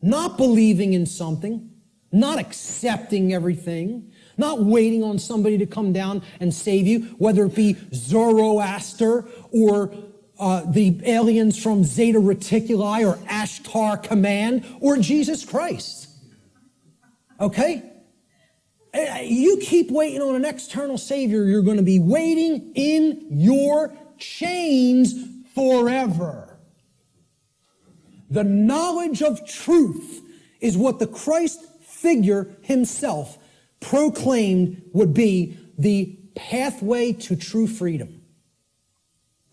Not believing in something, not accepting everything, not waiting on somebody to come down and save you, whether it be Zoroaster or the aliens from Zeta Reticuli or Ashtar Command or Jesus Christ. Okay? You keep waiting on an external Savior, you're going to be waiting in your chains forever. The knowledge of truth is what the Christ figure himself proclaimed would be the pathway to true freedom.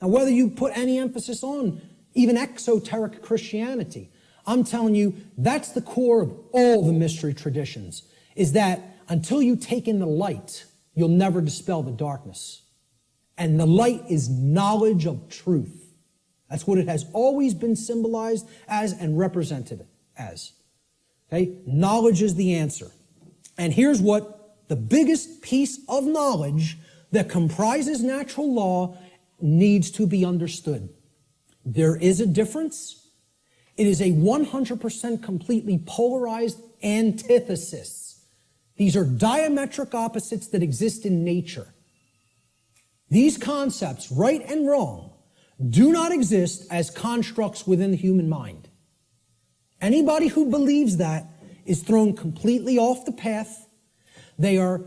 Now, whether you put any emphasis on even exoteric Christianity, I'm telling you, that's the core of all the mystery traditions, is that until you take in the light, you'll never dispel the darkness. And the light is knowledge of truth. That's what it has always been symbolized as and represented as. Okay? Knowledge is the answer. And here's what the biggest piece of knowledge that comprises natural law needs to be understood. There is a difference. It is a 100% completely polarized antithesis. These are diametric opposites that exist in nature. These concepts, right and wrong, do not exist as constructs within the human mind. Anybody who believes that is thrown completely off the path. They are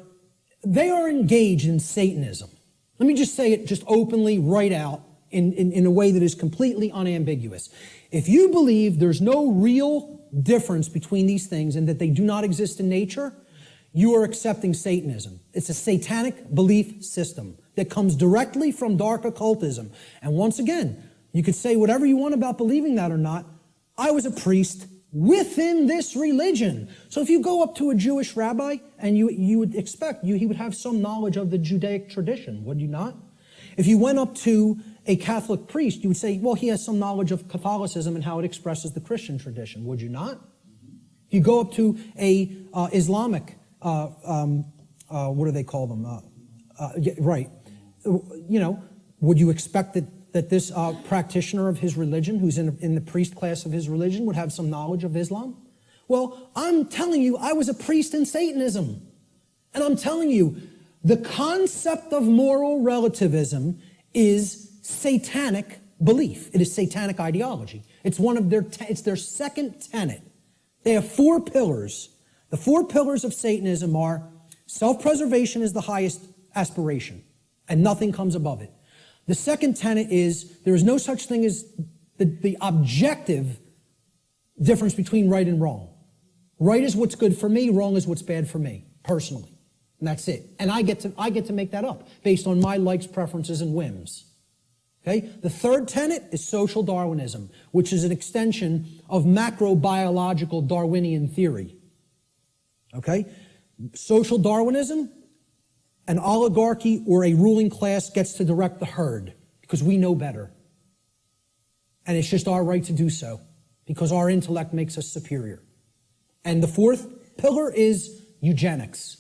engaged in Satanism. Let me just say it just openly, right out, in a way that is completely unambiguous. If you believe there's no real difference between these things and that they do not exist in nature, you are accepting Satanism. It's a satanic belief system that comes directly from dark occultism. And once again, you could say whatever you want about believing that or not. I was a priest within this religion. So if you go up to a Jewish rabbi, and you would expect he would have some knowledge of the Judaic tradition, would you not? If you went up to a Catholic priest, you would say, well, he has some knowledge of Catholicism and how it expresses the Christian tradition, would you not? If you go up to a Islamic, what do they call them? Right. You know, would you expect that this practitioner of his religion, who's in the priest class of his religion, would have some knowledge of Islam? Well, I'm telling you, I was a priest in Satanism. And I'm telling you, the concept of moral relativism is satanic belief. It is satanic ideology. It's one of it's their second tenet. They have 4 pillars. The 4 pillars of Satanism are self-preservation is the highest aspiration, and nothing comes above it. The second tenet is there is no such thing as the objective difference between right and wrong. Right is what's good for me, wrong is what's bad for me, personally. And that's it. And I get to make that up based on my likes, preferences, and whims. Okay? The third tenet is social Darwinism, which is an extension of macrobiological Darwinian theory. Okay? Social Darwinism, an oligarchy or a ruling class gets to direct the herd because we know better. And it's just our right to do so because our intellect makes us superior. And the fourth pillar is eugenics.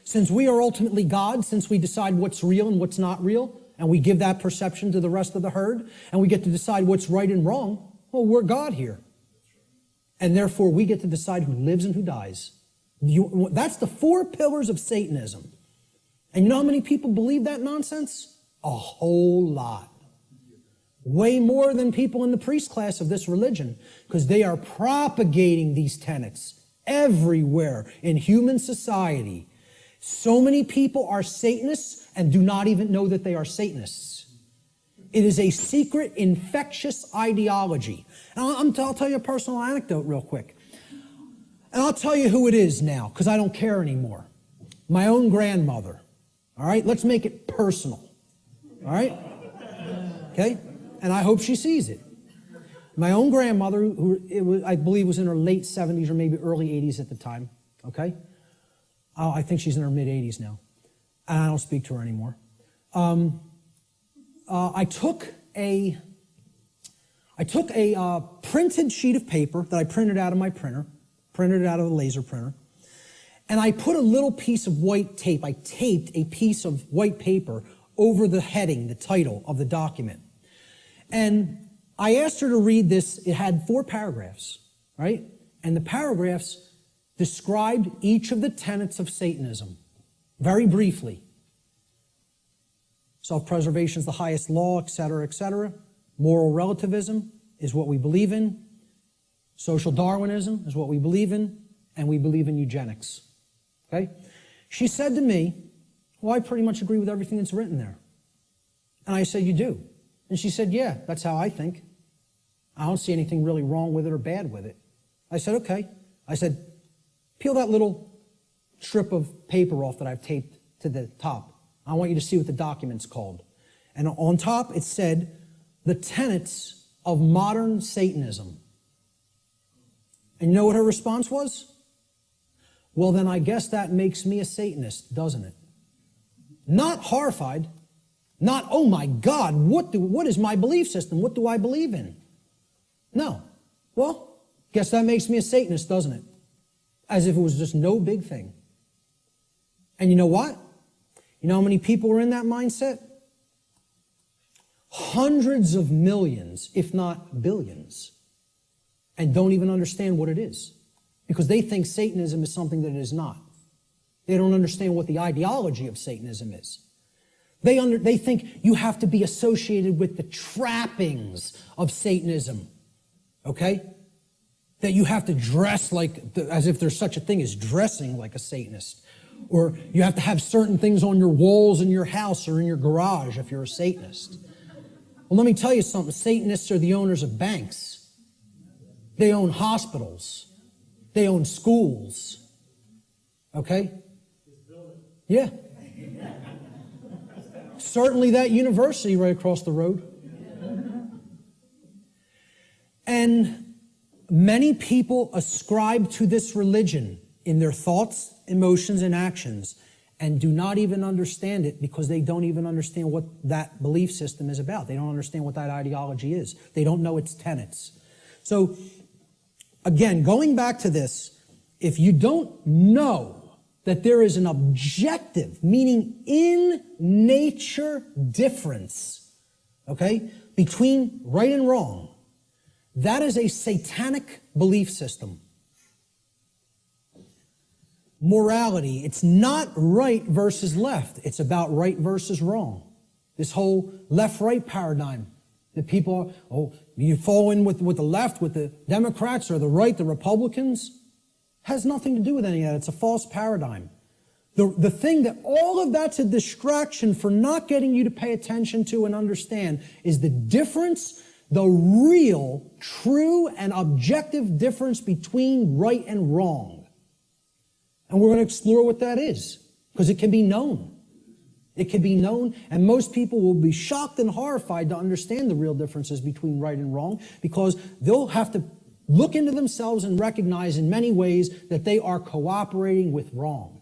Since we are ultimately God, since we decide what's real and what's not real, and we give that perception to the rest of the herd, and we get to decide what's right and wrong, well, we're God here. And therefore, we get to decide who lives and who dies. That's the 4 pillars of Satanism. And you know how many people believe that nonsense? A whole lot. Way more than people in the priest class of this religion, because they are propagating these tenets everywhere in human society. So many people are Satanists and do not even know that they are Satanists. It is a secret, infectious ideology. And I'll tell you a personal anecdote real quick. And I'll tell you who it is now, because I don't care anymore. my own grandmother. All right? Let's make it personal. All right? Okay? And I hope she sees it. My own grandmother, I believe was in her late 70s or maybe early 80s at the time. Okay? I think she's in her mid-80s now. And I don't speak to her anymore. I took a printed sheet of paper that I printed out of my printer, printed it out of a laser printer, and I put a little piece of white tape. I taped a piece of white paper over the heading, the title of the document. And I asked her to read this. It had 4 paragraphs, right? And the paragraphs described each of the tenets of Satanism, very briefly. Self-preservation is the highest law, etc., etc. Moral relativism is what we believe in. Social Darwinism is what we believe in. And we believe in eugenics. Okay? She said to me, well, I pretty much agree with everything that's written there. And I said, you do? And she said, yeah, that's how I think. I don't see anything really wrong with it or bad with it. I said, okay. I said, peel that little strip of paper off that I've taped to the top. I want you to see what the document's called. And on top, it said, the tenets of modern Satanism. And you know what her response was? Well, then I guess that makes me a Satanist, doesn't it? Not horrified. Not, oh my God, what is my belief system? What do I believe in? No. Well, guess that makes me a Satanist, doesn't it? As if it was just no big thing. And you know what? You know how many people are in that mindset? Hundreds of millions, if not billions, and don't even understand what it is. Because they think Satanism is something that it is not. They don't understand what the ideology of Satanism is. They think you have to be associated with the trappings of Satanism, okay? That you have to dress like, as if there's such a thing as dressing like a Satanist. Or you have to have certain things on your walls in your house or in your garage if you're a Satanist. Well, let me tell you something. Satanists are the owners of banks. They own hospitals. They own schools. Okay? Yeah. Certainly that university right across the road. And many people ascribe to this religion in their thoughts, emotions, and actions, and do not even understand it because they don't even understand what that belief system is about. They don't understand what that ideology is. They don't know its tenets. So, again, going back to this, if you don't know that there is an objective, meaning in nature difference, okay, between right and wrong, that is a satanic belief system. Morality, it's not right versus left. It's about right versus wrong. This whole left-right paradigm that people are, you fall in with the left, with the Democrats, or the right, the Republicans, has nothing to do with any of that. It's a false paradigm. The thing that all of that's a distraction for not getting you to pay attention to and understand is the difference, the real, true, and objective difference between right and wrong. And we're going to explore what that is, because it can be known. It can be known, and most people will be shocked and horrified to understand the real differences between right and wrong, because they'll have to look into themselves and recognize in many ways that they are cooperating with wrong,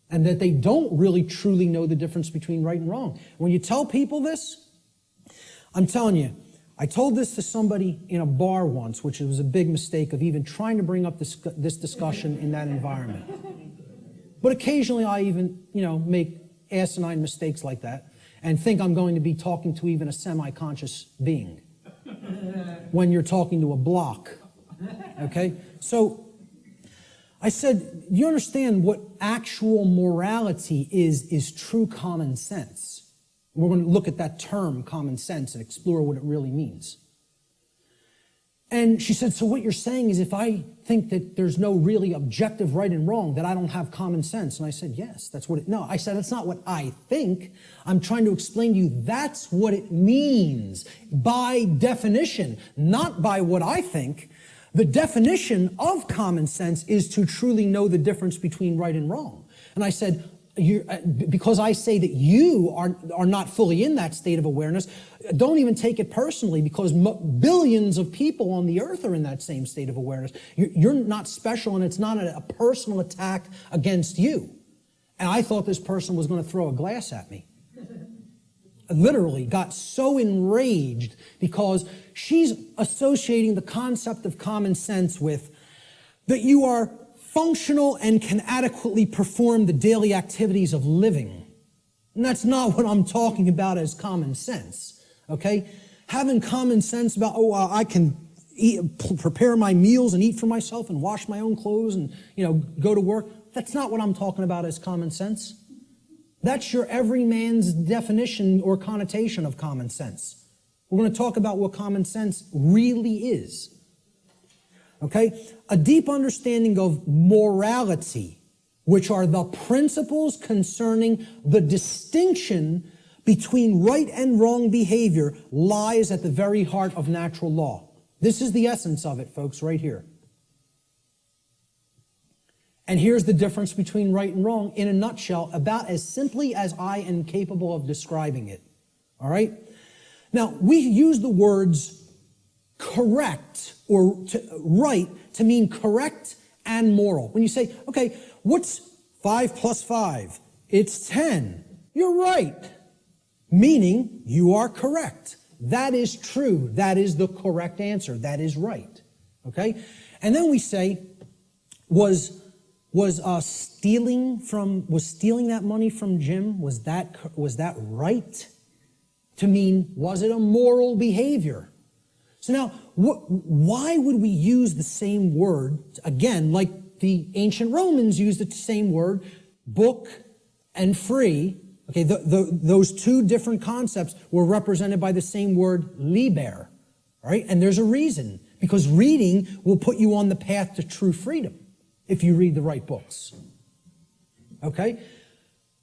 and that they don't really truly know the difference between right and wrong. When you tell people this, I'm telling you, I told this to somebody in a bar once, which was a big mistake of even trying to bring up this discussion in that environment. But occasionally I even, make asinine mistakes like that and think I'm going to be talking to even a semi-conscious being when you're talking to a block, okay? So I said, you understand what actual morality is true common sense. We're going to look at that term, common sense, and explore what it really means. And she said, so what you're saying is if I think that there's no really objective right and wrong, that I don't have common sense. And I said, yes, that's what it, no, I said, that's not what I think. I'm trying to explain to you that's what it means by definition, not by what I think. The definition of common sense is to truly know the difference between right and wrong. And I said, because I say that you are not fully in that state of awareness, don't even take it personally, because billions of people on the earth are in that same state of awareness. You're not special, and it's not a personal attack against you. And I thought this person was going to throw a glass at me. Literally got so enraged because she's associating the concept of common sense with that you are functional and can adequately perform the daily activities of living. And that's not what I'm talking about as common sense, okay? Having common sense about, I can prepare my meals and eat for myself and wash my own clothes and, go to work. That's not what I'm talking about as common sense. That's your everyman's definition or connotation of common sense. We're going to talk about what common sense really is. Okay? A deep understanding of morality, which are the principles concerning the distinction between right and wrong behavior, lies at the very heart of natural law. This is the essence of it, folks, right here. And here's the difference between right and wrong in a nutshell, about as simply as I am capable of describing it. All right? Now, we use the words correct or right to mean correct and moral. When you say, okay, what's 5 plus 5? It's 10. You're right. Meaning you are correct. That is true. That is the correct answer. That is right. Okay? And then we say, was stealing that money from Jim, was that right? To mean, was it a moral behavior? So now, why would we use the same word, again, like the ancient Romans used the same word, book and free? Okay, those two different concepts were represented by the same word, liber, right? And there's a reason, because reading will put you on the path to true freedom if you read the right books. Okay?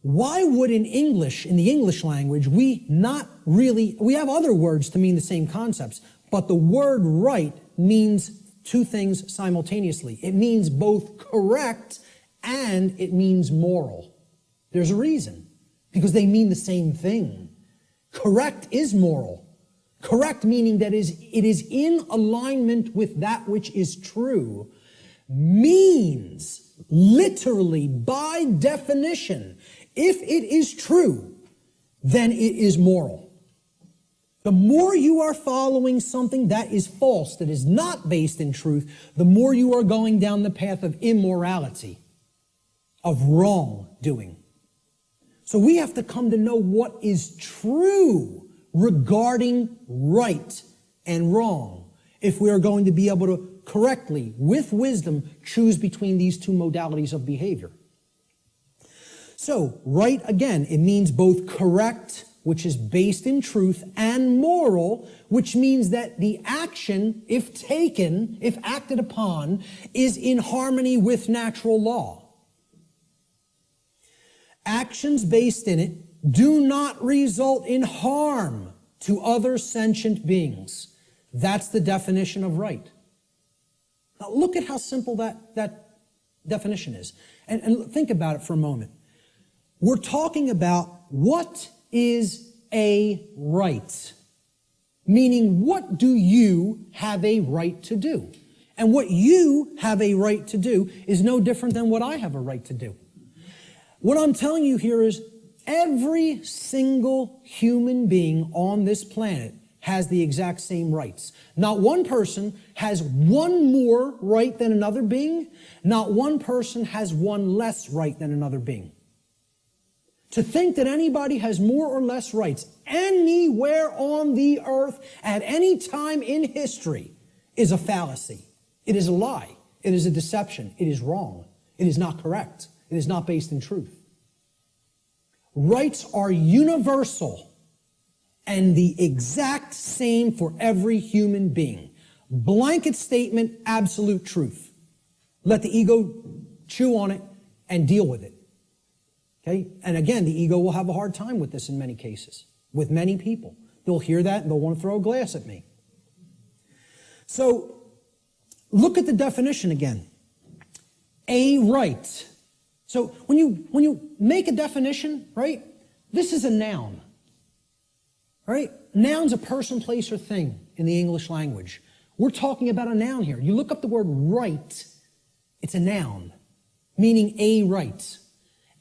Why would in the English language, we have other words to mean the same concepts, but the word right means two things simultaneously. It means both correct and it means moral. There's a reason, because they mean the same thing. Correct is moral. Correct meaning that it is in alignment with that which is true, means literally by definition, if it is true, then it is moral. The more you are following something that is false, that is not based in truth, the more you are going down the path of immorality, of wrongdoing. So we have to come to know what is true regarding right and wrong if we are going to be able to correctly, with wisdom, choose between these two modalities of behavior. So, right, again, it means both correct, which is based in truth, and moral, which means that the action, if taken, if acted upon, is in harmony with natural law. Actions based in it do not result in harm to other sentient beings. That's the definition of right. Now look at how simple that definition is. And think about it for a moment. We're talking about what is a right. Meaning, what do you have a right to do? And what you have a right to do is no different than what I have a right to do. What I'm telling you here is every single human being on this planet has the exact same rights. Not one person has one more right than another being. Not one person has one less right than another being. To think that anybody has more or less rights anywhere on the earth at any time in history is a fallacy. It is a lie. It is a deception. It is wrong. It is not correct. It is not based in truth. Rights are universal and the exact same for every human being. Blanket statement, absolute truth. Let the ego chew on it and deal with it. Okay? And again, the ego will have a hard time with this in many cases, with many people. They'll hear that and they'll want to throw a glass at me. So, look at the definition again. A right. So when you make a definition, right, this is a noun, right? Noun's a person, place, or thing in the English language. We're talking about a noun here. You look up the word right, it's a noun, meaning a right.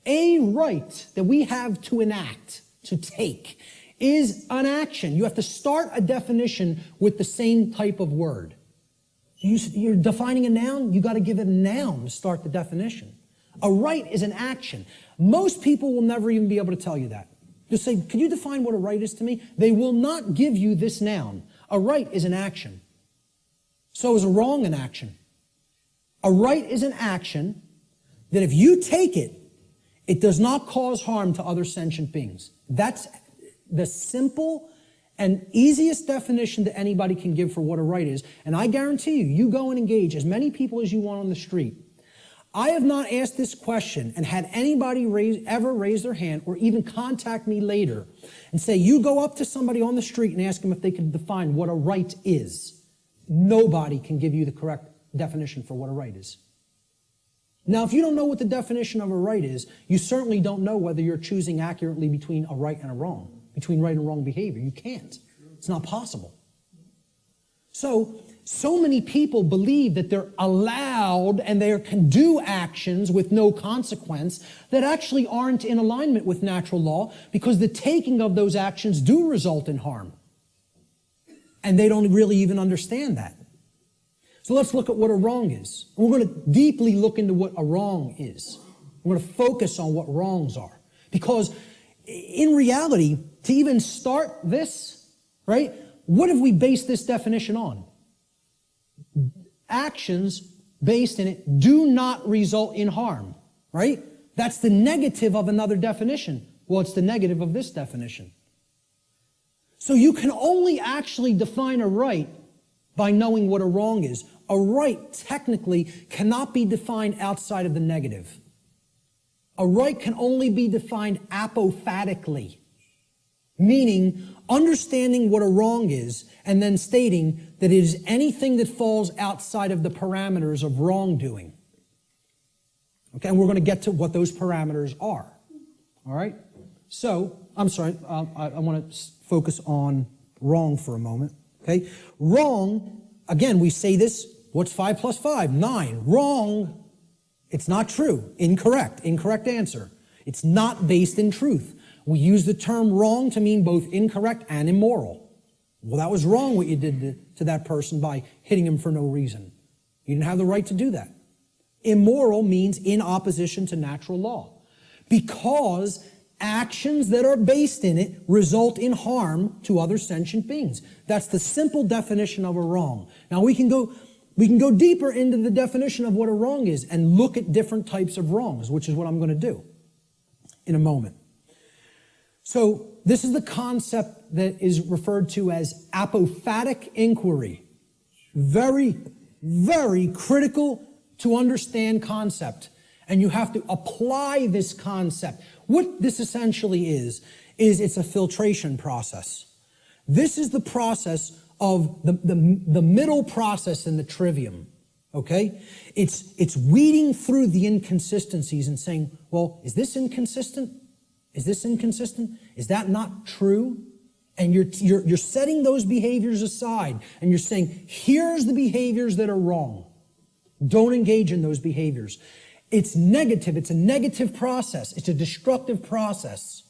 A right that we have to enact, to take, is an action. You have to start a definition with the same type of word. You're defining a noun, you got to give it a noun to start the definition. A right is an action. Most people will never even be able to tell you that. Just say, can you define what a right is to me? They will not give you this noun. A right is an action. So is a wrong an action. A right is an action that if you take it, it does not cause harm to other sentient beings. That's the simple and easiest definition that anybody can give for what a right is. And I guarantee you, you go and engage as many people as you want on the street. I have not asked this question and had anybody ever raise their hand or even contact me later and say, you go up to somebody on the street and ask them if they can define what a right is. Nobody can give you the correct definition for what a right is. Now, if you don't know what the definition of a right is, you certainly don't know whether you're choosing accurately between a right and a wrong, between right and wrong behavior. You can't. It's not possible. So many people believe that they're allowed and they can do actions with no consequence that actually aren't in alignment with natural law because the taking of those actions do result in harm. And they don't really even understand that. So let's look at what a wrong is. And we're going to deeply look into what a wrong is. We're going to focus on what wrongs are. Because in reality, to even start this, right, what have we based this definition on? Actions based in it do not result in harm, right? That's the negative of another definition. Well, it's the negative of this definition. So you can only actually define a right by knowing what a wrong is. A right technically cannot be defined outside of the negative. A right can only be defined apophatically, meaning understanding what a wrong is and then stating that it is anything that falls outside of the parameters of wrongdoing. Okay, and we're going to get to what those parameters are. All right? So, I'm sorry, I want to focus on wrong for a moment. Okay? Wrong, again, we say this, what's 5 plus 5? 9. Wrong, it's not true. Incorrect. Incorrect answer. It's not based in truth. We use the term wrong to mean both incorrect and immoral. Well, that was wrong what you did to that person by hitting him for no reason. You didn't have the right to do that. Immoral means in opposition to natural law. Because actions that are based in it result in harm to other sentient beings. That's the simple definition of a wrong. Now we can go deeper into the definition of what a wrong is and look at different types of wrongs, which is what I'm going to do in a moment. So this is the concept that is referred to as apophatic inquiry. Very, very critical to understand concept. And you have to apply this concept. What this essentially is it's a filtration process. This is the process of the middle process in the trivium, okay? It's weeding through the inconsistencies and saying, well, is this inconsistent? Is this inconsistent? Is that not true? And you're setting those behaviors aside and you're saying, here's the behaviors that are wrong. Don't engage in those behaviors. It's negative. It's a negative process. It's a destructive process.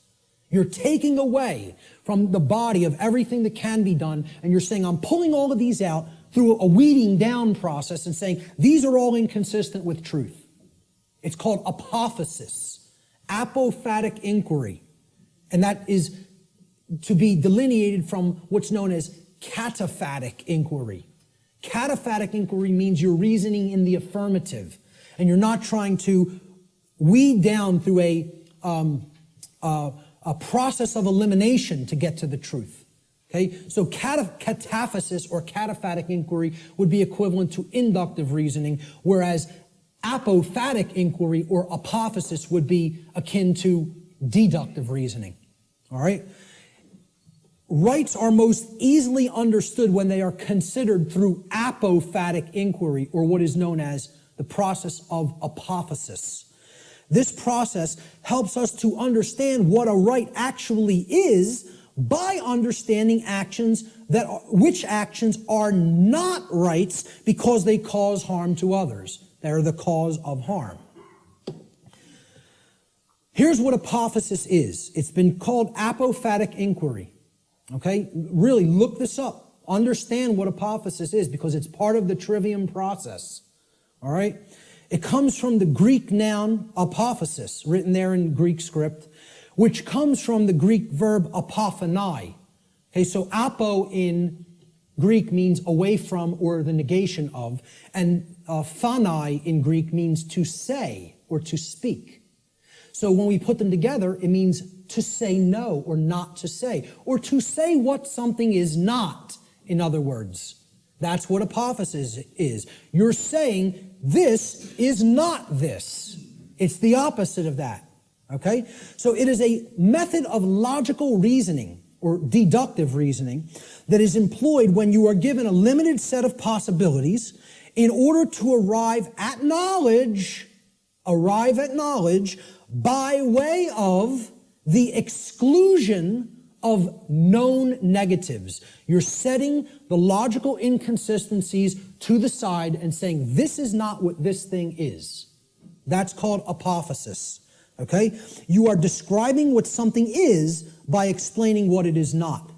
You're taking away from the body of everything that can be done, and you're saying, I'm pulling all of these out through a weeding down process and saying, these are all inconsistent with truth. It's called apophasis, apophatic inquiry. And that is to be delineated from what's known as cataphatic inquiry. Cataphatic inquiry means you're reasoning in the affirmative. And you're not trying to weed down through a process of elimination to get to the truth. Okay? So cataphasis or cataphatic inquiry would be equivalent to inductive reasoning, whereas apophatic inquiry or apophasis would be akin to deductive reasoning. All right? Rights are most easily understood when they are considered through apophatic inquiry, or what is known as the process of apophasis. This process helps us to understand what a right actually is by understanding which actions are not rights because they cause harm to others. They're the cause of harm. Here's what apophasis is. It's been called apophatic inquiry. Okay? Really, look this up. Understand what apophasis is because it's part of the trivium process. All right? It comes from the Greek noun apophasis, written there in Greek script, which comes from the Greek verb apophanai. Okay, so apo in Greek means away from or the negation of, and phanai in Greek means to say or to speak. So when we put them together, it means to say no or not to say, or to say what something is not, in other words. That's what apophasis is. You're saying this is not this. It's the opposite of that. Okay? So it is a method of logical reasoning or deductive reasoning that is employed when you are given a limited set of possibilities in order to arrive at knowledge by way of the exclusion of known negatives. You're setting the logical inconsistencies to the side and saying, this is not what this thing is. That's called apophasis. Okay? You are describing what something is by explaining what it is not.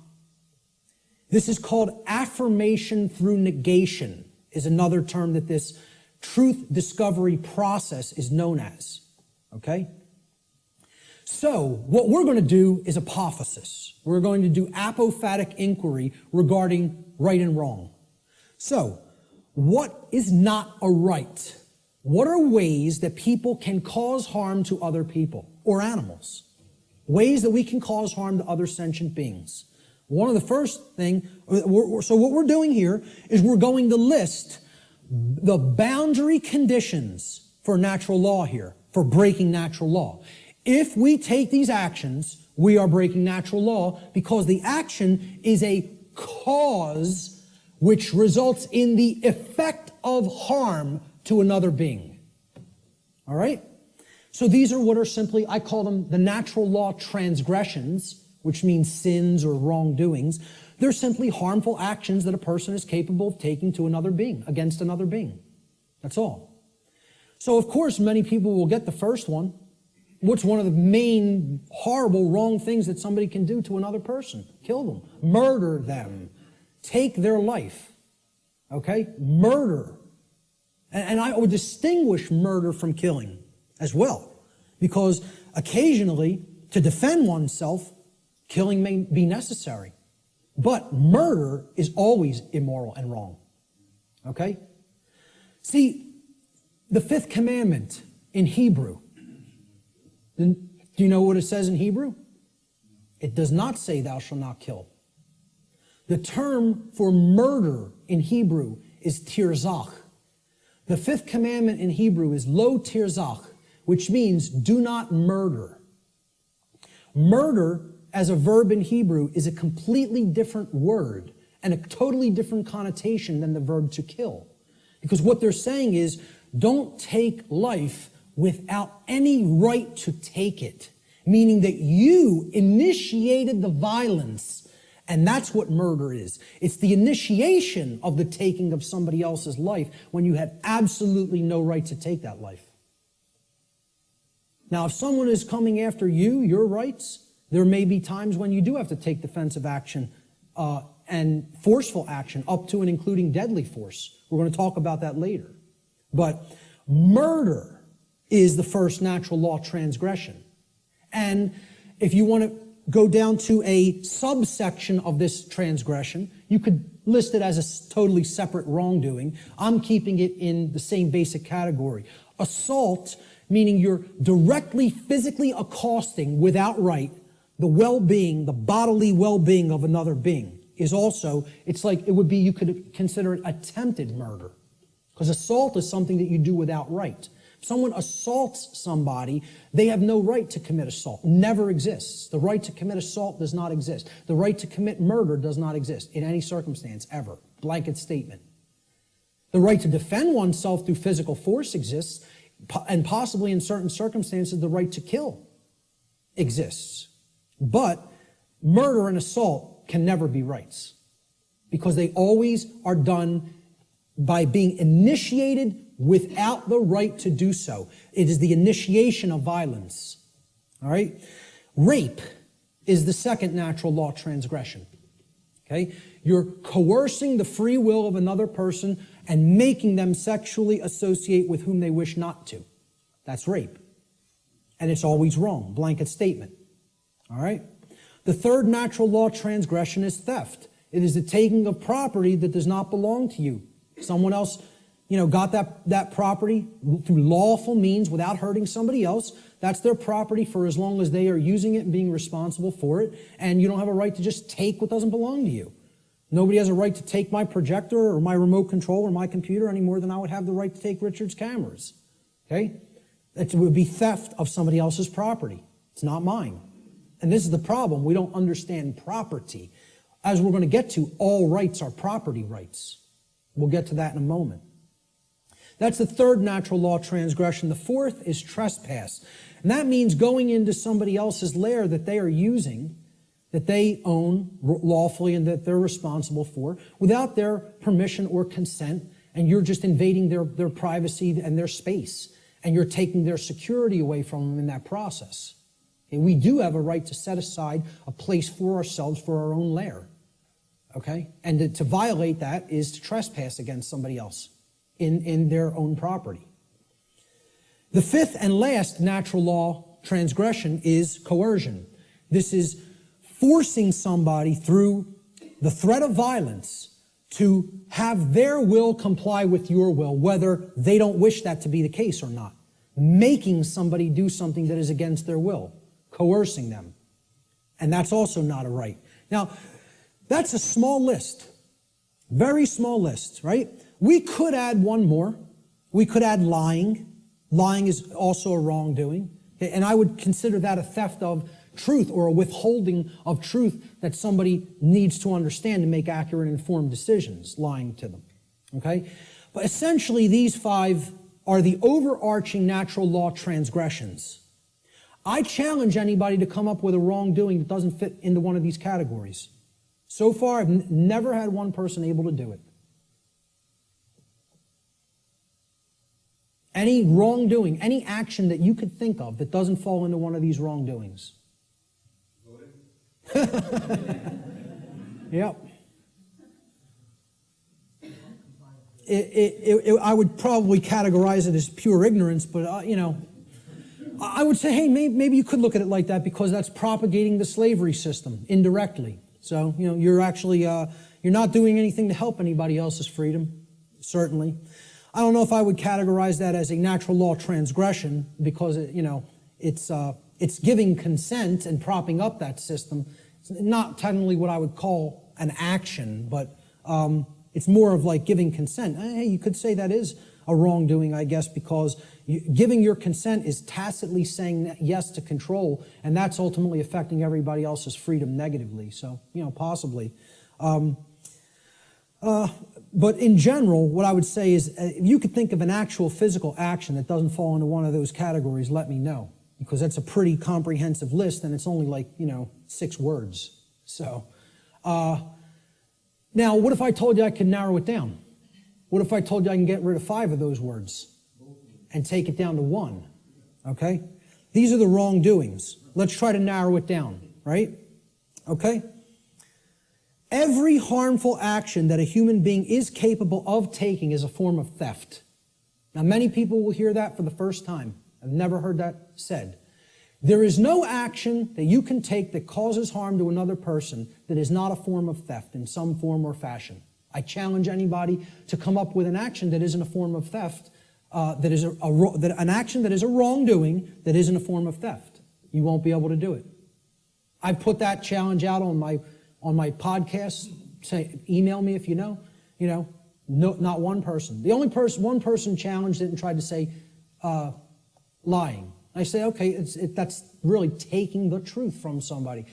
This is called affirmation through negation, is another term that this truth discovery process is known as. Okay? So, what we're going to do is apophasis. We're going to do apophatic inquiry regarding right and wrong. So, what is not a right? What are ways that people can cause harm to other people or animals? Ways that we can cause harm to other sentient beings. One of the first thing, so what we're doing here is we're going to list the boundary conditions for natural law here, for breaking natural law. If we take these actions, we are breaking natural law because the action is a cause which results in the effect of harm to another being. All right? So these are what are simply, I call them the natural law transgressions, which means sins or wrongdoings. They're simply harmful actions that a person is capable of taking to another being, against another being. That's all. So of course, many people will get the first one. What's one of the main horrible wrong things that somebody can do to another person? Kill them. Murder them. Take their life. Okay? Murder. And I would distinguish murder from killing as well. Because occasionally, to defend oneself, killing may be necessary. But murder is always immoral and wrong. Okay? See, the fifth commandment in Hebrew, do you know what it says in Hebrew? It does not say thou shalt not kill. The term for murder in Hebrew is tirzach. The fifth commandment in Hebrew is lo tirzach, which means do not murder. Murder as a verb in Hebrew is a completely different word and a totally different connotation than the verb to kill. Because what they're saying is don't take life without any right to take it, meaning that you initiated the violence, and that's what murder is. It's the initiation of the taking of somebody else's life when you had absolutely no right to take that life. Now, if someone is coming after you, your rights, there may be times when you do have to take defensive action and forceful action, up to and including deadly force. We're going to talk about that later. But murder is the first natural law transgression. And if you want to go down to a subsection of this transgression, you could list it as a totally separate wrongdoing. I'm keeping it in the same basic category. Assault, meaning you're directly physically accosting without right the well-being, the bodily well-being of another being, is also, it's like, it would be, you could consider it attempted murder. Because assault is something that you do without right. If someone assaults somebody, they have no right to commit assault. Never exists. The right to commit assault does not exist. The right to commit murder does not exist in any circumstance, ever. Blanket statement. The right to defend oneself through physical force exists. and possibly in certain circumstances, the right to kill exists. But murder and assault can never be rights, because they always are done by being initiated without the right to do so. It is the initiation of violence. All right? Rape is the second natural law transgression. Okay? You're coercing the free will of another person and making them sexually associate with whom they wish not to. That's rape. And it's always wrong. Blanket statement. All right? The third natural law transgression is theft. It is the taking of property that does not belong to you. Someone else, got that property through lawful means without hurting somebody else. That's their property for as long as they are using it and being responsible for it. And you don't have a right to just take what doesn't belong to you. Nobody has a right to take my projector or my remote control or my computer any more than I would have the right to take Richard's cameras. Okay? It would be theft of somebody else's property. It's not mine. And this is the problem. We don't understand property. As we're going to get to, all rights are property rights. We'll get to that in a moment. That's the third natural law transgression. The fourth is trespass. And that means going into somebody else's lair that they are using, that they own lawfully and that they're responsible for, without their permission or consent, and you're just invading their privacy and their space, and you're taking their security away from them in that process. And we do have a right to set aside a place for ourselves for our own lair. Okay? And to violate that is to trespass against somebody else in their own property. The fifth and last natural law transgression is coercion. This is forcing somebody through the threat of violence to have their will comply with your will, whether they don't wish that to be the case or not. Making somebody do something that is against their will. Coercing them. And that's also not a right. Now, that's a small list. Very small list, right? We could add one more. We could add lying. Lying is also a wrongdoing. And I would consider that a theft of truth or a withholding of truth that somebody needs to understand to make accurate and informed decisions, lying to them. Okay? But essentially, these five are the overarching natural law transgressions. I challenge anybody to come up with a wrongdoing that doesn't fit into one of these categories. So far, I've never had one person able to do it. Any wrongdoing, any action that you could think of that doesn't fall into one of these wrongdoings. Yep. I would probably categorize it as pure ignorance, but, I would say, hey, maybe you could look at it like that because that's propagating the slavery system indirectly. So, you're actually, you're not doing anything to help anybody else's freedom, certainly. I don't know if I would categorize that as a natural law transgression because, it's giving consent and propping up that system. It's not technically what I would call an action, but it's more of like giving consent. Hey, you could say that is a wrongdoing, I guess, because giving your consent is tacitly saying yes to control, and that's ultimately affecting everybody else's freedom negatively. So, possibly. But in general, what I would say is if you could think of an actual physical action that doesn't fall into one of those categories, let me know. Because that's a pretty comprehensive list, and it's only like, 6 words. So, now, what if I told you I could narrow it down? What if I told you I can get rid of 5 of those words and take it down to 1? Okay? These are the wrongdoings. Let's try to narrow it down, right? Okay? Every harmful action that a human being is capable of taking is a form of theft. Now, many people will hear that for the first time. I've never heard that said. There is no action that you can take that causes harm to another person that is not a form of theft in some form or fashion. I challenge anybody to come up with an action that isn't a form of theft, that is an action that is a wrongdoing that isn't a form of theft. You won't be able to do it. I've put that challenge out on my podcast. Say, email me if you know. No, not one person. The only one person challenged it and tried to say lying. I say, okay, that's really taking the truth from somebody,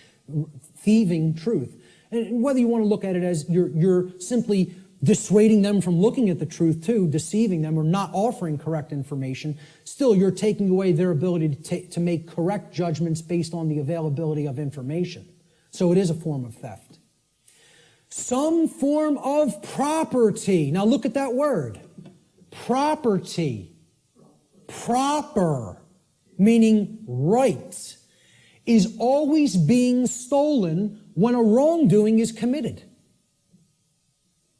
thieving truth. And whether you want to look at it as you're simply dissuading them from looking at the truth too, deceiving them, or not offering correct information, still you're taking away their ability to make correct judgments based on the availability of information. So it is a form of theft. Some form of property. Now look at that word. Property. Proper, meaning right, is always being stolen when a wrongdoing is committed.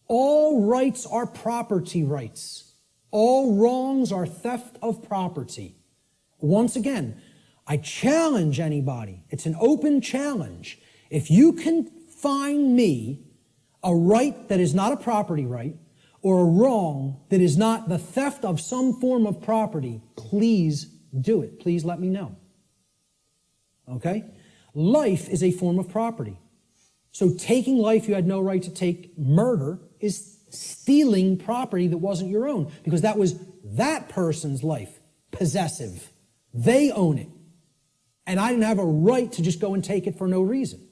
All rights are property rights. All wrongs are theft of property. Once again, I challenge anybody. It's an open challenge. If you can find me a right that is not a property right, or a wrong that is not the theft of some form of property, please do it. Please let me know. Okay? Life is a form of property. So taking life you had no right to take, murder, is stealing property that wasn't your own, because that was that person's life, possessive. They own it. And I didn't have a right to just go and take it for no reason.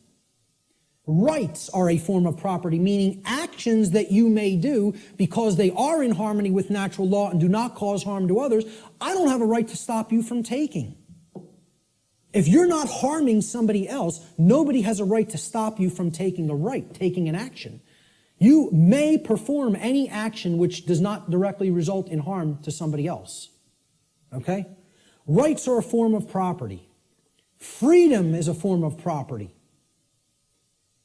Rights are a form of property, meaning actions that you may do because they are in harmony with natural law and do not cause harm to others. I don't have a right to stop you from taking. If you're not harming somebody else, nobody has a right to stop you from taking a right, taking an action. You may perform any action which does not directly result in harm to somebody else. Okay? Rights are a form of property. Freedom is a form of property.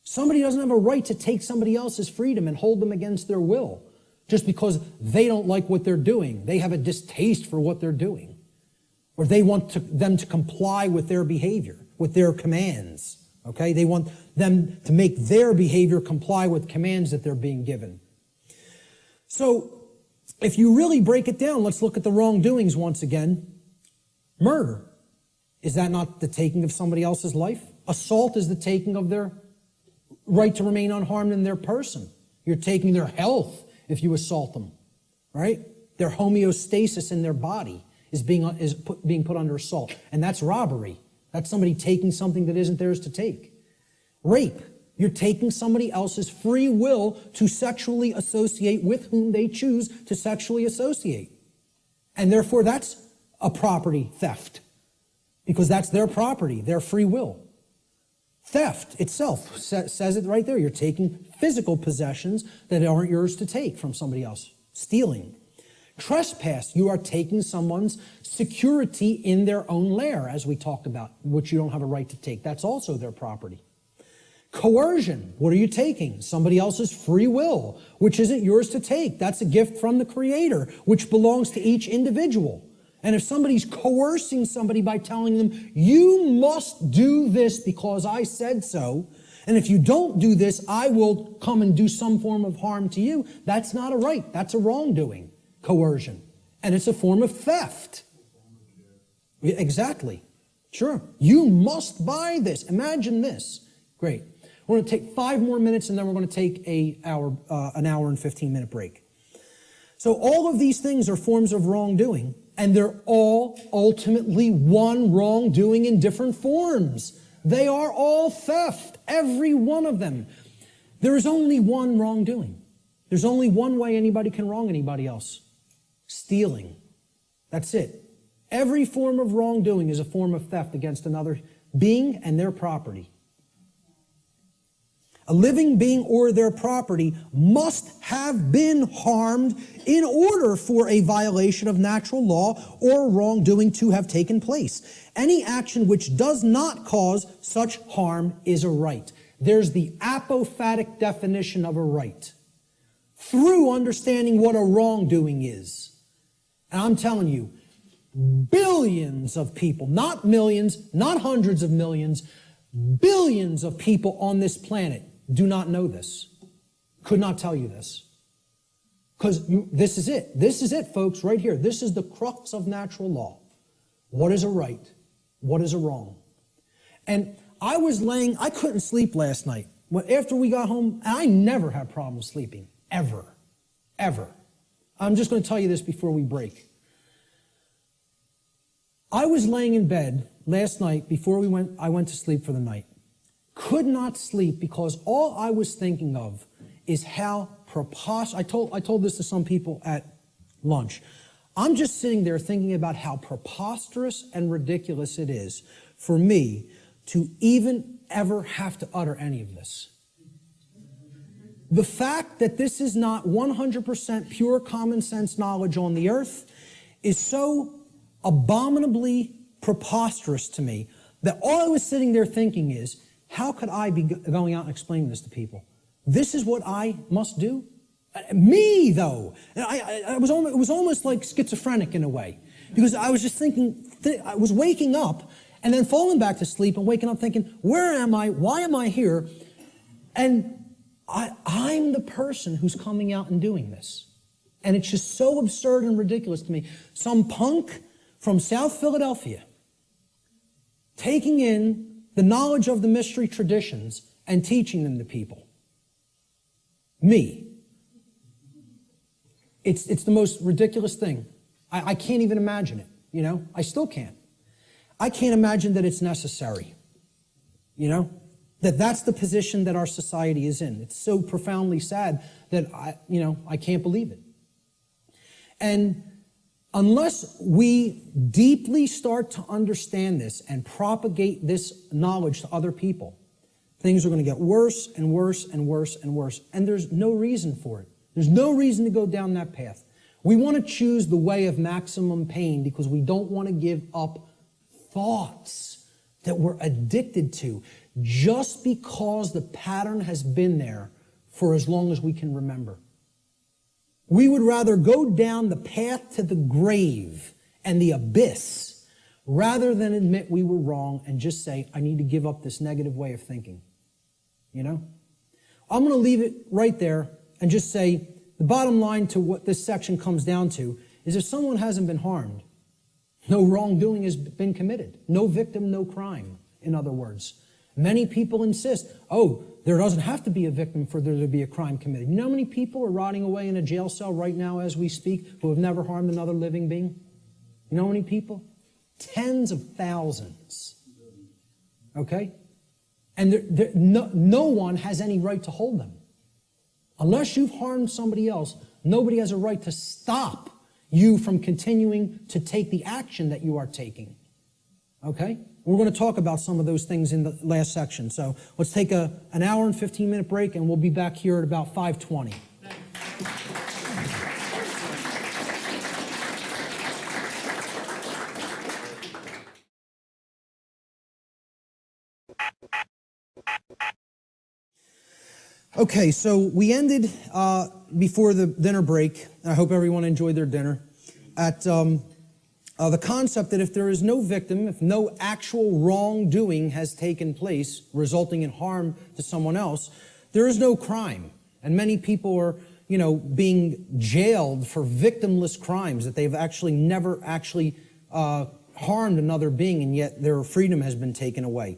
Somebody doesn't have a right to take somebody else's freedom and hold them against their will just because they don't like what they're doing. They have a distaste for what they're doing. Or they want them to comply with their behavior, with their commands. Okay? They want them to make their behavior comply with commands that they're being given. So, if you really break it down, let's look at the wrongdoings once again. Murder. Is that not the taking of somebody else's life? Assault is the taking of their right to remain unharmed in their person. You're taking their health if you assault them, right? Their homeostasis in their body is being put under assault. And that's robbery. That's somebody taking something that isn't theirs to take. Rape. You're taking somebody else's free will to sexually associate with whom they choose to sexually associate. And therefore that's a property theft, because that's their property, their free will. Theft itself says it right there. You're taking physical possessions that aren't yours to take from somebody else. Stealing. Trespass. You are taking someone's security in their own lair, as we talked about, which you don't have a right to take. That's also their property. Coercion. What are you taking? Somebody else's free will, which isn't yours to take. That's a gift from the Creator, which belongs to each individual. And if somebody's coercing somebody by telling them, you must do this because I said so, and if you don't do this, I will come and do some form of harm to you, that's not a right. That's a wrongdoing, coercion. And it's a form of theft. Exactly. Sure. You must buy this. Imagine this. Great. We're going to take 5 more minutes, and then we're going to take an hour and 15-minute break. So all of these things are forms of wrongdoing, and they're all ultimately one wrongdoing in different forms. They are all theft, every one of them. There is only one wrongdoing. There's only one way anybody can wrong anybody else. Stealing. That's it. Every form of wrongdoing is a form of theft against another being and their property. A living being or their property must have been harmed in order for a violation of natural law or wrongdoing to have taken place. Any action which does not cause such harm is a right. There's the apophatic definition of a right. Through understanding what a wrongdoing is. And I'm telling you, billions of people, not millions, not hundreds of millions, billions of people on this planet do not know this. Could not tell you this. Because this is it. This is it, folks, right here. This is the crux of natural law. What is a right? What is a wrong? And I couldn't sleep last night. After we got home, I never have problems sleeping. Ever. Ever. I'm just going to tell you this before we break. I was laying in bed last night before I went to sleep for the night. Could not sleep because all I was thinking of is how preposterous. I told this to some people at lunch. I'm just sitting there thinking about how preposterous and ridiculous it is for me to even ever have to utter any of this. The fact that this is not 100% pure common sense knowledge on the earth is so abominably preposterous to me that all I was sitting there thinking is, how could I be going out and explaining this to people? This is what I must do? Me, though. And it was almost like schizophrenic in a way, because I was just thinking, I was waking up and then falling back to sleep and waking up thinking, where am I? Why am I here? And I'm the person who's coming out and doing this. And it's just so absurd and ridiculous to me. Some punk from South Philadelphia taking in the knowledge of the mystery traditions and teaching them to people. Me. It's the most ridiculous thing. I can't even imagine it, you know? I still can't. I can't imagine that it's necessary, you know? That's the position that our society is in. It's so profoundly sad that I can't believe it. And unless we deeply start to understand this and propagate this knowledge to other people, things are going to get worse and worse and worse and worse. And there's no reason for it. There's no reason to go down that path. We want to choose the way of maximum pain because we don't want to give up thoughts that we're addicted to just because the pattern has been there for as long as we can remember. We would rather go down the path to the grave and the abyss rather than admit we were wrong and just say, I need to give up this negative way of thinking. You know? I'm going to leave it right there and just say the bottom line to what this section comes down to is if someone hasn't been harmed, no wrongdoing has been committed. No victim, no crime, in other words. Many people insist, there doesn't have to be a victim for there to be a crime committed. You know how many people are rotting away in a jail cell right now as we speak who have never harmed another living being? You know how many people? Tens of thousands. Okay? And no one has any right to hold them. Unless you've harmed somebody else, nobody has a right to stop you from continuing to take the action that you are taking. Okay? We're going to talk about some of those things in the last section. So let's take an hour and 15-minute break, and we'll be back here at about 5:20. Okay, so we ended before the dinner break. I hope everyone enjoyed their dinner. At the concept that if there is no victim, if no actual wrongdoing has taken place resulting in harm to someone else, there is no crime. And many people are, being jailed for victimless crimes that they've actually never actually harmed another being, and yet their freedom has been taken away.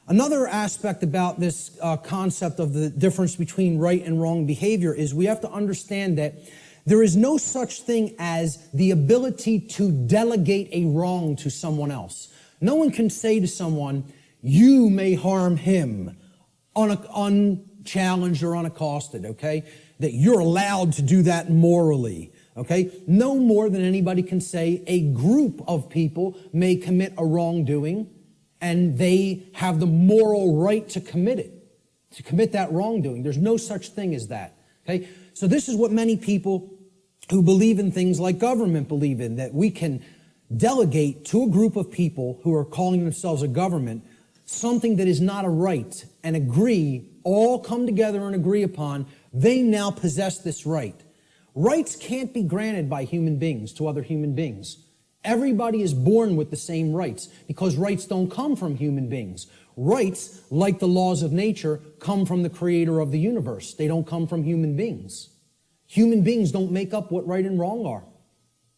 Another aspect about this concept of the difference between right and wrong behavior is we have to understand that there is no such thing as the ability to delegate a wrong to someone else. No one can say to someone, you may harm him, unchallenged or unaccosted, okay? That you're allowed to do that morally, okay? No more than anybody can say a group of people may commit a wrongdoing and they have the moral right to commit it, to commit that wrongdoing. There's no such thing as that, okay? So this is what many people who believe in things like government believe in, that we can delegate to a group of people who are calling themselves a government something that is not a right and all come together and agree upon, they now possess this right. Rights can't be granted by human beings to other human beings. Everybody is born with the same rights because rights don't come from human beings. Rights, like the laws of nature, come from the creator of the universe. They don't come from human beings. Human beings don't make up what right and wrong are.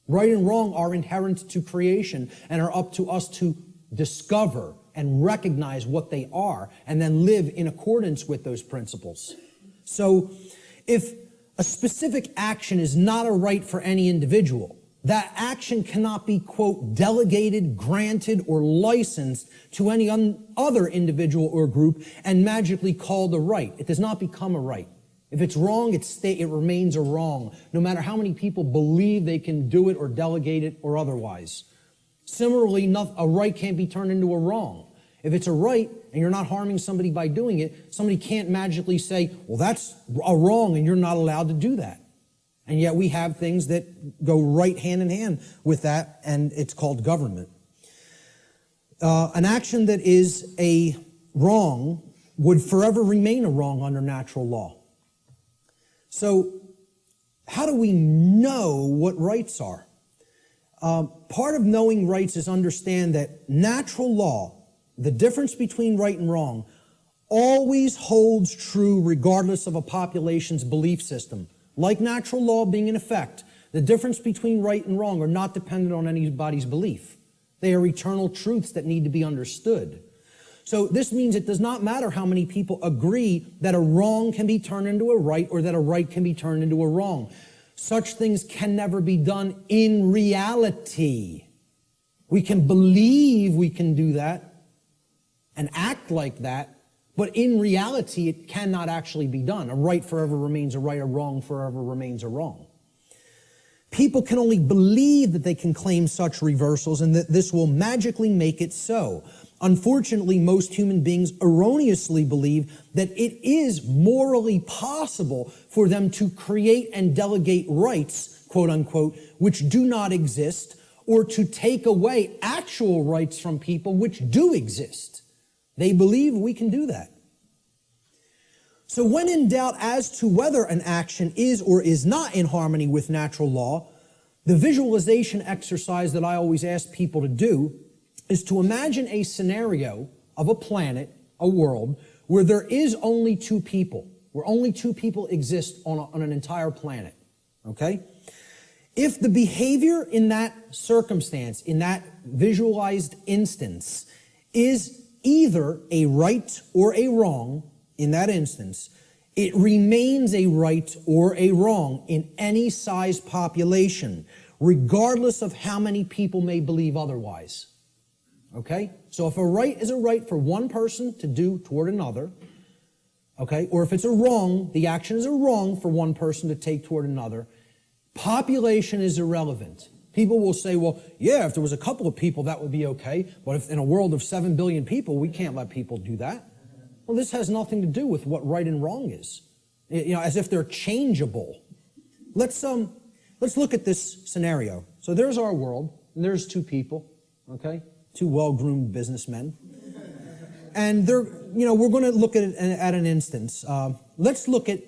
Right and wrong are inherent to creation and are up to us to discover and recognize what they are and then live in accordance with those principles. So if a specific action is not a right for any individual, that action cannot be, quote, delegated, granted, or licensed to any other individual or group and magically called a right. It does not become a right. If it's wrong, it remains a wrong, no matter how many people believe they can do it or delegate it or otherwise. Similarly, a right can't be turned into a wrong. If it's a right and you're not harming somebody by doing it, somebody can't magically say, well, that's a wrong and you're not allowed to do that. And yet we have things that go right hand in hand with that, and it's called government. An action that is a wrong would forever remain a wrong under natural law. So how do we know what rights are? Part of knowing rights is understand that natural law, the difference between right and wrong, always holds true regardless of a population's belief system. Like natural law being in effect, the difference between right and wrong are not dependent on anybody's belief. They are eternal truths that need to be understood. So this means it does not matter how many people agree that a wrong can be turned into a right or that a right can be turned into a wrong. Such things can never be done in reality. We can believe we can do that and act like that, but in reality, it cannot actually be done. A right forever remains a right, a wrong forever remains a wrong. People can only believe that they can claim such reversals and that this will magically make it so. Unfortunately, most human beings erroneously believe that it is morally possible for them to create and delegate rights, quote unquote, which do not exist, or to take away actual rights from people which do exist. They believe we can do that. So when in doubt as to whether an action is or is not in harmony with natural law, the visualization exercise that I always ask people to do is to imagine a scenario of a planet, a world, where there is only two people, where only two people exist on an entire planet, okay? If the behavior in that circumstance, in that visualized instance, is either a right or a wrong in that instance, it remains a right or a wrong in any size population, regardless of how many people may believe otherwise. Okay? So if a right is a right for one person to do toward another, okay, or if it's a wrong, the action is a wrong for one person to take toward another, population is irrelevant. People will say, well, yeah, if there was a couple of people, that would be okay. But if in a world of 7 billion people, we can't let people do that. Well, this has nothing to do with what right and wrong is. You know, as if they're changeable. Let's look at this scenario. So there's our world, and there's two people, okay? Two well-groomed businessmen. And they're, you know, we're going to look at it at an instance. Let's look at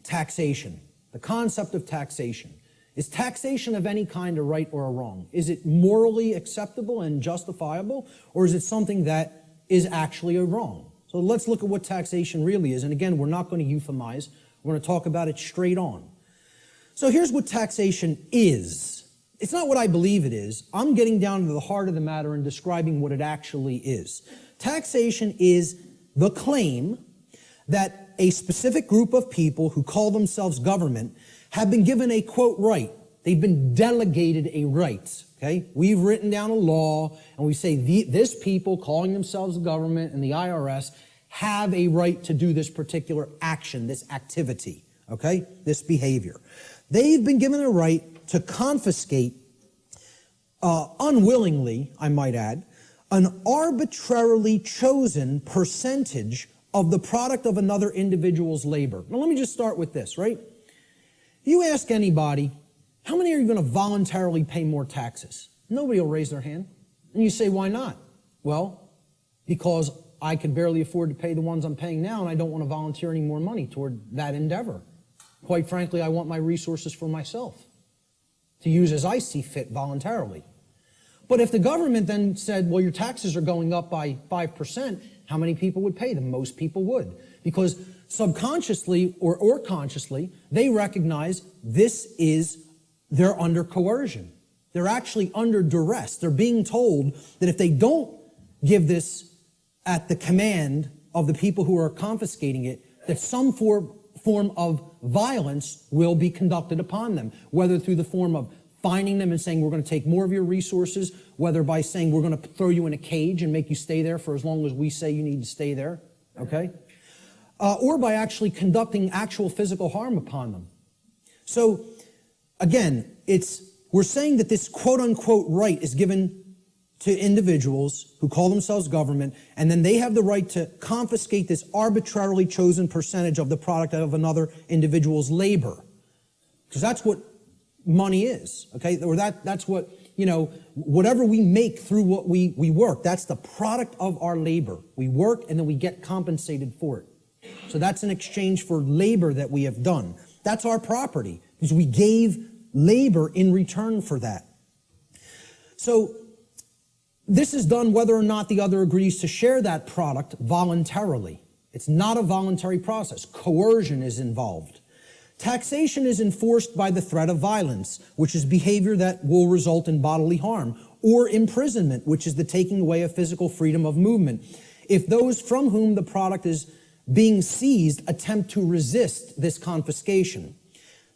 taxation, the concept of taxation. Is taxation of any kind a right or a wrong? Is it morally acceptable and justifiable, or is it something that is actually a wrong? So let's look at what taxation really is. And again, we're not going to euphemize. We're going to talk about it straight on. So here's what taxation is. It's not what I believe it is. I'm getting down to the heart of the matter and describing what it actually is. Taxation is the claim that a specific group of people who call themselves government have been given a, quote, right. They've been delegated a right, okay? We've written down a law, and we say this people calling themselves the government and the IRS have a right to do this particular action, this activity, okay? This behavior. They've been given a right to confiscate, unwillingly, I might add, an arbitrarily chosen percentage of the product of another individual's labor. Now, let me just start with this, right? You ask anybody, how many are you going to voluntarily pay more taxes? Nobody will raise their hand. And you say, why not? Well, because I could barely afford to pay the ones I'm paying now, and I don't want to volunteer any more money toward that endeavor. Quite frankly, I want my resources for myself to use as I see fit voluntarily. But if the government then said, well, your taxes are going up by 5%, how many people would pay them? Most people would. Because subconsciously or consciously, they recognize they're under coercion. They're actually under duress. They're being told that if they don't give this at the command of the people who are confiscating it, that some form of violence will be conducted upon them, whether through the form of fining them and saying, we're going to take more of your resources, whether by saying, we're going to throw you in a cage and make you stay there for as long as we say you need to stay there, okay? or by actually conducting actual physical harm upon them. So, again, we're saying that this quote-unquote right is given to individuals who call themselves government, and then they have the right to confiscate this arbitrarily chosen percentage of the product of another individual's labor. Because that's what money is, okay? Or that's what, whatever we make through what we work, that's the product of our labor. We work and then we get compensated for it. So that's an exchange for labor that we have done. That's our property, because we gave labor in return for that. So this is done whether or not the other agrees to share that product voluntarily. It's not a voluntary process. Coercion is involved. Taxation is enforced by the threat of violence, which is behavior that will result in bodily harm, or imprisonment, which is the taking away of physical freedom of movement, if those from whom the product is being seized attempt to resist this confiscation.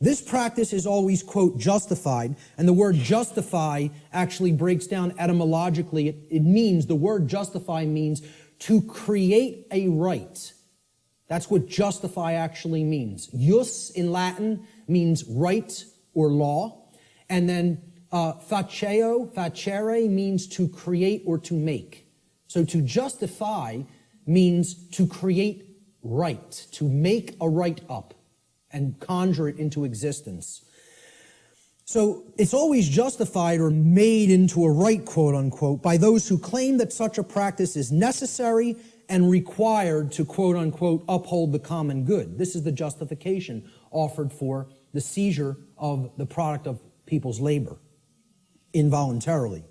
This practice is always, quote, justified, and the word justify actually breaks down etymologically. The word justify means to create a right. That's what justify actually means. Jus in Latin means right or law, and then facere means to create or to make. So to justify means to create right, to make a right up and conjure it into existence. So it's always justified or made into a right, quote unquote, by those who claim that such a practice is necessary and required to, quote unquote, uphold the common good. This is the justification offered for the seizure of the product of people's labor involuntarily.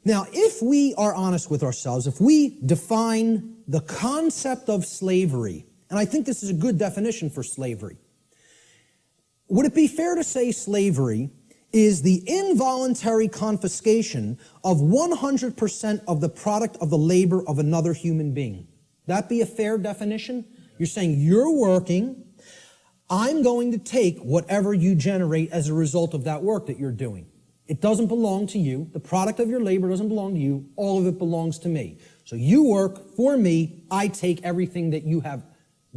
Now, if we are honest with ourselves, if we define the concept of slavery, and I think this is a good definition for slavery, would it be fair to say slavery is the involuntary confiscation of 100% of the product of the labor of another human being? That be a fair definition? You're saying you're working, I'm going to take whatever you generate as a result of that work that you're doing. It doesn't belong to you. The product of your labor doesn't belong to you. All of it belongs to me. So you work for me. I take everything that you have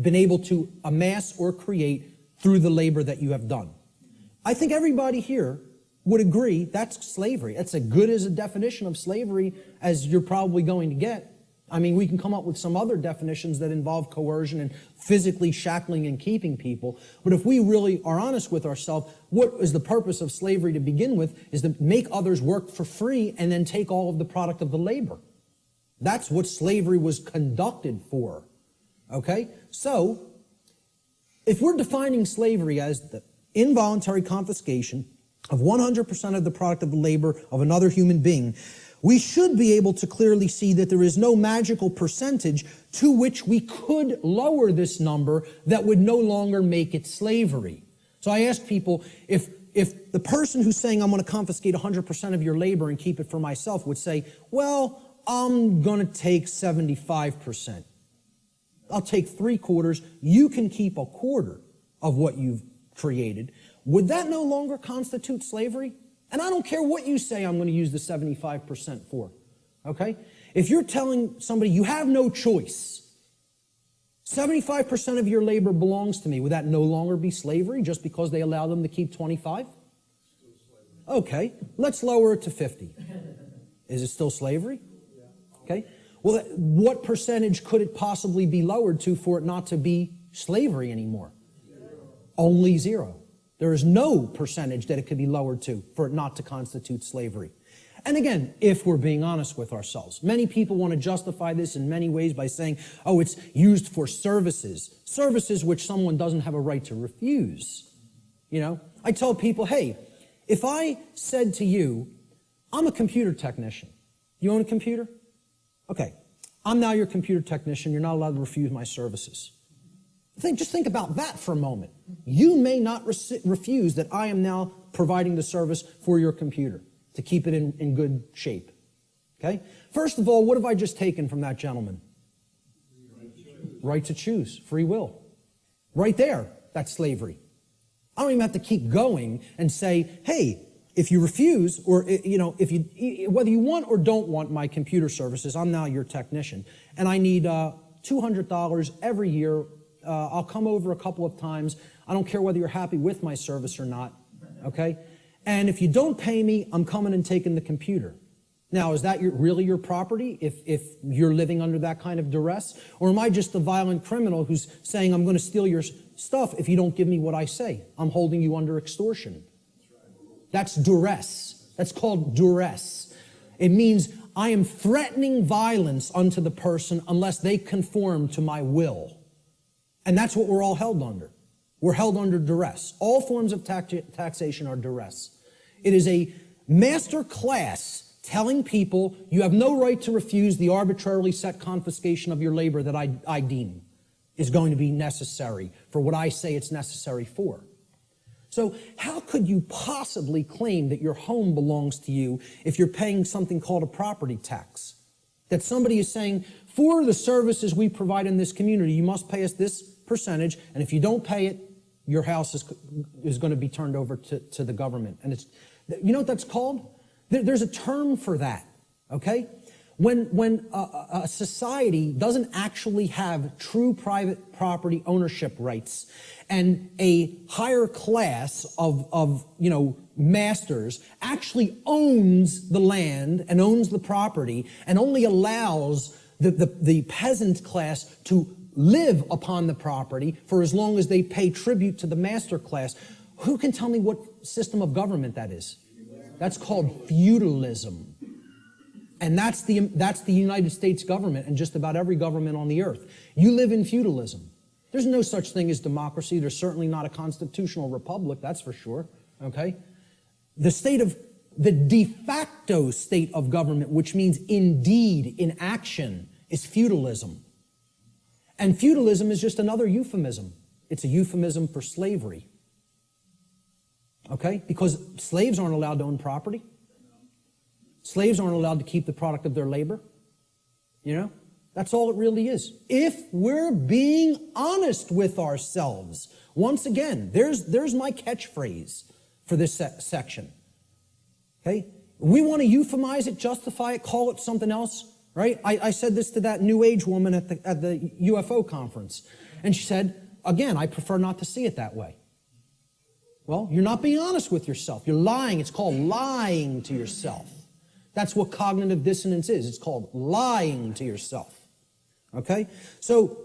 been able to amass or create through the labor that you have done. I think everybody here would agree that's slavery. That's as good as a definition of slavery as you're probably going to get. I mean, we can come up with some other definitions that involve coercion and physically shackling and keeping people. But if we really are honest with ourselves, what is the purpose of slavery to begin with is to make others work for free and then take all of the product of the labor. That's what slavery was conducted for. Okay? So, if we're defining slavery as the involuntary confiscation of 100% of the product of the labor of another human being, we should be able to clearly see that there is no magical percentage to which we could lower this number that would no longer make it slavery. So I ask people, if the person who's saying I'm going to confiscate 100% of your labor and keep it for myself would say, well, I'm going to take 75%. I'll take 3/4. You can keep 1/4 of what you've created. Would that no longer constitute slavery? And I don't care what you say I'm going to use the 75% for, okay? If you're telling somebody you have no choice, 75% of your labor belongs to me, would that no longer be slavery just because they allow them to keep 25? Okay, let's lower it to 50. Is it still slavery? Okay, well, what percentage could it possibly be lowered to for it not to be slavery anymore? Only 0. There is no percentage that it could be lowered to for it not to constitute slavery. And again, if we're being honest with ourselves, many people want to justify this in many ways by saying, oh, it's used for services which someone doesn't have a right to refuse. You know, I tell people, hey, if I said to you, I'm a computer technician. You own a computer? Okay, I'm now your computer technician. You're not allowed to refuse my services. Just think about that for a moment. You may not refuse that I am now providing the service for your computer to keep it in good shape. Okay? First of all, what have I just taken from that gentleman? Right to choose. Free will. Right there, that's slavery. I don't even have to keep going and say, hey, if you refuse, or if you, whether you want or don't want my computer services, I'm now your technician, and I need $200 every year. I'll come over a couple of times. I don't care whether you're happy with my service or not, okay? And if you don't pay me, I'm coming and taking the computer. Now, is that really your property if you're living under that kind of duress? Or am I just a violent criminal who's saying, I'm going to steal your stuff if you don't give me what I say? I'm holding you under extortion. That's duress. That's called duress. It means I am threatening violence unto the person unless they conform to my will. And that's what we're all held under. We're held under duress. All forms of taxation are duress. It is a master class telling people you have no right to refuse the arbitrarily set confiscation of your labor that I deem is going to be necessary for what I say it's necessary for. So how could you possibly claim that your home belongs to you if you're paying something called a property tax? That somebody is saying, for the services we provide in this community, you must pay us this percentage, and if you don't pay it, your house is going to be turned over to the government. And it's, you know what that's called? There's a term for that, okay? When a society doesn't actually have true private property ownership rights and a higher class of masters actually owns the land and owns the property and only allows the peasant class to live upon the property for as long as they pay tribute to the master class, who can tell me what system of government that is? That's called feudalism. And that's the United States government and just about every government on the earth. You live in feudalism. There's no such thing as democracy. There's certainly not a constitutional republic, that's for sure, okay? The de facto state of government, which means indeed, in action, is feudalism. And feudalism is just another euphemism. It's a euphemism for slavery. Okay? Because slaves aren't allowed to own property. Slaves aren't allowed to keep the product of their labor. You know? That's all it really is. If we're being honest with ourselves. Once again, there's my catchphrase for this section. Okay? We want to euphemize it, justify it, call it something else. Right? I said this to that New Age woman at the UFO conference. And she said, again, I prefer not to see it that way. Well, you're not being honest with yourself. You're lying. It's called lying to yourself. That's what cognitive dissonance is. It's called lying to yourself. Okay? So,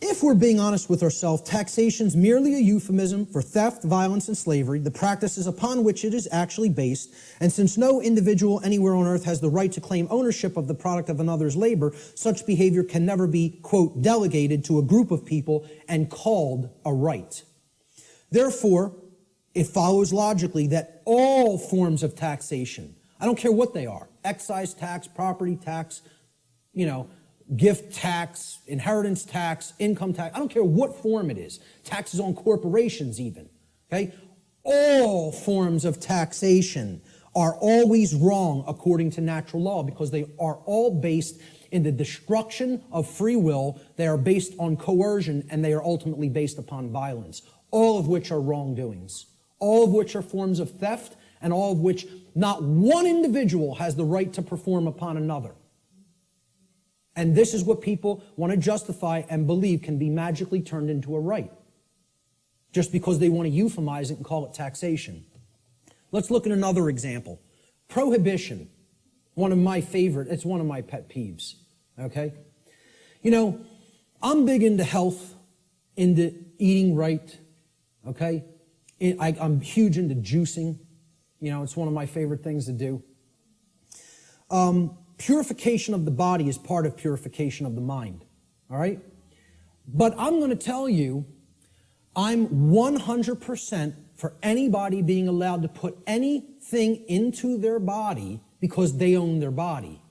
if we're being honest with ourselves, taxation's merely a euphemism for theft, violence, and slavery, the practices upon which it is actually based, and since no individual anywhere on earth has the right to claim ownership of the product of another's labor, such behavior can never be, quote, delegated to a group of people and called a right. Therefore, it follows logically that all forms of taxation, I don't care what they are, excise tax, property tax, gift tax, inheritance tax, income tax, I don't care what form it is, taxes on corporations even, okay? All forms of taxation are always wrong according to natural law because they are all based in the destruction of free will, they are based on coercion, and they are ultimately based upon violence, all of which are wrongdoings, all of which are forms of theft, and all of which not one individual has the right to perform upon another. And this is what people want to justify and believe can be magically turned into a right, just because they want to euphemize it and call it taxation. Let's look at another example. Prohibition, one of my pet peeves, okay? I'm big into health, into eating right, okay? I'm huge into juicing. It's one of my favorite things to do. Purification of the body is part of purification of the mind, all right? But I'm going to tell you, I'm 100% for anybody being allowed to put anything into their body because they own their body.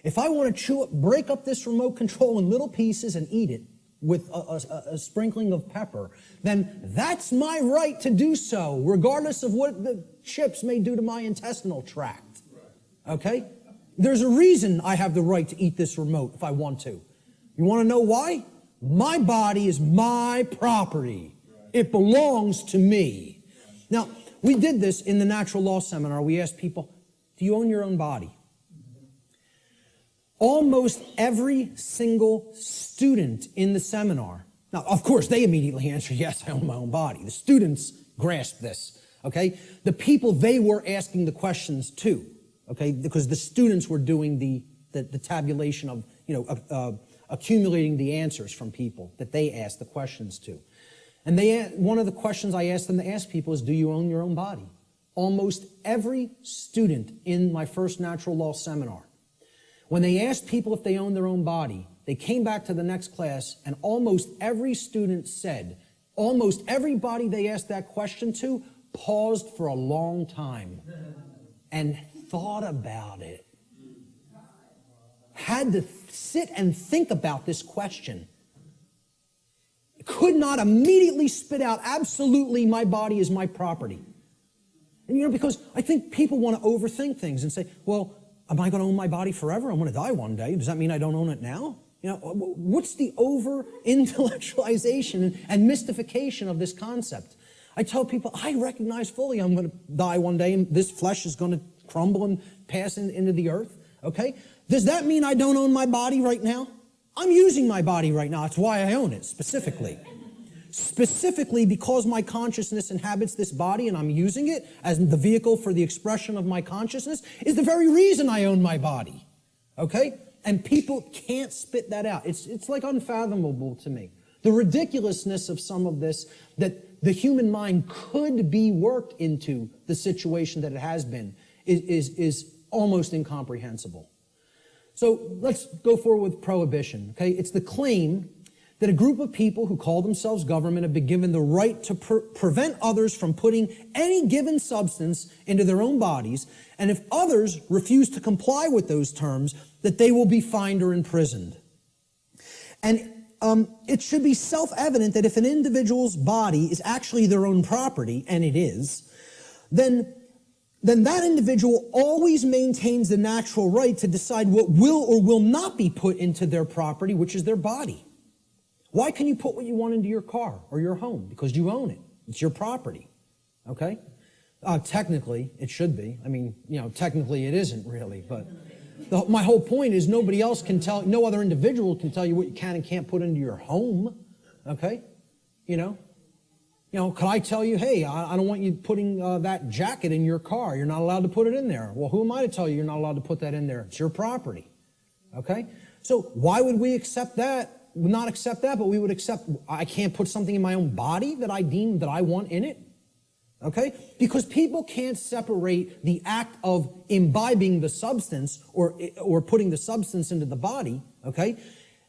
If I want to break up this remote control in little pieces and eat it with a sprinkling of pepper, then that's my right to do so, regardless of what the chips may do to my intestinal tract, okay? There's a reason I have the right to eat this remote if I want to. You want to know why? My body is my property. It belongs to me. Now, we did this in the natural law seminar. We asked people, do you own your own body? almost every single student in the seminar, now, of course, they immediately answer, yes, I own my own body. The students grasp this, okay? The people they were asking the questions to, okay, because the students were doing the tabulation of, accumulating the answers from people that they asked the questions to. And one of the questions I asked them to ask people is, do you own your own body? Almost every student in my first natural law seminar, when they asked people if they own their own body, they came back to the next class and almost every student said, almost everybody they asked that question to paused for a long time and thought about it. Had to sit and think about this question. Could not immediately spit out, absolutely, my body is my property. And because I think people want to overthink things and say, well, am I going to own my body forever? I'm going to die one day. Does that mean I don't own it now? What's the over-intellectualization and mystification of this concept? I tell people, I recognize fully I'm going to die one day and this flesh is going to crumble and pass into the earth, okay? Does that mean I don't own my body right now? I'm using my body right now. That's why I own it, specifically. Specifically because my consciousness inhabits this body and I'm using it as the vehicle for the expression of my consciousness is the very reason I own my body, okay? And people can't spit that out. It's like unfathomable to me. The ridiculousness of some of this, that the human mind could be worked into the situation that it has been, is almost incomprehensible. So let's go forward with prohibition, okay? It's the claim that a group of people who call themselves government have been given the right to prevent others from putting any given substance into their own bodies, and if others refuse to comply with those terms, that they will be fined or imprisoned. And it should be self-evident that if an individual's body is actually their own property, and it is, then that individual always maintains the natural right to decide what will or will not be put into their property, which is their body. Why can you put what you want into your car or your home? Because you own it. It's your property, okay? Technically, it should be. I mean, technically it isn't really, but my whole point is nobody else can tell, no other individual can tell you what you can and can't put into your home, okay? Could I tell you, hey, I don't want you putting that jacket in your car. You're not allowed to put it in there. Well, who am I to tell you you're not allowed to put that in there? It's your property, okay? So why would we accept that? Not accept that, but we would accept I can't put something in my own body that I deem that I want in it, okay? Because people can't separate the act of imbibing the substance or putting the substance into the body, okay,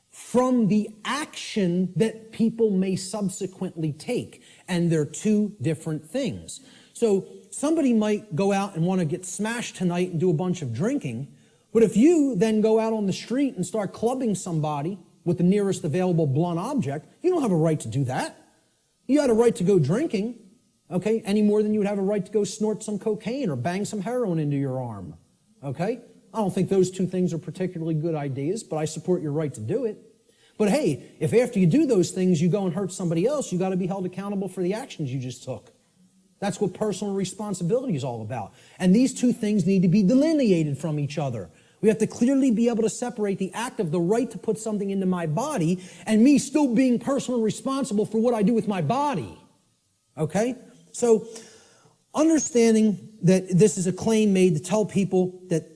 from the action that people may subsequently take. And they're two different things. So somebody might go out and want to get smashed tonight and do a bunch of drinking, but if you then go out on the street and start clubbing somebody with the nearest available blunt object, you don't have a right to do that. You had a right to go drinking, okay, any more than you would have a right to go snort some cocaine or bang some heroin into your arm, okay? I don't think those two things are particularly good ideas, but I support your right to do it. But hey, if after you do those things you go and hurt somebody else, you got to be held accountable for the actions you just took. That's what personal responsibility is all about. And these two things need to be delineated from each other. We have to clearly be able to separate the act of the right to put something into my body and me still being personally responsible for what I do with my body. Okay? So, understanding that this is a claim made to tell people that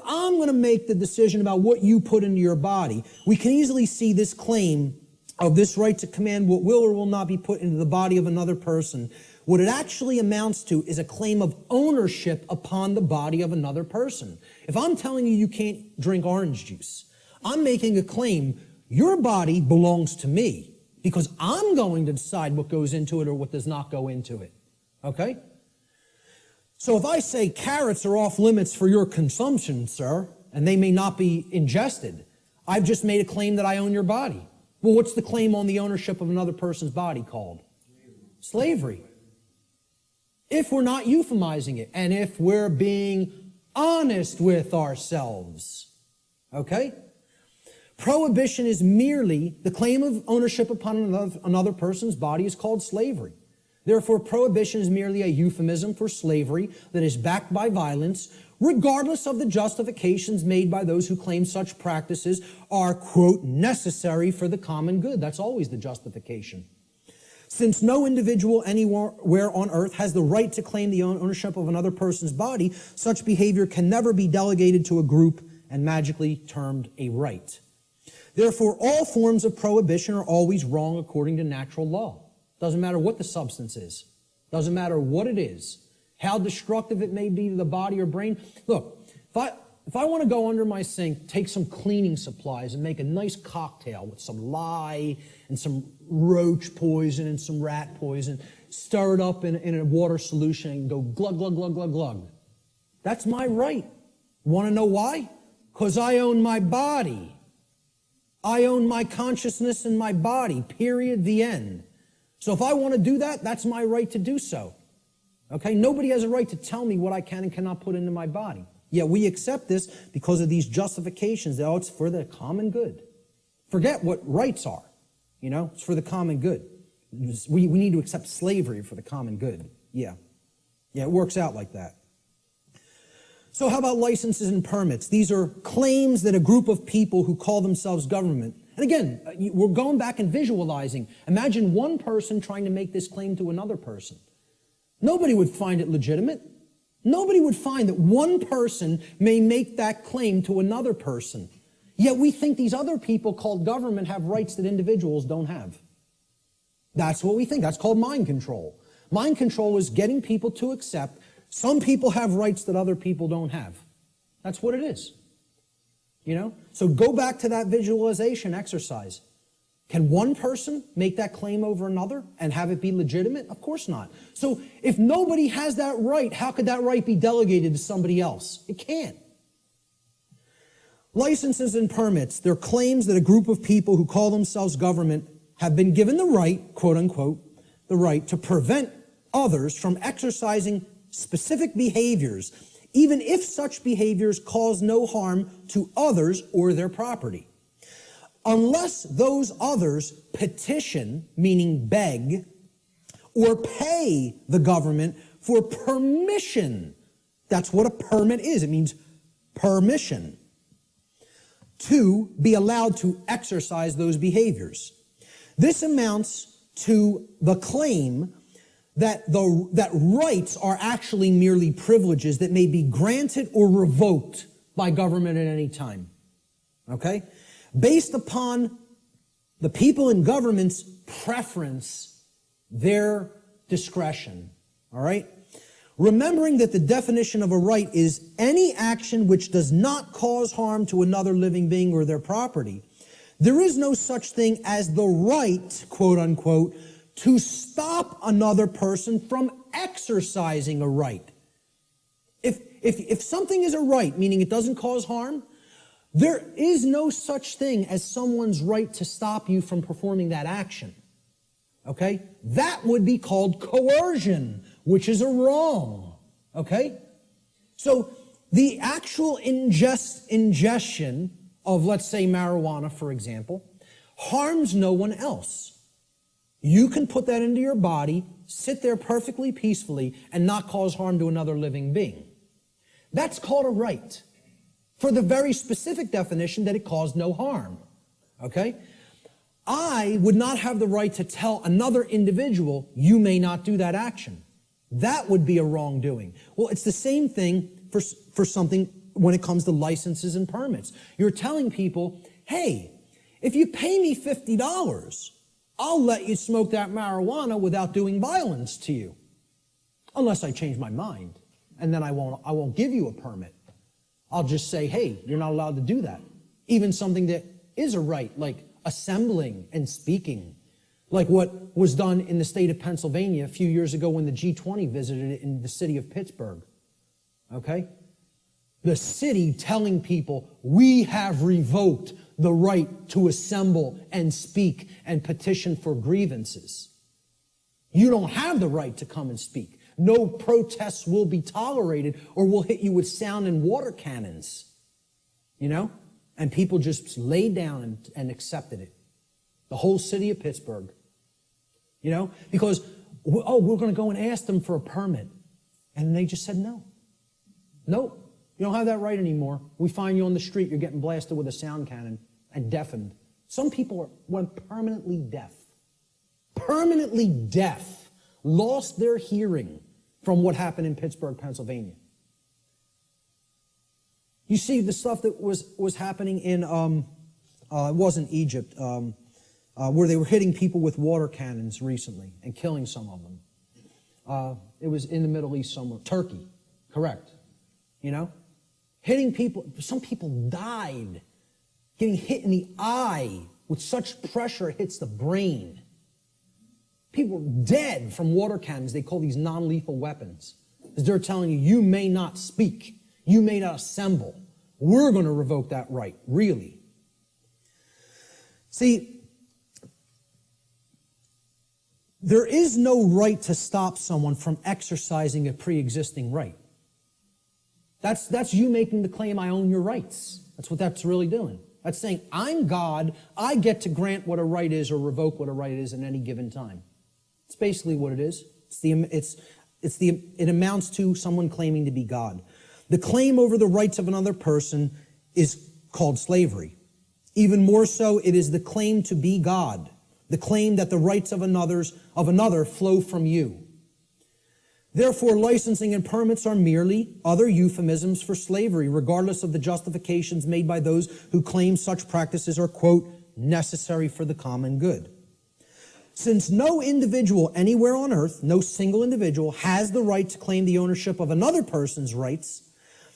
I'm going to make the decision about what you put into your body, we can easily see this claim of this right to command what will or will not be put into the body of another person. What it actually amounts to is a claim of ownership upon the body of another person. If I'm telling you you can't drink orange juice, I'm making a claim, your body belongs to me because I'm going to decide what goes into it or what does not go into it. Okay? So if I say carrots are off limits for your consumption, sir, and they may not be ingested, I've just made a claim that I own your body. Well, what's the claim on the ownership of another person's body called? Slavery. If we're not euphemizing it, and if we're being honest with ourselves, okay? Prohibition is merely the claim of ownership upon another person's body is called slavery. Therefore, prohibition is merely a euphemism for slavery that is backed by violence, regardless of the justifications made by those who claim such practices are, quote, necessary for the common good. That's always the justification. Since no individual anywhere on earth has the right to claim the ownership of another person's body, such behavior can never be delegated to a group and magically termed a right. Therefore, all forms of prohibition are always wrong according to natural law. Doesn't matter what the substance is. Doesn't matter what it is. How destructive it may be to the body or brain. Look, if I want to go under my sink, take some cleaning supplies and make a nice cocktail with some lye and some roach poison and some rat poison, stir it up in a water solution and go glug, glug, glug, glug, glug. That's my right. Want to know why? Because I own my body. I own my consciousness and my body, period, the end. So if I want to do that, that's my right to do so. Okay? Nobody has a right to tell me what I can and cannot put into my body. Yet we accept this because of these justifications that, oh, it's for the common good. Forget what rights are. You know, it's for the common good. We need to accept slavery for the common good. Yeah, it works out like that. So how about licenses and permits? These are claims that a group of people who call themselves government. And again, we're going back and visualizing. Imagine one person trying to make this claim to another person. Nobody would find it legitimate. Nobody would find that one person may make that claim to another person. Yet we think these other people called government have rights that individuals don't have. That's what we think. That's called mind control. Mind control is getting people to accept some people have rights that other people don't have. That's what it is. You know? So go back to that visualization exercise. Can one person make that claim over another and have it be legitimate? Of course not. So if nobody has that right, how could that right be delegated to somebody else? It can't. Licenses and permits, they're claims that a group of people who call themselves government have been given the right, quote unquote, the right to prevent others from exercising specific behaviors, even if such behaviors cause no harm to others or their property, unless those others petition, meaning beg, or pay the government for permission. That's what a permit is. It means permission to be allowed to exercise those behaviors. This amounts to the claim that rights are actually merely privileges that may be granted or revoked by government at any time. Okay? Based upon the people in government's preference, their discretion. All right? Remembering that the definition of a right is any action which does not cause harm to another living being or their property, there is no such thing as the right, quote unquote, to stop another person from exercising a right. If something is a right, meaning it doesn't cause harm, there is no such thing as someone's right to stop you from performing that action. Okay? That would be called coercion, which is a wrong. Okay? So the actual ingestion of, let's say, marijuana, for example, harms no one else. You can put that into your body, sit there perfectly peacefully, and not cause harm to another living being. That's called a right, for the very specific definition that it caused no harm. Okay? I would not have the right to tell another individual, you may not do that action. That would be a wrongdoing. Well, it's the same thing for something when it comes to licenses and permits. You're telling people, hey, if you pay me $50, I'll let you smoke that marijuana without doing violence to you. Unless I change my mind. And then I won't give you a permit. I'll just say, hey, you're not allowed to do that. Even something that is a right, like assembling and speaking. Like what was done in the state of Pennsylvania a few years ago when the G20 visited it in the city of Pittsburgh. Okay? The city telling people, we have revoked the right to assemble and speak and petition for grievances. You don't have the right to come and speak. No protests will be tolerated or we'll hit you with sound and water cannons. You know? And people just laid down and accepted it. The whole city of Pittsburgh. You know? Because, we're going to go and ask them for a permit. And they just said no. No. You don't have that right anymore. We find you on the street, you're getting blasted with a sound cannon and deafened. Some people went permanently deaf. Permanently deaf. Lost their hearing from what happened in Pittsburgh, Pennsylvania. You see the stuff that was happening in, it wasn't Egypt, where they were hitting people with water cannons recently and killing some of them. It was in the Middle East somewhere. Turkey, correct. You know? Hitting people, some people died getting hit in the eye with such pressure it hits the brain. People dead from water cannons. They call these non-lethal weapons. Because they're telling you, you may not speak. You may not assemble. We're going to revoke that right, really. See, there is no right to stop someone from exercising a pre-existing right. That's you making the claim, I own your rights. That's what that's really doing. That's saying, I'm God, I get to grant what a right is or revoke what a right is at any given time. It's basically what it is. It amounts to someone claiming to be God. The claim over the rights of another person is called slavery. Even more so, it is the claim to be God, the claim that the rights of another flow from you. Therefore, licensing and permits are merely other euphemisms for slavery, regardless of the justifications made by those who claim such practices are, quote, necessary for the common good. Since no individual anywhere on earth, no single individual, has the right to claim the ownership of another person's rights,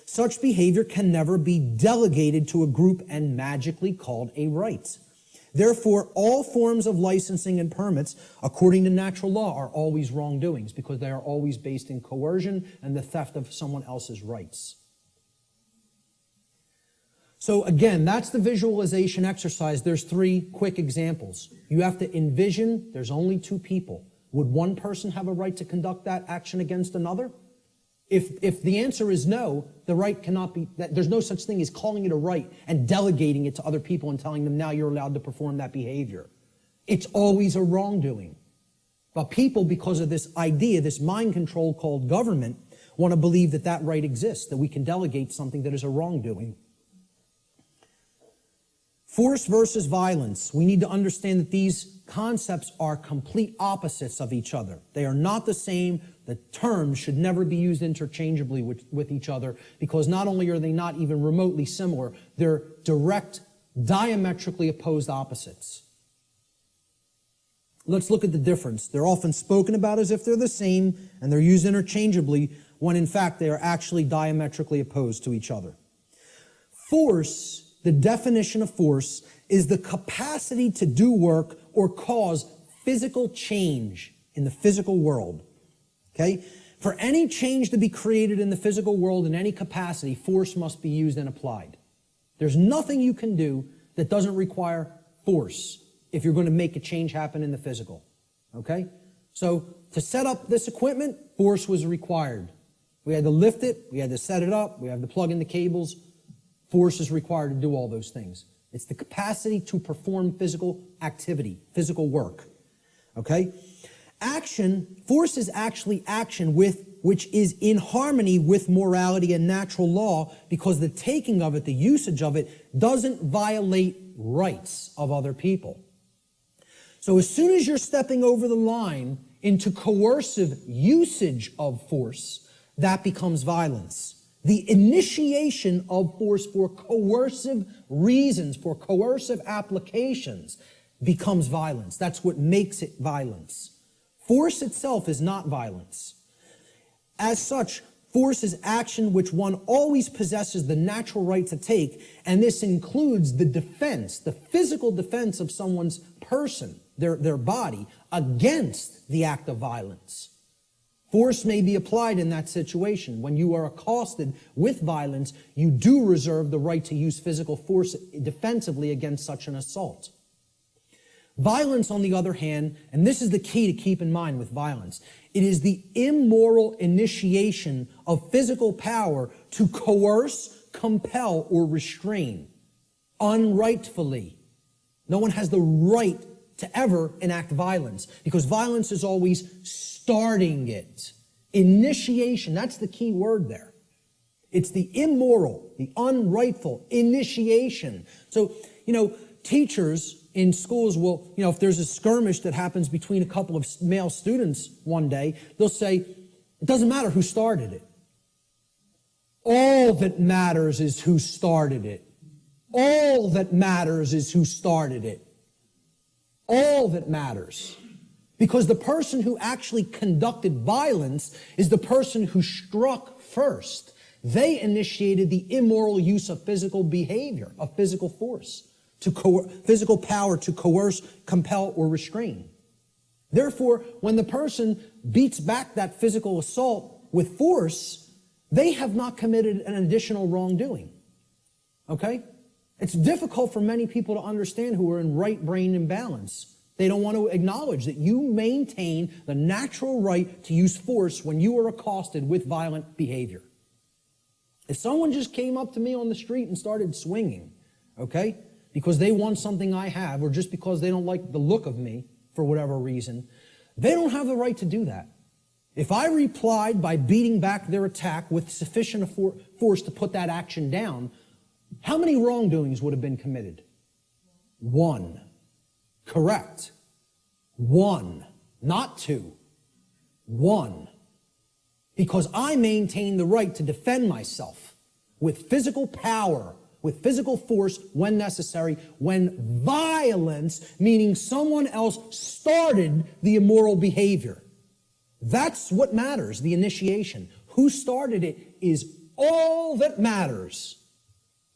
such behavior can never be delegated to a group and magically called a right. Therefore, all forms of licensing and permits, according to natural law, are always wrongdoings because they are always based in coercion and the theft of someone else's rights. So again, that's the visualization exercise. There's 3 quick examples. You have to envision there's only 2 people. Would one person have a right to conduct that action against another? If the answer is no, the right cannot be, there's no such thing as calling it a right and delegating it to other people and telling them now you're allowed to perform that behavior. It's always a wrongdoing. But people, because of this idea, this mind control called government, want to believe that that right exists, that we can delegate something that is a wrongdoing. Force versus violence. We need to understand that these concepts are complete opposites of each other. They are not the same. The terms should never be used interchangeably with each other because not only are they not even remotely similar, they're direct, diametrically opposed opposites. Let's look at the difference. They're often spoken about as if they're the same and they're used interchangeably when in fact they are actually diametrically opposed to each other. Force, the definition of force, is the capacity to do work or cause physical change in the physical world. Okay? For any change to be created in the physical world in any capacity, force must be used and applied. There's nothing you can do that doesn't require force if you're going to make a change happen in the physical. Okay? So to set up this equipment, force was required. We had to lift it, we had to set it up, we had to plug in the cables. Force is required to do all those things. It's the capacity to perform physical activity, physical work. Okay? Force is actually action which is in harmony with morality and natural law because the taking of it, the usage of it, doesn't violate rights of other people. So as soon as you're stepping over the line into coercive usage of force, that becomes violence. The initiation of force for coercive reasons, for coercive applications, becomes violence. That's what makes it violence. Force itself is not violence. As such, force is action which one always possesses the natural right to take, and this includes the defense, the physical defense of someone's person, their body, against the act of violence. Force may be applied in that situation. When you are accosted with violence, you do reserve the right to use physical force defensively against such an assault. Violence, on the other hand, and this is the key to keep in mind with violence, it is the immoral initiation of physical power to coerce, compel, or restrain unrightfully. No one has the right to ever enact violence because violence is always starting it. Initiation, that's the key word there. It's the immoral, the unrightful initiation. So, teachers in schools will, if there's a skirmish that happens between a couple of male students one day, they'll say, it doesn't matter who started it. All that matters is who started it. All that matters is who started it. All that matters. Because the person who actually conducted violence is the person who struck first. They initiated the immoral use of physical behavior, of physical force, physical power to coerce, compel, or restrain. Therefore, when the person beats back that physical assault with force, they have not committed an additional wrongdoing. Okay? It's difficult for many people to understand who are in right brain imbalance. They don't want to acknowledge that you maintain the natural right to use force when you are accosted with violent behavior. If someone just came up to me on the street and started swinging, okay, because they want something I have, or just because they don't like the look of me for whatever reason, they don't have the right to do that. If I replied by beating back their attack with sufficient force to put that action down, how many wrongdoings would have been committed? One. Correct. One. Not two. One. Because I maintain the right to defend myself with physical power, with physical force when necessary, when violence, meaning someone else started the immoral behavior. That's what matters, the initiation. Who started it is all that matters.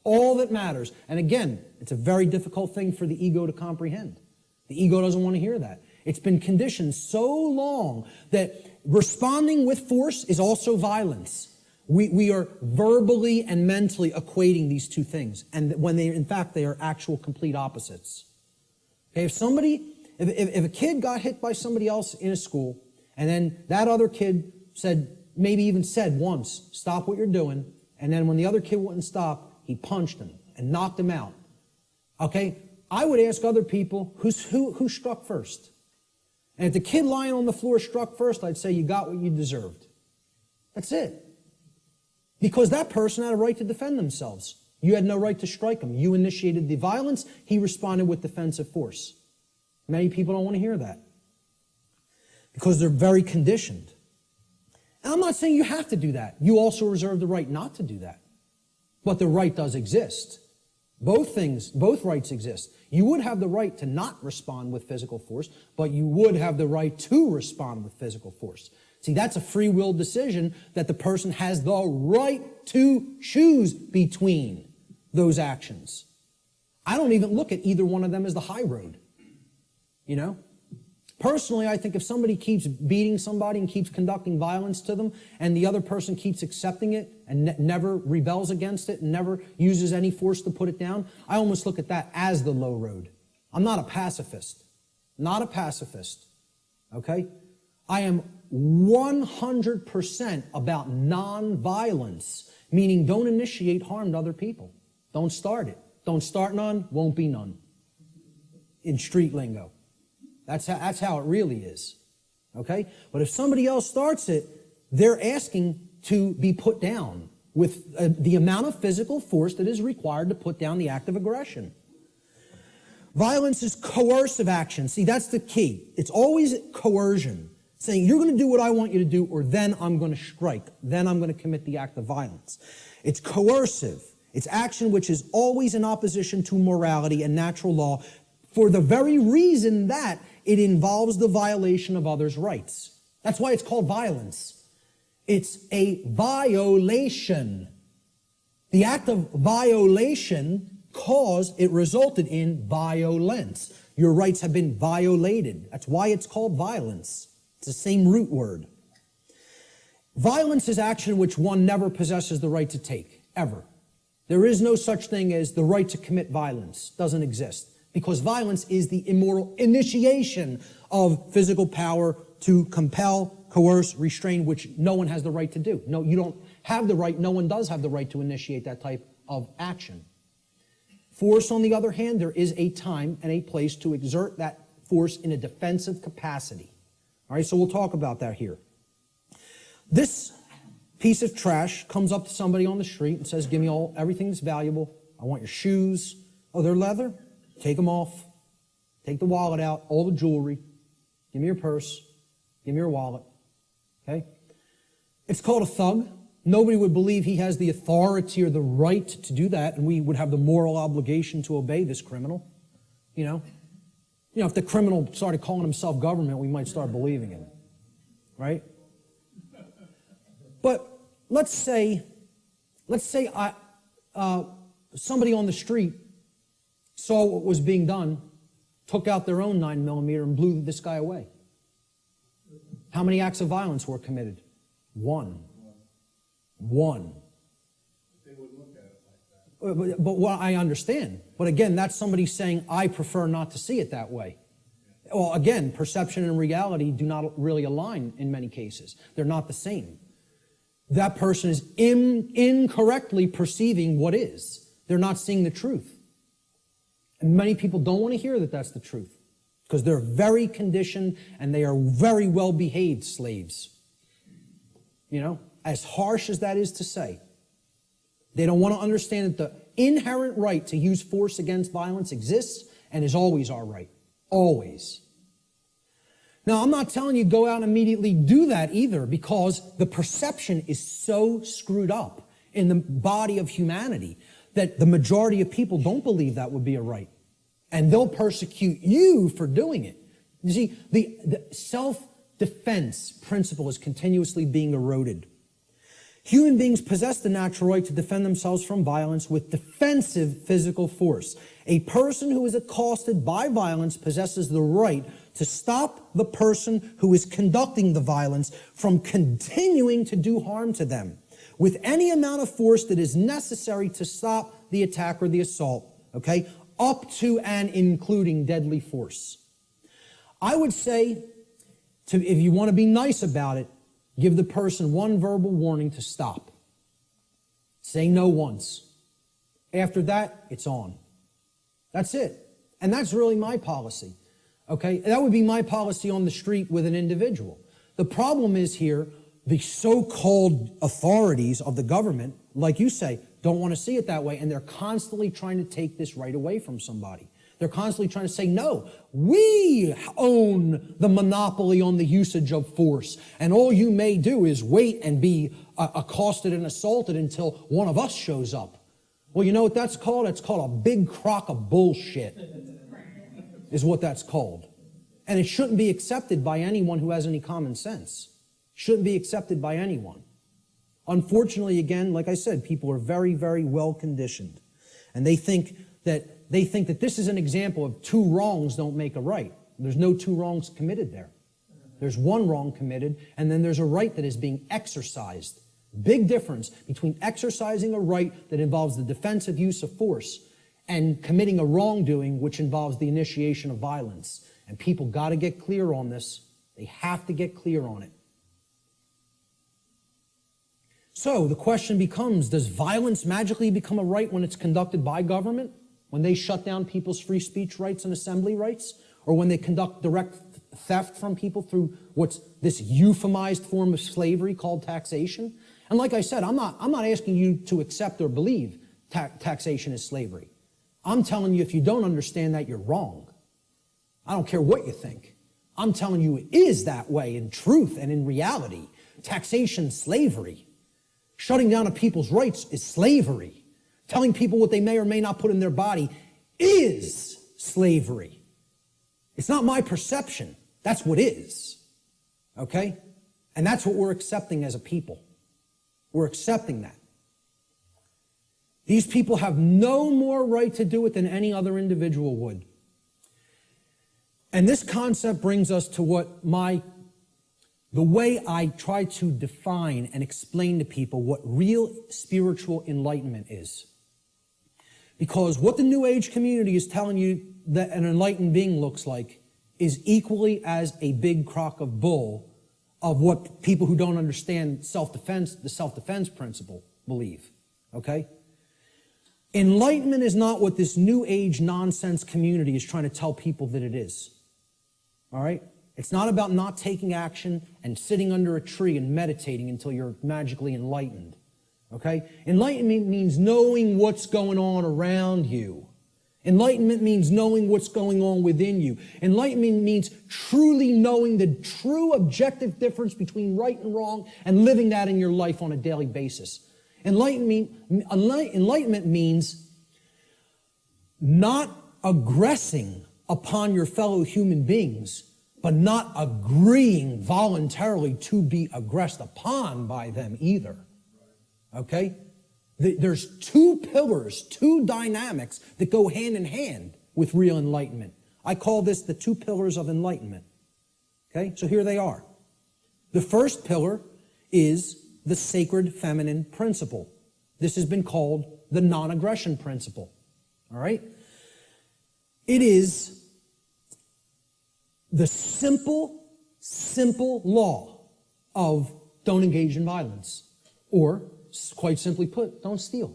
All that matters. And again, it's a very difficult thing for the ego to comprehend. The ego doesn't want to hear that. It's been conditioned so long that responding with force is also violence. We are verbally and mentally equating these two things, and when in fact they are actual complete opposites. Okay, if a kid got hit by somebody else in a school, and then that other kid maybe even said once, stop what you're doing, and then when the other kid wouldn't stop, he punched him and knocked him out. Okay, I would ask other people, who struck first? And if the kid lying on the floor struck first, I'd say you got what you deserved. That's it. Because that person had a right to defend themselves. You had no right to strike him. You initiated the violence. He responded with defensive force. Many people don't want to hear that because they're very conditioned. And I'm not saying you have to do that. You also reserve the right not to do that. But the right does exist. Both rights exist. You would have the right to not respond with physical force, but you would have the right to respond with physical force. See, that's a free will decision that the person has the right to choose between those actions. I don't even look at either one of them as the high road. Personally, I think if somebody keeps beating somebody and keeps conducting violence to them, and the other person keeps accepting it and never rebels against it and never uses any force to put it down, I almost look at that as the low road. I'm not a pacifist. Not a pacifist. Okay? I am 100% about non-violence, meaning don't initiate harm to other people. Don't start it. Don't start none, won't be none. In street lingo. That's how it really is. Okay? But if somebody else starts it, they're asking to be put down with the amount of physical force that is required to put down the act of aggression. Violence is coercive action. See, that's the key. It's always coercion. Saying, you're going to do what I want you to do, or then I'm going to strike. Then I'm going to commit the act of violence. It's coercive. It's action which is always in opposition to morality and natural law for the very reason that it involves the violation of others' rights. That's why it's called violence. It's a violation. The act of violation it resulted in violence. Your rights have been violated. That's why it's called violence. It's the same root word. Violence is action which one never possesses the right to take, ever. There is no such thing as the right to commit violence. Doesn't exist. Because violence is the immoral initiation of physical power to compel, coerce, restrain, which no one has the right to do. No, you don't have the right, no one does have the right to initiate that type of action. Force, on the other hand, there is a time and a place to exert that force in a defensive capacity. All right, so we'll talk about that here. This piece of trash comes up to somebody on the street and says, give me everything that's valuable. I want your shoes. Oh, they're leather? Take them off. Take the wallet out, all the jewelry. Give me your purse. Give me your wallet. Okay? It's called a thug. Nobody would believe he has the authority or the right to do that, and we would have the moral obligation to obey this criminal. You know, if the criminal started calling himself government, we might start believing him. Right? But let's say somebody on the street saw what was being done, took out their own 9mm and blew this guy away. How many acts of violence were committed? One. They would look at it like that. But what I understand. But again, that's somebody saying, I prefer not to see it that way. Well, again, perception and reality do not really align in many cases. They're not the same. That person is incorrectly perceiving what is. They're not seeing the truth. And many people don't want to hear that that's the truth because they're very conditioned and they are very well-behaved slaves. You know, as harsh as that is to say, they don't want to understand that the inherent right to use force against violence exists and is always our right. Always. Now, I'm not telling you go out and immediately do that either because the perception is so screwed up in the body of humanity that the majority of people don't believe that would be a right. And they'll persecute you for doing it. You see, the self-defense principle is continuously being eroded. Human beings possess the natural right to defend themselves from violence with defensive physical force. A person who is accosted by violence possesses the right to stop the person who is conducting the violence from continuing to do harm to them with any amount of force that is necessary to stop the attack or the assault, okay, up to and including deadly force. I would say, if you want to be nice about it, give the person one verbal warning to stop. Say no once. After that, it's on. That's it. And that's really my policy. Okay? That would be my policy on the street with an individual. The problem is here, the so-called authorities of the government, like you say, don't want to see it that way, and they're constantly trying to take this right away from somebody. They're constantly trying to say, no, we own the monopoly on the usage of force, and all you may do is wait and be accosted and assaulted until one of us shows up. Well, you know what that's called? It's called a big crock of bullshit, is what that's called. And it shouldn't be accepted by anyone who has any common sense. Shouldn't be accepted by anyone. Unfortunately, again, like I said, people are very, very well conditioned. And they think that this is an example of two wrongs don't make a right. There's no two wrongs committed there. There's one wrong committed, and then there's a right that is being exercised. Big difference between exercising a right that involves the defensive use of force and committing a wrongdoing which involves the initiation of violence. And people got to get clear on this. They have to get clear on it. So the question becomes, does violence magically become a right when it's conducted by government? When they shut down people's free speech rights and assembly rights? Or when they conduct direct theft from people through what's this euphemized form of slavery called taxation? And like I said, I'm not asking you to accept or believe taxation is slavery. I'm telling you, if you don't understand that, you're wrong. I don't care what you think. I'm telling you it is that way in truth and in reality. Taxation's slavery. Shutting down of people's rights is slavery. Telling people what they may or may not put in their body is slavery. It's not my perception. That's what is. Okay? And that's what we're accepting as a people. We're accepting that. These people have no more right to do it than any other individual would. And this concept brings us to the way I try to define and explain to people what real spiritual enlightenment is. Because what the New Age community is telling you that an enlightened being looks like is equally as a big crock of bull of what people who don't understand self-defense, the self-defense principle, believe. Okay? Enlightenment is not what this New Age nonsense community is trying to tell people that it is. All right? It's not about not taking action and sitting under a tree and meditating until you're magically enlightened. Okay? Enlightenment means knowing what's going on around you. Enlightenment means knowing what's going on within you. Enlightenment means truly knowing the true objective difference between right and wrong and living that in your life on a daily basis. Enlightenment means not aggressing upon your fellow human beings, but not agreeing voluntarily to be aggressed upon by them either. Okay? There's two pillars, two dynamics that go hand in hand with real enlightenment. I call this the two pillars of enlightenment. Okay? So here they are. The first pillar is the sacred feminine principle. This has been called the non-aggression principle. All right? It is the simple law of don't engage in violence. Or, quite simply put, don't steal.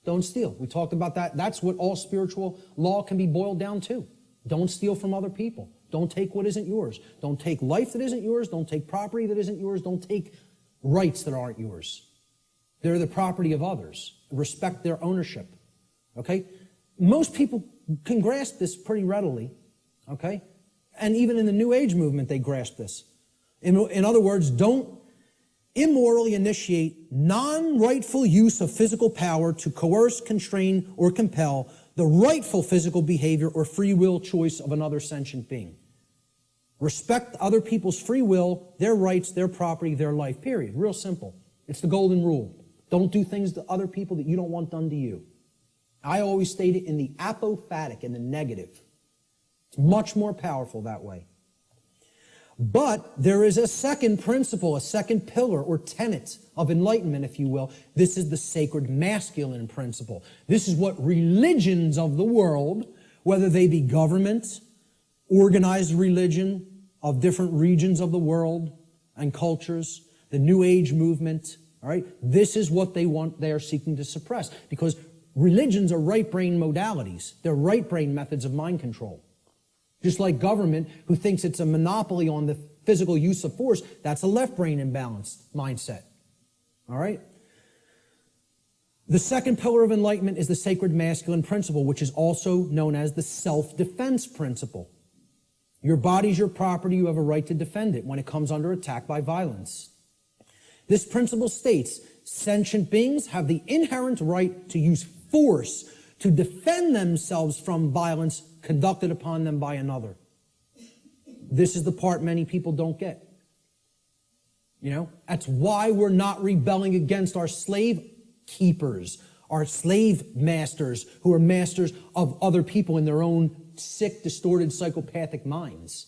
Don't steal. We talked about that. That's what all spiritual law can be boiled down to. Don't steal from other people. Don't take what isn't yours. Don't take life that isn't yours. Don't take property that isn't yours. Don't take rights that aren't yours. They're the property of others. Respect their ownership. Okay? Most people can grasp this pretty readily. Okay? And even in the New Age movement, they grasp this. In other words, don't immorally initiate non-rightful use of physical power to coerce, constrain, or compel the rightful physical behavior or free will choice of another sentient being. Respect other people's free will, their rights, their property, their life, period. Real simple. It's the golden rule. Don't do things to other people that you don't want done to you. I always state it in the apophatic, in the negative. It's much more powerful that way. But there is a second principle, a second pillar or tenet of enlightenment, if you will. This is the sacred masculine principle. This is what religions of the world, whether they be government, organized religion of different regions of the world and cultures, the New Age movement, all right, this is what they want, they are seeking to suppress. Because religions are right brain modalities. They're right brain methods of mind control. Just like government, who thinks it's a monopoly on the physical use of force, that's a left brain imbalanced mindset. All right? The second pillar of enlightenment is the sacred masculine principle, which is also known as the self-defense principle. Your body's your property, you have a right to defend it when it comes under attack by violence. This principle states, sentient beings have the inherent right to use force to defend themselves from violence conducted upon them by another. This is the part many people don't get. You know, that's why we're not rebelling against our slave keepers, our slave masters who are masters of other people in their own sick, distorted, psychopathic minds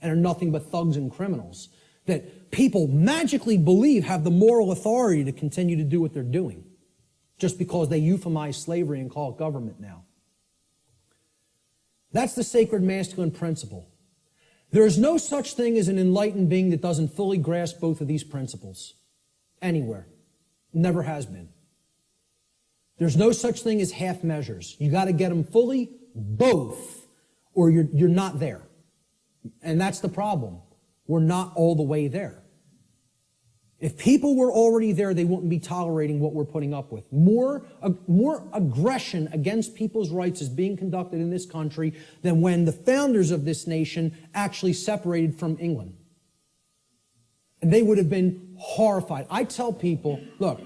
and are nothing but thugs and criminals that people magically believe have the moral authority to continue to do what they're doing just because they euphemize slavery and call it government now. That's the sacred masculine principle. There is no such thing as an enlightened being that doesn't fully grasp both of these principles. Anywhere. Never has been. There's no such thing as half measures. You got to get them fully, both, or you're not there. And that's the problem. We're not all the way there. If people were already there, they wouldn't be tolerating what we're putting up with. More aggression against people's rights is being conducted in this country than when the founders of this nation actually separated from England. And they would have been horrified. I tell people, look,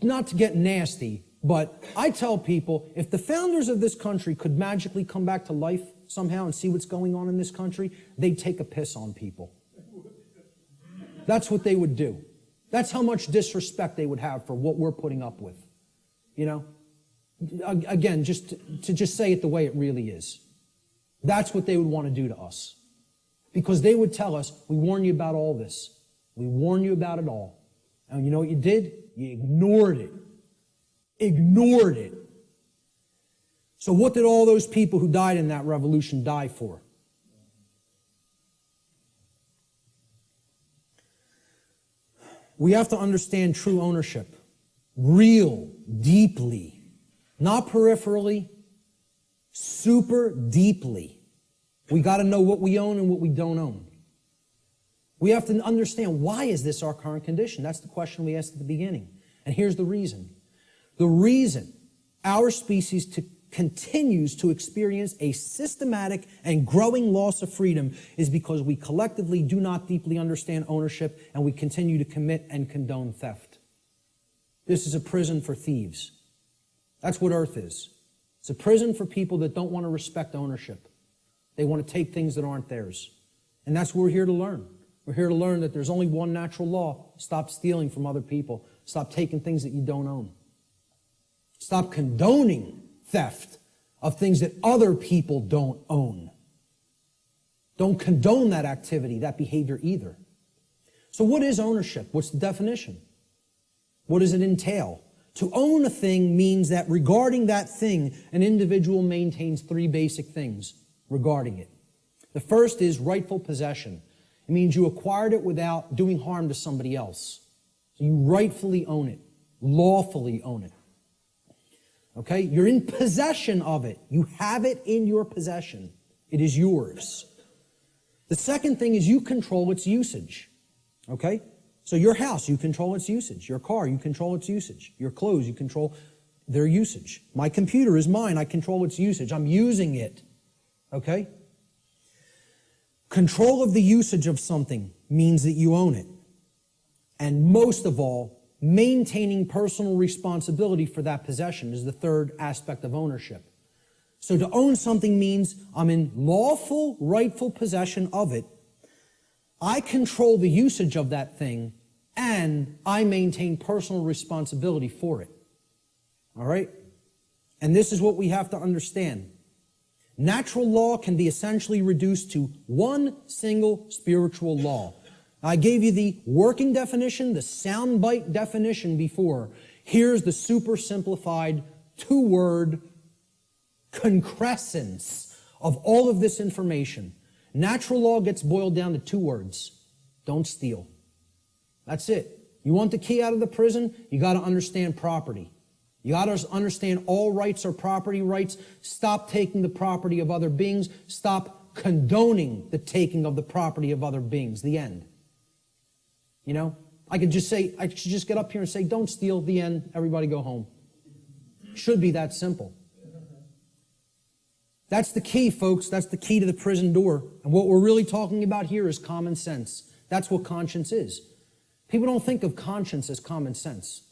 not to get nasty, but I tell people, if the founders of this country could magically come back to life somehow and see what's going on in this country, they'd take a piss on people. That's what they would do. That's how much disrespect they would have for what we're putting up with. You know? Again, just to say it the way it really is. That's what they would want to do to us. Because they would tell us, we warn you about all this. We warn you about it all. And you know what you did? You ignored it. Ignored it. So what did all those people who died in that revolution die for? We have to understand true ownership. Real, deeply. Not peripherally, super deeply. We got to know what we own and what we don't own. We have to understand, why is this our current condition? That's the question we asked at the beginning. And here's the reason. The reason our species continues to experience a systematic and growing loss of freedom is because we collectively do not deeply understand ownership, and we continue to commit and condone theft. This is a prison for thieves. That's what Earth is. It's a prison for people that don't want to respect ownership. They want to take things that aren't theirs. And that's what we're here to learn. We're here to learn that there's only one natural law. Stop stealing from other people. Stop taking things that you don't own. Stop condoning theft of things that other people don't own. Don't condone that activity, that behavior either. So what is ownership? What's the definition? What does it entail? To own a thing means that regarding that thing, an individual maintains three basic things regarding it. The first is rightful possession. It means you acquired it without doing harm to somebody else. So you rightfully own it, lawfully own it. Okay? You're in possession of it. You have it in your possession. It is yours. The second thing is you control its usage. Okay? So your house, you control its usage. Your car, you control its usage. Your clothes, you control their usage. My computer is mine. I control its usage. I'm using it. Okay? Control of the usage of something means that you own it. And most of all, maintaining personal responsibility for that possession is the third aspect of ownership. So to own something means I'm in lawful, rightful possession of it. I control the usage of that thing, and I maintain personal responsibility for it. All right? And this is what we have to understand. Natural law can be essentially reduced to one single spiritual law. I gave you the working definition, the soundbite definition before. Here's the super simplified two-word concrescence of all of this information. Natural law gets boiled down to two words. Don't steal. That's it. You want the key out of the prison? You got to understand property. You got to understand all rights are property rights. Stop taking the property of other beings. Stop condoning the taking of the property of other beings. The end. You know, I should just get up here and say, don't steal, the end, everybody go home. Should be that simple. That's the key, folks. That's the key to the prison door. And what we're really talking about here is common sense. That's what conscience is. People don't think of conscience as common sense.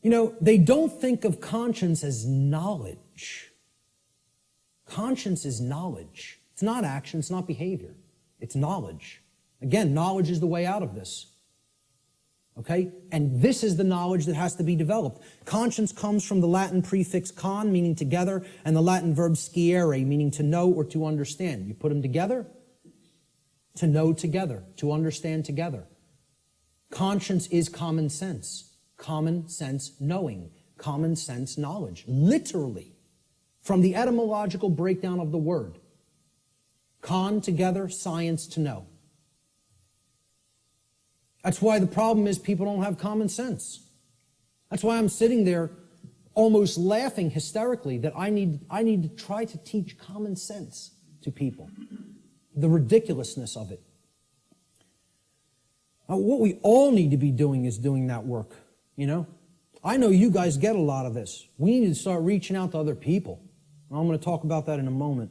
You know, they don't think of conscience as knowledge. Conscience is knowledge. It's not action, it's not behavior. It's knowledge. Again, knowledge is the way out of this. Okay? And this is the knowledge that has to be developed. Conscience comes from the Latin prefix con, meaning together, and the Latin verb sciere, meaning to know or to understand. You put them together, to know together, to understand together. Conscience is common sense. Common sense knowing. Common sense knowledge. Literally. From the etymological breakdown of the word. Con, together, science, to know. That's why the problem is people don't have common sense. That's why I'm sitting there almost laughing hysterically that I need to try to teach common sense to people. The ridiculousness of it. What we all need to be doing is doing that work, you know? I know you guys get a lot of this. We need to start reaching out to other people. I'm going to talk about that in a moment.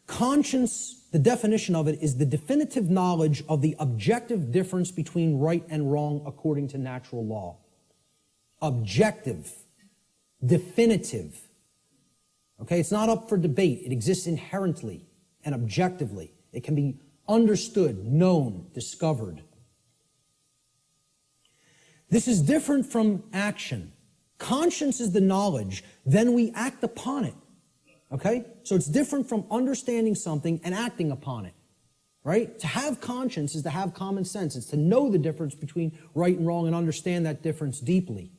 Conscience, the definition of it, is the definitive knowledge of the objective difference between right and wrong according to natural law. Objective. Definitive. Okay, it's not up for debate. It exists inherently and objectively. It can be understood, known, discovered. This is different from action. Conscience is the knowledge, then we act upon it. Okay? So it's different from understanding something and acting upon it. Right? To have conscience is to have common sense. It's to know the difference between right and wrong and understand that difference deeply.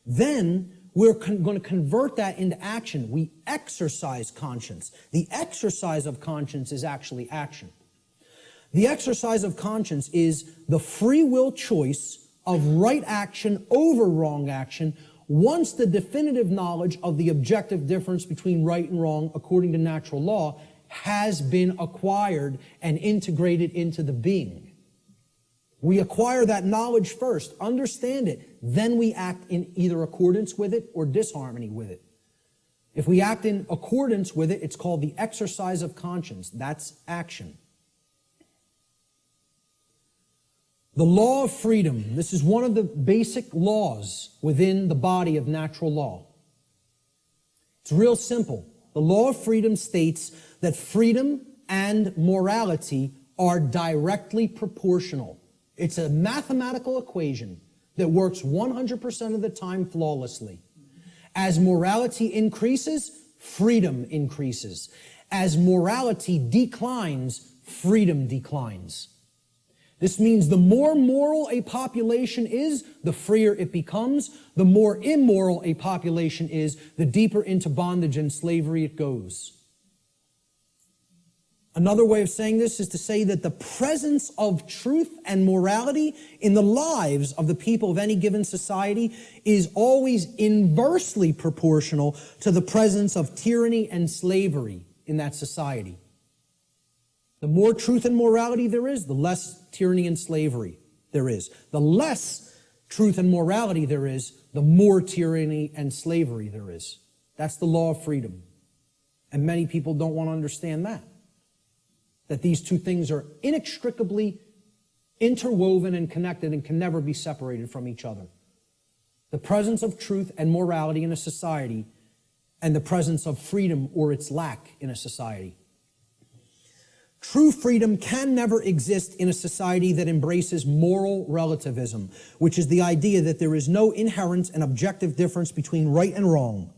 Then we're going to convert that into action. We exercise conscience. The exercise of conscience is actually action. The exercise of conscience is the free will choice of right action over wrong action once the definitive knowledge of the objective difference between right and wrong according to natural law has been acquired and integrated into the being. We acquire that knowledge first, understand it, then we act in either accordance with it or disharmony with it. If we act in accordance with it, it's called the exercise of conscience. That's action. The law of freedom. This is one of the basic laws within the body of natural law. It's real simple. The law of freedom states that freedom and morality are directly proportional. It's a mathematical equation that works 100% of the time flawlessly. As morality increases, freedom increases. As morality declines, freedom declines. This means the more moral a population is, the freer it becomes. The more immoral a population is, the deeper into bondage and slavery it goes. Another way of saying this is to say that the presence of truth and morality in the lives of the people of any given society is always inversely proportional to the presence of tyranny and slavery in that society. The more truth and morality there is, the less tyranny and slavery there is. The less truth and morality there is, the more tyranny and slavery there is. That's the law of freedom. And many people don't want to understand that. That these two things are inextricably interwoven and connected and can never be separated from each other. The presence of truth and morality in a society and the presence of freedom or its lack in a society. True freedom can never exist in a society that embraces moral relativism, which is the idea that there is no inherent and objective difference between right and wrong.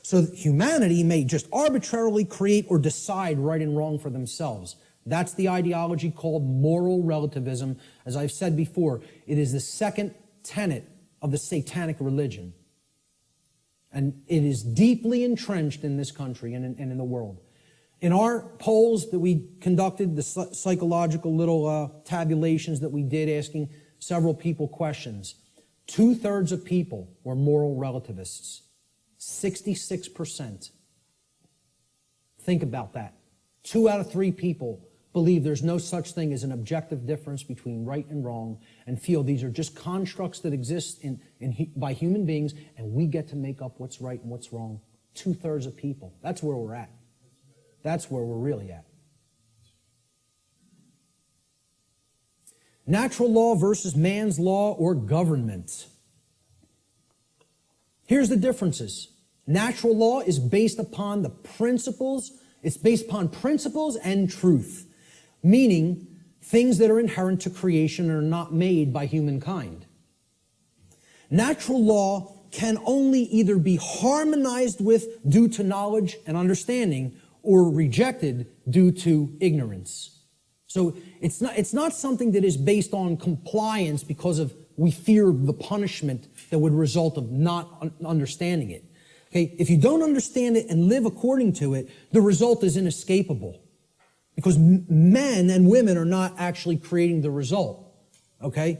So that humanity may just arbitrarily create or decide right and wrong for themselves. That's the ideology called moral relativism. As I've said before, it is the second tenet of the satanic religion. And it is deeply entrenched in this country and in the world. In our polls that we conducted, the psychological little tabulations that we did asking several people questions, 2/3 of people were moral relativists. 66%. Think about that. 2 out of 3 people believe there's no such thing as an objective difference between right and wrong and feel these are just constructs that exist by human beings and we get to make up what's right and what's wrong. 2/3 of people. That's where we're at. That's where we're really at. Natural law versus man's law or government. Here's the differences. Natural law is based upon the principles. It's based upon principles and truth, meaning things that are inherent to creation and are not made by humankind. Natural law can only either be harmonized with due to knowledge and understanding or rejected due to ignorance. So it's not something that is based on compliance because of we fear the punishment that would result of not understanding it. Okay, if you don't understand it and live according to it, the result is inescapable. Because men and women are not actually creating the result. Okay?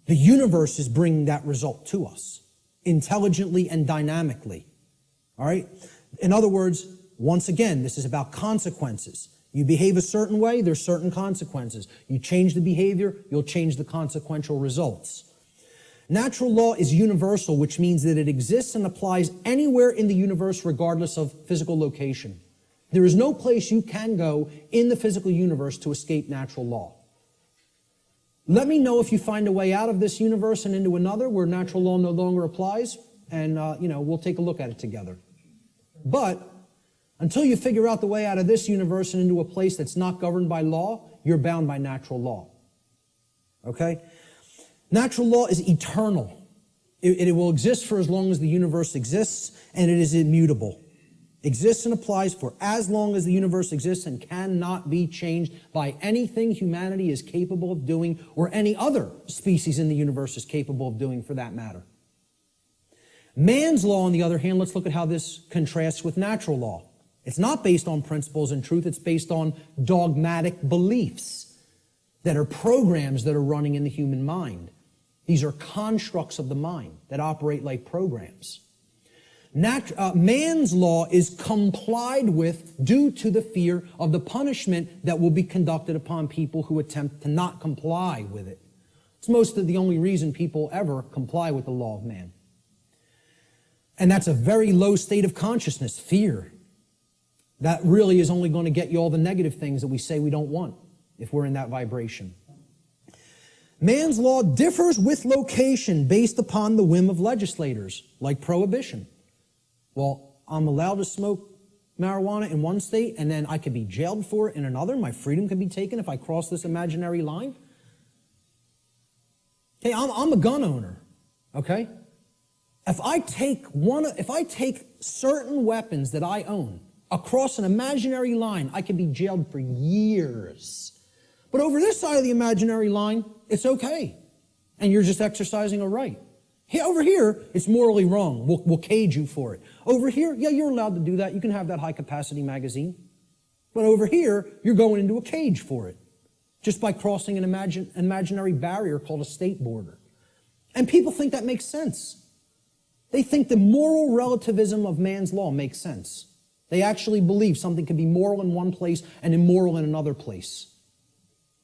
The universe is bringing that result to us, intelligently and dynamically. All right? In other words, once again, this is about consequences. You behave a certain way, there's certain consequences. You change the behavior, you'll change the consequential results. Natural law is universal, which means that it exists and applies anywhere in the universe regardless of physical location. There is no place you can go in the physical universe to escape natural law. Let me know if you find a way out of this universe and into another where natural law no longer applies, and we'll take a look at it together. But until you figure out the way out of this universe and into a place that's not governed by law, you're bound by natural law. Okay? Natural law is eternal. It will exist for as long as the universe exists, and it is immutable. Exists and applies for as long as the universe exists and cannot be changed by anything humanity is capable of doing or any other species in the universe is capable of doing for that matter. Man's law, on the other hand, let's look at how this contrasts with natural law. It's not based on principles and truth. It's based on dogmatic beliefs that are programs that are running in the human mind. These are constructs of the mind that operate like programs. Man's law is complied with due to the fear of the punishment that will be conducted upon people who attempt to not comply with it. It's most of the only reason people ever comply with the law of man. And that's a very low state of consciousness, fear. That really is only going to get you all the negative things that we say we don't want if we're in that vibration. Man's law differs with location based upon the whim of legislators, like prohibition. Well, I'm allowed to smoke marijuana in one state, and then I could be jailed for it in another. My freedom could be taken if I cross this imaginary line. Hey, I'm a gun owner, okay? If I take certain weapons that I own across an imaginary line, I could be jailed for years. But over this side of the imaginary line, it's okay. And you're just exercising a right. Hey, over here, it's morally wrong. We'll cage you for it. Over here, yeah, you're allowed to do that. You can have that high-capacity magazine. But over here, you're going into a cage for it, just by crossing an imaginary barrier called a state border. And people think that makes sense. They think the moral relativism of man's law makes sense. They actually believe something can be moral in one place and immoral in another place.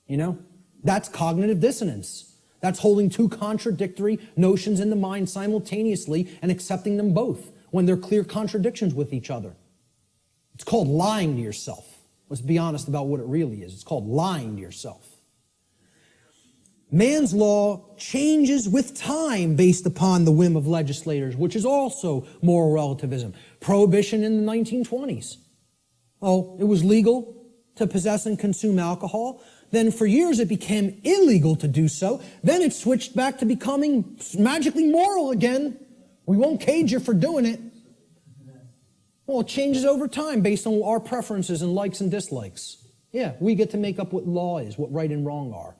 You know? That's cognitive dissonance. That's holding two contradictory notions in the mind simultaneously and accepting them both when they're clear contradictions with each other. It's called lying to yourself. Let's be honest about what it really is. It's called lying to yourself. Man's law changes with time based upon the whim of legislators, which is also moral relativism. Prohibition in the 1920s. Oh, it was legal to possess and consume alcohol. Then for years it became illegal to do so. Then it switched back to becoming magically moral again. We won't cage you for doing it. Well, it changes over time based on our preferences and likes and dislikes. Yeah, we get to make up what law is, what right and wrong are.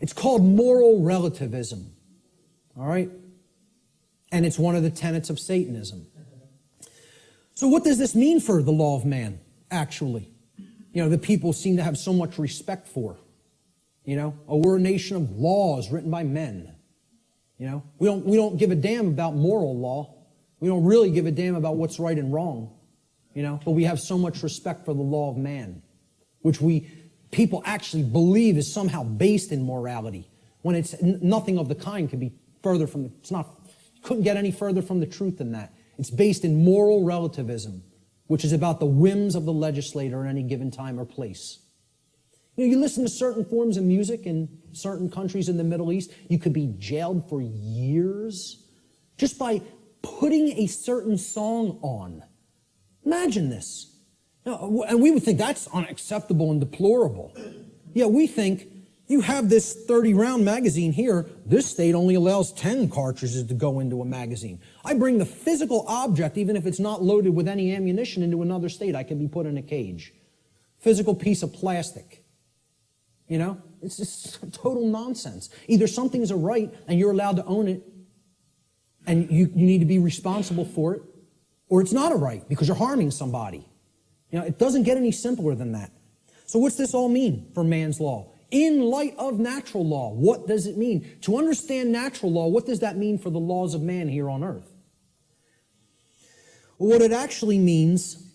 It's called moral relativism. All right? And it's one of the tenets of Satanism. So what does this mean for the law of man, actually? You know, the people seem to have so much respect for. You know, oh, we're a nation of laws written by men. You know, we don't give a damn about moral law. We don't really give a damn about what's right and wrong. You know, but we have so much respect for the law of man, which people actually believe is somehow based in morality, when it's nothing of the kind could be further from, couldn't get any further from the truth than that. It's based in moral relativism, which is about the whims of the legislator at any given time or place. You know, you listen to certain forms of music in certain countries in the Middle East, you could be jailed for years just by putting a certain song on. Imagine this. And we would think that's unacceptable and deplorable. Yeah, we think you have this 30-round magazine here. This state only allows 10 cartridges to go into a magazine. I bring the physical object, even if it's not loaded with any ammunition, into another state, I can be put in a cage. Physical piece of plastic. You know, it's just total nonsense. Either something is a right and you're allowed to own it and you need to be responsible for it, or it's not a right because you're harming somebody. You know, it doesn't get any simpler than that. So what's this all mean for man's law? In light of natural law, what does it mean? To understand natural law, what does that mean for the laws of man here on earth? Well, what it actually means,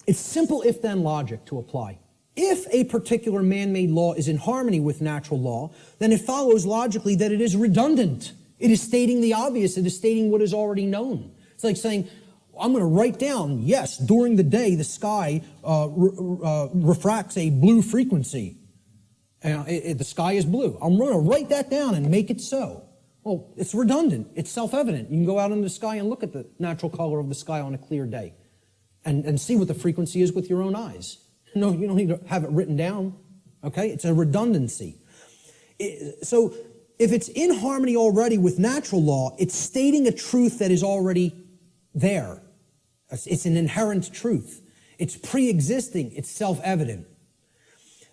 it's simple if-then logic to apply. If a particular man-made law is in harmony with natural law, then it follows logically that it is redundant. It is stating the obvious. It is stating what is already known. It's like saying, I'm going to write down, yes, during the day the sky refracts a blue frequency. The sky is blue. I'm going to write that down and make it so. Well, it's redundant. It's self-evident. You can go out in the sky and look at the natural color of the sky on a clear day and see what the frequency is with your own eyes. No, you don't need to have it written down. Okay? It's a redundancy. So if it's in harmony already with natural law, it's stating a truth that is already there. It's an inherent truth. It's pre-existing. It's self-evident.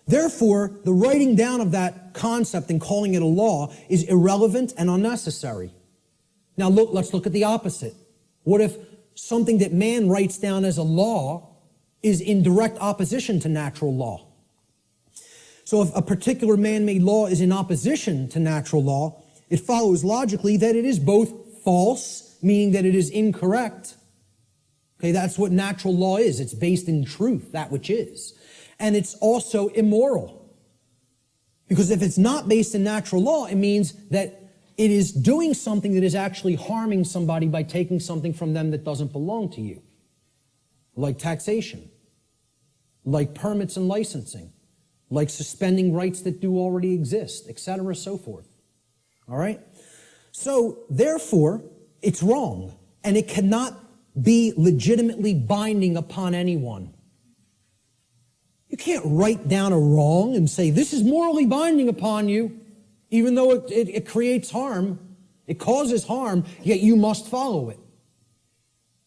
Therefore, the writing down of that concept and calling it a law is irrelevant and unnecessary. Now let's look at the opposite. What if something that man writes down as a law is in direct opposition to natural law? So if a particular man-made law is in opposition to natural law, it follows logically that it is both false, meaning that it is incorrect. Okay, that's what natural law is. It's based in truth, that which is. And it's also immoral. Because if it's not based in natural law, it means that it is doing something that is actually harming somebody by taking something from them that doesn't belong to you. Like taxation, like permits and licensing, like suspending rights that do already exist, etc., so forth. All right? So, therefore, it's wrong, and it cannot be legitimately binding upon anyone. You can't write down a wrong and say, this is morally binding upon you, even though it creates harm, it causes harm, yet you must follow it.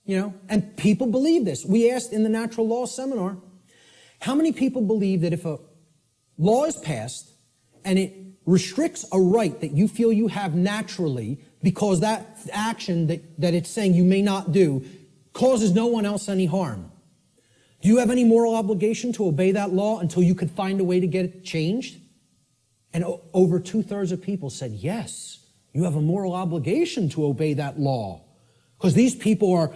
You know, and people believe this. We asked in the natural law seminar, how many people believe that if a law is passed and it restricts a right that you feel you have naturally because that action that it's saying you may not do causes no one else any harm? Do you have any moral obligation to obey that law until you could find a way to get it changed? And over 2/3 of people said, yes, you have a moral obligation to obey that law. Because these people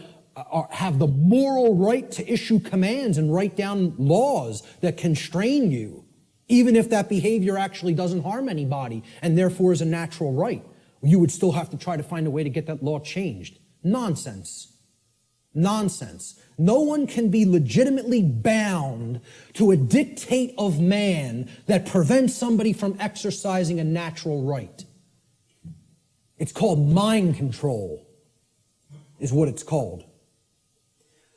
have the moral right to issue commands and write down laws that constrain you, even if that behavior actually doesn't harm anybody and therefore is a natural right. You would still have to try to find a way to get that law changed. Nonsense. Nonsense. No one can be legitimately bound to a dictate of man that prevents somebody from exercising a natural right. It's called mind control, is what it's called.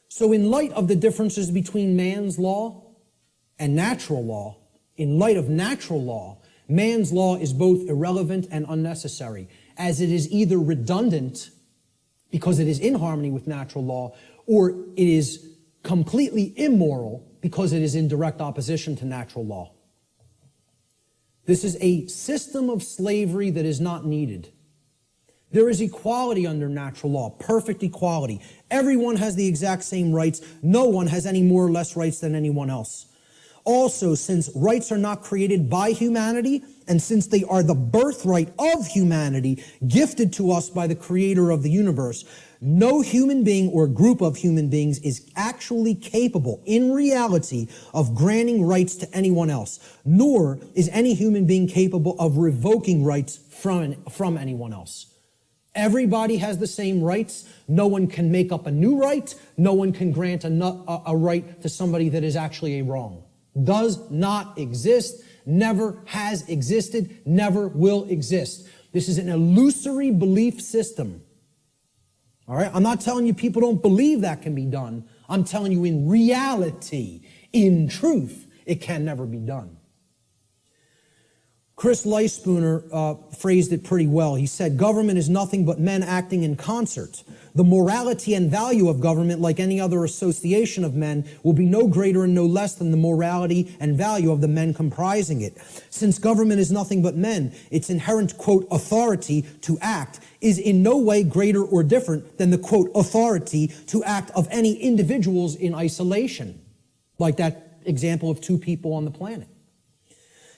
So in light of the differences between man's law and natural law, in light of natural law, man's law is both irrelevant and unnecessary, as it is either redundant because it is in harmony with natural law, or it is completely immoral because it is in direct opposition to natural law. This is a system of slavery that is not needed. There is equality under natural law, perfect equality. Everyone has the exact same rights. No one has any more or less rights than anyone else. Also, since rights are not created by humanity, and since they are the birthright of humanity, gifted to us by the creator of the universe, no human being or group of human beings is actually capable, in reality, of granting rights to anyone else, nor is any human being capable of revoking rights from anyone else. Everybody has the same rights. No one can make up a new right. No one can grant a right to somebody that is actually a wrong. Does not exist, never has existed, never will exist. This is an illusory belief system. All right? I'm not telling you people don't believe that can be done. I'm telling you in reality, in truth, it can never be done. Chris Leispooner phrased it pretty well. He said, government is nothing but men acting in concert. The morality and value of government, like any other association of men, will be no greater and no less than the morality and value of the men comprising it. Since government is nothing but men, its inherent, quote, authority to act is in no way greater or different than the, quote, authority to act of any individuals in isolation, like that example of two people on the planet.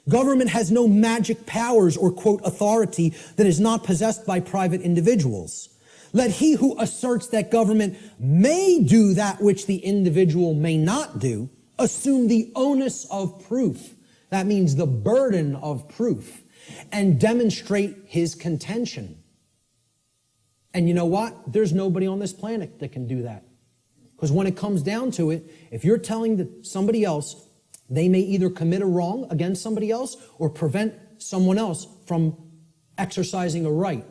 Government has no magic powers or, quote, authority that is not possessed by private individuals. Let he who asserts that government may do that which the individual may not do assume the onus of proof. That means the burden of proof, and demonstrate his contention. And you know what? There's nobody on this planet that can do that. Because when it comes down to it, if you're telling somebody else they may either commit a wrong against somebody else or prevent someone else from exercising a right,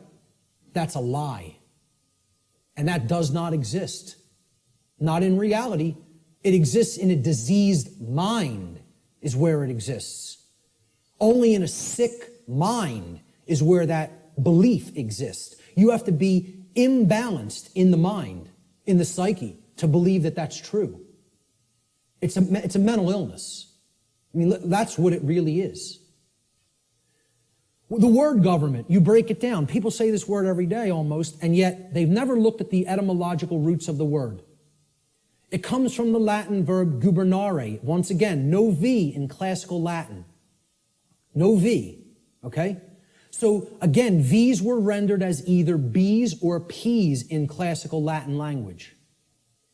that's a lie. And that does not exist. Not in reality. It exists in a diseased mind is where it exists. Only in a sick mind is where that belief exists. You have to be imbalanced in the mind, in the psyche, to believe that that's true. It's a mental illness. I mean, that's what it really is. The word government, you break it down. People say this word every day almost, and yet they've never looked at the etymological roots of the word. It comes from the Latin verb gubernare. Once again, no V in classical Latin. No V, okay? So again, V's were rendered as either B's or P's in classical Latin language.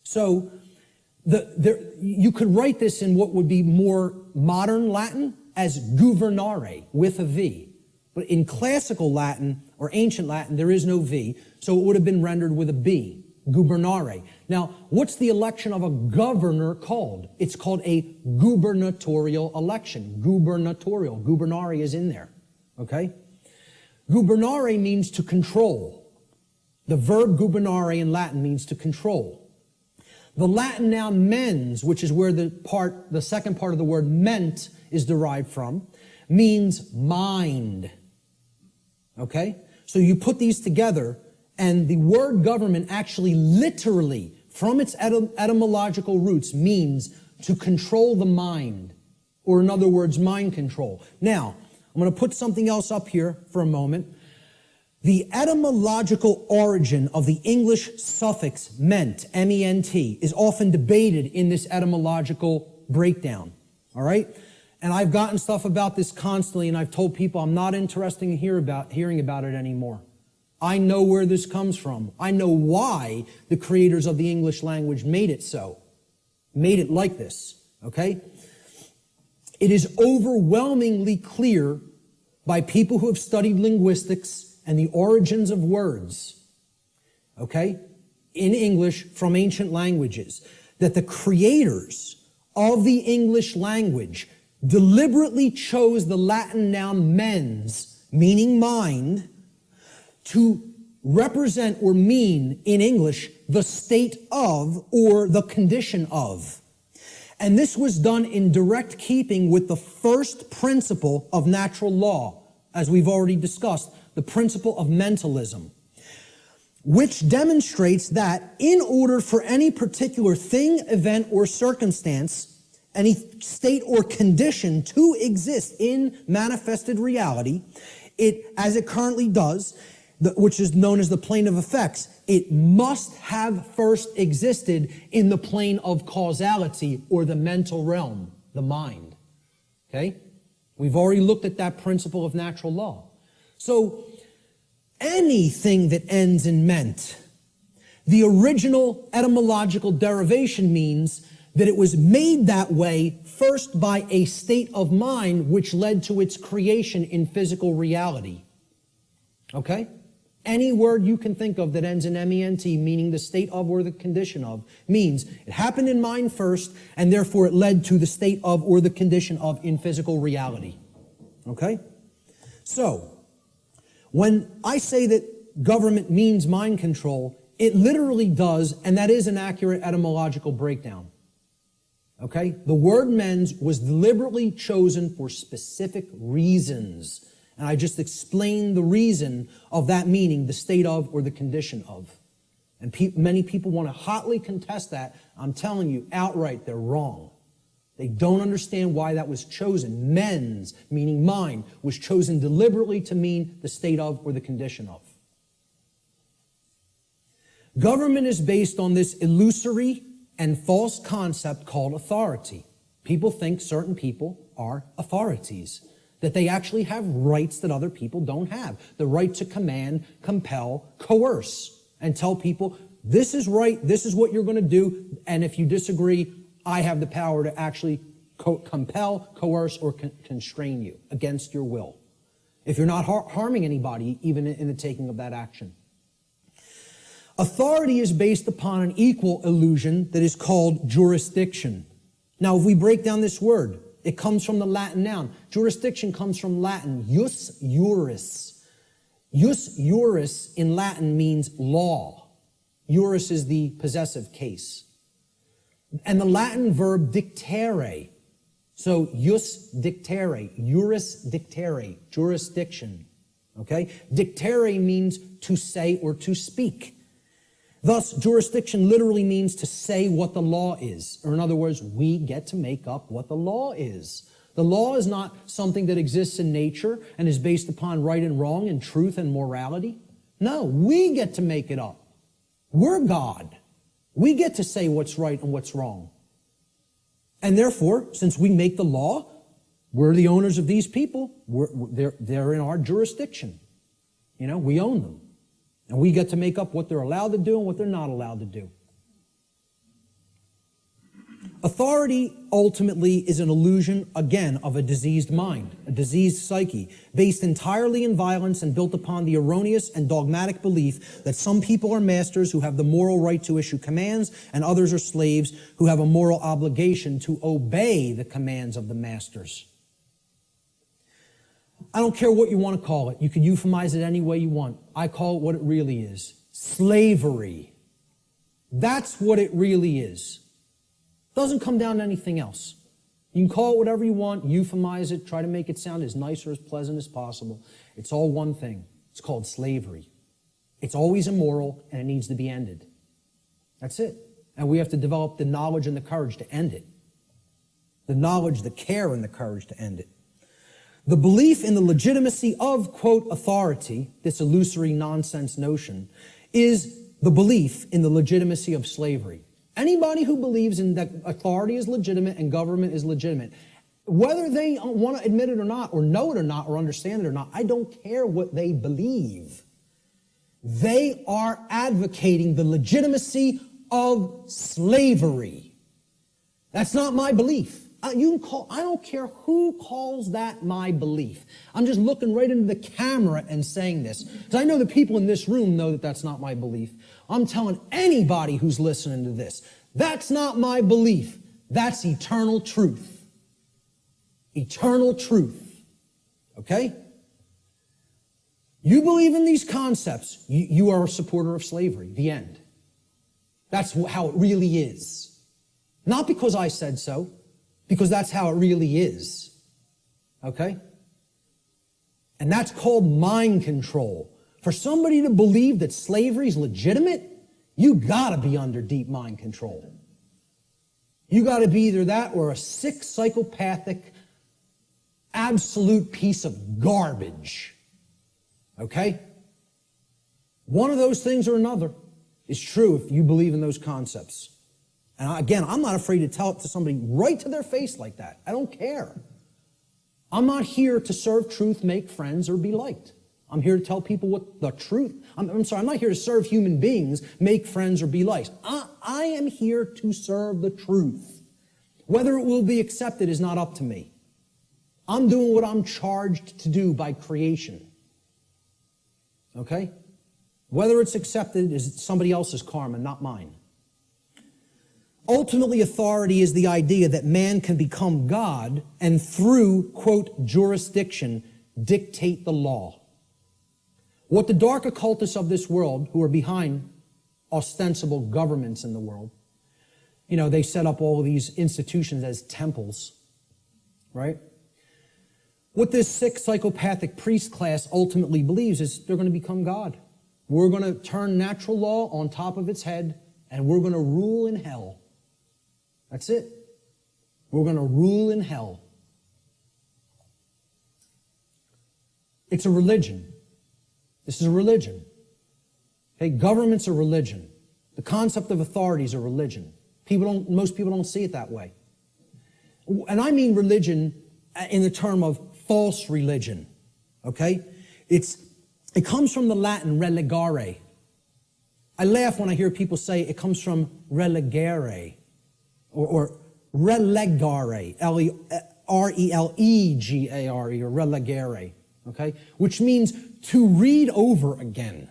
So you could write this in what would be more modern Latin as gubernare with a V. But in classical Latin or ancient Latin, there is no V, so it would have been rendered with a B, gubernare. Now, what's the election of a governor called? It's called a gubernatorial election. Gubernatorial. Gubernare is in there. Okay? Gubernare means to control. The verb gubernare in Latin means to control. The Latin noun mens, which is where the second part of the word ment is derived from, means mind. Okay? So you put these together, and the word government actually literally, from its etymological roots, means to control the mind, or in other words, mind control. Now, I'm going to put something else up here for a moment. The etymological origin of the English suffix ment, M-E-N-T, is often debated in this etymological breakdown. All right? And I've gotten stuff about this constantly, and I've told people I'm not interested in hearing about it anymore. I know where this comes from. I know why the creators of the English language made it so. Made it like this. Okay? It is overwhelmingly clear by people who have studied linguistics and the origins of words, okay, in English from ancient languages, that the creators of the English language deliberately chose the Latin noun mens, meaning mind, to represent or mean in English the state of or the condition of. And this was done in direct keeping with the first principle of natural law, as we've already discussed, the principle of mentalism, which demonstrates that in order for any particular thing, event, or circumstance, any state or condition to exist in manifested reality, as it currently does, which is known as the plane of effects, it must have first existed in the plane of causality or the mental realm, the mind. Okay? We've already looked at that principle of natural law. So, anything that ends in ment, the original etymological derivation means that it was made that way first by a state of mind which led to its creation in physical reality. Okay? Any word you can think of that ends in M-E-N-T, meaning the state of or the condition of, means it happened in mind first, and therefore it led to the state of or the condition of in physical reality. Okay? So, when I say that government means mind control, it literally does, and that is an accurate etymological breakdown. Okay? The word mens was deliberately chosen for specific reasons. And I just explained the reason of that meaning, the state of or the condition of. And many people want to hotly contest that. I'm telling you outright, they're wrong. They don't understand why that was chosen. Mens, meaning mind, was chosen deliberately to mean the state of or the condition of. Government is based on this illusory and false concept called authority. People think certain people are authorities, that they actually have rights that other people don't have. The right to command, compel, coerce, and tell people, this is right, this is what you're going to do, and if you disagree, I have the power to actually compel, coerce, or constrain you against your will, if you're not harming anybody, even in the taking of that action. Authority is based upon an equal illusion that is called jurisdiction. Now, if we break down this word, it comes from the Latin noun. Jurisdiction comes from Latin, jus juris. Jus juris in Latin means law. Juris is the possessive case. And the Latin verb dictere. So, jus dictere, juris dictere, jurisdiction. Okay? Dictere means to say or to speak. Thus, jurisdiction literally means to say what the law is. Or in other words, we get to make up what the law is. The law is not something that exists in nature and is based upon right and wrong and truth and morality. No, we get to make it up. We're God. We get to say what's right and what's wrong. And therefore, since we make the law, We're the owners of these people. They're in our jurisdiction. You know, we own them. And we get to make up what they're allowed to do and what they're not allowed to do. Authority ultimately is an illusion, again, of a diseased mind, a diseased psyche, based entirely in violence and built upon the erroneous and dogmatic belief that some people are masters who have the moral right to issue commands and others are slaves who have a moral obligation to obey the commands of the masters. I don't care what you want to call it. You can euphemize it any way you want. I call it what it really is. Slavery. That's what it really is. Doesn't come down to anything else. You can call it whatever you want, euphemize it, try to make it sound as nice or as pleasant as possible. It's all one thing. It's called slavery. It's always immoral, and it needs to be ended. That's it. And we have to develop the knowledge and the courage to end it. The knowledge, the care, and the courage to end it. The belief in the legitimacy of, quote, authority, this illusory nonsense notion, is the belief in the legitimacy of slavery. Anybody who believes in that authority is legitimate and government is legitimate, whether they want to admit it or not, or know it or not, or understand it or not, I don't care what they believe. They are advocating the legitimacy of slavery. That's not my belief. I don't care who calls that my belief. I'm just looking right into the camera and saying this, because I know the people in this room know that that's not my belief. I'm telling anybody who's listening to this, that's not my belief. That's eternal truth. Eternal truth. Okay? You believe in these concepts, you are a supporter of slavery. The end. That's how it really is. Not because I said so, because that's how it really is. Okay? And that's called mind control. For somebody to believe that slavery is legitimate, you gotta be under deep mind control. You gotta be either that or a sick, psychopathic, absolute piece of garbage. Okay? One of those things or another is true if you believe in those concepts. And again, I'm not afraid to tell it to somebody right to their face like that. I don't care. I'm not here to serve truth, make friends, or be liked. I'm here to tell people what the truth. I'm not here to serve human beings, make friends, or be liked. I am here to serve the truth. Whether it will be accepted is not up to me. I'm doing what I'm charged to do by creation. Okay? Whether it's accepted is somebody else's karma, not mine. Ultimately, authority is the idea that man can become God and through, quote, jurisdiction, dictate the law. What the dark occultists of this world, who are behind ostensible governments in the world, they set up all of these institutions as temples, right? What this sick psychopathic priest class ultimately believes is they're going to become God. We're going to turn natural law on top of its head, and we're going to rule in hell. That's it. We're going to rule in hell. It's a religion. This is a religion. Okay, government's a religion. The concept of authority is a religion. Most people don't see it that way. And I mean religion in the term of false religion. Okay? It comes from the Latin relegare. I laugh when I hear people say it comes from relegare or relegare, R-E-L-E-G-A-R-E, or relegare, okay? Which means to read over again,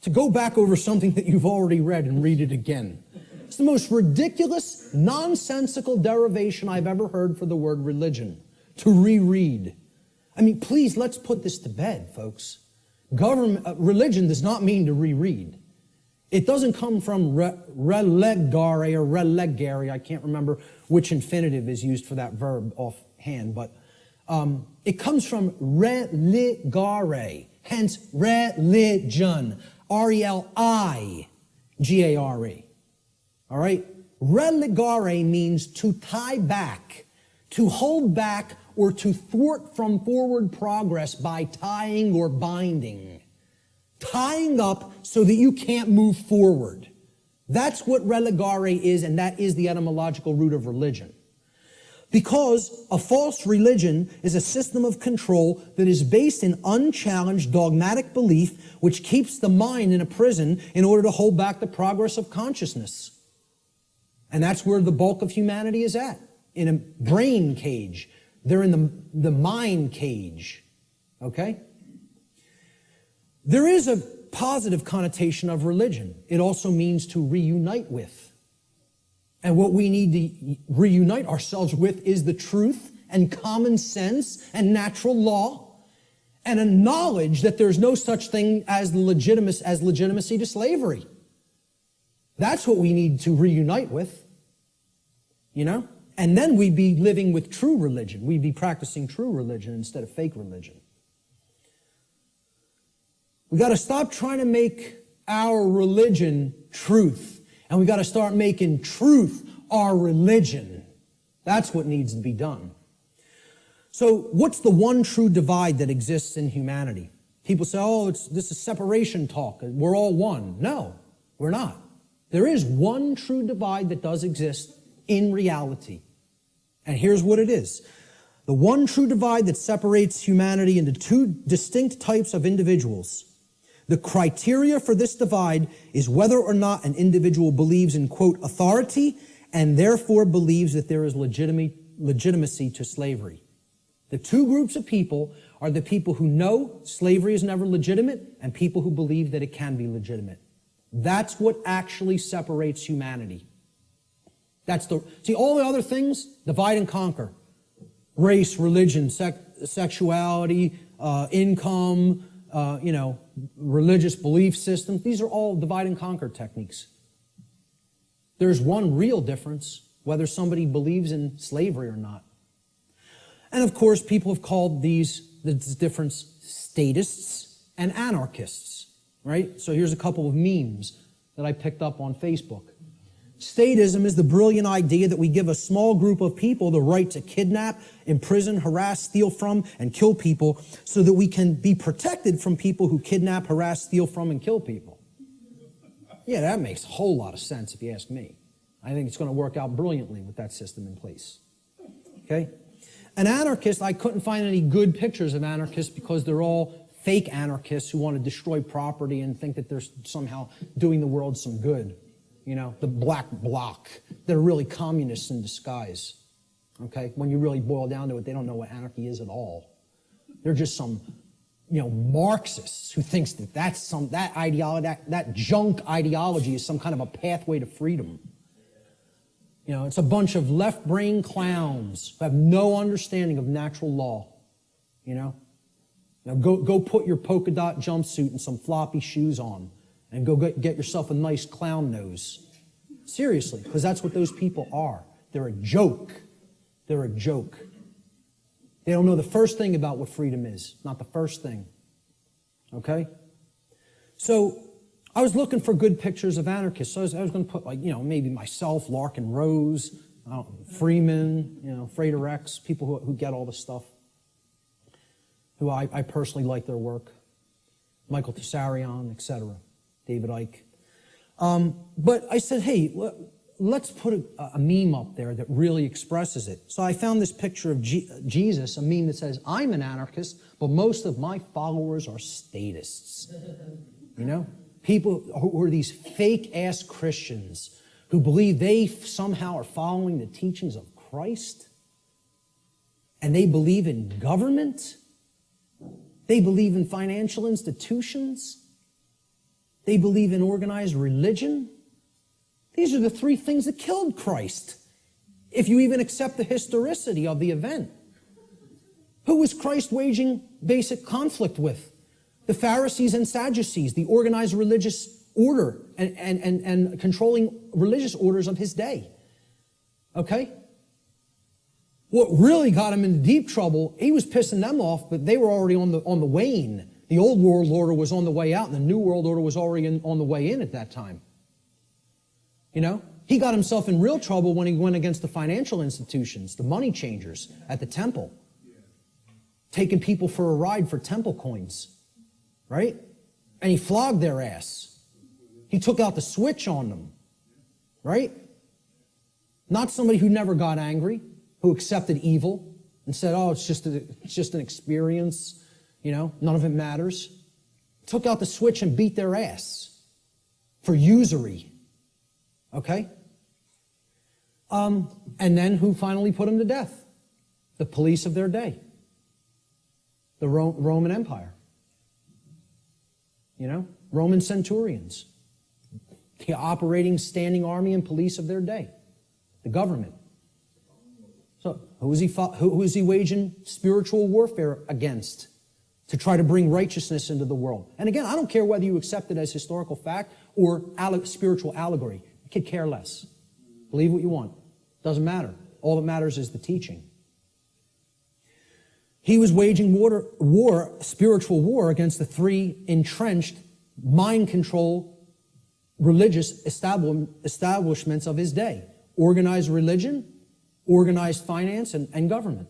to go back over something that you've already read and read it again. It's the most ridiculous, nonsensical derivation I've ever heard for the word religion, to reread. I mean, please, let's put this to bed, folks. Religion does not mean to reread. It doesn't come from relegare or relegare. I can't remember which infinitive is used for that verb offhand, but it comes from religare, hence religion, R-E-L-I-G-A-R-E. All right? Relegare means to tie back, to hold back, or to thwart from forward progress by tying or binding. Tying up so that you can't move forward. That's what relegare is, and that is the etymological root of religion. Because a false religion is a system of control that is based in unchallenged dogmatic belief, which keeps the mind in a prison in order to hold back the progress of consciousness. And that's where the bulk of humanity is at, in a brain cage. They're in the mind cage, okay? There is a positive connotation of religion. It also means to reunite with. And what we need to reunite ourselves with is the truth and common sense and natural law and a knowledge that there's no such thing as legitimacy to slavery. That's what we need to reunite with, you know? And then we'd be living with true religion. We'd be practicing true religion instead of fake religion. We got to stop trying to make our religion truth. And we got to start making truth our religion. That's what needs to be done. So what's the one true divide that exists in humanity? People say, oh, this is separation talk. We're all one. No, we're not. There is one true divide that does exist in reality. And here's what it is. The one true divide that separates humanity into two distinct types of individuals. The criteria for this divide is whether or not an individual believes in, quote, authority, and therefore believes that there is legitimacy to slavery. The two groups of people are the people who know slavery is never legitimate and people who believe that it can be legitimate. That's what actually separates humanity. See, all the other things, divide and conquer. Race, religion, sexuality, income, religious belief systems. These are all divide and conquer techniques. There's one real difference, whether somebody believes in slavery or not. And of course, people have called this difference statists and anarchists, right? So here's a couple of memes that I picked up on Facebook. Statism is the brilliant idea that we give a small group of people the right to kidnap, imprison, harass, steal from, and kill people so that we can be protected from people who kidnap, harass, steal from, and kill people. Yeah, that makes a whole lot of sense if you ask me. I think it's going to work out brilliantly with that system in place. Okay? An anarchist, I couldn't find any good pictures of anarchists because they're all fake anarchists who want to destroy property and think that they're somehow doing the world some good. You know, the black bloc. They're really communists in disguise. Okay? When you really boil down to it, they don't know what anarchy is at all. They're just some, Marxists who thinks that that ideology, that junk ideology is some kind of a pathway to freedom. It's a bunch of left-brain clowns who have no understanding of natural law. Now go put your polka dot jumpsuit and some floppy shoes on. And go get yourself a nice clown nose. Seriously, because that's what those people are. They're a joke. They're a joke. They don't know the first thing about what freedom is. Not the first thing. Okay? So, I was looking for good pictures of anarchists. So I was going to put, maybe myself, Larkin Rose, Freeman, Frater X, people who get all this stuff. Who I personally like their work. Michael Tessarion, etc. David Icke. But I said, hey, let's put a meme up there that really expresses it. So I found this picture of Jesus, a meme that says, I'm an anarchist, but most of my followers are statists. People who are these fake-ass Christians who believe they somehow are following the teachings of Christ. And they believe in government. They believe in financial institutions. They believe in organized religion. These are the three things that killed Christ, if you even accept the historicity of the event. Who was Christ waging basic conflict with? The Pharisees and Sadducees, the organized religious order and controlling religious orders of his day. Okay? What really got him into deep trouble, he was pissing them off, but they were already on the wane. The old world order was on the way out, and the new world order was already on the way in at that time. He got himself in real trouble when he went against the financial institutions, the money changers at the temple, taking people for a ride for temple coins, right? And he flogged their ass. He took out the switch on them, right? Not somebody who never got angry, who accepted evil and said, oh, it's just an experience, none of it matters. Took out the switch and beat their ass for usury. Okay? And then who finally put them to death? The police of their day. The Roman Empire. Roman centurions. The operating standing army and police of their day. The government. So who is he waging spiritual warfare against? To try to bring righteousness into the world. And again, I don't care whether you accept it as historical fact or spiritual allegory. I could care less. Believe what you want. Doesn't matter. All that matters is the teaching. He was waging spiritual war against the three entrenched, mind control, religious establishments of his day. Organized religion, organized finance, and government.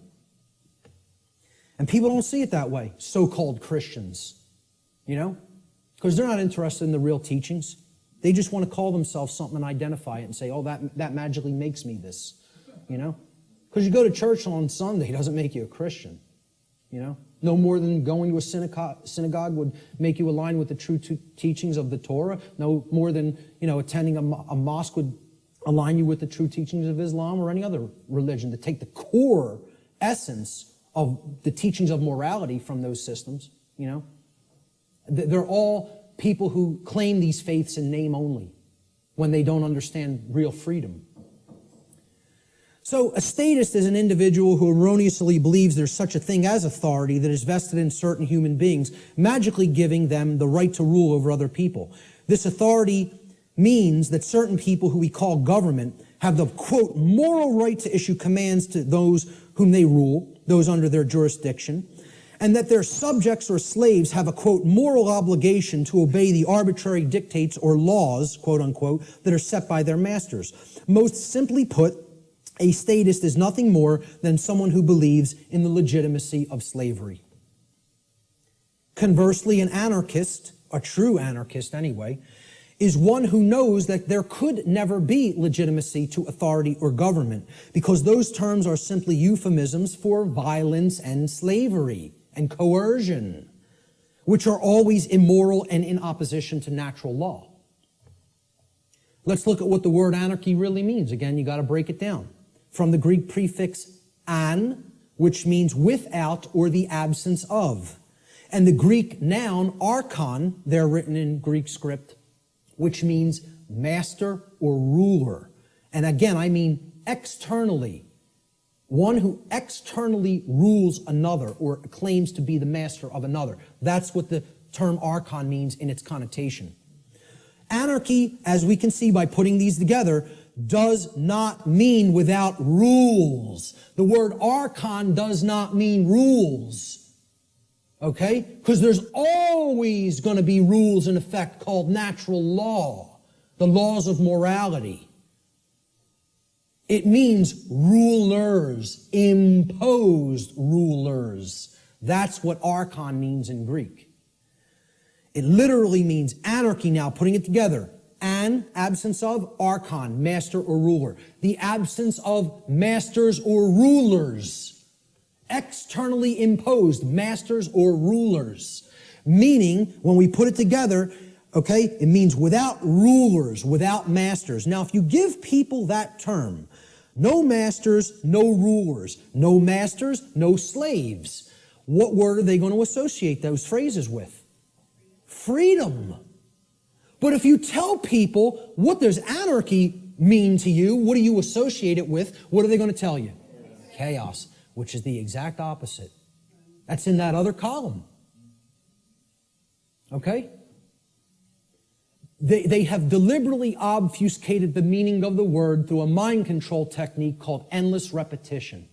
And people don't see it that way, so-called Christians, because they're not interested in the real teachings. They just want to call themselves something and identify it and say, oh, that magically makes me this, Because you go to church on Sunday doesn't make you a Christian, No more than going to a synagogue would make you align with the true teachings of the Torah. No more than, attending a mosque would align you with the true teachings of Islam or any other religion. To take the core essence of the teachings of morality from those systems, They're all people who claim these faiths in name only when they don't understand real freedom. So a statist is an individual who erroneously believes there's such a thing as authority that is vested in certain human beings, magically giving them the right to rule over other people. This authority means that certain people who we call government have the, quote, moral right to issue commands to those whom they rule, those under their jurisdiction, and that their subjects or slaves have a, quote, moral obligation to obey the arbitrary dictates or laws, quote unquote, that are set by their masters. Most simply put, a statist is nothing more than someone who believes in the legitimacy of slavery. Conversely, an anarchist, a true anarchist anyway, is one who knows that there could never be legitimacy to authority or government because those terms are simply euphemisms for violence and slavery and coercion, which are always immoral and in opposition to natural law. Let's look at what the word anarchy really means. Again, you got to break it down. From the Greek prefix an, which means without or the absence of, and the Greek noun archon, they're written in Greek script, which means master or ruler. And again, I mean externally. One who externally rules another or claims to be the master of another. That's what the term archon means in its connotation. Anarchy, as we can see by putting these together, does not mean without rules. The word archon does not mean rules. Okay? Because there's always going to be rules in effect called natural law, the laws of morality. It means rulers, imposed rulers. That's what archon means in Greek. It literally means anarchy now, putting it together. An, absence of, archon, master or ruler. The absence of masters or rulers. Externally imposed masters or rulers. Meaning, when we put it together, okay, it means without rulers, without masters. Now, if you give people that term, no masters, no rulers, no masters, no slaves, what word are they going to associate those phrases with? Freedom. But if you tell people, what does anarchy mean to you? What do you associate it with? What are they going to tell you? Chaos, which is the exact opposite. That's in that other column. Okay? They have deliberately obfuscated the meaning of the word through a mind control technique called endless repetition.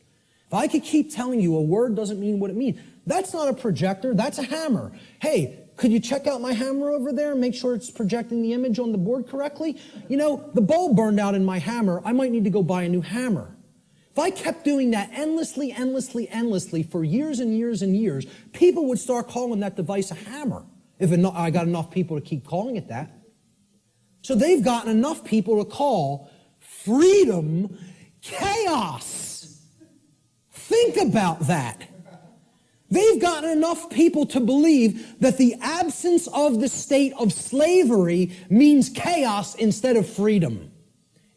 If I could keep telling you a word doesn't mean what it means, that's not a projector, that's a hammer. Hey, could you check out my hammer over there and make sure it's projecting the image on the board correctly? You know, the bulb burned out in my hammer. I might need to go buy a new hammer. If I kept doing that endlessly for years and years and years, people would start calling that device a hammer. If I got enough people to keep calling it that. So they've gotten enough people to call freedom chaos. Think about that. They've gotten enough people to believe that the absence of the state of slavery means chaos instead of freedom.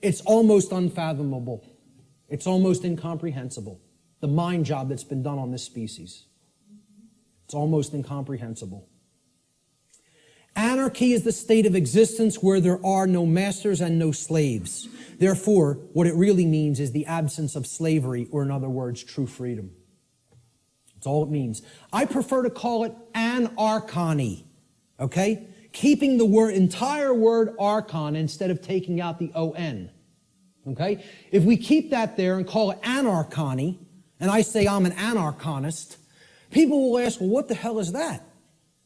It's almost unfathomable. It's almost incomprehensible. The mind job that's been done on this species. It's almost incomprehensible. Anarchy is the state of existence where there are no masters and no slaves. Therefore, what it really means is the absence of slavery, or in other words, true freedom. That's all it means. I prefer to call it anarchony, okay? Keeping the entire word archon instead of taking out the O-N, okay? If we keep that there and call it anarchony, and I say I'm an anarchonist, people will ask, well, what the hell is that?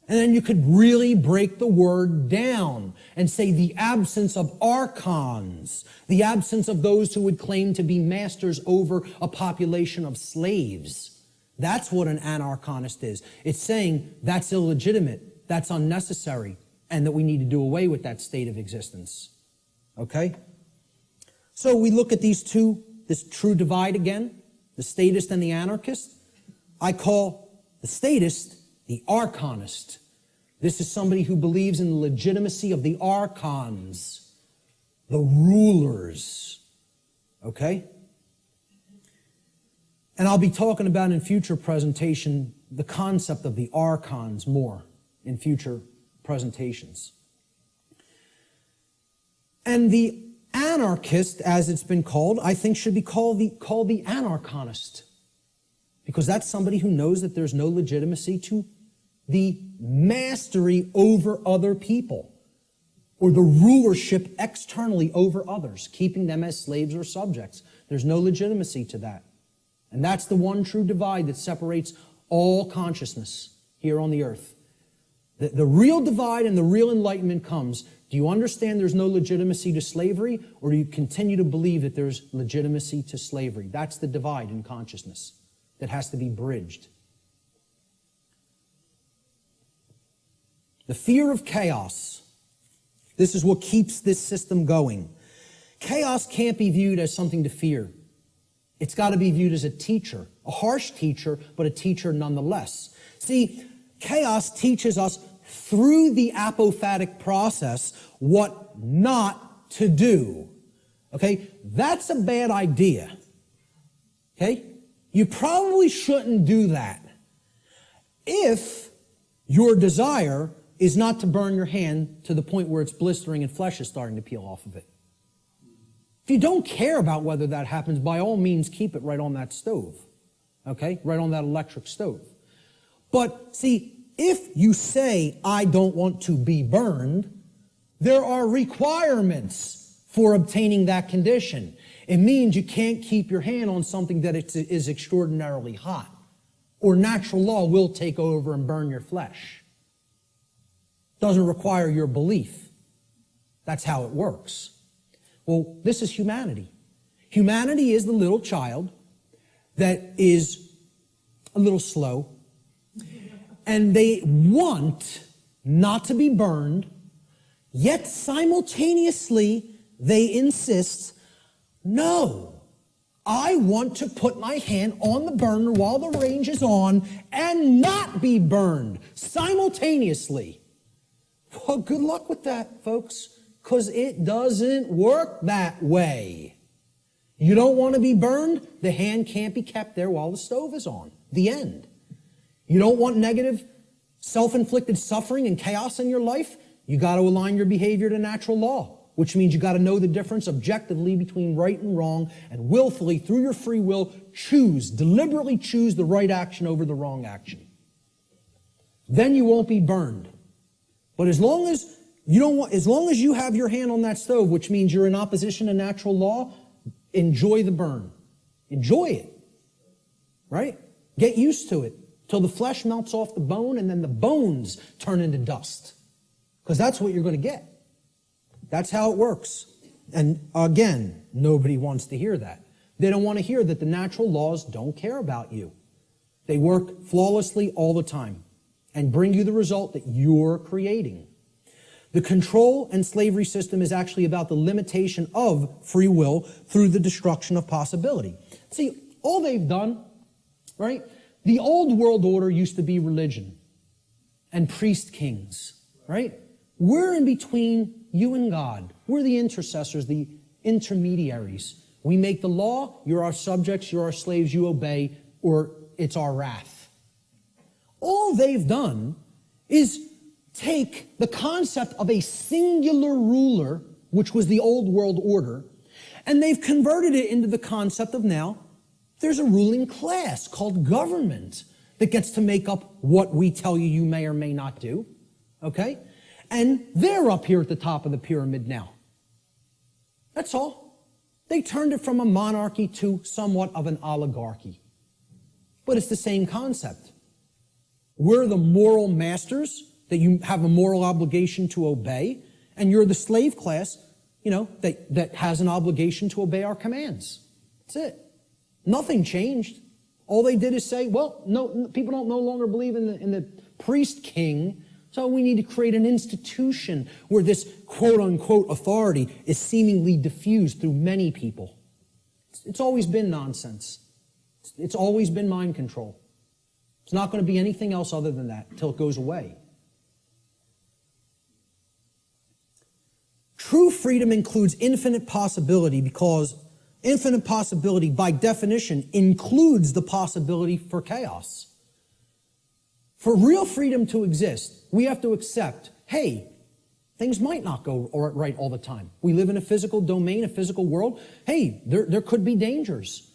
And then you could really break the word down and say the absence of archons, the absence of those who would claim to be masters over a population of slaves. That's what an anarchonist is. It's saying that's illegitimate, that's unnecessary, and that we need to do away with that state of existence. Okay? So we look at these two, this true divide again, the statist and the anarchist. I call the statist the archonist. This is somebody who believes in the legitimacy of the archons, the rulers. Okay? And I'll be talking about in future presentation the concept of the archons more in future presentations. And the anarchist, as it's been called, I think should be called the anarchonist. Because that's somebody who knows that there's no legitimacy to the mastery over other people, or the rulership externally over others, keeping them as slaves or subjects. There's no legitimacy to that. And that's the one true divide that separates all consciousness here on the earth. The real divide and the real enlightenment comes. Do you understand there's no legitimacy to slavery, or do you continue to believe that there's legitimacy to slavery? That's the divide in consciousness that has to be bridged. The fear of chaos. This is what keeps this system going. Chaos can't be viewed as something to fear. It's got to be viewed as a teacher, a harsh teacher, but a teacher nonetheless. See, chaos teaches us through the apophatic process what not to do. Okay? That's a bad idea. Okay? You probably shouldn't do that. If your desire is not to burn your hand to the point where it's blistering and flesh is starting to peel off of it. If you don't care about whether that happens, by all means, keep it right on that stove. Okay? Right on that electric stove. But see, if you say, I don't want to be burned, there are requirements for obtaining that condition. It means you can't keep your hand on something that is extraordinarily hot, or natural law will take over and burn your flesh. Doesn't require your belief. That's how it works. Well, this is humanity. Humanity is the little child that is a little slow, and they want not to be burned, yet simultaneously they insist, no, I want to put my hand on the burner while the range is on and not be burned simultaneously. Well, good luck with that, folks, because it doesn't work that way. You don't want to be burned, the hand can't be kept there while the stove is on. The end. You don't want negative, self-inflicted suffering and chaos in your life, you got to align your behavior to natural law, which means you got to know the difference objectively between right and wrong, and willfully, through your free will, deliberately choose the right action over the wrong action. Then you won't be burned. But as long as you have your hand on that stove, which means you're in opposition to natural law, enjoy the burn. Enjoy it. Right? Get used to it till the flesh melts off the bone and then the bones turn into dust. Because that's what you're going to get. That's how it works. And again, nobody wants to hear that. They don't want to hear that the natural laws don't care about you. They work flawlessly all the time and bring you the result that you're creating. The control and slavery system is actually about the limitation of free will through the destruction of possibility. See, all they've done right? The old world order used to be religion and priest kings, right? We're in between you and God. We're the intercessors, the intermediaries. We make the law, you're our subjects, you're our slaves, you obey, or it's our wrath. All they've done is take the concept of a singular ruler, which was the old world order, and they've converted it into the concept of now there's a ruling class called government that gets to make up what we tell you may or may not do, okay? And they're up here at the top of the pyramid now. That's all. They turned it from a monarchy to somewhat of an oligarchy. But it's the same concept. We're the moral masters that you have a moral obligation to obey, and you're the slave class, that has an obligation to obey our commands. That's it. Nothing changed. All they did is say, well, no, people don't no longer believe in the priest king, so we need to create an institution where this quote-unquote authority is seemingly diffused through many people. It's always been nonsense. It's always been mind control. It's not going to be anything else other than that until it goes away. True freedom includes infinite possibility because infinite possibility, by definition, includes the possibility for chaos. For real freedom to exist, we have to accept, hey, things might not go right all the time. We live in a physical domain, a physical world. Hey, there could be dangers,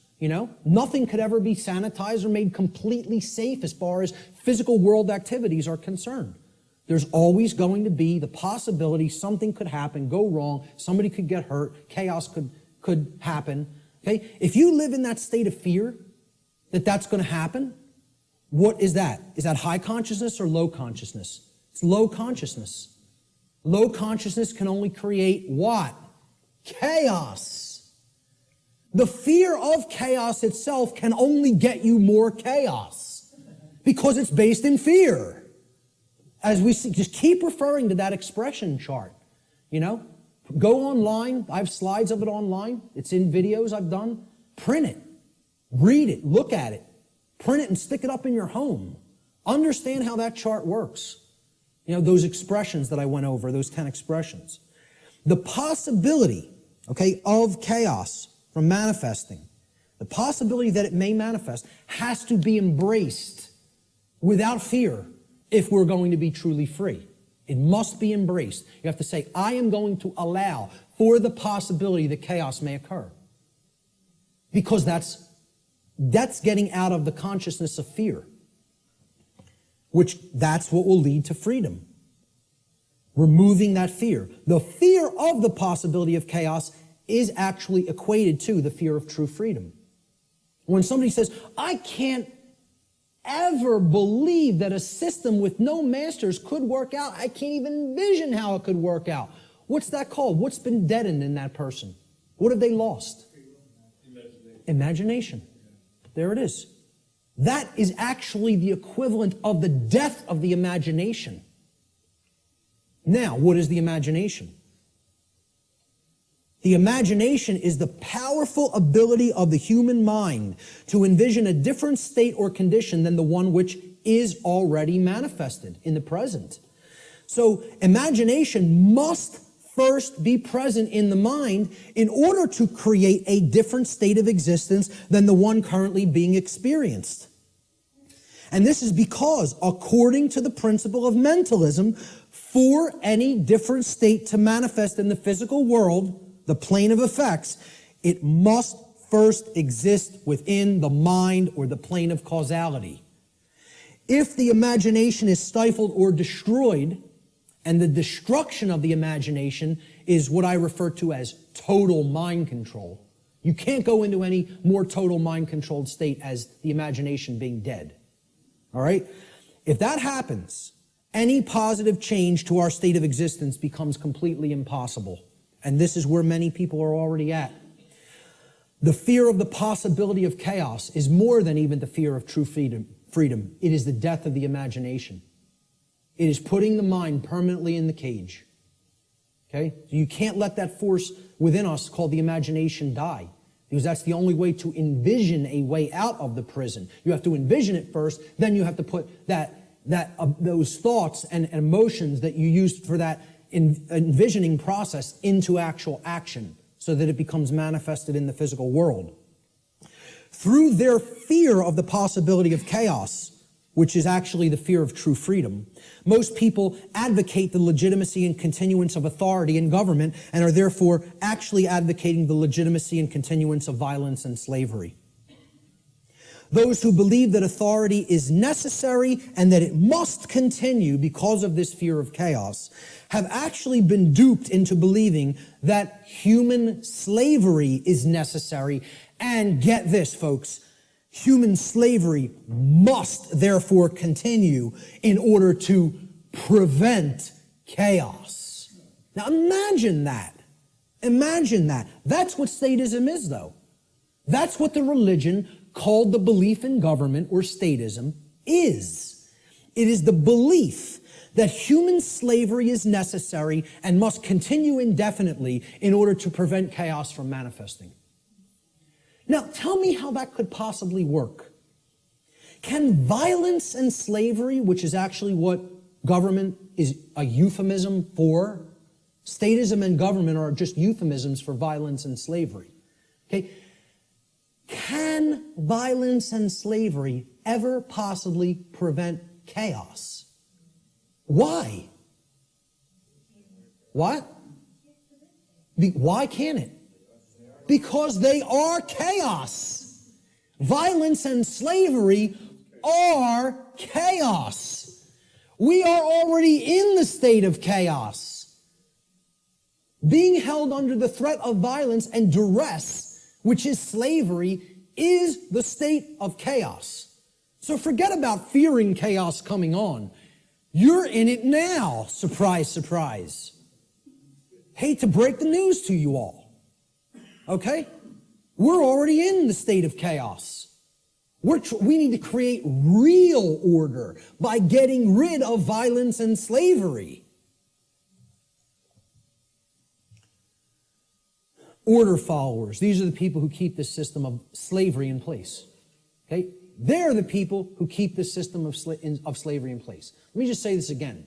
Nothing could ever be sanitized or made completely safe as far as physical world activities are concerned. There's always going to be the possibility something could happen, go wrong, somebody could get hurt, chaos could happen. Okay? If you live in that state of fear that that's going to happen, what is that? Is that high consciousness or low consciousness? It's low consciousness. Low consciousness can only create what? Chaos. The fear of chaos itself can only get you more chaos because it's based in fear. As we see, just keep referring to that expression chart, Go online. I have slides of it online. It's in videos I've done. Print it. Read it. Look at it. Print it and stick it up in your home. Understand how that chart works. Those expressions that I went over, those 10 expressions. The possibility, of chaos from manifesting, the possibility that it may manifest has to be embraced without fear if we're going to be truly free. It must be embraced. You have to say, I am going to allow for the possibility that chaos may occur. Because that's getting out of the consciousness of fear. That's what will lead to freedom. Removing that fear. The fear of the possibility of chaos is actually equated to the fear of true freedom. When somebody says, I can't ever believe that a system with no masters could work out. I can't even envision how it could work out. What's that called? What's been deadened in that person? What have they lost? Imagination. There it is. That is actually the equivalent of the death of the imagination. Now, what is the imagination? The imagination is the powerful ability of the human mind to envision a different state or condition than the one which is already manifested in the present. So imagination must first be present in the mind in order to create a different state of existence than the one currently being experienced. And this is because, according to the principle of mentalism, for any different state to manifest in the physical world, the plane of effects, it must first exist within the mind or the plane of causality. If the imagination is stifled or destroyed, and the destruction of the imagination is what I refer to as total mind control. You can't go into any more total mind controlled state as the imagination being dead. All right? If that happens, any positive change to our state of existence becomes completely impossible. And this is where many people are already at. The fear of the possibility of chaos is more than even the fear of true freedom. It is the death of the imagination. It is putting the mind permanently in the cage. Okay? You can't let that force within us called the imagination die. because that's the only way to envision a way out of the prison. You have to envision it first, then you have to put those thoughts and emotions that you used for that envisioning process into actual action so that it becomes manifested in the physical world. Through their fear of the possibility of chaos, which is actually the fear of true freedom, most people advocate the legitimacy and continuance of authority in government and are therefore actually advocating the legitimacy and continuance of violence and slavery. Those who believe that authority is necessary and that it must continue because of this fear of chaos have actually been duped into believing that human slavery is necessary. And get this, folks, human slavery must therefore continue in order to prevent chaos. Now imagine that. Imagine that. That's what statism is, though. That's what the religion called the belief in government or statism is. It is the belief that human slavery is necessary and must continue indefinitely in order to prevent chaos from manifesting. Now, tell me how that could possibly work. Can violence and slavery, which is actually what government is a euphemism for, statism and government are just euphemisms for violence and slavery. Okay? Can violence and slavery ever possibly prevent chaos? Why? What? Why can't it? Because they are chaos. Violence and slavery are chaos. We are already in the state of chaos. Being held under the threat of violence and duress, which is slavery, is the state of chaos. So forget about fearing chaos coming on. You're in it now. Surprise, surprise. Hate to break the news to you all. Okay? We're already in the state of chaos. We need to create real order by getting rid of violence and slavery. Order followers. These are the people who keep this system of slavery in place. Okay? They're the people who keep this system of slavery in place. Let me just say this again.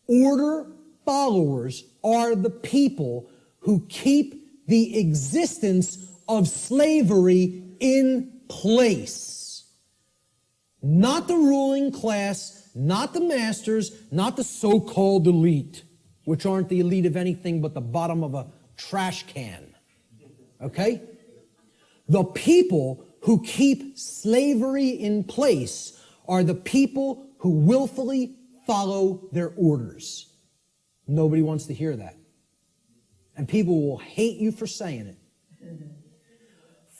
Order followers are the people who keep the existence of slavery in place. Not the ruling class, not the masters, not the so-called elite, which aren't the elite of anything but the bottom of a trash can. Okay? The people who keep slavery in place are the people who willfully follow their orders. Nobody wants to hear that. And people will hate you for saying it.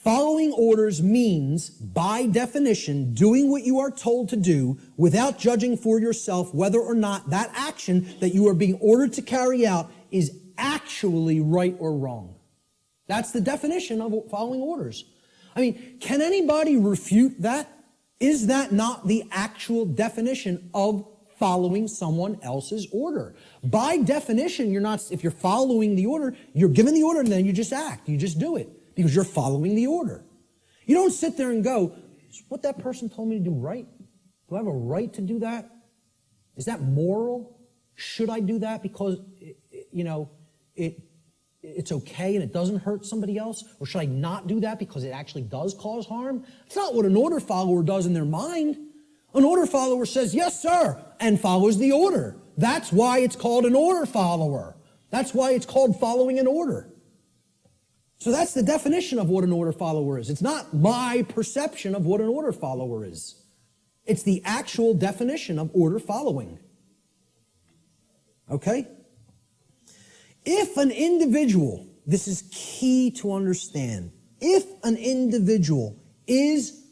Following orders means, by definition, doing what you are told to do without judging for yourself whether or not that action that you are being ordered to carry out is actually right or wrong. That's the definition of following orders. I mean, can anybody refute that? Is that not the actual definition of following someone else's order? By definition, you're not, if you're following the order, you're given the order and then you just act. You just do it because you're following the order. You don't sit there and go, is what that person told me to do right? Do I have a right to do that? Is that moral? Should I do that because, it's okay and it doesn't hurt somebody else? Or should I not do that because it actually does cause harm? It's not what an order follower does in their mind. An order follower says, yes, sir, and follows the order. That's why it's called an order follower. That's why it's called following an order. So that's the definition of what an order follower is. It's not my perception of what an order follower is. It's the actual definition of order following. Okay? If an individual, this is key to understand, if an individual is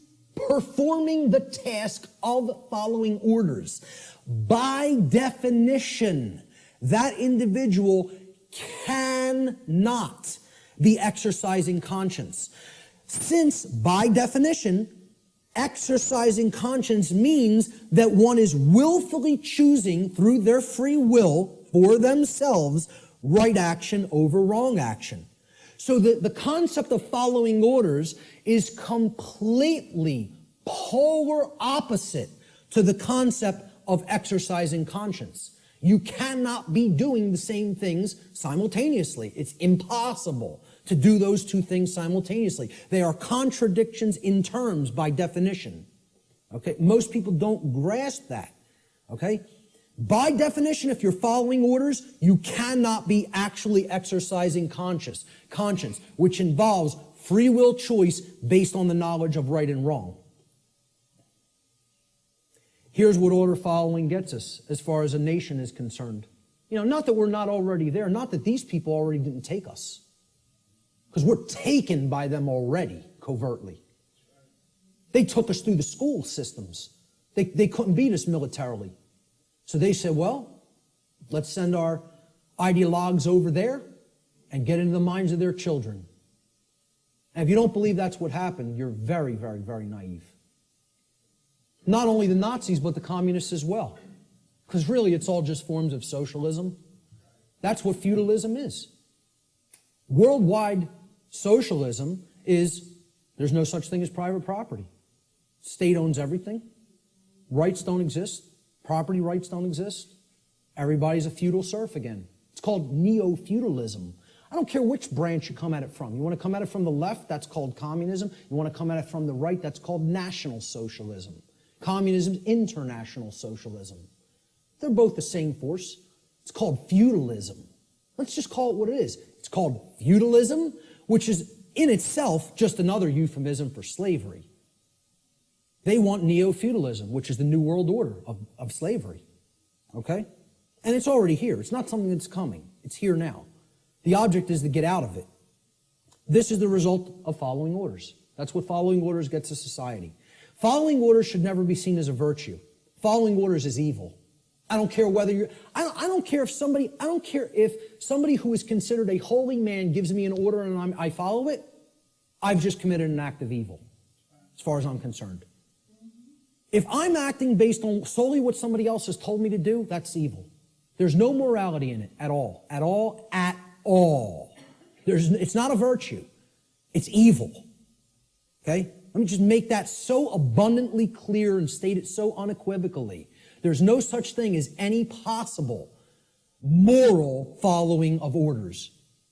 performing the task of following orders, by definition, that individual cannot be exercising conscience. Since, by definition, exercising conscience means that one is willfully choosing through their free will for themselves right action over wrong action. So the concept of following orders is completely polar opposite to the concept of exercising conscience. You cannot be doing the same things simultaneously. It's impossible to do those two things simultaneously. They are contradictions in terms by definition. Okay? Most people don't grasp that. Okay? By definition, if you're following orders, you cannot be actually exercising conscience, which involves free will choice based on the knowledge of right and wrong. Here's what order following gets us as far as a nation is concerned. Not that we're not already there, not that these people already didn't take us, because we're taken by them already, covertly. They took us through the school systems. They couldn't beat us militarily. So they said, well, let's send our ideologues over there and get into the minds of their children. And if you don't believe that's what happened, you're very, very, very naive. Not only the Nazis, but the communists as well. Because really, it's all just forms of socialism. That's what feudalism is. Worldwide socialism is, there's no such thing as private property. State owns everything. Rights don't exist. Property rights don't exist. Everybody's a feudal serf again. It's called neo-feudalism. I don't care which branch you come at it from. You want to come at it from the left, that's called communism. You want to come at it from the right, that's called National Socialism. Communism's international socialism. They're both the same force. It's called feudalism. Let's just call it what it is. It's called feudalism, which is in itself just another euphemism for slavery. They want neo-feudalism, which is the New World Order of slavery. Okay? And it's already here. It's not something that's coming. It's here now. The object is to get out of it. This is the result of following orders. That's what following orders gets a society. Following orders should never be seen as a virtue. Following orders is evil. I don't care whether you're, I don't care if somebody who is considered a holy man gives me an order and I follow it, I've just committed an act of evil, as far as I'm concerned. If I'm acting based on solely what somebody else has told me to do, that's evil. There's no morality in it at all. At all. At all. It's not a virtue. It's evil. Okay? Let me just make that so abundantly clear and state it so unequivocally. There's no such thing as any possible moral following of orders.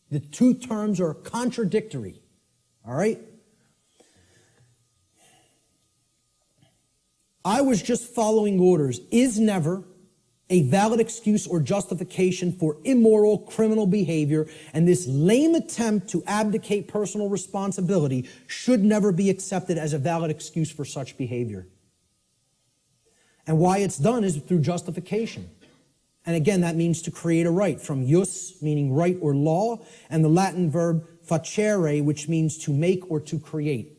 The two terms are contradictory. All right? I was just following orders is never a valid excuse or justification for immoral criminal behavior, and this lame attempt to abdicate personal responsibility should never be accepted as a valid excuse for such behavior. And why it's done is through justification. And again, that means to create a right, from jus, meaning right or law, and the Latin verb facere, which means to make or to create.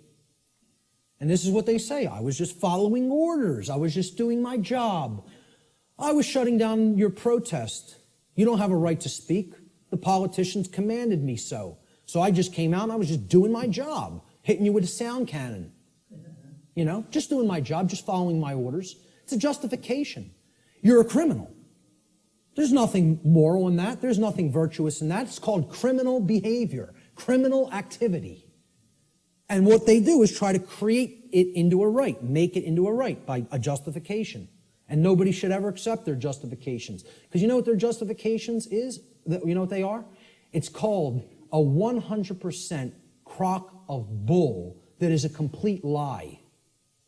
And this is what they say. I was just following orders. I was just doing my job. I was shutting down your protest. You don't have a right to speak. The politicians commanded me so. So I just came out and I was just doing my job, hitting you with a sound cannon. Just doing my job, just following my orders. It's a justification. You're a criminal. There's nothing moral in that. There's nothing virtuous in that. It's called criminal behavior, criminal activity. And what they do is try to create it into a right, make it into a right by a justification. And nobody should ever accept their justifications. Because you know what their justifications is? You know what they are? It's called a 100% crock of bull that is a complete lie.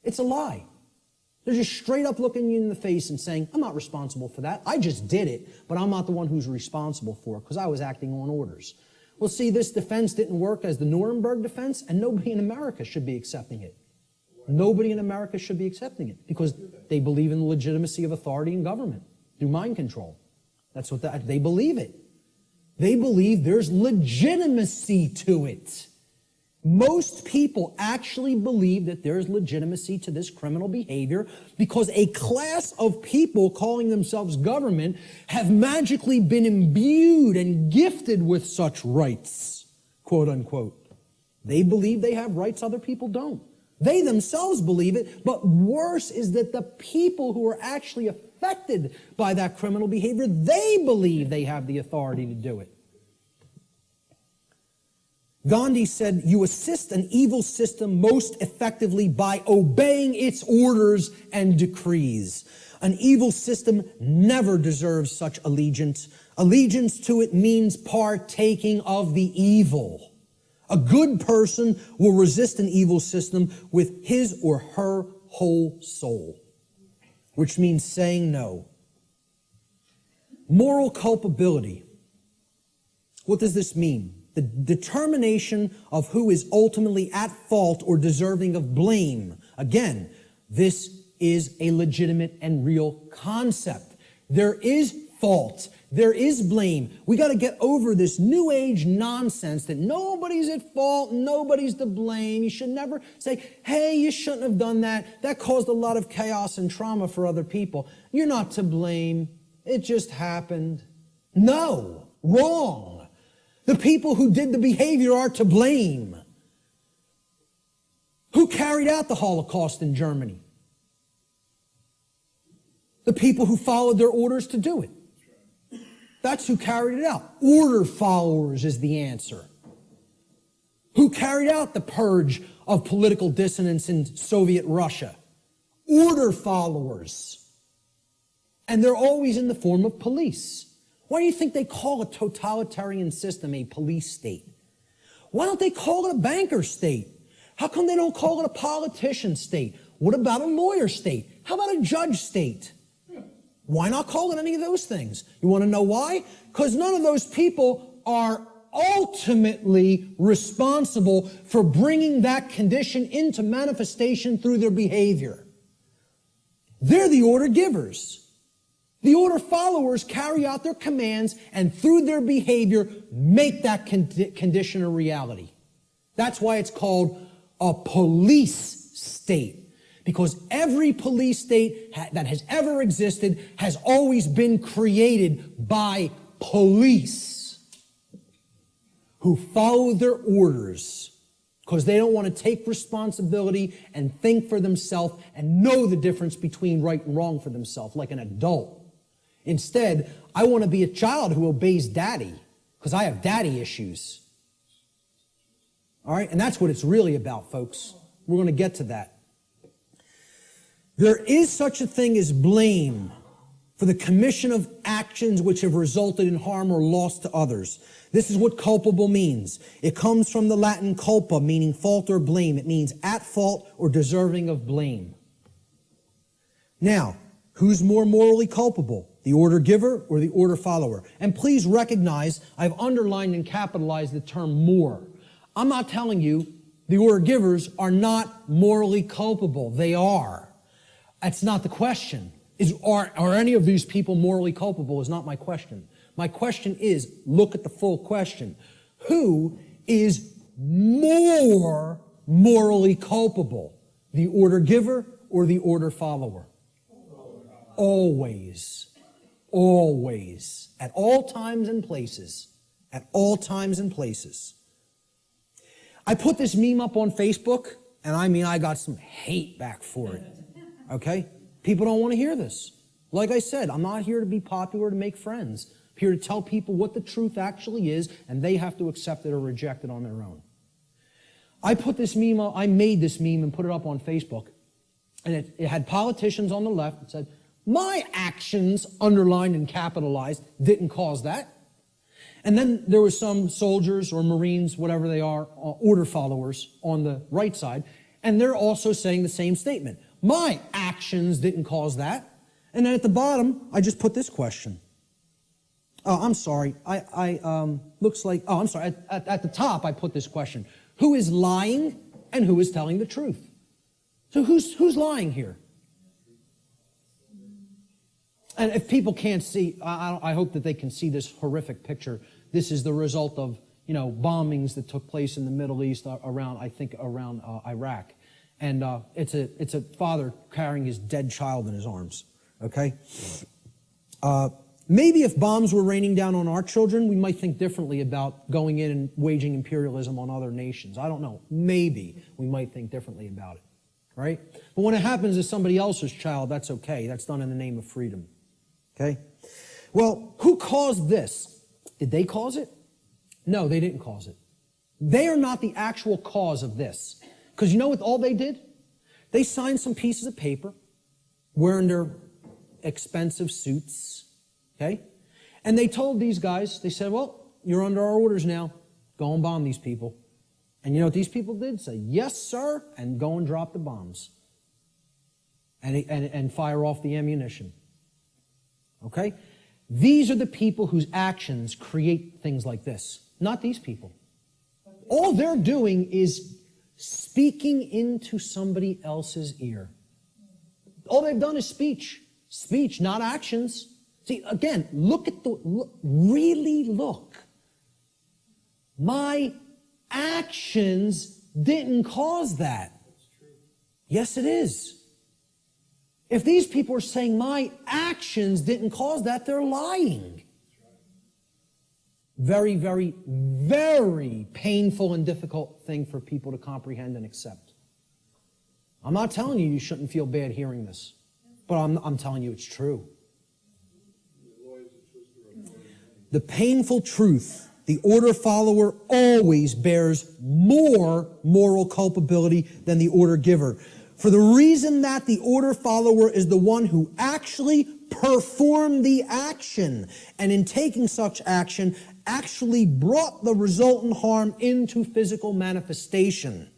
It's a lie. They're just straight up looking you in the face and saying, I'm not responsible for that. I just did it, but I'm not the one who's responsible for it because I was acting on orders. Well, see, this defense didn't work as the Nuremberg defense, and nobody in America should be accepting it. Nobody in America should be accepting it because they believe in the legitimacy of authority and government through mind control. That's what they believe it. They believe there's legitimacy to it. Most people actually believe that there's legitimacy to this criminal behavior because a class of people calling themselves government have magically been imbued and gifted with such rights, quote unquote. They believe they have rights other people don't. They themselves believe it, but worse is that the people who are actually affected by that criminal behavior, they believe they have the authority to do it. Gandhi said, you assist an evil system most effectively by obeying its orders and decrees. An evil system never deserves such allegiance. Allegiance to it means partaking of the evil. A good person will resist an evil system with his or her whole soul, which means saying no. Moral culpability. What does this mean? The determination of who is ultimately at fault or deserving of blame. Again, this is a legitimate and real concept. There is fault. There is blame. We got to get over this new age nonsense that nobody's at fault, nobody's to blame. You should never say, hey, you shouldn't have done that. That caused a lot of chaos and trauma for other people. You're not to blame. It just happened. No, wrong. The people who did the behavior are to blame. Who carried out the Holocaust in Germany? The people who followed their orders to do it. That's who carried it out. Order followers is the answer. Who carried out the purge of political dissidents in Soviet Russia? Order followers. And they're always in the form of police. Why do you think they call a totalitarian system a police state? Why don't they call it a banker state? How come they don't call it a politician state? What about a lawyer state? How about a judge state? Why not call it any of those things? You want to know why? Because none of those people are ultimately responsible for bringing that condition into manifestation through their behavior. They're the order givers. The order followers carry out their commands and through their behavior make that condition a reality. That's why it's called a police state. Because every police state that has ever existed has always been created by police who follow their orders because they don't want to take responsibility and think for themselves and know the difference between right and wrong for themselves like an adult. Instead, I want to be a child who obeys daddy because I have daddy issues. All right? And that's what it's really about, folks. We're going to get to that. There is such a thing as blame for the commission of actions which have resulted in harm or loss to others. This is what culpable means. It comes from the Latin culpa, meaning fault or blame. It means at fault or deserving of blame. Now, who's more morally culpable? The order giver or the order follower? And please recognize I've underlined and capitalized the term more. I'm not telling you the order givers are not morally culpable. They are. That's not the question. Are any of these people morally culpable is not my question. My question is, look at the full question. Who is more morally culpable? The order giver or the order follower? Always. Always. At all times and places. At all times and places. I put this meme up on Facebook, and I got some hate back for it. Okay? People don't want to hear this. Like I said, I'm not here to be popular, to make friends. I'm here to tell people what the truth actually is, and they have to accept it or reject it on their own. I made this meme and put it up on Facebook, and it had politicians on the left that said, my actions, underlined and capitalized, didn't cause that. And then there were some soldiers or Marines, whatever they are, order followers on the right side, and they're also saying the same statement. My actions didn't cause that. And then at the bottom, I just put this question. I'm sorry. Looks like, I'm sorry. At the top, I put this question. Who is lying and who is telling the truth? So who's lying here? And if people can't see, I hope that they can see this horrific picture. This is the result of, bombings that took place in the Middle East around Iraq. And it's a father carrying his dead child in his arms, okay? Maybe if bombs were raining down on our children, we might think differently about going in and waging imperialism on other nations. I don't know. Maybe we might think differently about it, right? But when it happens to somebody else's child, that's okay. That's done in the name of freedom, okay? Well, who caused this? Did they cause it? No, they didn't cause it. They are not the actual cause of this. Because you know what all they did? They signed some pieces of paper, wearing their expensive suits, okay? And they told these guys, they said, well, you're under our orders now. Go and bomb these people. And you know what these people did? Say, yes, sir, and go and drop the bombs. And fire off the ammunition. Okay? These are the people whose actions create things like this, not these people. All they're doing is speaking into somebody else's ear. All they've done is speech. Speech, not actions. See, again, really look. My actions didn't cause that. Yes, it is. If these people are saying my actions didn't cause that, they're lying. Very, very, very painful and difficult thing for people to comprehend and accept. I'm not telling you shouldn't feel bad hearing this, but I'm telling you it's true. The painful truth, the order follower always bears more moral culpability than the order giver. For the reason that the order follower is the one who actually performed the action, and in taking such action, actually brought the resultant harm into physical manifestation.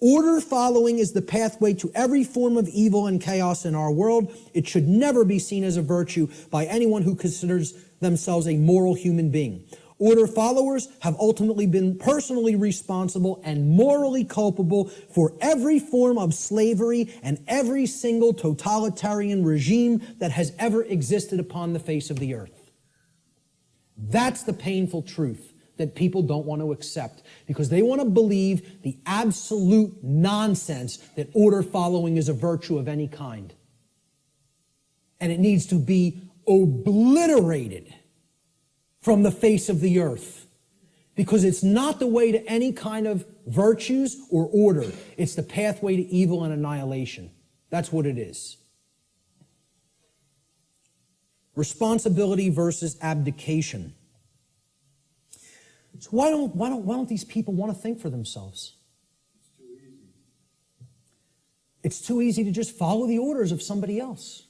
Order following is the pathway to every form of evil and chaos in our world. It should never be seen as a virtue by anyone who considers themselves a moral human being. Order followers have ultimately been personally responsible and morally culpable for every form of slavery and every single totalitarian regime that has ever existed upon the face of the earth. That's the painful truth that people don't want to accept because they want to believe the absolute nonsense that order following is a virtue of any kind. And it needs to be obliterated from the face of the earth. Because it's not the way to any kind of virtues or order. It's the pathway to evil and annihilation. That's what it is. Responsibility versus abdication. So why don't these people want to think for themselves? It's too easy. It's too easy to just follow the orders of somebody else.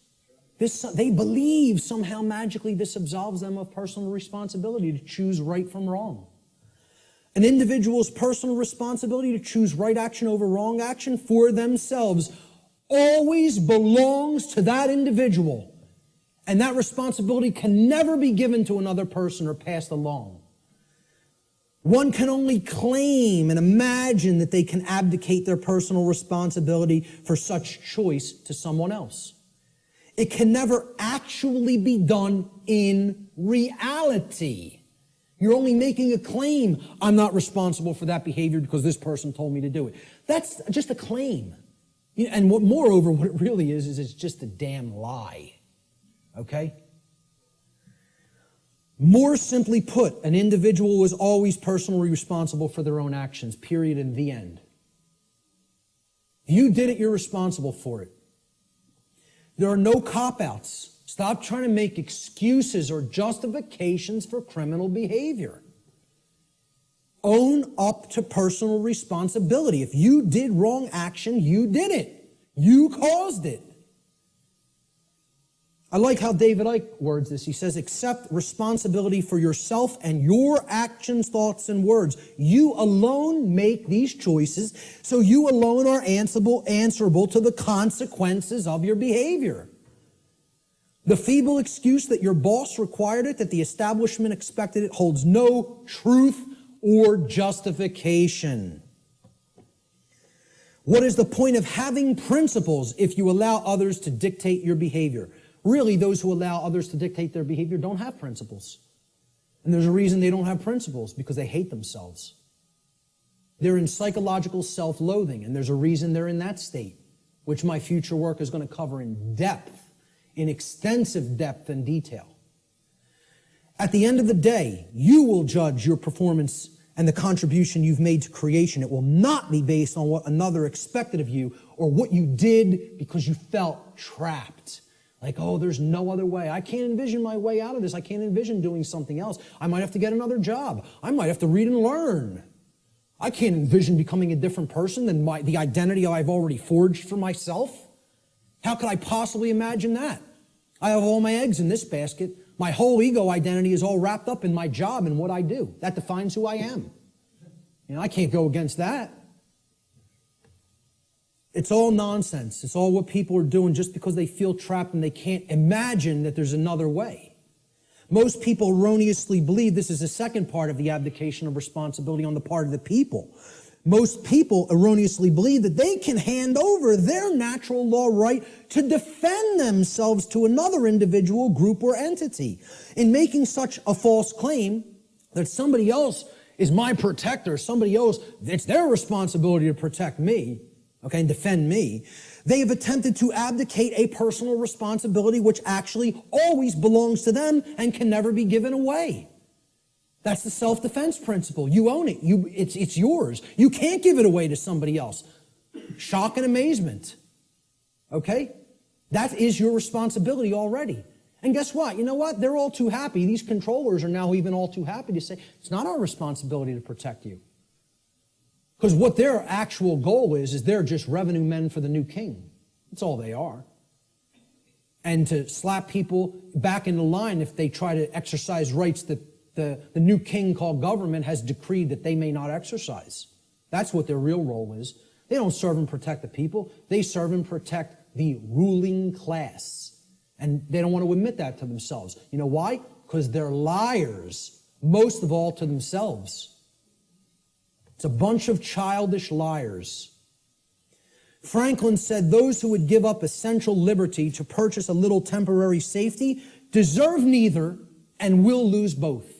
They believe somehow magically this absolves them of personal responsibility to choose right from wrong. An individual's personal responsibility to choose right action over wrong action for themselves always belongs to that individual. And that responsibility can never be given to another person or passed along. One can only claim and imagine that they can abdicate their personal responsibility for such choice to someone else. It can never actually be done in reality. You're only making a claim. I'm not responsible for that behavior because this person told me to do it. That's just a claim. And moreover, what it really is it's just a damn lie. Okay? More simply put, an individual is always personally responsible for their own actions, period, and the end. If you did it, you're responsible for it. There are no cop-outs. Stop trying to make excuses or justifications for criminal behavior. Own up to personal responsibility. If you did wrong action, you did it. You caused it. I like how David Icke words this. He says, accept responsibility for yourself and your actions, thoughts, and words. You alone make these choices, so you alone are answerable to the consequences of your behavior. The feeble excuse that your boss required it, that the establishment expected it, holds no truth or justification. What is the point of having principles if you allow others to dictate your behavior? Really, those who allow others to dictate their behavior don't have principles. And there's a reason they don't have principles, because they hate themselves. They're in psychological self-loathing, and there's a reason they're in that state, which my future work is going to cover in depth, in extensive depth and detail. At the end of the day, you will judge your performance and the contribution you've made to creation. It will not be based on what another expected of you or what you did because you felt trapped. Like, oh, there's no other way. I can't envision my way out of this. I can't envision doing something else. I might have to get another job. I might have to read and learn. I can't envision becoming a different person than the identity I've already forged for myself. How could I possibly imagine that? I have all my eggs in this basket. My whole ego identity is all wrapped up in my job and what I do. That defines who I am. I can't go against that. It's all nonsense. It's all what people are doing just because they feel trapped and they can't imagine that there's another way. Most people erroneously believe, this is the second part of the abdication of responsibility on the part of the people. Most people erroneously believe that they can hand over their natural law right to defend themselves to another individual, group, or entity. In making such a false claim that somebody else is my protector, somebody else, it's their responsibility to protect me, okay, and defend me, they have attempted to abdicate a personal responsibility which actually always belongs to them and can never be given away. That's the self-defense principle. You own it. It's yours. You can't give it away to somebody else. Shock and amazement. Okay? That is your responsibility already. And guess what? You know what? They're all too happy. These controllers are now even all too happy to say, it's not our responsibility to protect you. Because what their actual goal is they're just revenue men for the new king. That's all they are. And to slap people back into line if they try to exercise rights that the new king called government has decreed that they may not exercise. That's what their real role is. They don't serve and protect the people. They serve and protect the ruling class. And they don't want to admit that to themselves. You know why? Because they're liars, most of all to themselves. It's a bunch of childish liars. Franklin said those who would give up essential liberty to purchase a little temporary safety deserve neither and will lose both.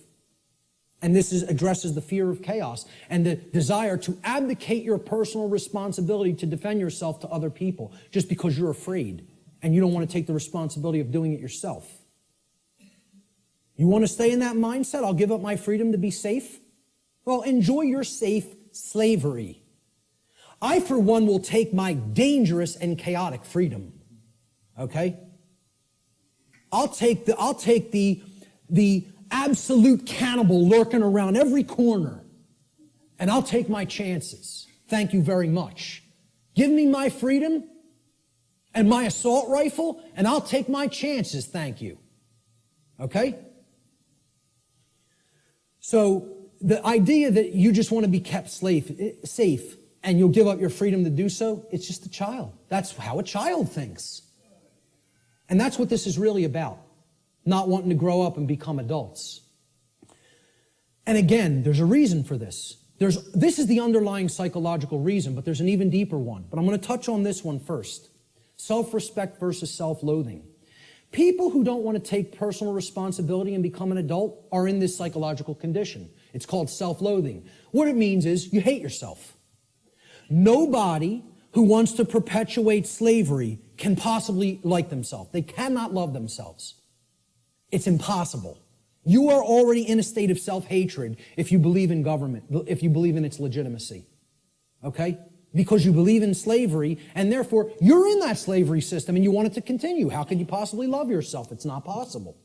And this addresses the fear of chaos and the desire to abdicate your personal responsibility to defend yourself to other people just because you're afraid and you don't want to take the responsibility of doing it yourself. You want to stay in that mindset? I'll give up my freedom to be safe? Well, enjoy your safe slavery. I, for one, will take my dangerous and chaotic freedom. Okay? I'll take the absolute cannibal lurking around every corner, and I'll take my chances. Thank you very much. Give me my freedom and my assault rifle, and I'll take my chances. Thank you. Okay? So the idea that you just want to be kept safe and you'll give up your freedom to do so, it's just a child. That's how a child thinks. And that's what this is really about. Not wanting to grow up and become adults. And again, there's a reason for this. This is the underlying psychological reason, but there's an even deeper one. But I'm going to touch on this one first. Self-respect versus self-loathing. People who don't want to take personal responsibility and become an adult are in this psychological condition. It's called self-loathing. What it means is you hate yourself. Nobody who wants to perpetuate slavery can possibly like themselves. They cannot love themselves. It's impossible. You are already in a state of self-hatred if you believe in government, if you believe in its legitimacy. Okay? Because you believe in slavery, and therefore you're in that slavery system and you want it to continue. How could you possibly love yourself? It's not possible.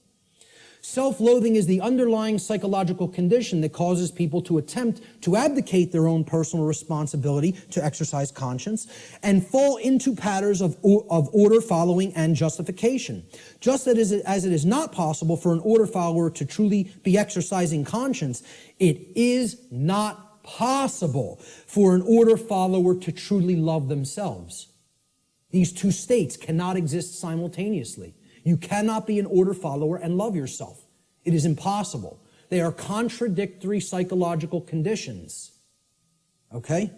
Self-loathing is the underlying psychological condition that causes people to attempt to abdicate their own personal responsibility to exercise conscience and fall into patterns of order following and justification. Just as it is not possible for an order follower to truly be exercising conscience, it is not possible for an order follower to truly love themselves. These two states cannot exist simultaneously. You cannot be an order follower and love yourself. It is impossible. They are contradictory psychological conditions. Okay?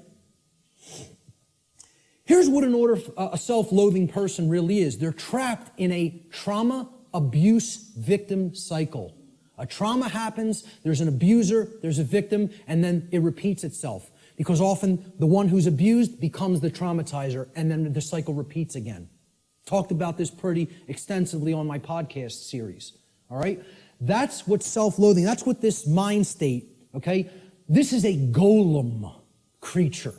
Here's what a self-loathing person really is. They're trapped in a trauma abuse victim cycle. A trauma happens, there's an abuser, there's a victim, and then it repeats itself. Because often the one who's abused becomes the traumatizer, and then the cycle repeats again. Talked about this pretty extensively on my podcast series, all right? That's what self-loathing, that's what this mind state, okay? This is a golem creature,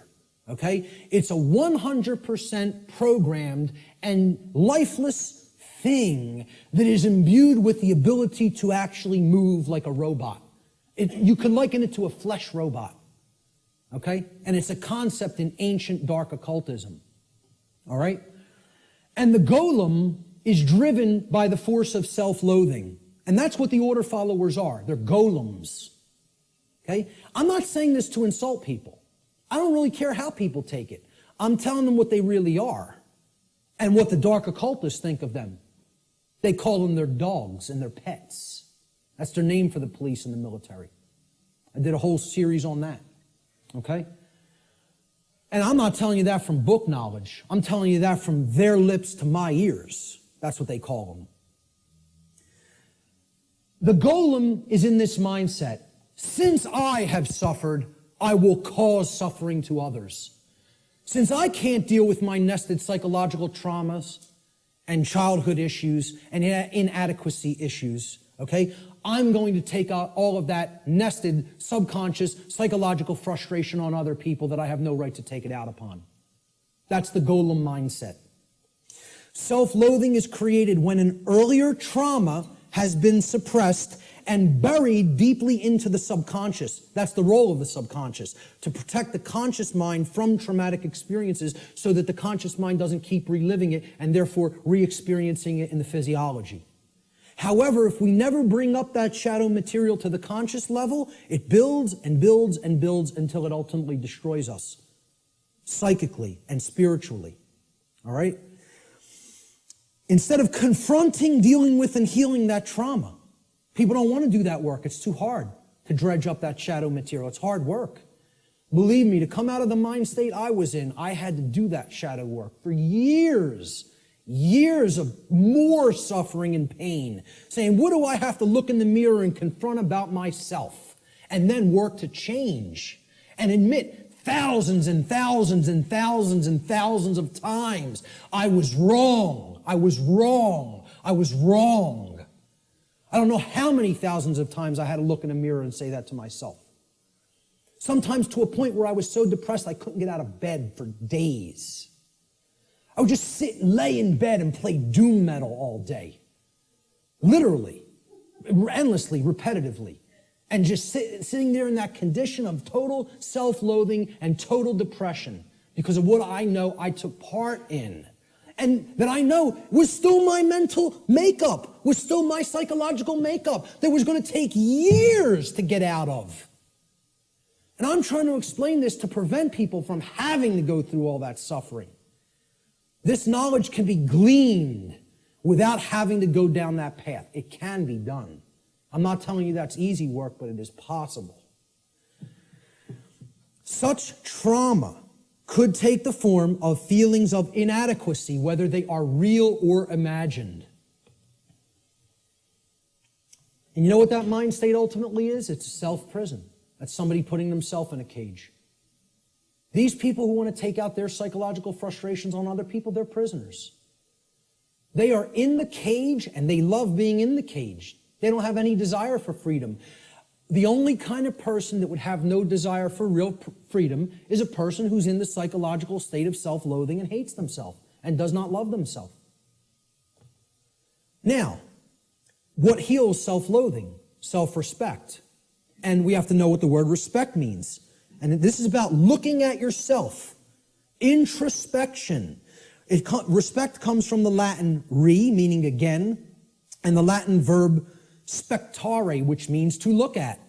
okay? It's a 100% programmed and lifeless thing that is imbued with the ability to actually move like a robot. You could liken it to a flesh robot. Okay? And it's a concept in ancient dark occultism. All right? And the golem is driven by the force of self-loathing. And that's what the order followers are. They're golems. Okay? I'm not saying this to insult people. I don't really care how people take it. I'm telling them what they really are and what the dark occultists think of them. They call them their dogs and their pets. That's their name for the police and the military. I did a whole series on that. Okay? And I'm not telling you that from book knowledge. I'm telling you that from their lips to my ears. That's what they call them. The golem is in this mindset. Since I have suffered, I will cause suffering to others. Since I can't deal with my nested psychological traumas and childhood issues and inadequacy issues, okay, I'm going to take out all of that nested subconscious psychological frustration on other people that I have no right to take it out upon. That's the golem mindset. Self-loathing is created when an earlier trauma has been suppressed and buried deeply into the subconscious. That's the role of the subconscious, to protect the conscious mind from traumatic experiences so that the conscious mind doesn't keep reliving it and therefore re-experiencing it in the physiology. However, if we never bring up that shadow material to the conscious level, it builds and builds and builds until it ultimately destroys us, psychically and spiritually. All right? Instead of confronting, dealing with, and healing that trauma, people don't want to do that work. It's too hard to dredge up that shadow material. It's hard work. Believe me, to come out of the mind state I was in, I had to do that shadow work for years. Years of more suffering and pain, saying, what do I have to look in the mirror and confront about myself? And then work to change and admit thousands and thousands and thousands and thousands of times, I was wrong, I was wrong, I was wrong. I don't know how many thousands of times I had to look in a mirror and say that to myself. Sometimes to a point where I was so depressed I couldn't get out of bed for days. I would just sit and lay in bed and play doom metal all day. Literally, endlessly, repetitively. And just sitting there in that condition of total self-loathing and total depression because of what I know I took part in. And that I know was still my mental makeup, was still my psychological makeup that was going to take years to get out of. And I'm trying to explain this to prevent people from having to go through all that suffering. This knowledge can be gleaned without having to go down that path. It can be done. I'm not telling you that's easy work, but it is possible. Such trauma could take the form of feelings of inadequacy, whether they are real or imagined. And you know what that mind state ultimately is? It's a self-prison. That's somebody putting themselves in a cage. These people who want to take out their psychological frustrations on other people, they're prisoners. They are in the cage and they love being in the cage. They don't have any desire for freedom. The only kind of person that would have no desire for real freedom is a person who's in the psychological state of self-loathing and hates themselves and does not love themselves. Now, what heals self-loathing? Self-respect. And we have to know what the word respect means. And this is about looking at yourself. Introspection. Respect comes from the Latin re, meaning again, and the Latin verb spectare, which means to look at.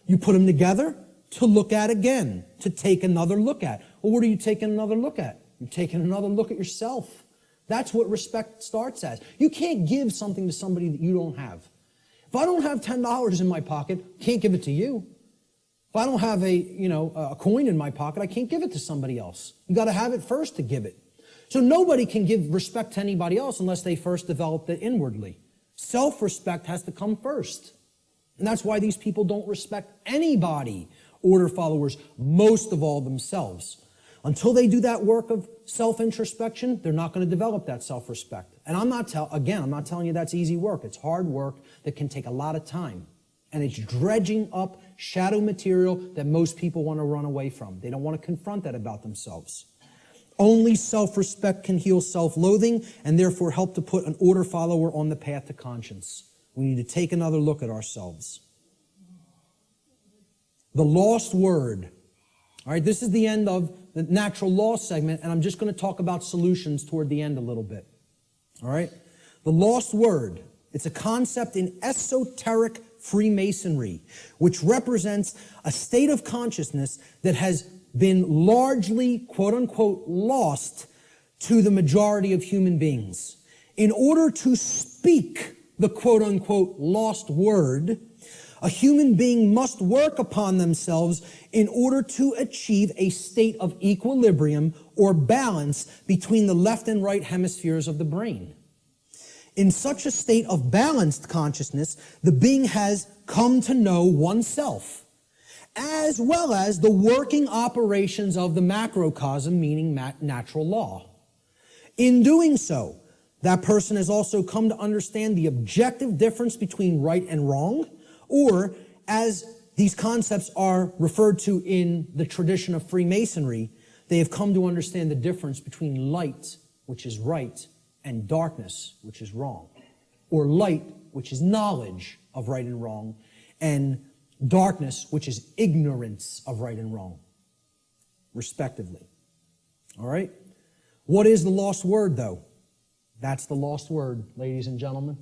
You put them together, to look at again, to take another look at. Well, what are you taking another look at? You're taking another look at yourself. That's what respect starts as. You can't give something to somebody that you don't have. If I don't have $10 in my pocket, I can't give it to you. If I don't have a coin in my pocket, I can't give it to somebody else. You got to have it first to give it. So nobody can give respect to anybody else unless they first develop it inwardly. Self-respect has to come first. And that's why these people don't respect anybody, order followers, most of all themselves. Until they do that work of self-introspection, they're not going to develop that self-respect. And I'm not telling you that's easy work. It's hard work that can take a lot of time. And it's dredging up shadow material that most people want to run away from. They don't want to confront that about themselves. Only self-respect can heal self-loathing and therefore help to put an order follower on the path to conscience. We need to take another look at ourselves. The lost word All right, this is the end of the natural law segment, and I'm just going to talk about solutions toward the end a little bit. All right? The lost word, it's a concept in esoteric Freemasonry, which represents a state of consciousness that has been largely, quote unquote, lost to the majority of human beings. In order to speak the quote unquote lost word, a human being must work upon themselves in order to achieve a state of equilibrium or balance between the left and right hemispheres of the brain. In such a state of balanced consciousness, the being has come to know oneself, as well as the working operations of the macrocosm, meaning natural law. In doing so, that person has also come to understand the objective difference between right and wrong, or as these concepts are referred to in the tradition of Freemasonry, they have come to understand the difference between light, which is right, and darkness, which is wrong. Or light, which is knowledge of right and wrong, and darkness, which is ignorance of right and wrong, respectively. All right? What is the lost word, though? That's the lost word, ladies and gentlemen.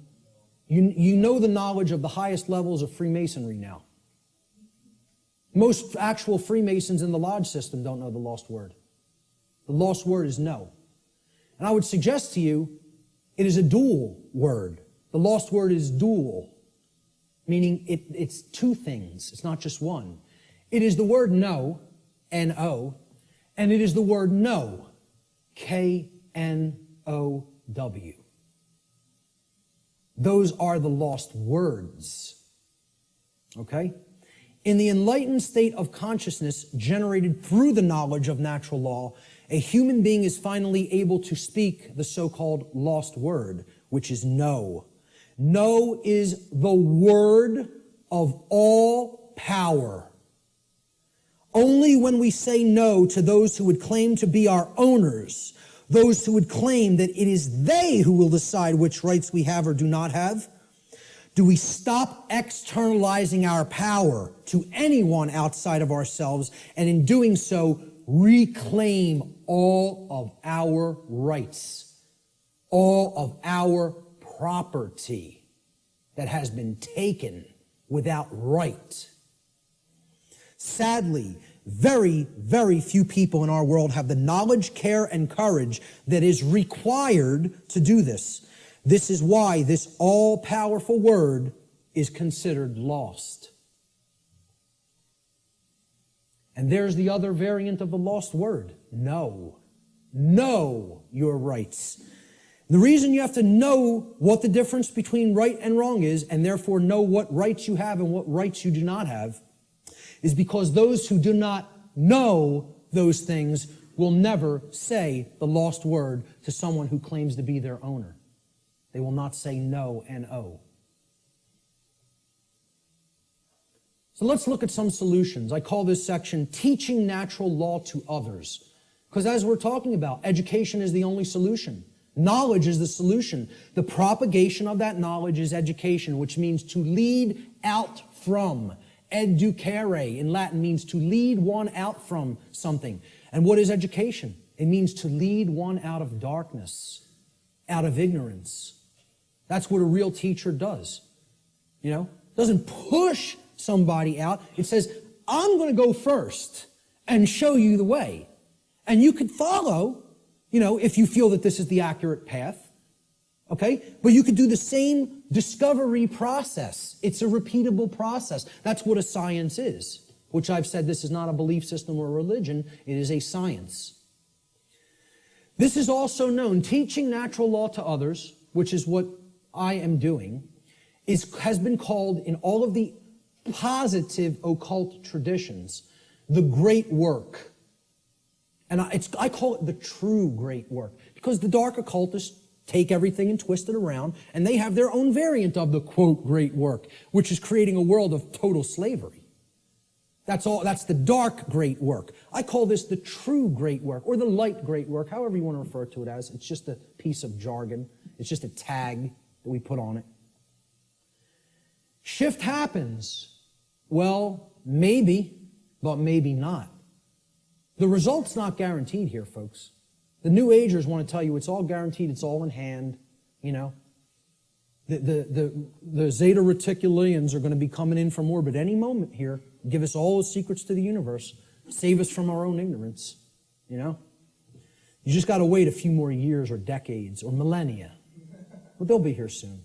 You know the knowledge of the highest levels of Freemasonry now. Most actual Freemasons in the lodge system don't know the lost word. The lost word is no. And I would suggest to you, it is a dual word. The lost word is dual, meaning it's two things. It's not just one. It is the word no, N-O, and it is the word know, K-N-O-W. Those are the lost words. Okay? In the enlightened state of consciousness generated through the knowledge of natural law, a human being is finally able to speak the so-called lost word, which is no. No is the word of all power. Only when we say no to those who would claim to be our owners, those who would claim that it is they who will decide which rights we have or do not have, do we stop externalizing our power to anyone outside of ourselves, and in doing so, reclaim all of our rights, all of our property that has been taken without right. Sadly, very, very few people in our world have the knowledge, care, and courage that is required to do this. This is why this all-powerful word is considered lost. And there's the other variant of the lost word, no. Know your rights. The reason you have to know what the difference between right and wrong is, and therefore know what rights you have and what rights you do not have, is because those who do not know those things will never say the lost word to someone who claims to be their owner. They will not say no, N-O. So let's look at some solutions. I call this section Teaching Natural Law to Others. Because as we're talking about, education is the only solution. Knowledge is the solution. The propagation of that knowledge is education, which means to lead out from. Educare in Latin means to lead one out from something. And what is education? It means to lead one out of darkness, out of ignorance. That's what a real teacher does. You know, doesn't push somebody out. It says, I'm going to go first and show you the way. And you could follow, you know, if you feel that this is the accurate path. Okay? But you could do the same discovery process. It's a repeatable process. That's what a science is, which I've said this is not a belief system or a religion. It is a science. This is also known, teaching natural law to others, which is what I am doing, has been called in all of the positive occult traditions, the great work. And I call it the true great work, because the dark occultists take everything and twist it around, and they have their own variant of the, quote, great work, which is creating a world of total slavery. That's the dark great work. I call this the true great work, or the light great work, however you want to refer to it as. It's just a piece of jargon. It's just a tag that we put on it. Shift happens. Well, maybe, but maybe not. The result's not guaranteed here, folks. The New Agers want to tell you it's all guaranteed, it's all in hand, you know. The Zeta Reticulians are going to be coming in from orbit any moment here, give us all the secrets to the universe, save us from our own ignorance, you know. You just got to wait a few more years or decades or millennia. But they'll be here soon.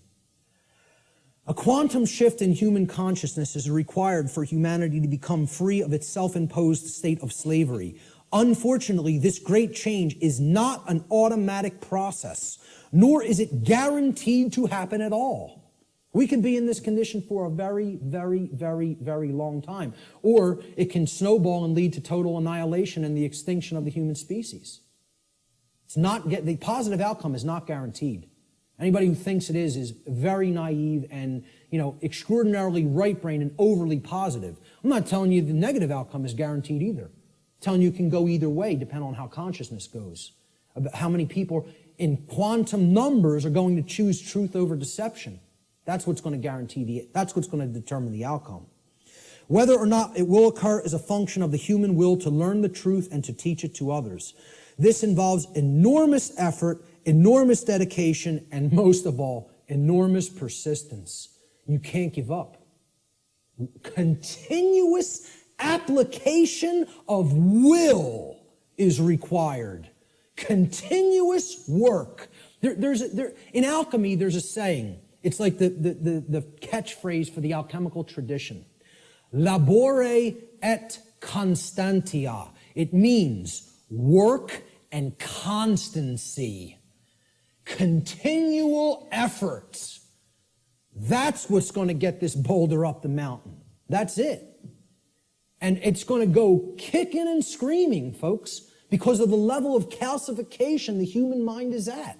A quantum shift in human consciousness is required for humanity to become free of its self-imposed state of slavery. Unfortunately, this great change is not an automatic process, nor is it guaranteed to happen at all. We could be in this condition for a very, very, very, very long time, or it can snowball and lead to total annihilation and the extinction of the human species. The positive outcome is not guaranteed. Anybody who thinks it is very naive and, you know, extraordinarily right-brained and overly positive. I'm not telling you the negative outcome is guaranteed either. I'm telling you it can go either way, depending on how consciousness goes. About how many people in quantum numbers are going to choose truth over deception. That's what's going to that's what's going to determine the outcome. Whether or not it will occur is a function of the human will to learn the truth and to teach it to others. This involves enormous effort, enormous dedication, and most of all, enormous persistence. You can't give up. Continuous application of will is required. Continuous work. In alchemy, there's a saying. It's like the catchphrase for the alchemical tradition. Labore et constantia. It means work and constancy. Continual effort. That's what's going to get this boulder up the mountain. That's it. And it's going to go kicking and screaming, folks, because of the level of calcification the human mind is at.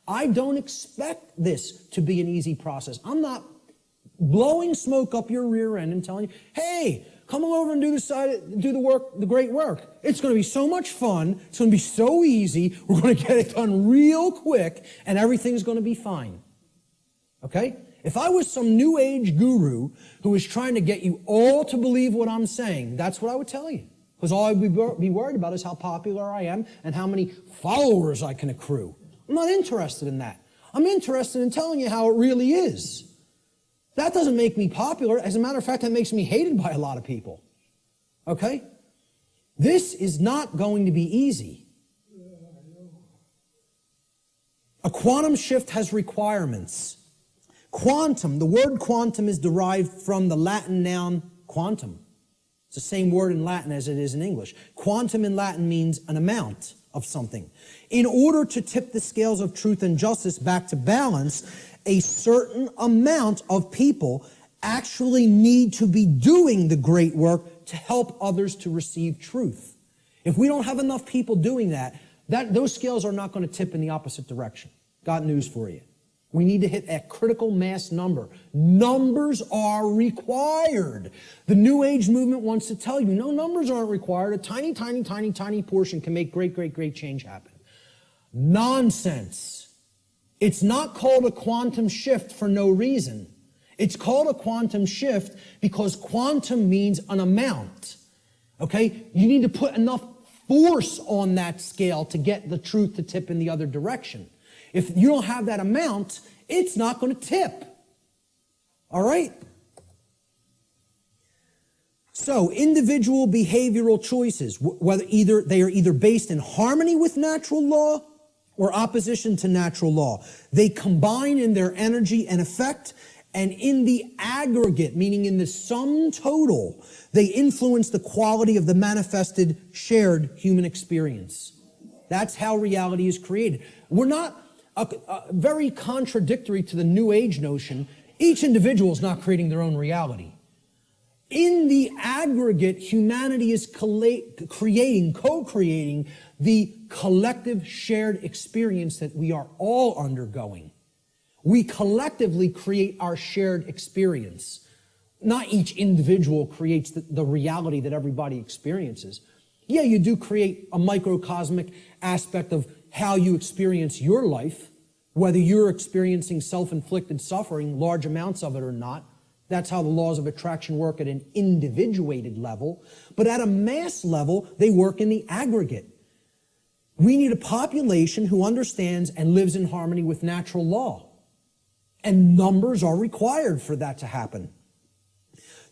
I don't expect this to be an easy process. I'm not blowing smoke up your rear end and telling you, hey, come over and do the great work. It's going to be so much fun. It's going to be so easy. We're going to get it done real quick, and everything's going to be fine. Okay? If I was some new age guru who was trying to get you all to believe what I'm saying, that's what I would tell you. Because all I'd be worried about is how popular I am and how many followers I can accrue. I'm not interested in that. I'm interested in telling you how it really is. That doesn't make me popular. As a matter of fact, that makes me hated by a lot of people. Okay? This is not going to be easy. A quantum shift has requirements. Quantum, the word quantum is derived from the Latin noun quantum. It's the same word in Latin as it is in English. Quantum in Latin means an amount of something. In order to tip the scales of truth and justice back to balance, a certain amount of people actually need to be doing the great work to help others to receive truth. If we don't have enough people doing that, those scales are not going to tip in the opposite direction. Got news for you. We need to hit a critical mass number. Numbers are required. The New Age movement wants to tell you, no, numbers aren't required. A tiny, tiny, tiny, tiny portion can make great, great, great change happen. Nonsense. It's not called a quantum shift for no reason. It's called a quantum shift because quantum means an amount. Okay? You need to put enough force on that scale to get the truth to tip in the other direction. If you don't have that amount, it's not going to tip. All right? So, individual behavioral choices, they are either based in harmony with natural law or opposition to natural law. They combine in their energy and effect, and in the aggregate, meaning in the sum total, they influence the quality of the manifested shared human experience. That's how reality is created. We're not very contradictory to the New Age notion. Each individual is not creating their own reality. In the aggregate, humanity is co-creating the collective shared experience that we are all undergoing. We collectively create our shared experience. Not each individual creates the reality that everybody experiences. Yeah, you do create a microcosmic aspect of how you experience your life, whether you're experiencing self-inflicted suffering, large amounts of it or not. That's how the laws of attraction work at an individuated level. But at a mass level, they work in the aggregate. We need a population who understands and lives in harmony with natural law. And numbers are required for that to happen.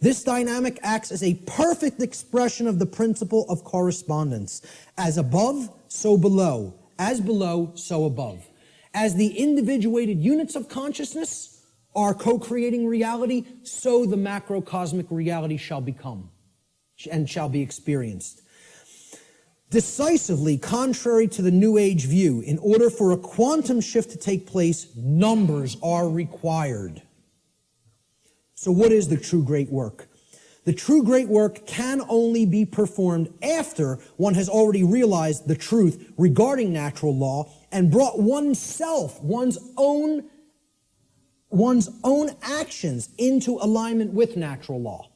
This dynamic acts as a perfect expression of the principle of correspondence. As above, so below. As below, so above. As the individuated units of consciousness are co-creating reality, so the macrocosmic reality shall become and shall be experienced. Decisively contrary to the New Age view, in order for a quantum shift to take place, numbers are required. So what is the true great work? The true great work can only be performed after one has already realized the truth regarding natural law and brought oneself, one's own actions into alignment with natural law.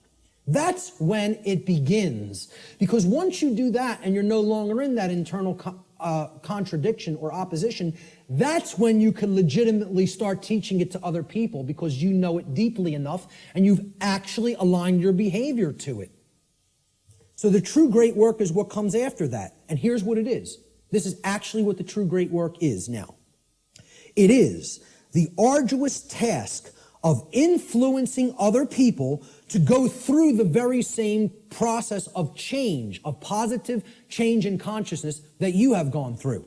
That's when it begins. Because once you do that and you're no longer in that internal contradiction or opposition, that's when you can legitimately start teaching it to other people because you know it deeply enough and you've actually aligned your behavior to it. So the true great work is what comes after that. And here's what it is. This is actually what the true great work is now. It is the arduous task of influencing other people to go through the very same process of change, of positive change in consciousness that you have gone through.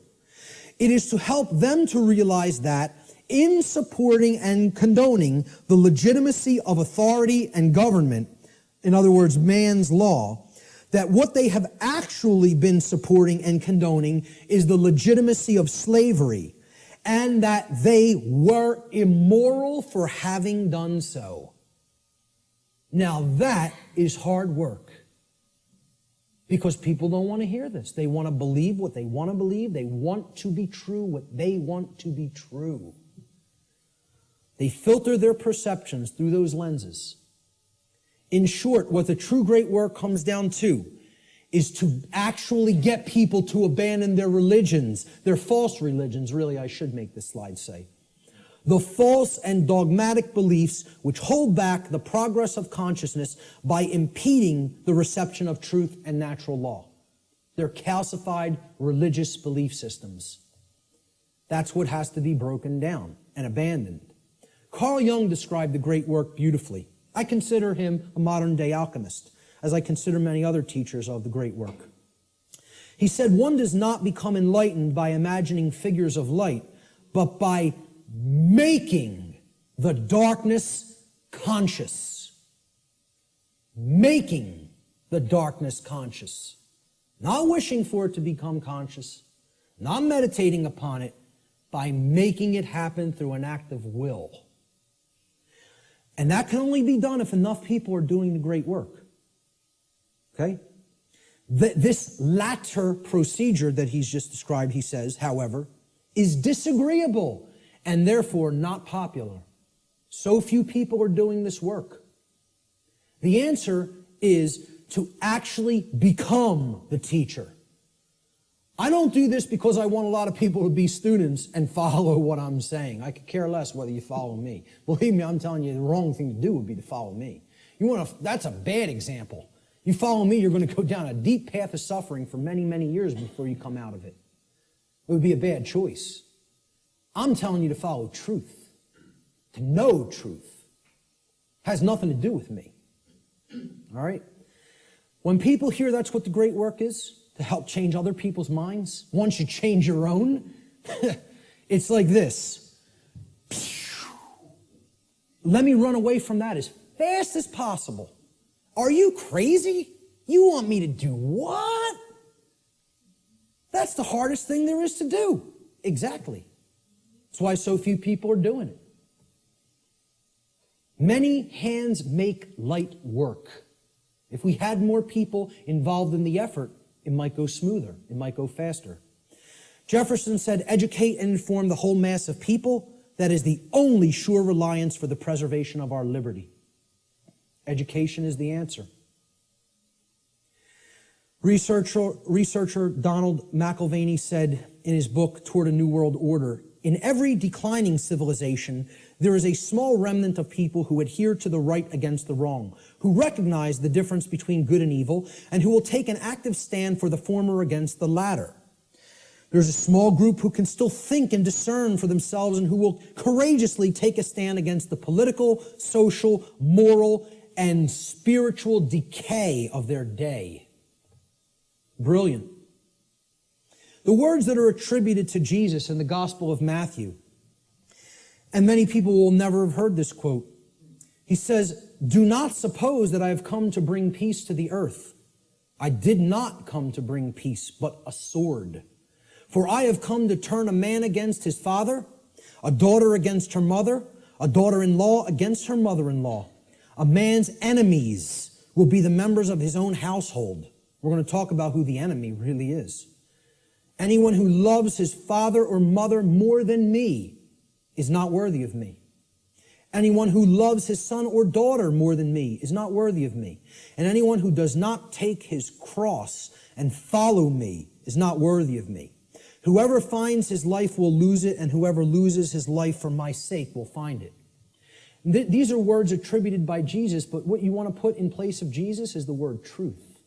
It is to help them to realize that in supporting and condoning the legitimacy of authority and government, in other words, man's law, that what they have actually been supporting and condoning is the legitimacy of slavery, and that they were immoral for having done so. Now that is hard work. Because people don't want to hear this. They want to believe what they want to believe. They want to be true what they want to be true. They filter their perceptions through those lenses. In short, what the true great work comes down to is to actually get people to abandon their religions, their false religions, really, I should make this slide say. The false and dogmatic beliefs which hold back the progress of consciousness by impeding the reception of truth and natural law. They're calcified religious belief systems. That's what has to be broken down and abandoned. Carl Jung described the great work beautifully. I consider him a modern-day alchemist, as I consider many other teachers of the great work. He said, one does not become enlightened by imagining figures of light, but by making the darkness conscious. Making the darkness conscious. Not wishing for it to become conscious, not meditating upon it, by making it happen through an act of will. And that can only be done if enough people are doing the great work. Okay? This latter procedure that he's just described, he says, however, is disagreeable and therefore not popular. So few people are doing this work. The answer is to actually become the teacher. I don't do this because I want a lot of people to be students and follow what I'm saying. I could care less whether you follow me. Believe me, I'm telling you, the wrong thing to do would be to follow me. That's a bad example. You follow me, you're going to go down a deep path of suffering for many, many years before you come out of it. It would be a bad choice. I'm telling you to follow truth, to know truth. Has nothing to do with me. All right? When people hear that's what the great work is, to help change other people's minds, once you change your own, it's like this. Let me run away from that as fast as possible. Are you crazy? You want me to do what? That's the hardest thing there is to do. Exactly. That's why so few people are doing it. Many hands make light work. If we had more people involved in the effort, it might go smoother. It might go faster. Jefferson said, educate and inform the whole mass of people. That is the only sure reliance for the preservation of our liberty. Education is the answer. Researcher Donald McIlvaney said in his book, Toward a New World Order, in every declining civilization, there is a small remnant of people who adhere to the right against the wrong, who recognize the difference between good and evil, and who will take an active stand for the former against the latter. There's a small group who can still think and discern for themselves and who will courageously take a stand against the political, social, moral, and spiritual decay of their day. Brilliant. The words that are attributed to Jesus in the Gospel of Matthew, and many people will never have heard this quote. He says, "Do not suppose that I have come to bring peace to the earth. I did not come to bring peace, but a sword. For I have come to turn a man against his father, a daughter against her mother, a daughter-in-law against her mother-in-law. A man's enemies will be the members of his own household." We're going to talk about who the enemy really is. "Anyone who loves his father or mother more than me is not worthy of me. Anyone who loves his son or daughter more than me is not worthy of me. And anyone who does not take his cross and follow me is not worthy of me. Whoever finds his life will lose it, and whoever loses his life for my sake will find it." These are words attributed by Jesus, but what you want to put in place of Jesus is the word truth.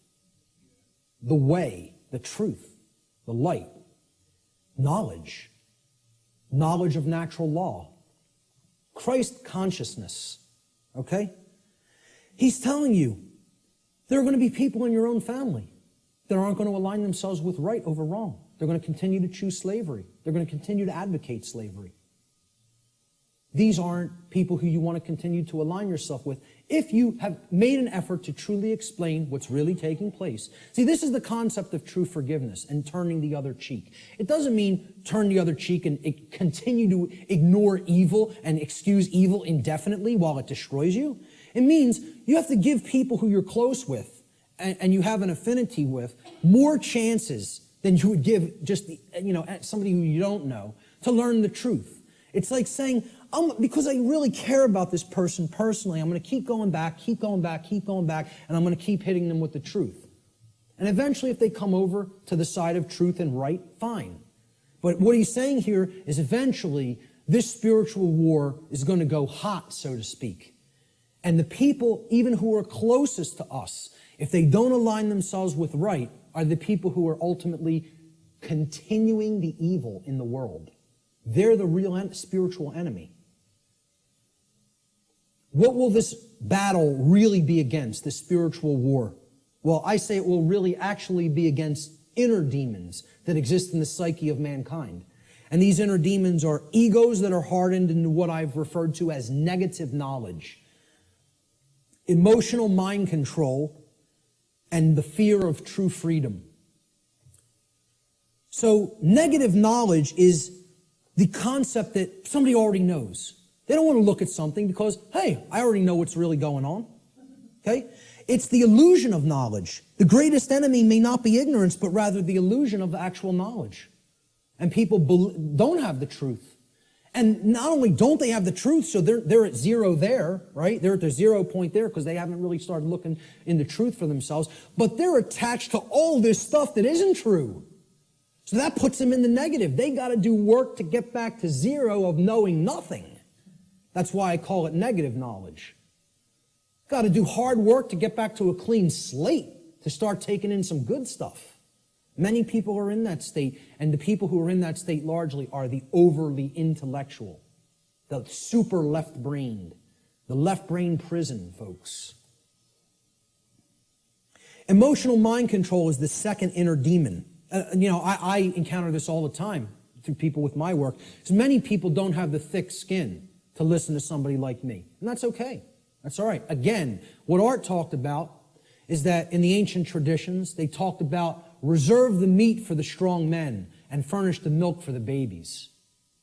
The way, the truth, the light, knowledge. Knowledge of natural law, Christ consciousness, okay? He's telling you there are going to be people in your own family that aren't going to align themselves with right over wrong. They're going to continue to choose slavery. They're going to continue to advocate slavery. These aren't people who you want to continue to align yourself with if you have made an effort to truly explain what's really taking place. See, this is the concept of true forgiveness and turning the other cheek. It doesn't mean turn the other cheek and continue to ignore evil and excuse evil indefinitely while it destroys you. It means you have to give people who you're close with and you have an affinity with more chances than you would give just somebody who you don't know to learn the truth. It's like saying, because I really care about this person personally, I'm going to keep going back, and I'm going to keep hitting them with the truth. And eventually, if they come over to the side of truth and right, fine. But what he's saying here is eventually, this spiritual war is going to go hot, so to speak. And the people, even who are closest to us, if they don't align themselves with right, are the people who are ultimately continuing the evil in the world. They're the real spiritual enemy. What will this battle really be against, this spiritual war? Well, I say it will really actually be against inner demons that exist in the psyche of mankind. And these inner demons are egos that are hardened into what I've referred to as negative knowledge, emotional mind control, and the fear of true freedom. So negative knowledge is the concept that somebody already knows. They don't want to look at something because, hey, I already know what's really going on. Okay? It's the illusion of knowledge. The greatest enemy may not be ignorance, but rather the illusion of the actual knowledge. And people don't have the truth. And not only don't they have the truth, so they're at zero there, right? They're at their 0 point there because they haven't really started looking into truth for themselves, but they're attached to all this stuff that isn't true. So that puts them in the negative. They got to do work to get back to zero of knowing nothing. That's why I call it negative knowledge. Got to do hard work to get back to a clean slate, to start taking in some good stuff. Many people are in that state, and the people who are in that state largely are the overly intellectual, the super left-brained, the left-brain prison folks. Emotional mind control is the second inner demon. I encounter this all the time through people with my work. Because many people don't have the thick skin to listen to somebody like me. And that's okay. That's all right. Again, what Art talked about is that in the ancient traditions, they talked about reserve the meat for the strong men and furnish the milk for the babies.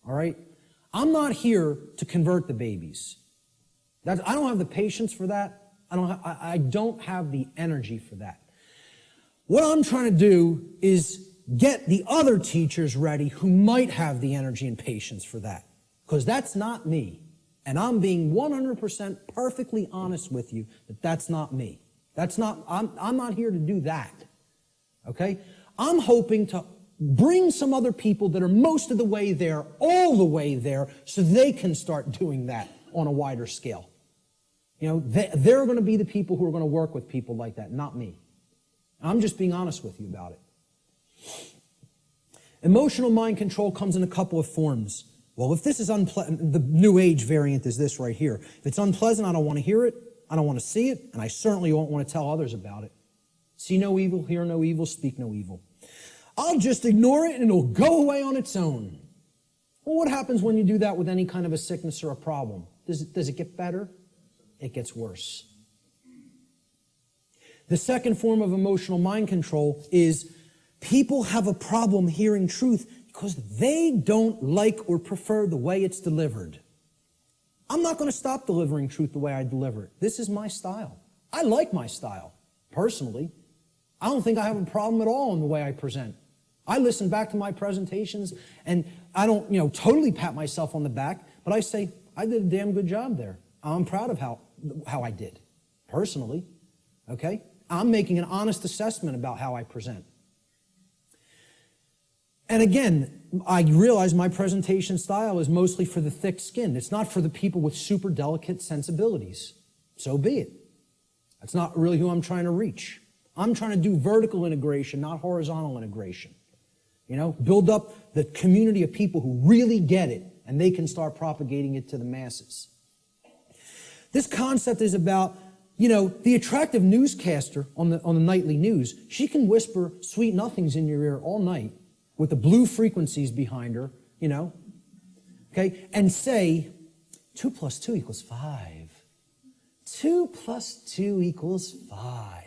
All right? I'm not here to convert the babies. I don't have the patience for that. I don't have the energy for that. What I'm trying to do is get the other teachers ready who might have the energy and patience for that. Because that's not me. And I'm being 100% perfectly honest with you that that's not me. I'm not here to do that. Okay? I'm hoping to bring some other people that are most of the way there, all the way there, so they can start doing that on a wider scale. You know, they're going to be the people who are going to work with people like that, not me. I'm just being honest with you about it. Emotional mind control comes in a couple of forms. Well, if this is unpleasant, the New Age variant is this right here. If it's unpleasant, I don't want to hear it, I don't want to see it, and I certainly won't want to tell others about it. See no evil, hear no evil, speak no evil. I'll just ignore it and it'll go away on its own. Well, what happens when you do that with any kind of a sickness or a problem? Does it get better? It gets worse. The second form of emotional mind control is people have a problem hearing truth because they don't like or prefer the way it's delivered. I'm not going to stop delivering truth the way I deliver it. This is my style. I like my style, personally. I don't think I have a problem at all in the way I present. I listen back to my presentations, and I don't, totally pat myself on the back, but I say, I did a damn good job there. I'm proud of how I did, personally, okay? I'm making an honest assessment about how I present. And again, I realize my presentation style is mostly for the thick skin. It's not for the people with super delicate sensibilities. So be it. That's not really who I'm trying to reach. I'm trying to do vertical integration, not horizontal integration. Build up the community of people who really get it, and they can start propagating it to the masses. This concept is about, the attractive newscaster on the nightly news. She can whisper sweet nothings in your ear all night with the blue frequencies behind her, okay, and say, 2 + 2 = 5. 2 + 2 = 5.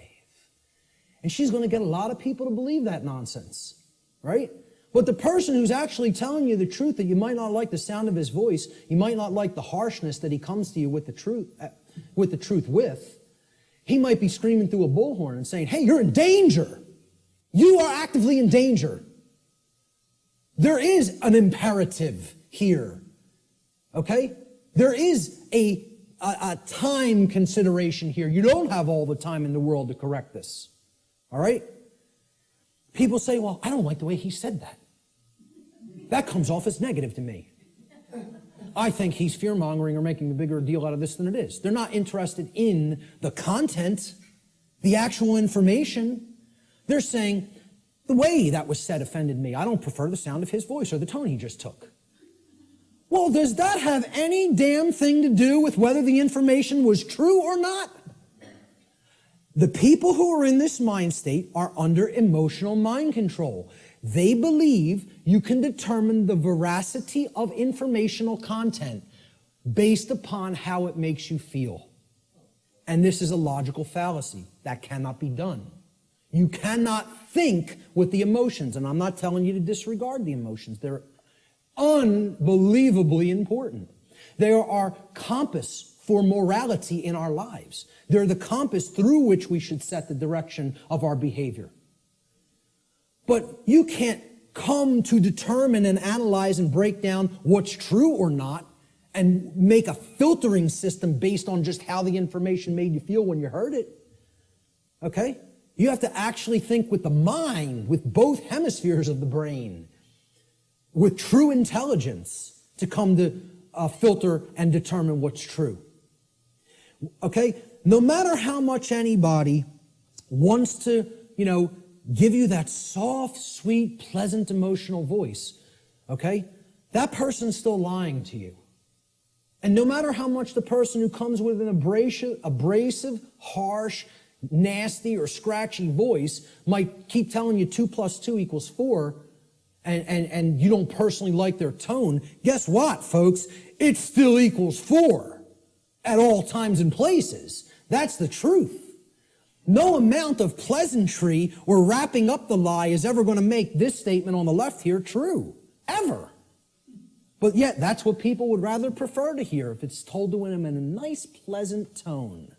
And she's going to get a lot of people to believe that nonsense, right? But the person who's actually telling you the truth, that you might not like the sound of his voice, you might not like the harshness that he comes to you with the truth with, he might be screaming through a bullhorn and saying, hey, you're in danger. You are actively in danger. There is an imperative here, okay? There is a time consideration here. You don't have all the time in the world to correct this, all right? People say, well, I don't like the way he said that. That comes off as negative to me. I think he's fear-mongering or making a bigger deal out of this than it is. They're not interested in the content, the actual information. They're saying, the way that was said offended me. I don't prefer the sound of his voice or the tone he just took. Well, does that have any damn thing to do with whether the information was true or not? The people who are in this mind state are under emotional mind control. They believe you can determine the veracity of informational content based upon how it makes you feel. And this is a logical fallacy. That cannot be done. You cannot think with the emotions, and I'm not telling you to disregard the emotions. They're unbelievably important. They are our compass for morality in our lives. They're the compass through which we should set the direction of our behavior. But you can't come to determine and analyze and break down what's true or not and make a filtering system based on just how the information made you feel when you heard it. Okay? You have to actually think with the mind, with both hemispheres of the brain, with true intelligence to come to filter and determine what's true. Okay? No matter how much anybody wants to, give you that soft, sweet, pleasant, emotional voice, okay? That person's still lying to you. And no matter how much the person who comes with an abrasive, harsh, nasty, or scratchy voice might keep telling you 2 + 2 = 4, and you don't personally like their tone, guess what, folks? It still equals 4 at all times and places. That's the truth. No amount of pleasantry or wrapping up the lie is ever going to make this statement on the left here true. Ever. But yet, that's what people would rather prefer to hear if it's told to them in a nice, pleasant tone.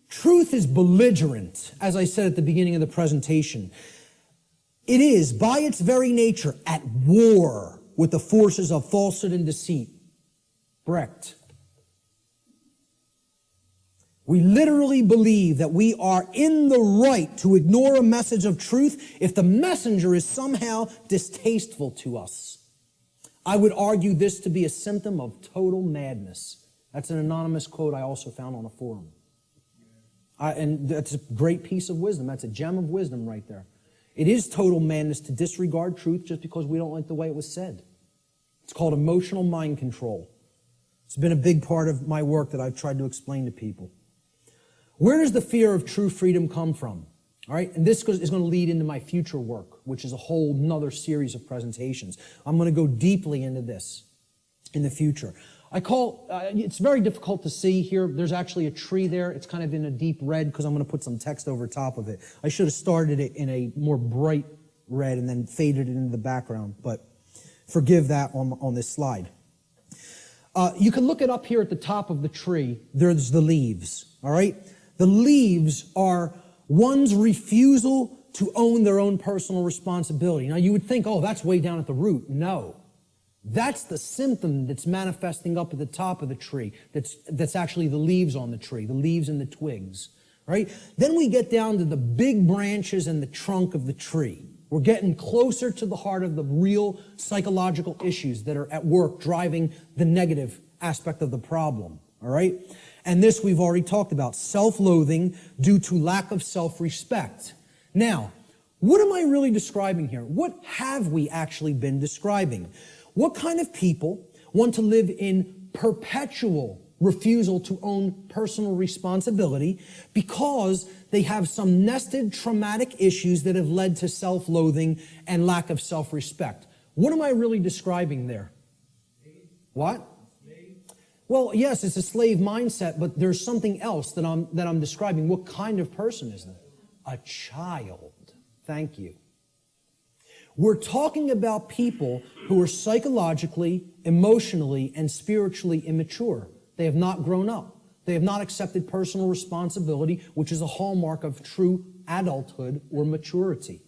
Truth is belligerent, as I said at the beginning of the presentation. It is, by its very nature, at war with the forces of falsehood and deceit. Brecht. We literally believe that we are in the right to ignore a message of truth if the messenger is somehow distasteful to us. I would argue this to be a symptom of total madness. That's an anonymous quote I also found on a forum. And that's a great piece of wisdom. That's a gem of wisdom right there. It is total madness to disregard truth just because we don't like the way it was said. It's called emotional mind control. It's been a big part of my work that I've tried to explain to people. Where does the fear of true freedom come from? All right, and this is going to lead into my future work, which is a whole nother series of presentations. I'm going to go deeply into this in the future. It's very difficult to see here. There's actually a tree there. It's kind of in a deep red because I'm going to put some text over top of it. I should have started it in a more bright red and then faded it into the background, but forgive that on this slide. You can look it up here at the top of the tree. There's the leaves, all right? The leaves are one's refusal to own their own personal responsibility. Now, you would think, oh, that's way down at the root. No. That's the symptom that's manifesting up at the top of the tree. That's actually the leaves on the tree, the leaves and the twigs, right? Then we get down to the big branches and the trunk of the tree. We're getting closer to the heart of the real psychological issues that are at work driving the negative aspect of the problem, all right? And this we've already talked about, self-loathing due to lack of self-respect. Now, what am I really describing here? What have we actually been describing? What kind of people want to live in perpetual refusal to own personal responsibility because they have some nested traumatic issues that have led to self-loathing and lack of self-respect? What am I really describing there? What? Well, yes, it's a slave mindset, but there's something else that I'm describing. What kind of person is that? A child. Thank you. We're talking about people who are psychologically, emotionally, and spiritually immature. They have not grown up. They have not accepted personal responsibility, which is a hallmark of true adulthood or maturity.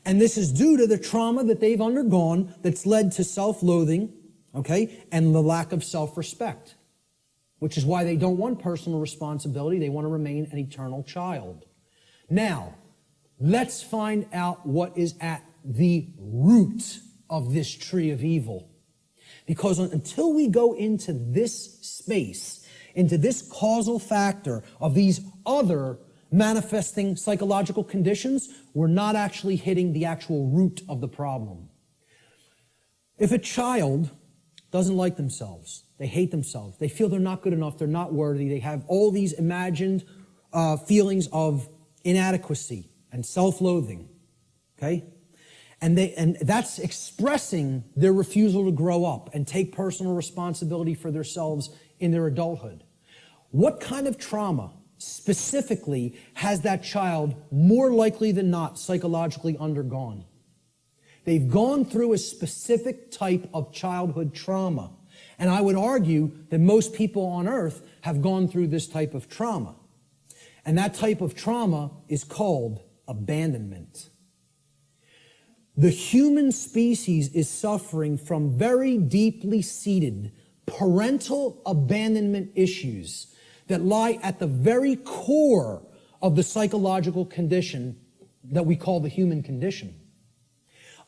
And this is due to the trauma that they've undergone that's led to self-loathing, okay, and the lack of self-respect, which is why they don't want personal responsibility. They want to remain an eternal child. Now, let's find out what is at the root of this tree of evil. Because until we go into this space, into this causal factor of these other manifesting psychological conditions, we're not actually hitting the actual root of the problem. If a child doesn't like themselves, they hate themselves, they feel they're not good enough, they're not worthy, they have all these imagined feelings of inadequacy and self-loathing, okay? And that's expressing their refusal to grow up and take personal responsibility for themselves in their adulthood. What kind of trauma specifically has that child more likely than not psychologically undergone? They've gone through a specific type of childhood trauma. And I would argue that most people on earth have gone through this type of trauma. And that type of trauma is called abandonment. The human species is suffering from very deeply seated parental abandonment issues that lie at the very core of the psychological condition that we call the human condition.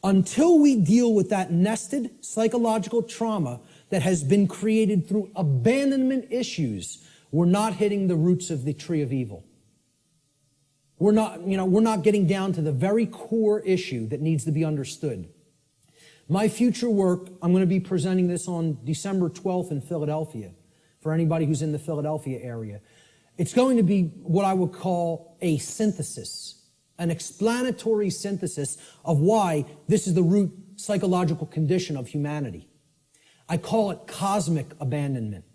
Until we deal with that nested psychological trauma that has been created through abandonment issues, we're not hitting the roots of the tree of evil. We're not getting down to the very core issue that needs to be understood. My future work, I'm going to be presenting this on December 12th in Philadelphia, for anybody who's in the Philadelphia area. It's going to be what I would call a synthesis, an explanatory synthesis of why this is the root psychological condition of humanity. I call it cosmic abandonment.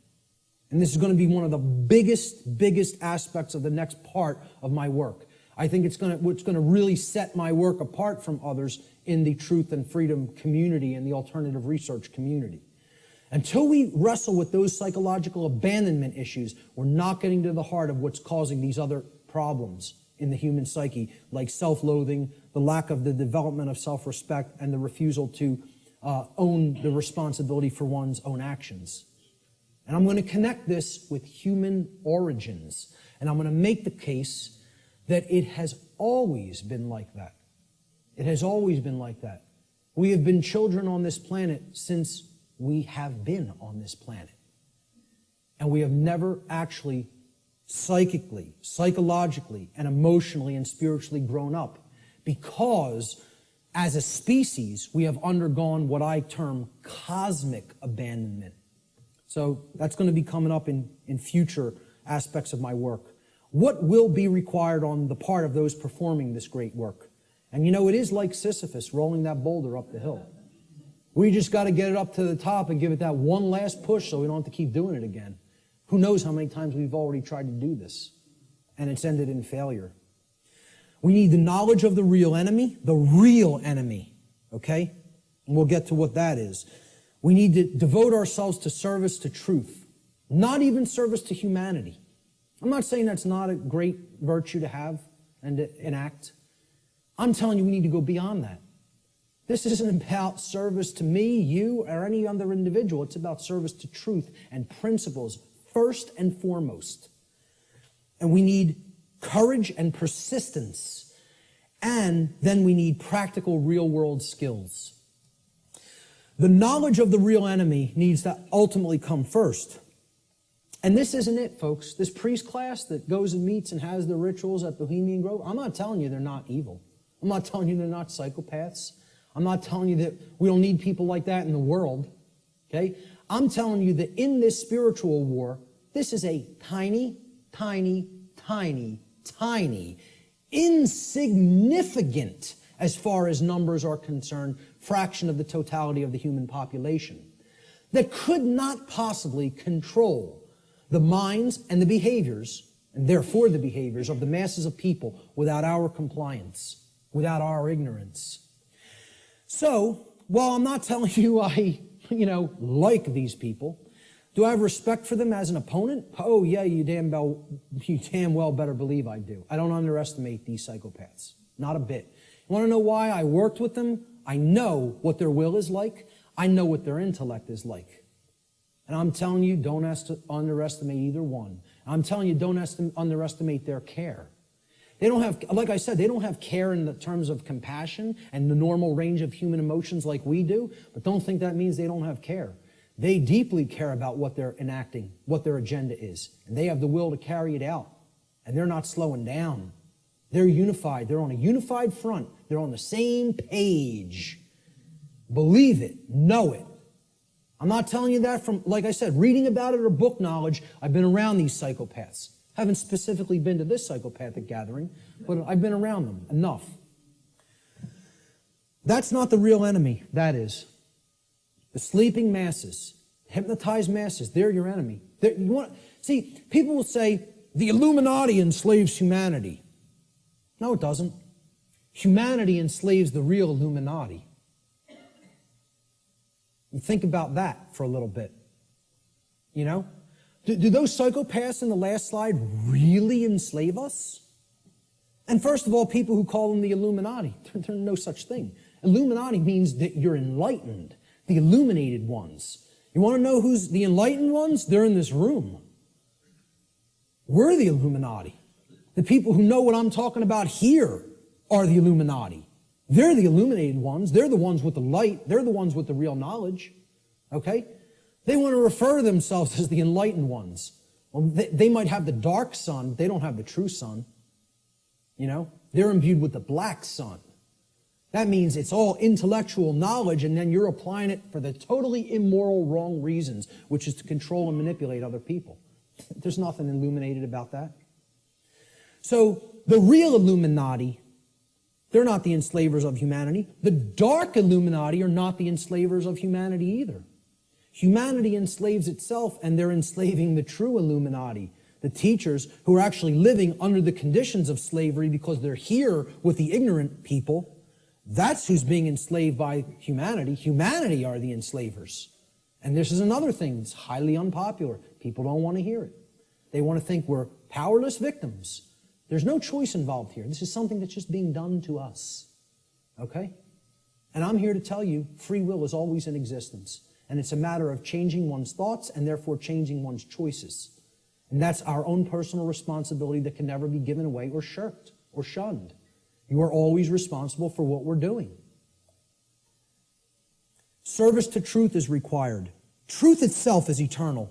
And this is going to be one of the biggest aspects of the next part of my work. I think it's going to really set my work apart from others in the truth and freedom community and the alternative research community. Until we wrestle with those psychological abandonment issues, we're not getting to the heart of what's causing these other problems in the human psyche, like self-loathing, the lack of the development of self-respect, and the refusal to own the responsibility for one's own actions. And I'm going to connect this with human origins. And I'm going to make the case that it has always been like that. It has always been like that. We have been children on this planet since we have been on this planet. And we have never actually psychically, psychologically, and emotionally and spiritually grown up, because as a species, we have undergone what I term cosmic abandonment. So that's going to be coming up in future aspects of my work. What will be required on the part of those performing this great work? And you know, it is like Sisyphus rolling that boulder up the hill. We just got to get it up to the top and give it that one last push so we don't have to keep doing it again. Who knows how many times we've already tried to do this, and it's ended in failure. We need the knowledge of the real enemy, okay? And we'll get to what that is. We need to devote ourselves to service to truth, not even service to humanity. I'm not saying that's not a great virtue to have and to enact. I'm telling you we need to go beyond that. This isn't about service to me, you, or any other individual. It's about service to truth and principles first and foremost. And we need courage and persistence. And then we need practical real-world skills. The knowledge of the real enemy needs to ultimately come first. And this isn't it, folks. This priest class that goes and meets and has the rituals at Bohemian Grove, I'm not telling you they're not evil. I'm not telling you they're not psychopaths. I'm not telling you that we don't need people like that in the world. Okay? I'm telling you that in this spiritual war, this is a tiny, insignificant, as far as numbers are concerned, fraction of the totality of the human population that could not possibly control the minds and the behaviors, and therefore the behaviors of the masses of people without our compliance, without our ignorance. So, while I'm not telling you I, like these people, do I have respect for them as an opponent? Oh yeah, you damn well better believe I do. I don't underestimate these psychopaths. Not a bit. You want to know why I worked with them? I know what their will is like. I know what their intellect is like. And I'm telling you, don't underestimate either one. I'm telling you, don't underestimate their care. They don't have, like I said, they don't have care in the terms of compassion and the normal range of human emotions like we do, but don't think that means they don't have care. They deeply care about what they're enacting, what their agenda is, and they have the will to carry it out, and they're not slowing down. They're unified. They're on a unified front. They're on the same page. Believe it. Know it. I'm not telling you that from, like I said, reading about it or book knowledge. I've been around these psychopaths. Haven't specifically been to this psychopathic gathering, but I've been around them enough. That's not the real enemy. That is. The sleeping masses, hypnotized masses, they're your enemy. See, people will say, the Illuminati enslaves humanity. No, it doesn't. Humanity enslaves the real Illuminati. You think about that for a little bit. Do those psychopaths in the last slide really enslave us? And first of all, people who call them the Illuminati, there's no such thing. Illuminati means that you're enlightened, the illuminated ones. You want to know who's the enlightened ones? They're in this room. We're the Illuminati. The people who know what I'm talking about here are the Illuminati. They're the illuminated ones. They're the ones with the light. They're the ones with the real knowledge. Okay? They want to refer to themselves as the enlightened ones. Well, they might have the dark sun, but they don't have the true sun. They're imbued with the black sun. That means it's all intellectual knowledge, and then you're applying it for the totally immoral, wrong reasons, which is to control and manipulate other people. There's nothing illuminated about that. So the real Illuminati, they're not the enslavers of humanity. The dark Illuminati are not the enslavers of humanity either. Humanity enslaves itself, and they're enslaving the true Illuminati, the teachers who are actually living under the conditions of slavery because they're here with the ignorant people. That's who's being enslaved by humanity. Humanity are the enslavers. And this is another thing that's highly unpopular. People don't want to hear it. They want to think we're powerless victims. There's no choice involved here. This is something that's just being done to us. Okay? And I'm here to tell you, free will is always in existence. And it's a matter of changing one's thoughts and therefore changing one's choices. And that's our own personal responsibility that can never be given away or shirked or shunned. You are always responsible for what we're doing. Service to truth is required. Truth itself is eternal,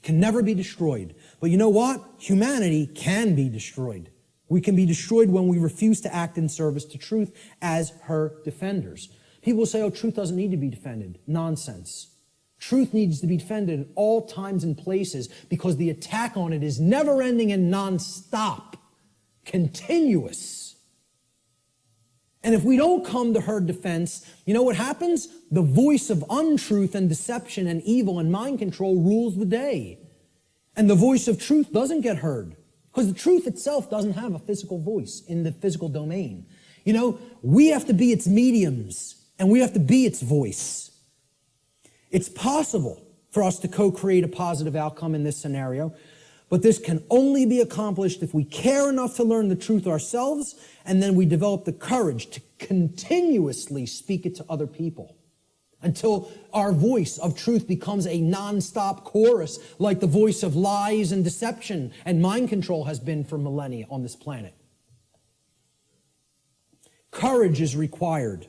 can never be destroyed. But you know what? Humanity can be destroyed. We can be destroyed when we refuse to act in service to truth as her defenders. People say, oh, truth doesn't need to be defended. Nonsense. Truth needs to be defended at all times and places because the attack on it is never-ending and non-stop, continuous. And if we don't come to her defense, you know what happens? The voice of untruth and deception and evil and mind control rules the day. And the voice of truth doesn't get heard because the truth itself doesn't have a physical voice in the physical domain. You know, we have to be its mediums and we have to be its voice. It's possible for us to co-create a positive outcome in this scenario, but this can only be accomplished if we care enough to learn the truth ourselves, and then we develop the courage to continuously speak it to other people until our voice of truth becomes a non-stop chorus like the voice of lies and deception and mind control has been for millennia on this planet. Courage is required.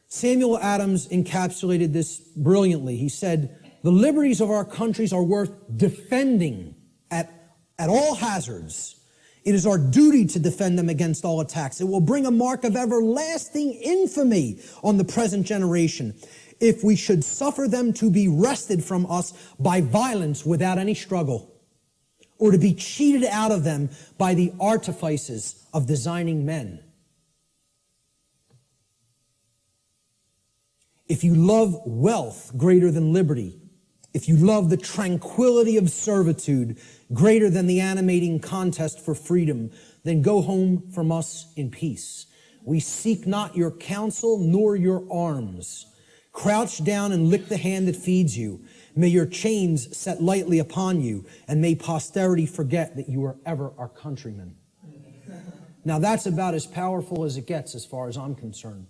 Samuel Adams encapsulated this brilliantly. He said, the liberties of our countries are worth defending at all hazards. It is our duty to defend them against all attacks. It will bring a mark of everlasting infamy on the present generation if we should suffer them to be wrested from us by violence without any struggle, or to be cheated out of them by the artifices of designing men. If you love wealth greater than liberty, if you love the tranquility of servitude greater than the animating contest for freedom, then go home from us in peace. We seek not your counsel nor your arms. Crouch down and lick the hand that feeds you. May your chains set lightly upon you, and may posterity forget that you were ever our countrymen. Now that's about as powerful as it gets as far as I'm concerned.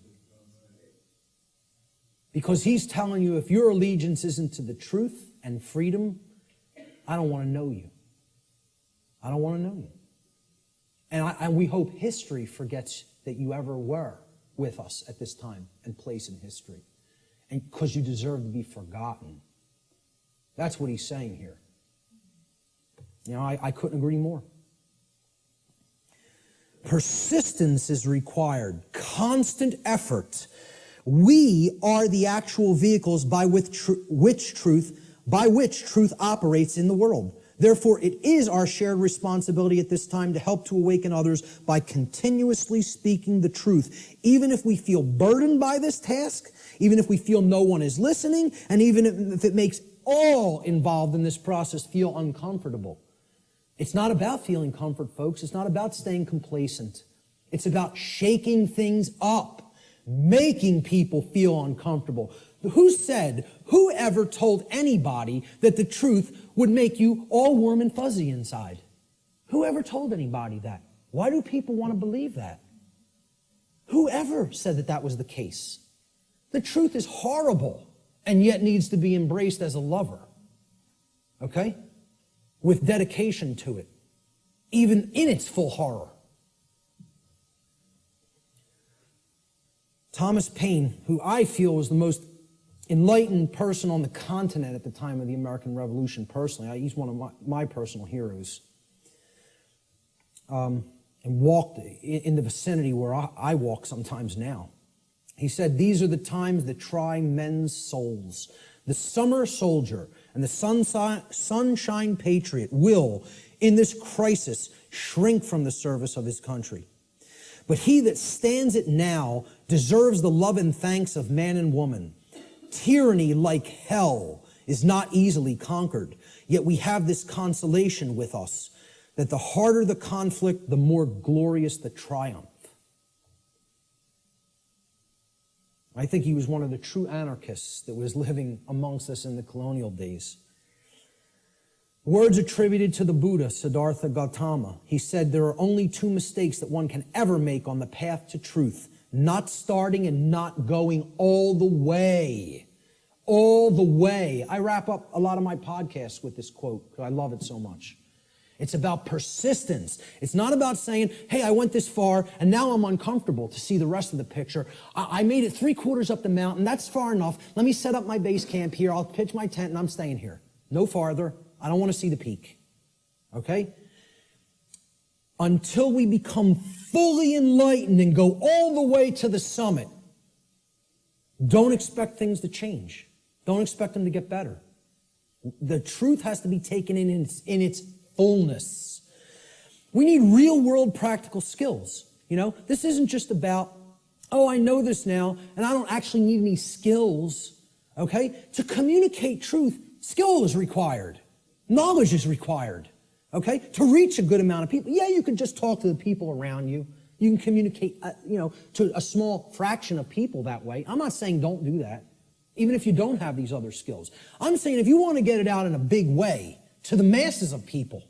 Because he's telling you if your allegiance isn't to the truth and freedom, I don't want to know you. I don't want to know you. And we hope history forgets that you ever were with us at this time and place in history. And because you deserve to be forgotten. That's what he's saying here. You know, I couldn't agree more. Persistence is required. Constant effort. We are the actual vehicles by which truth operates in the world. Therefore, it is our shared responsibility at this time to help to awaken others by continuously speaking the truth, even if we feel burdened by this task, even if we feel no one is listening, and even if it makes all involved in this process feel uncomfortable. It's not about feeling comfort, folks. It's not about staying complacent. It's about shaking things up. Making people feel uncomfortable. Who ever told anybody that the truth would make you all warm and fuzzy inside? Who ever told anybody that? Why do people want to believe that? Who ever said that that was the case? The truth is horrible and yet needs to be embraced as a lover. Okay? With dedication to it, even in its full horror. Thomas Paine, who I feel was the most enlightened person on the continent at the time of the American Revolution personally. He's one of my personal heroes. And walked in the vicinity where I walk sometimes now. He said, these are the times that try men's souls. The summer soldier and the sunshine patriot will, in this crisis, shrink from the service of his country. But he that stands it now deserves the love and thanks of man and woman. Tyranny, like hell, is not easily conquered. Yet we have this consolation with us, that the harder the conflict, the more glorious the triumph. I think he was one of the true anarchists that was living amongst us in the colonial days. Words attributed to the Buddha, Siddhartha Gautama. He said, there are only two mistakes that one can ever make on the path to truth. Not starting and not going all the way. all the way. I wrap up a lot of my podcasts with this quote because I love it so much. It's about persistence. It's not about saying, hey, I went this far and now I'm uncomfortable to see the rest of the picture. I made it 3/4 up the mountain. That's far enough. Let me set up my base camp here. I'll pitch my tent and I'm staying here. No farther. I don't want to see the peak. Okay? Until we become fully enlightened and go all the way to the summit, don't expect things to change. Don't expect them to get better. The truth has to be taken in its fullness. We need real world practical skills. You know, this isn't just about, oh, I know this now and I don't actually need any skills. Okay? To communicate truth, skill is required. Knowledge is required. Okay? To reach a good amount of people. Yeah, you can just talk to the people around you. You can communicate, to a small fraction of people that way. I'm not saying don't do that, even if you don't have these other skills. I'm saying if you want to get it out in a big way to the masses of people,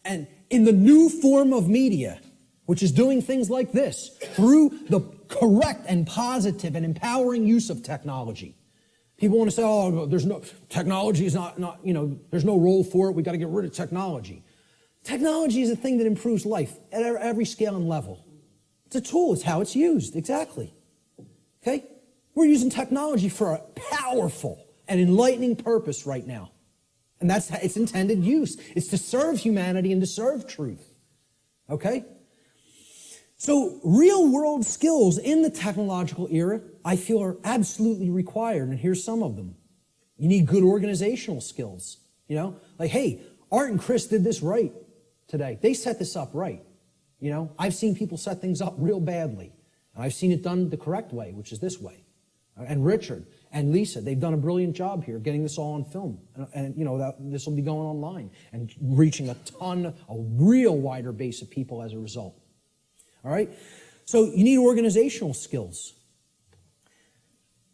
and in the new form of media, which is doing things like this, through the correct and positive and empowering use of technology. People want to say, oh, technology is not, there's no role for it. We got to get rid of technology. Technology is a thing that improves life at every scale and level. It's a tool. It's how it's used. Exactly. Okay? We're using technology for a powerful and enlightening purpose right now. And that's its intended use. It's to serve humanity and to serve truth. Okay? So real world skills in the technological era, I feel, are absolutely required. And here's some of them. You need good organizational skills. Like, hey, Art and Chris did this right today. They set this up right. I've seen people set things up real badly. And I've seen it done the correct way, which is this way. And Richard and Lisa, they've done a brilliant job here getting this all on film. And this will be going online and reaching a real wider base of people as a result. All right? So you need organizational skills.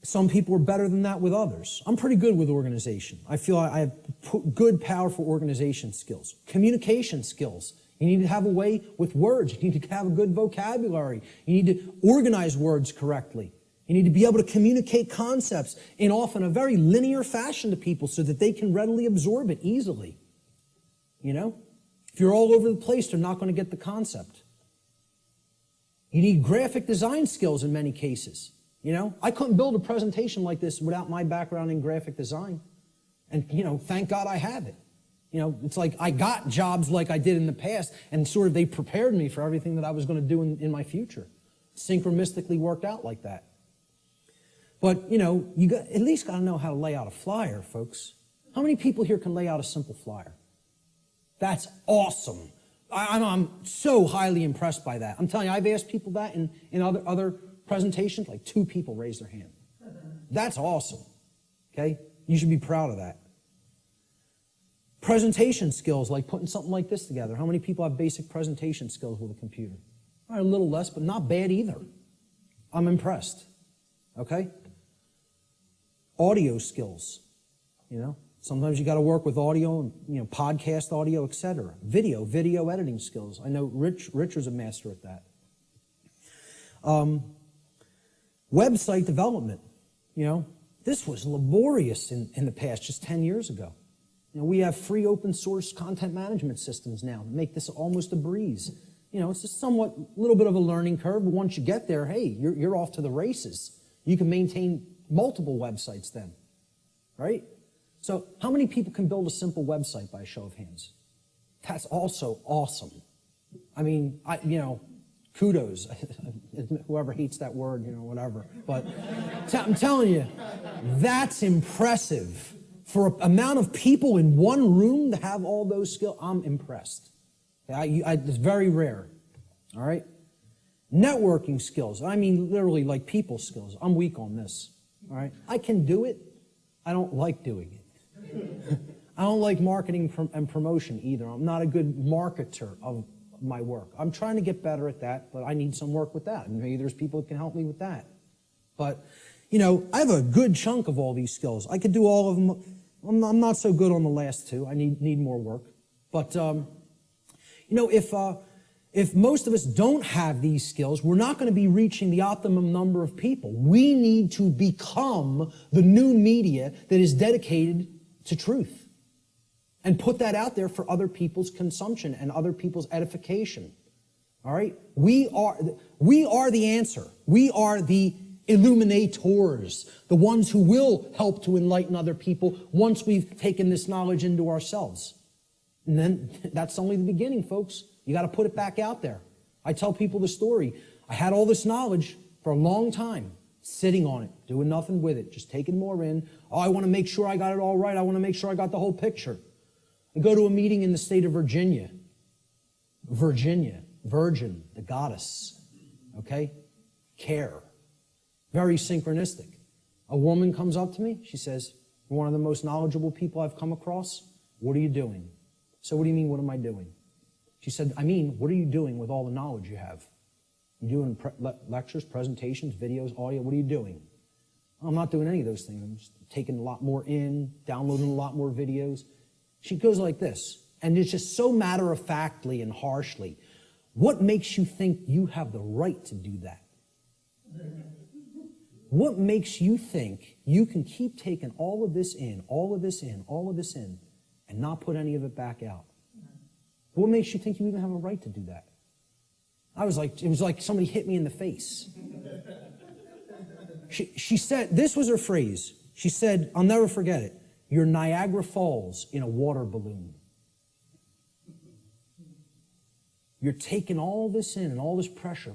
Some people are better than that with others. I'm pretty good with organization. I feel I have good, powerful organization skills. Communication skills. You need to have a way with words. You need to have a good vocabulary. You need to organize words correctly. You need to be able to communicate concepts in often a very linear fashion to people so that they can readily absorb it easily. If you're all over the place, they're not going to get the concept. You need graphic design skills in many cases. I couldn't build a presentation like this without my background in graphic design. And, thank God I have it. It's like I got jobs like I did in the past, and sort of they prepared me for everything that I was going to do in my future. Synchronistically worked out like that. But, you at least got to know how to lay out a flyer, folks. How many people here can lay out a simple flyer? That's awesome. I'm so highly impressed by that. I'm telling you, I've asked people that in other presentations, like 2 people raised their hand. That's awesome. Okay? You should be proud of that. Presentation skills, like putting something like this together. How many people have basic presentation skills with a computer? A little less, but not bad either. I'm impressed. Okay? Audio skills. Sometimes you got to work with audio and, podcast audio, etc. Video editing skills. I know Richard's a master at that. Website development. This was laborious in the past, just 10 years ago. We have free open source content management systems now that make this almost a breeze. It's a somewhat little bit of a learning curve, but once you get there, hey, you're off to the races. You can maintain multiple websites then, right? So how many people can build a simple website by a show of hands? That's also awesome. I mean, kudos. Whoever hates that word, whatever. But I'm telling you, that's impressive. For an amount of people in one room to have all those skills, I'm impressed. It's very rare. All right? Networking skills. I mean, literally like people skills. I'm weak on this. All right? I can do it. I don't like doing it. I don't like marketing and promotion either. I'm not a good marketer of my work. I'm trying to get better at that, but I need some work with that. And maybe there's people that can help me with that. But, I have a good chunk of all these skills. I could do all of them. I'm not so good on the last 2. I need more work. But, if if most of us don't have these skills, we're not going to be reaching the optimum number of people. We need to become the new media that is dedicated to truth and put that out there for other people's consumption and other people's edification. All right? We are the answer. We are the illuminators, the ones who will help to enlighten other people once we've taken this knowledge into ourselves. And then that's only the beginning, folks. You got to put it back out there. I tell people the story. I had all this knowledge for a long time, sitting on it, doing nothing with it, just taking more in. Oh, I want to make sure I got it all right. I want to make sure I got the whole picture. I go to a meeting in the state of Virginia. Virgin, the goddess. Okay? Care. Very synchronistic. A woman comes up to me. She says, "You're one of the most knowledgeable people I've come across. What are you doing?" So what do you mean, what am I doing? She said, "I mean, what are you doing with all the knowledge you have? You doing lectures, presentations, videos, audio? What are you doing?" "I'm not doing any of those things. I'm just taking a lot more in, downloading a lot more videos." She goes like this, and it's just so matter-of-factly and harshly. "What makes you think you have the right to do that? What makes you think you can keep taking all of this in, all of this in, all of this in, and not put any of it back out? What makes you think you even have a right to do that?" It was like somebody hit me in the face. She said, this was her phrase. She said, I'll never forget it, "You're Niagara Falls in a water balloon. You're taking all this in and all this pressure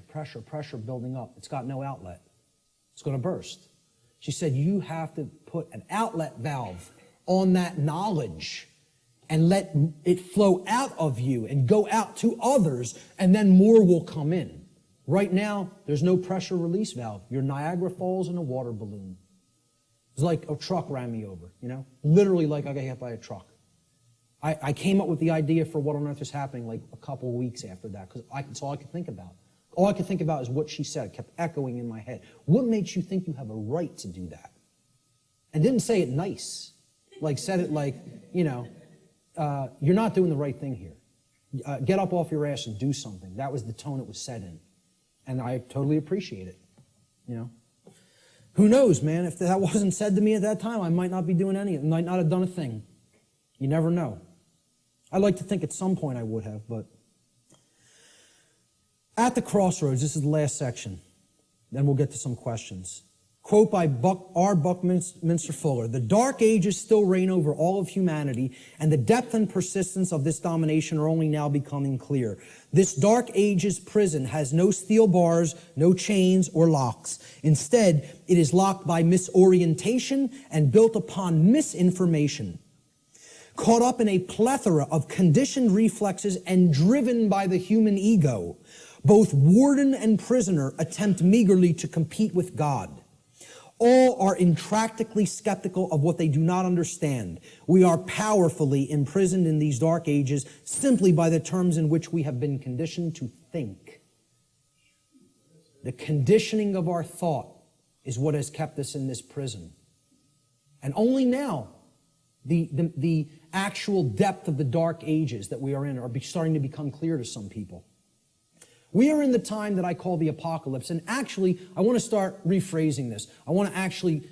building up. It's got no outlet. It's going to burst." She said, "You have to put an outlet valve on that knowledge and let it flow out of you and go out to others, and then more will come in. Right now, there's no pressure release valve. You're Niagara Falls in a water balloon." It's like a truck ran me over, literally like I got hit by a truck. I came up with the idea for what on earth is happening like a couple of weeks after that, because that's all I could think about. All I could think about is what she said. It kept echoing in my head. What makes you think you have a right to do that? And didn't say it nice. Said it like, you're not doing the right thing here. Get up off your ass and do something. That was the tone it was said in. And I totally appreciate it, Who knows, man? If that wasn't said to me at that time, I might not be doing any of it. I might not have done a thing. You never know. I'd like to think at some point I would have, but at the crossroads, this is the last section. Then we'll get to some questions. Quote by R. Buckminster Fuller, "The dark ages still reign over all of humanity, and the depth and persistence of this domination are only now becoming clear. This dark ages prison has no steel bars, no chains or locks. Instead, it is locked by misorientation and built upon misinformation. Caught up in a plethora of conditioned reflexes and driven by the human ego, both warden and prisoner attempt meagerly to compete with God. All are intractably skeptical of what they do not understand. We are powerfully imprisoned in these dark ages simply by the terms in which we have been conditioned to think. The conditioning of our thought is what has kept us in this prison. And only now, the actual depth of the dark ages that we are in are starting to become clear to some people. We are in the time that I call the apocalypse, and actually, I want to start rephrasing this. I want to actually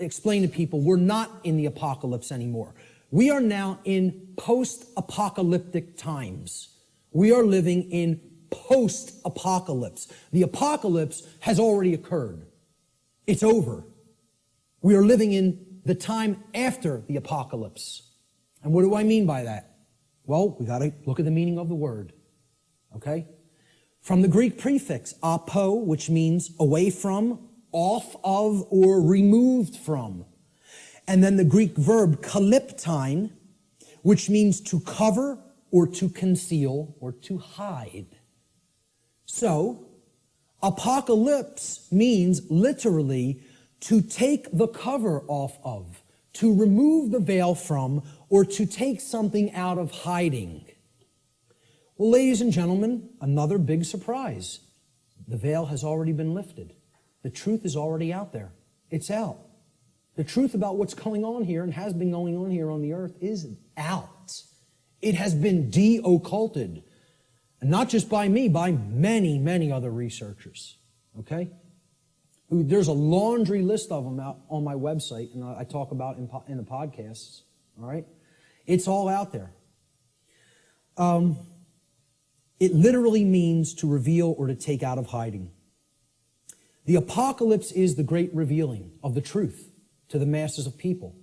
explain to people we're not in the apocalypse anymore. We are now in post-apocalyptic times. We are living in post-apocalypse. The apocalypse has already occurred. It's over. We are living in the time after the apocalypse. And what do I mean by that? Well, we got to look at the meaning of the word. Okay? From the Greek prefix apo, which means away from, off of, or removed from. And then the Greek verb kalyptine, which means to cover or to conceal or to hide. So, apocalypse means literally to take the cover off of, to remove the veil from, or to take something out of hiding. Well, ladies and gentlemen, another big surprise. The veil has already been lifted. The truth is already out there. It's out. The truth about what's going on here and has been going on here on the earth is out. It has been de-occulted. And not just by me, by many, many other researchers, okay? There's a laundry list of them out on my website, and I talk about in the podcasts, all right? It's all out there. It literally means to reveal or to take out of hiding. The apocalypse is the great revealing of the truth to the masses of people.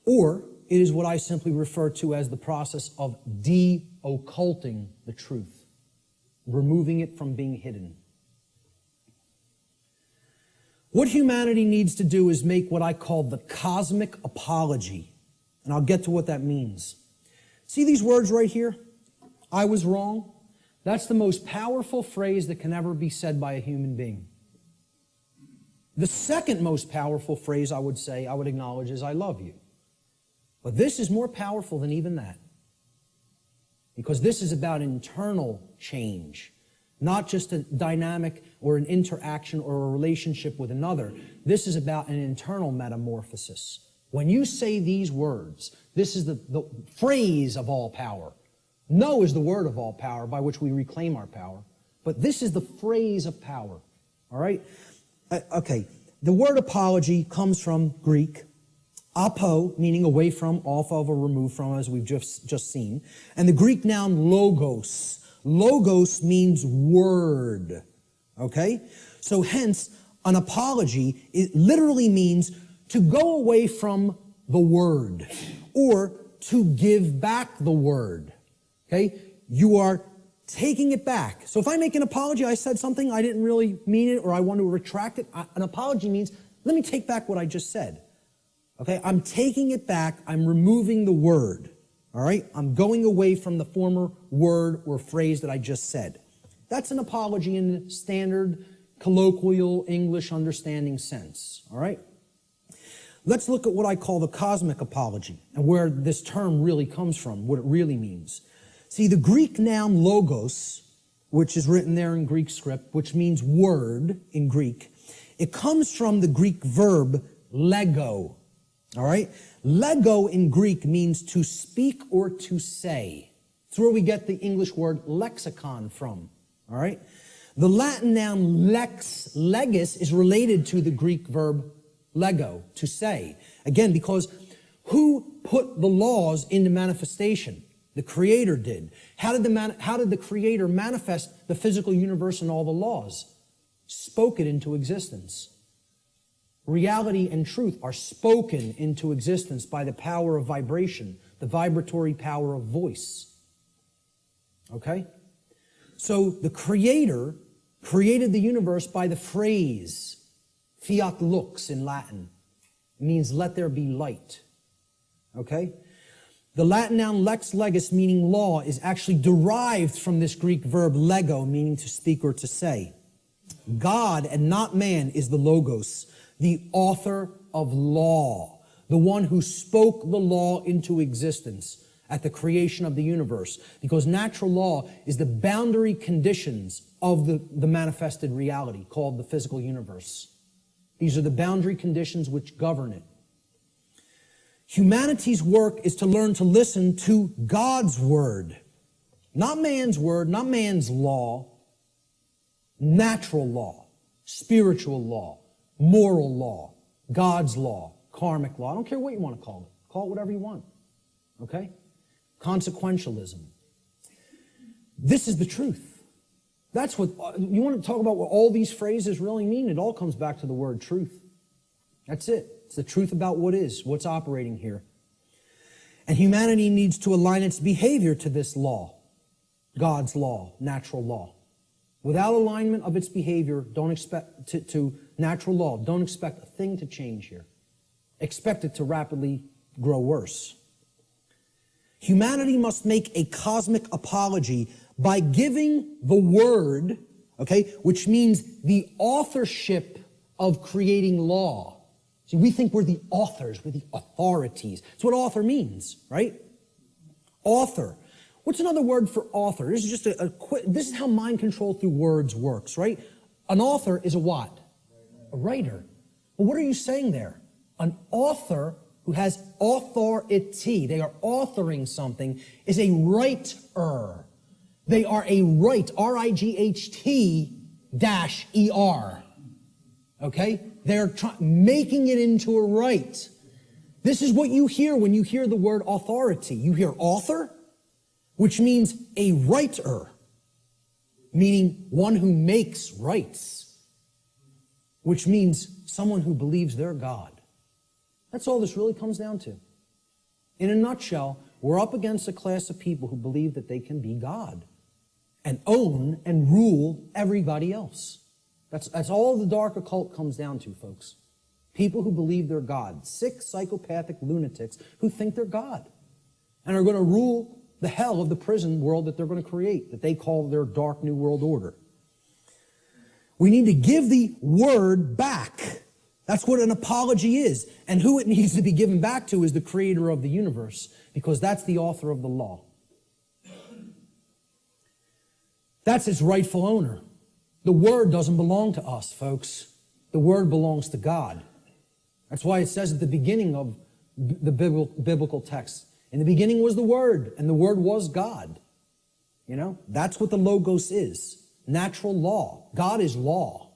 Or it is what I simply refer to as the process of de-occulting the truth, removing it from being hidden. What humanity needs to do is make what I call the cosmic apology. And I'll get to what that means. See these words right here? I was wrong. That's the most powerful phrase that can ever be said by a human being. The second most powerful phrase I would acknowledge is I love you. But this is more powerful than even that. Because this is about internal change. Not just a dynamic or an interaction or a relationship with another. This is about an internal metamorphosis. When you say these words, this is the phrase of all power. No is the word of all power by which we reclaim our power. But this is the phrase of power. All right? Okay. The word apology comes from Greek. Apo, meaning away from, off of, or removed from, as we've just seen. And the Greek noun logos. Logos means word. Okay? So hence, an apology, it literally means to go away from the word or to give back the word. Okay? You are taking it back. So if I make an apology, I said something, I didn't really mean it, or I want to retract it. An apology means, let me take back what I just said. Okay? I'm taking it back. I'm removing the word. All right? I'm going away from the former word or phrase that I just said. That's an apology in the standard colloquial English understanding sense. All right? Let's look at what I call the cosmic apology and where this term really comes from, what it really means. See, the Greek noun logos, which is written there in Greek script, which means word in Greek, it comes from the Greek verb lego. All right? Lego in Greek means to speak or to say. It's where we get the English word lexicon from. All right? The Latin noun lex legis is related to the Greek verb lego, to say. Again, because who put the laws into manifestation? The Creator did. How did the Creator manifest the physical universe and all the laws? Spoke it into existence. Reality and truth are spoken into existence by the power of vibration, the vibratory power of voice. Okay? So the Creator created the universe by the phrase, fiat lux in Latin. It means let there be light. Okay? The Latin noun lex legis, meaning law, is actually derived from this Greek verb lego, meaning to speak or to say. God and not man is the logos, the author of law, the one who spoke the law into existence at the creation of the universe, because natural law is the boundary conditions of the manifested reality called the physical universe. These are the boundary conditions which govern it. Humanity's work is to learn to listen to God's word. Not man's word, not man's law. Natural law, spiritual law, moral law, God's law, karmic law. I don't care what you want to call it. Call it whatever you want. Okay? Consequentialism. This is the truth. That's what, you want to talk about what all these phrases really mean? It all comes back to the word truth. That's it. It's the truth about what is, what's operating here. And humanity needs to align its behavior to this law, God's law, natural law. Without alignment of its behavior, don't expect to natural law, don't expect a thing to change here. Expect it to rapidly grow worse. Humanity must make a cosmic apology by giving the word, okay, which means the authorship of creating law. See, we think we're the authors, we're the authorities. That's what author means, right? Author. What's another word for author? This is just this is how mind control through words works, right? An author is a what? A writer. Well, what are you saying there? An author who has authority, they are authoring something, is a writer. They are a rite, R-I-G-H-T-E-R. Okay? They're making it into a rite. This is what you hear when you hear the word authority. You hear author, which means a writer, meaning one who makes rites, which means someone who believes they're God. That's all this really comes down to. In a nutshell, we're up against a class of people who believe that they can be God and own and rule everybody else. That's all the dark occult comes down to, folks. People who believe they're God. Sick, psychopathic lunatics who think they're God and are going to rule the hell of the prison world that they're going to create, that they call their dark new world order. We need to give the word back. That's what an apology is. And who it needs to be given back to is the creator of the universe, because that's the author of the law. That's its rightful owner. The word doesn't belong to us, folks. The word belongs to God. That's why it says at the beginning of the biblical text, in the beginning was the Word, and the Word was God. You know, that's what the Logos is. Natural law. God is law.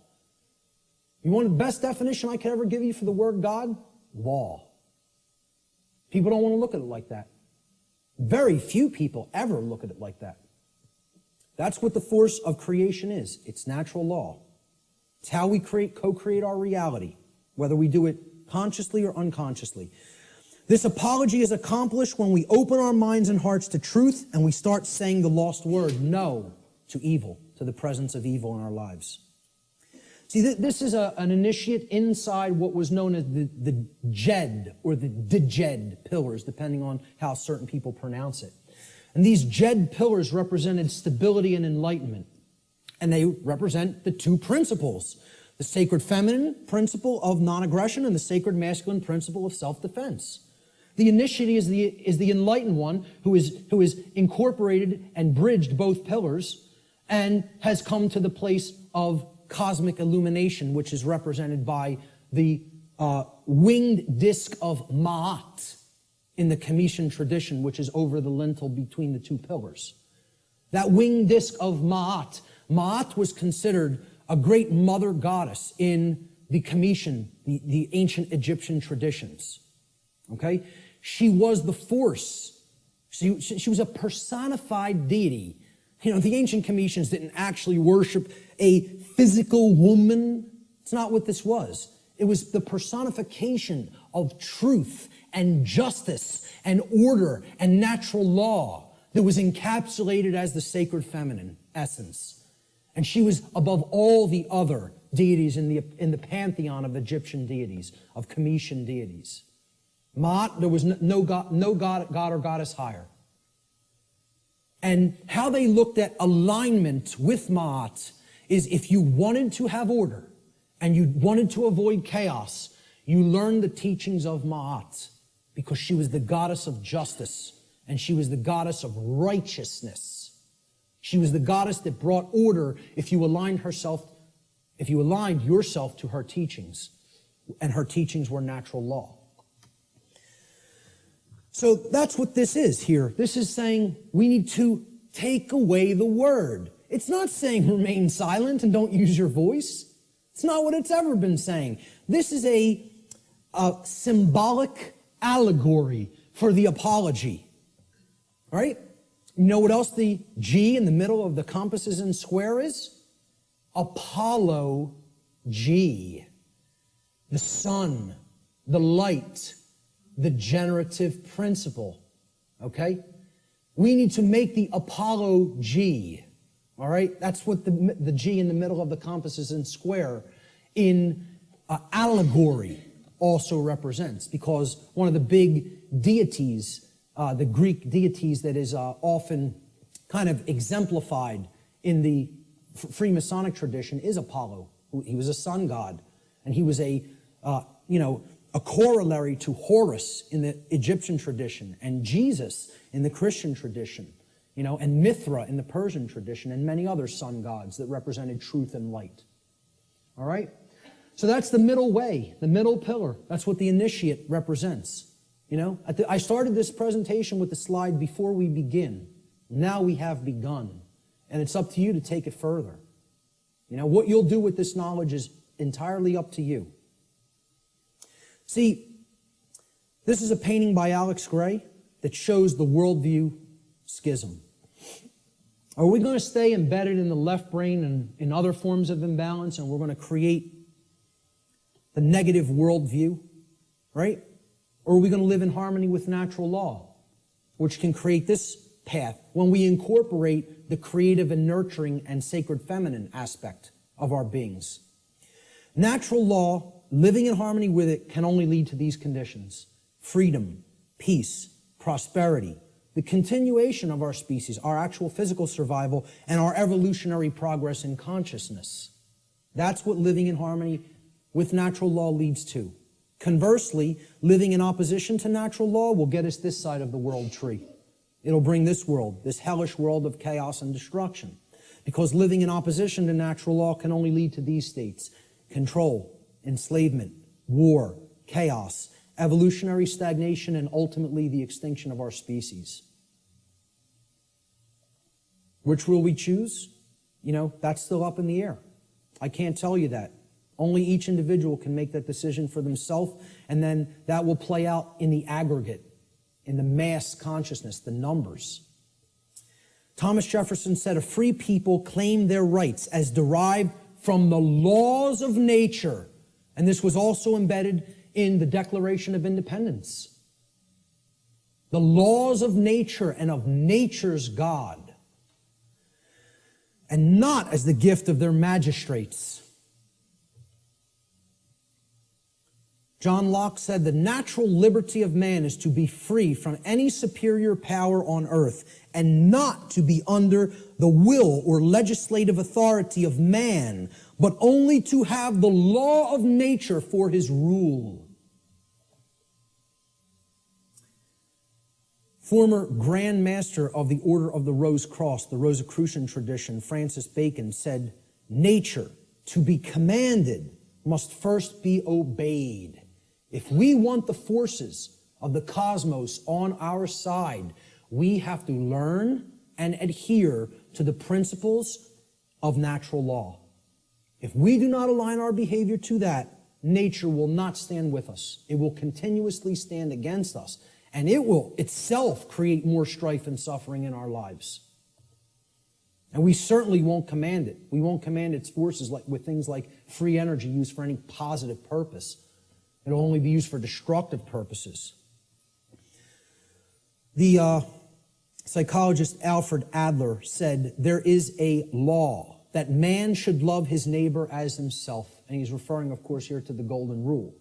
You want the best definition I could ever give you for the word God? Law. People don't want to look at it like that. Very few people ever look at it like that. That's what the force of creation is. It's natural law. It's how we co-create our reality, whether we do it consciously or unconsciously. This apology is accomplished when we open our minds and hearts to truth and we start saying the lost word, no, to evil, to the presence of evil in our lives. See, this is an initiate inside what was known as the Jed or the Djed pillars, depending on how certain people pronounce it. And these Jed pillars represented stability and enlightenment. And they represent the two principles, the sacred feminine principle of non-aggression and the sacred masculine principle of self-defense. The initiate is the enlightened one who is incorporated and bridged both pillars and has come to the place of cosmic illumination, which is represented by the winged disc of Ma'at in the Comitian tradition, which is over the lintel between the two pillars. That winged disc of Ma'at. Ma'at was considered a great mother goddess in the Comitian, the ancient Egyptian traditions. Okay? She was the force. She was a personified deity. You know, the ancient Comitians didn't actually worship a physical woman. It's not what this was. It was the personification of truth and justice and order and natural law that was encapsulated as the sacred feminine essence. And she was above all the other deities in the pantheon of Egyptian deities, of Comitian deities. Ma'at, there was no god or goddess higher. And how they looked at alignment with Ma'at is if you wanted to have order and you wanted to avoid chaos, you learned the teachings of Ma'at because she was the goddess of justice and she was the goddess of righteousness. She was the goddess that brought order if you aligned yourself to her teachings, and her teachings were natural law. So that's what this is here. This is saying we need to take away the word. It's not saying remain silent and don't use your voice. It's not what it's ever been saying. This is a symbolic allegory for the apology. All right? You know what else the G in the middle of the compasses and square is? Apollo G. The sun, the light, the generative principle. Okay? We need to make the Apollo G. All right? That's what the G in the middle of the compasses and square in allegory also represents, because one of the big deities, the Greek deities that is often kind of exemplified in the Freemasonic tradition is Apollo. He was a sun god, and he was a corollary to Horus in the Egyptian tradition, and Jesus in the Christian tradition, and Mithra in the Persian tradition, and many other sun gods that represented truth and light. All right? So that's the middle way, the middle pillar. That's what the initiate represents. I started this presentation with the slide before we begin. Now we have begun. And it's up to you to take it further. You know, what you'll do with this knowledge is entirely up to you. See, this is a painting by Alex Gray that shows the worldview schism. Are we going to stay embedded in the left brain and in other forms of imbalance, and we're going to create the negative worldview, right? Or are we going to live in harmony with natural law, which can create this path when we incorporate the creative and nurturing and sacred feminine aspect of our beings? Natural law, living in harmony with it, can only lead to these conditions: freedom, peace, prosperity, the continuation of our species, our actual physical survival, and our evolutionary progress in consciousness. That's what living in harmony with natural law leads to. Conversely, living in opposition to natural law will get us this side of the world tree. It'll bring this world, this hellish world of chaos and destruction. Because living in opposition to natural law can only lead to these states: control, enslavement, war, chaos, evolutionary stagnation, and ultimately the extinction of our species. Which will we choose? You know, that's still up in the air. I can't tell you that. Only each individual can make that decision for themselves, and then that will play out in the aggregate, in the mass consciousness, the numbers. Thomas Jefferson said, "A free people claim their rights as derived from the laws of nature." And this was also embedded in the Declaration of Independence. The laws of nature and of nature's God, and not as the gift of their magistrates. John Locke said, "The natural liberty of man is to be free from any superior power on earth, and not to be under the will or legislative authority of man, but only to have the law of nature for his rule." Former Grand Master of the Order of the Rose Cross, the Rosicrucian tradition, Francis Bacon, said, "Nature, to be commanded, must first be obeyed." If we want the forces of the cosmos on our side, we have to learn and adhere to the principles of natural law. If we do not align our behavior to that, nature will not stand with us. It will continuously stand against us, and it will itself create more strife and suffering in our lives. And we certainly won't command it. We won't command its forces with things like free energy used for any positive purpose. It'll only be used for destructive purposes. The psychologist Alfred Adler said, "There is a law that man should love his neighbor as himself." And he's referring, of course, here to the Golden Rule.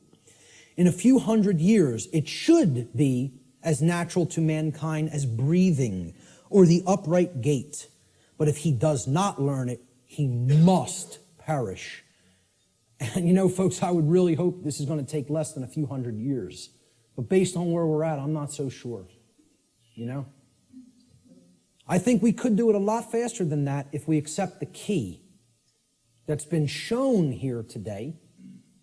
"In a few hundred years, it should be as natural to mankind as breathing or the upright gait. But if he does not learn it, he must perish." And you know, folks, I would really hope this is going to take less than a few hundred years. But based on where we're at, I'm not so sure. You know? I think we could do it a lot faster than that if we accept the key that's been shown here today,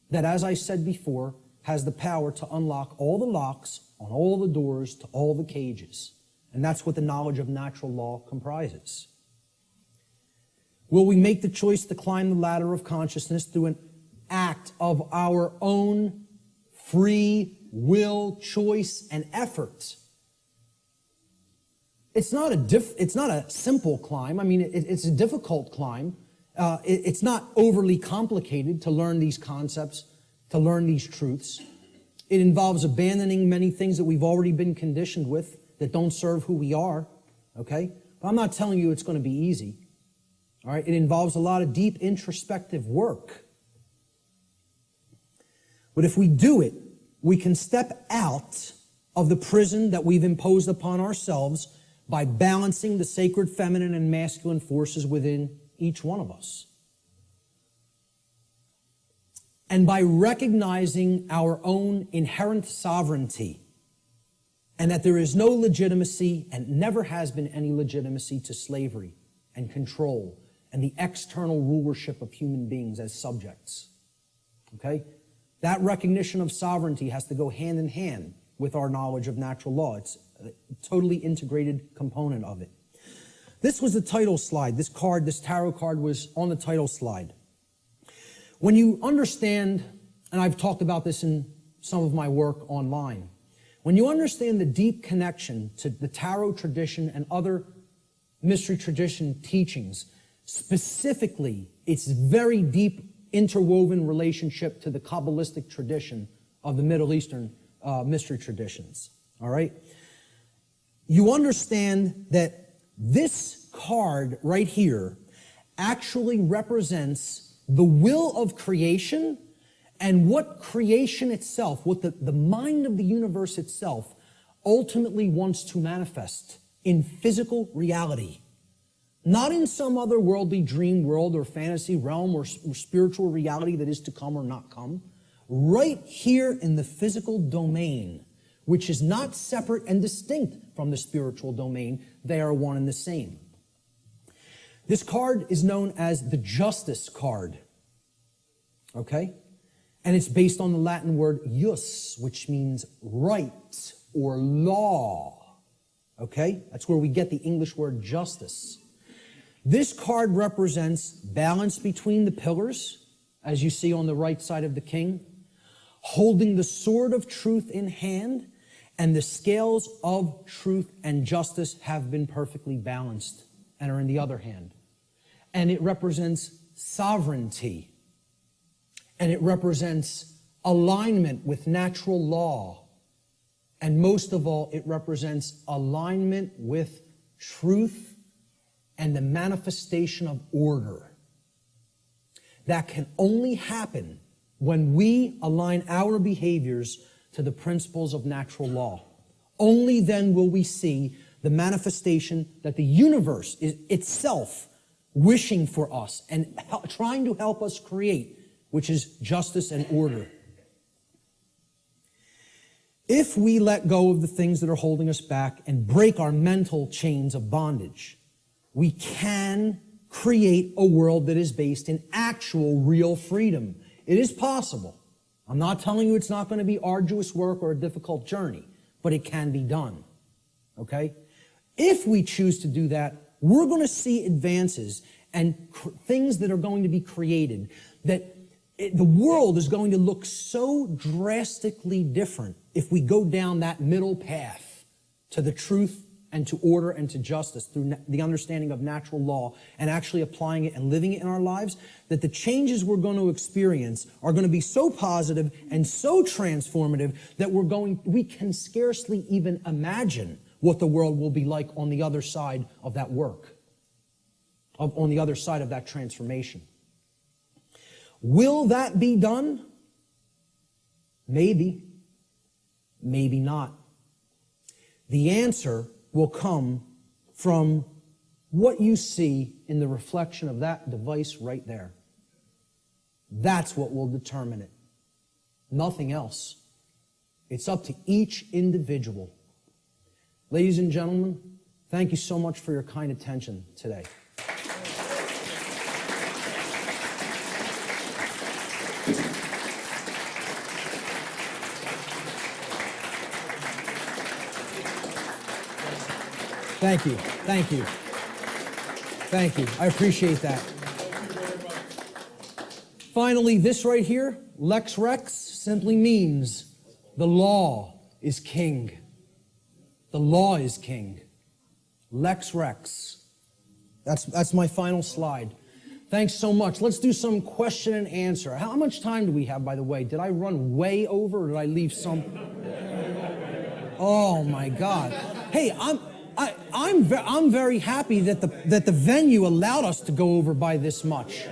that, as I said before, has the power to unlock all the locks on all the doors to all the cages. And that's what the knowledge of natural law comprises. Will we make the choice to climb the ladder of consciousness through an act of our own free will, choice, and effort? It's not a simple climb. I mean, it's a difficult climb. It's not overly complicated to learn these concepts, to learn these truths. It involves abandoning many things that we've already been conditioned with that don't serve who we are, okay? But I'm not telling you it's going to be easy, all right? It involves a lot of deep introspective work. But if we do it, we can step out of the prison that we've imposed upon ourselves by balancing the sacred feminine and masculine forces within each one of us. And by recognizing our own inherent sovereignty, and that there is no legitimacy and never has been any legitimacy to slavery and control and the external rulership of human beings as subjects. Okay? That recognition of sovereignty has to go hand in hand with our knowledge of natural law. It's a totally integrated component of it. This was the title slide. This tarot card was on the title slide. When you understand, and I've talked about this in some of my work online, when you understand the deep connection to the tarot tradition and other mystery tradition teachings, specifically its very deep interwoven relationship to the Kabbalistic tradition of the Middle Eastern mystery traditions, all right? You understand that this card right here actually represents the will of creation and what creation itself, what the mind of the universe itself ultimately wants to manifest in physical reality. Not in some other worldly dream world or fantasy realm or spiritual reality that is to come or not come. Right here in the physical domain, which is not separate and distinct from the spiritual domain. They are one and the same. This card is known as the Justice card. Okay? And it's based on the Latin word jus, which means right or law. Okay? That's where we get the English word justice. This card represents balance between the pillars, as you see on the right side of the king, holding the sword of truth in hand, and the scales of truth and justice have been perfectly balanced and are in the other hand. And it represents sovereignty. And it represents alignment with natural law. And most of all, it represents alignment with truth and the manifestation of order. That can only happen when we align our behaviors to the principles of natural law. Only then will we see the manifestation that the universe is itself wishing for us and trying to help us create, which is justice and order. If we let go of the things that are holding us back and break our mental chains of bondage, we can create a world that is based in actual, real freedom. It is possible. I'm not telling you it's not going to be arduous work or a difficult journey, but it can be done. Okay? If we choose to do that, we're going to see advances and things that are going to be created that the world is going to look so drastically different if we go down that middle path to the truth and to order and to justice through the understanding of natural law and actually applying it and living it in our lives, that the changes we're going to experience are going to be so positive and so transformative that we can scarcely even imagine what the world will be like on the other side of that work, on the other side of that transformation. Will that be done? Maybe. Maybe not. The answer will come from what you see in the reflection of that device right there. That's what will determine it. Nothing else. It's up to each individual. Ladies and gentlemen, thank you so much for your kind attention today. Thank you. Thank you. Thank you. I appreciate that. Finally, this right here, Lex Rex, simply means the law is king. The law is king. Lex Rex. That's my final slide. Thanks so much. Let's do some question and answer. How much time do we have, by the way? Did I run way over or did I leave some? Oh my God. Hey, I'm very happy that the venue allowed us to go over by this much,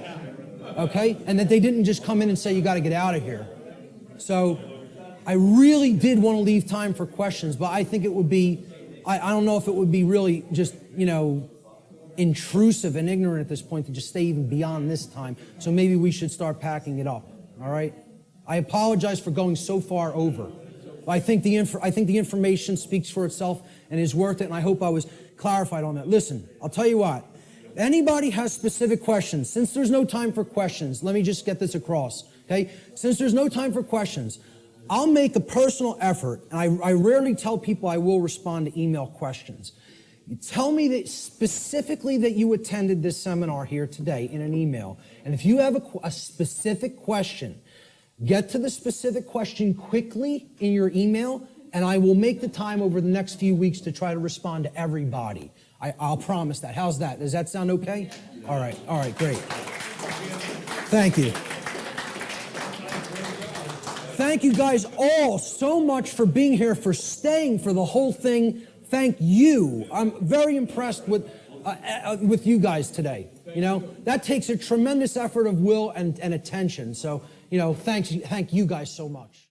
okay? And that they didn't just come in and say, you got to get out of here. So I really did want to leave time for questions, but I think it would be, I don't know if it would be really just, intrusive and ignorant at this point to just stay even beyond this time. So maybe we should start packing it up, all right? I apologize for going so far over. I think the information speaks for itself and is worth it, and I hope I was clarified on that. Listen, I'll tell you what. If anybody has specific questions, since there's no time for questions, let me just get this across, okay? Since there's no time for questions, I'll make a personal effort, and I rarely tell people I will respond to email questions. You tell me that specifically that you attended this seminar here today in an email. And if you have a specific question, get to the specific question quickly in your email, and I will make the time over the next few weeks to try to respond to everybody. I'll promise that. How's that? Does that sound okay? All right, great. Thank you. Thank you guys all so much for being here, for staying for the whole thing. Thank you. I'm very impressed with you guys today. You know, that takes a tremendous effort of will and attention. So, you know, thank you guys so much.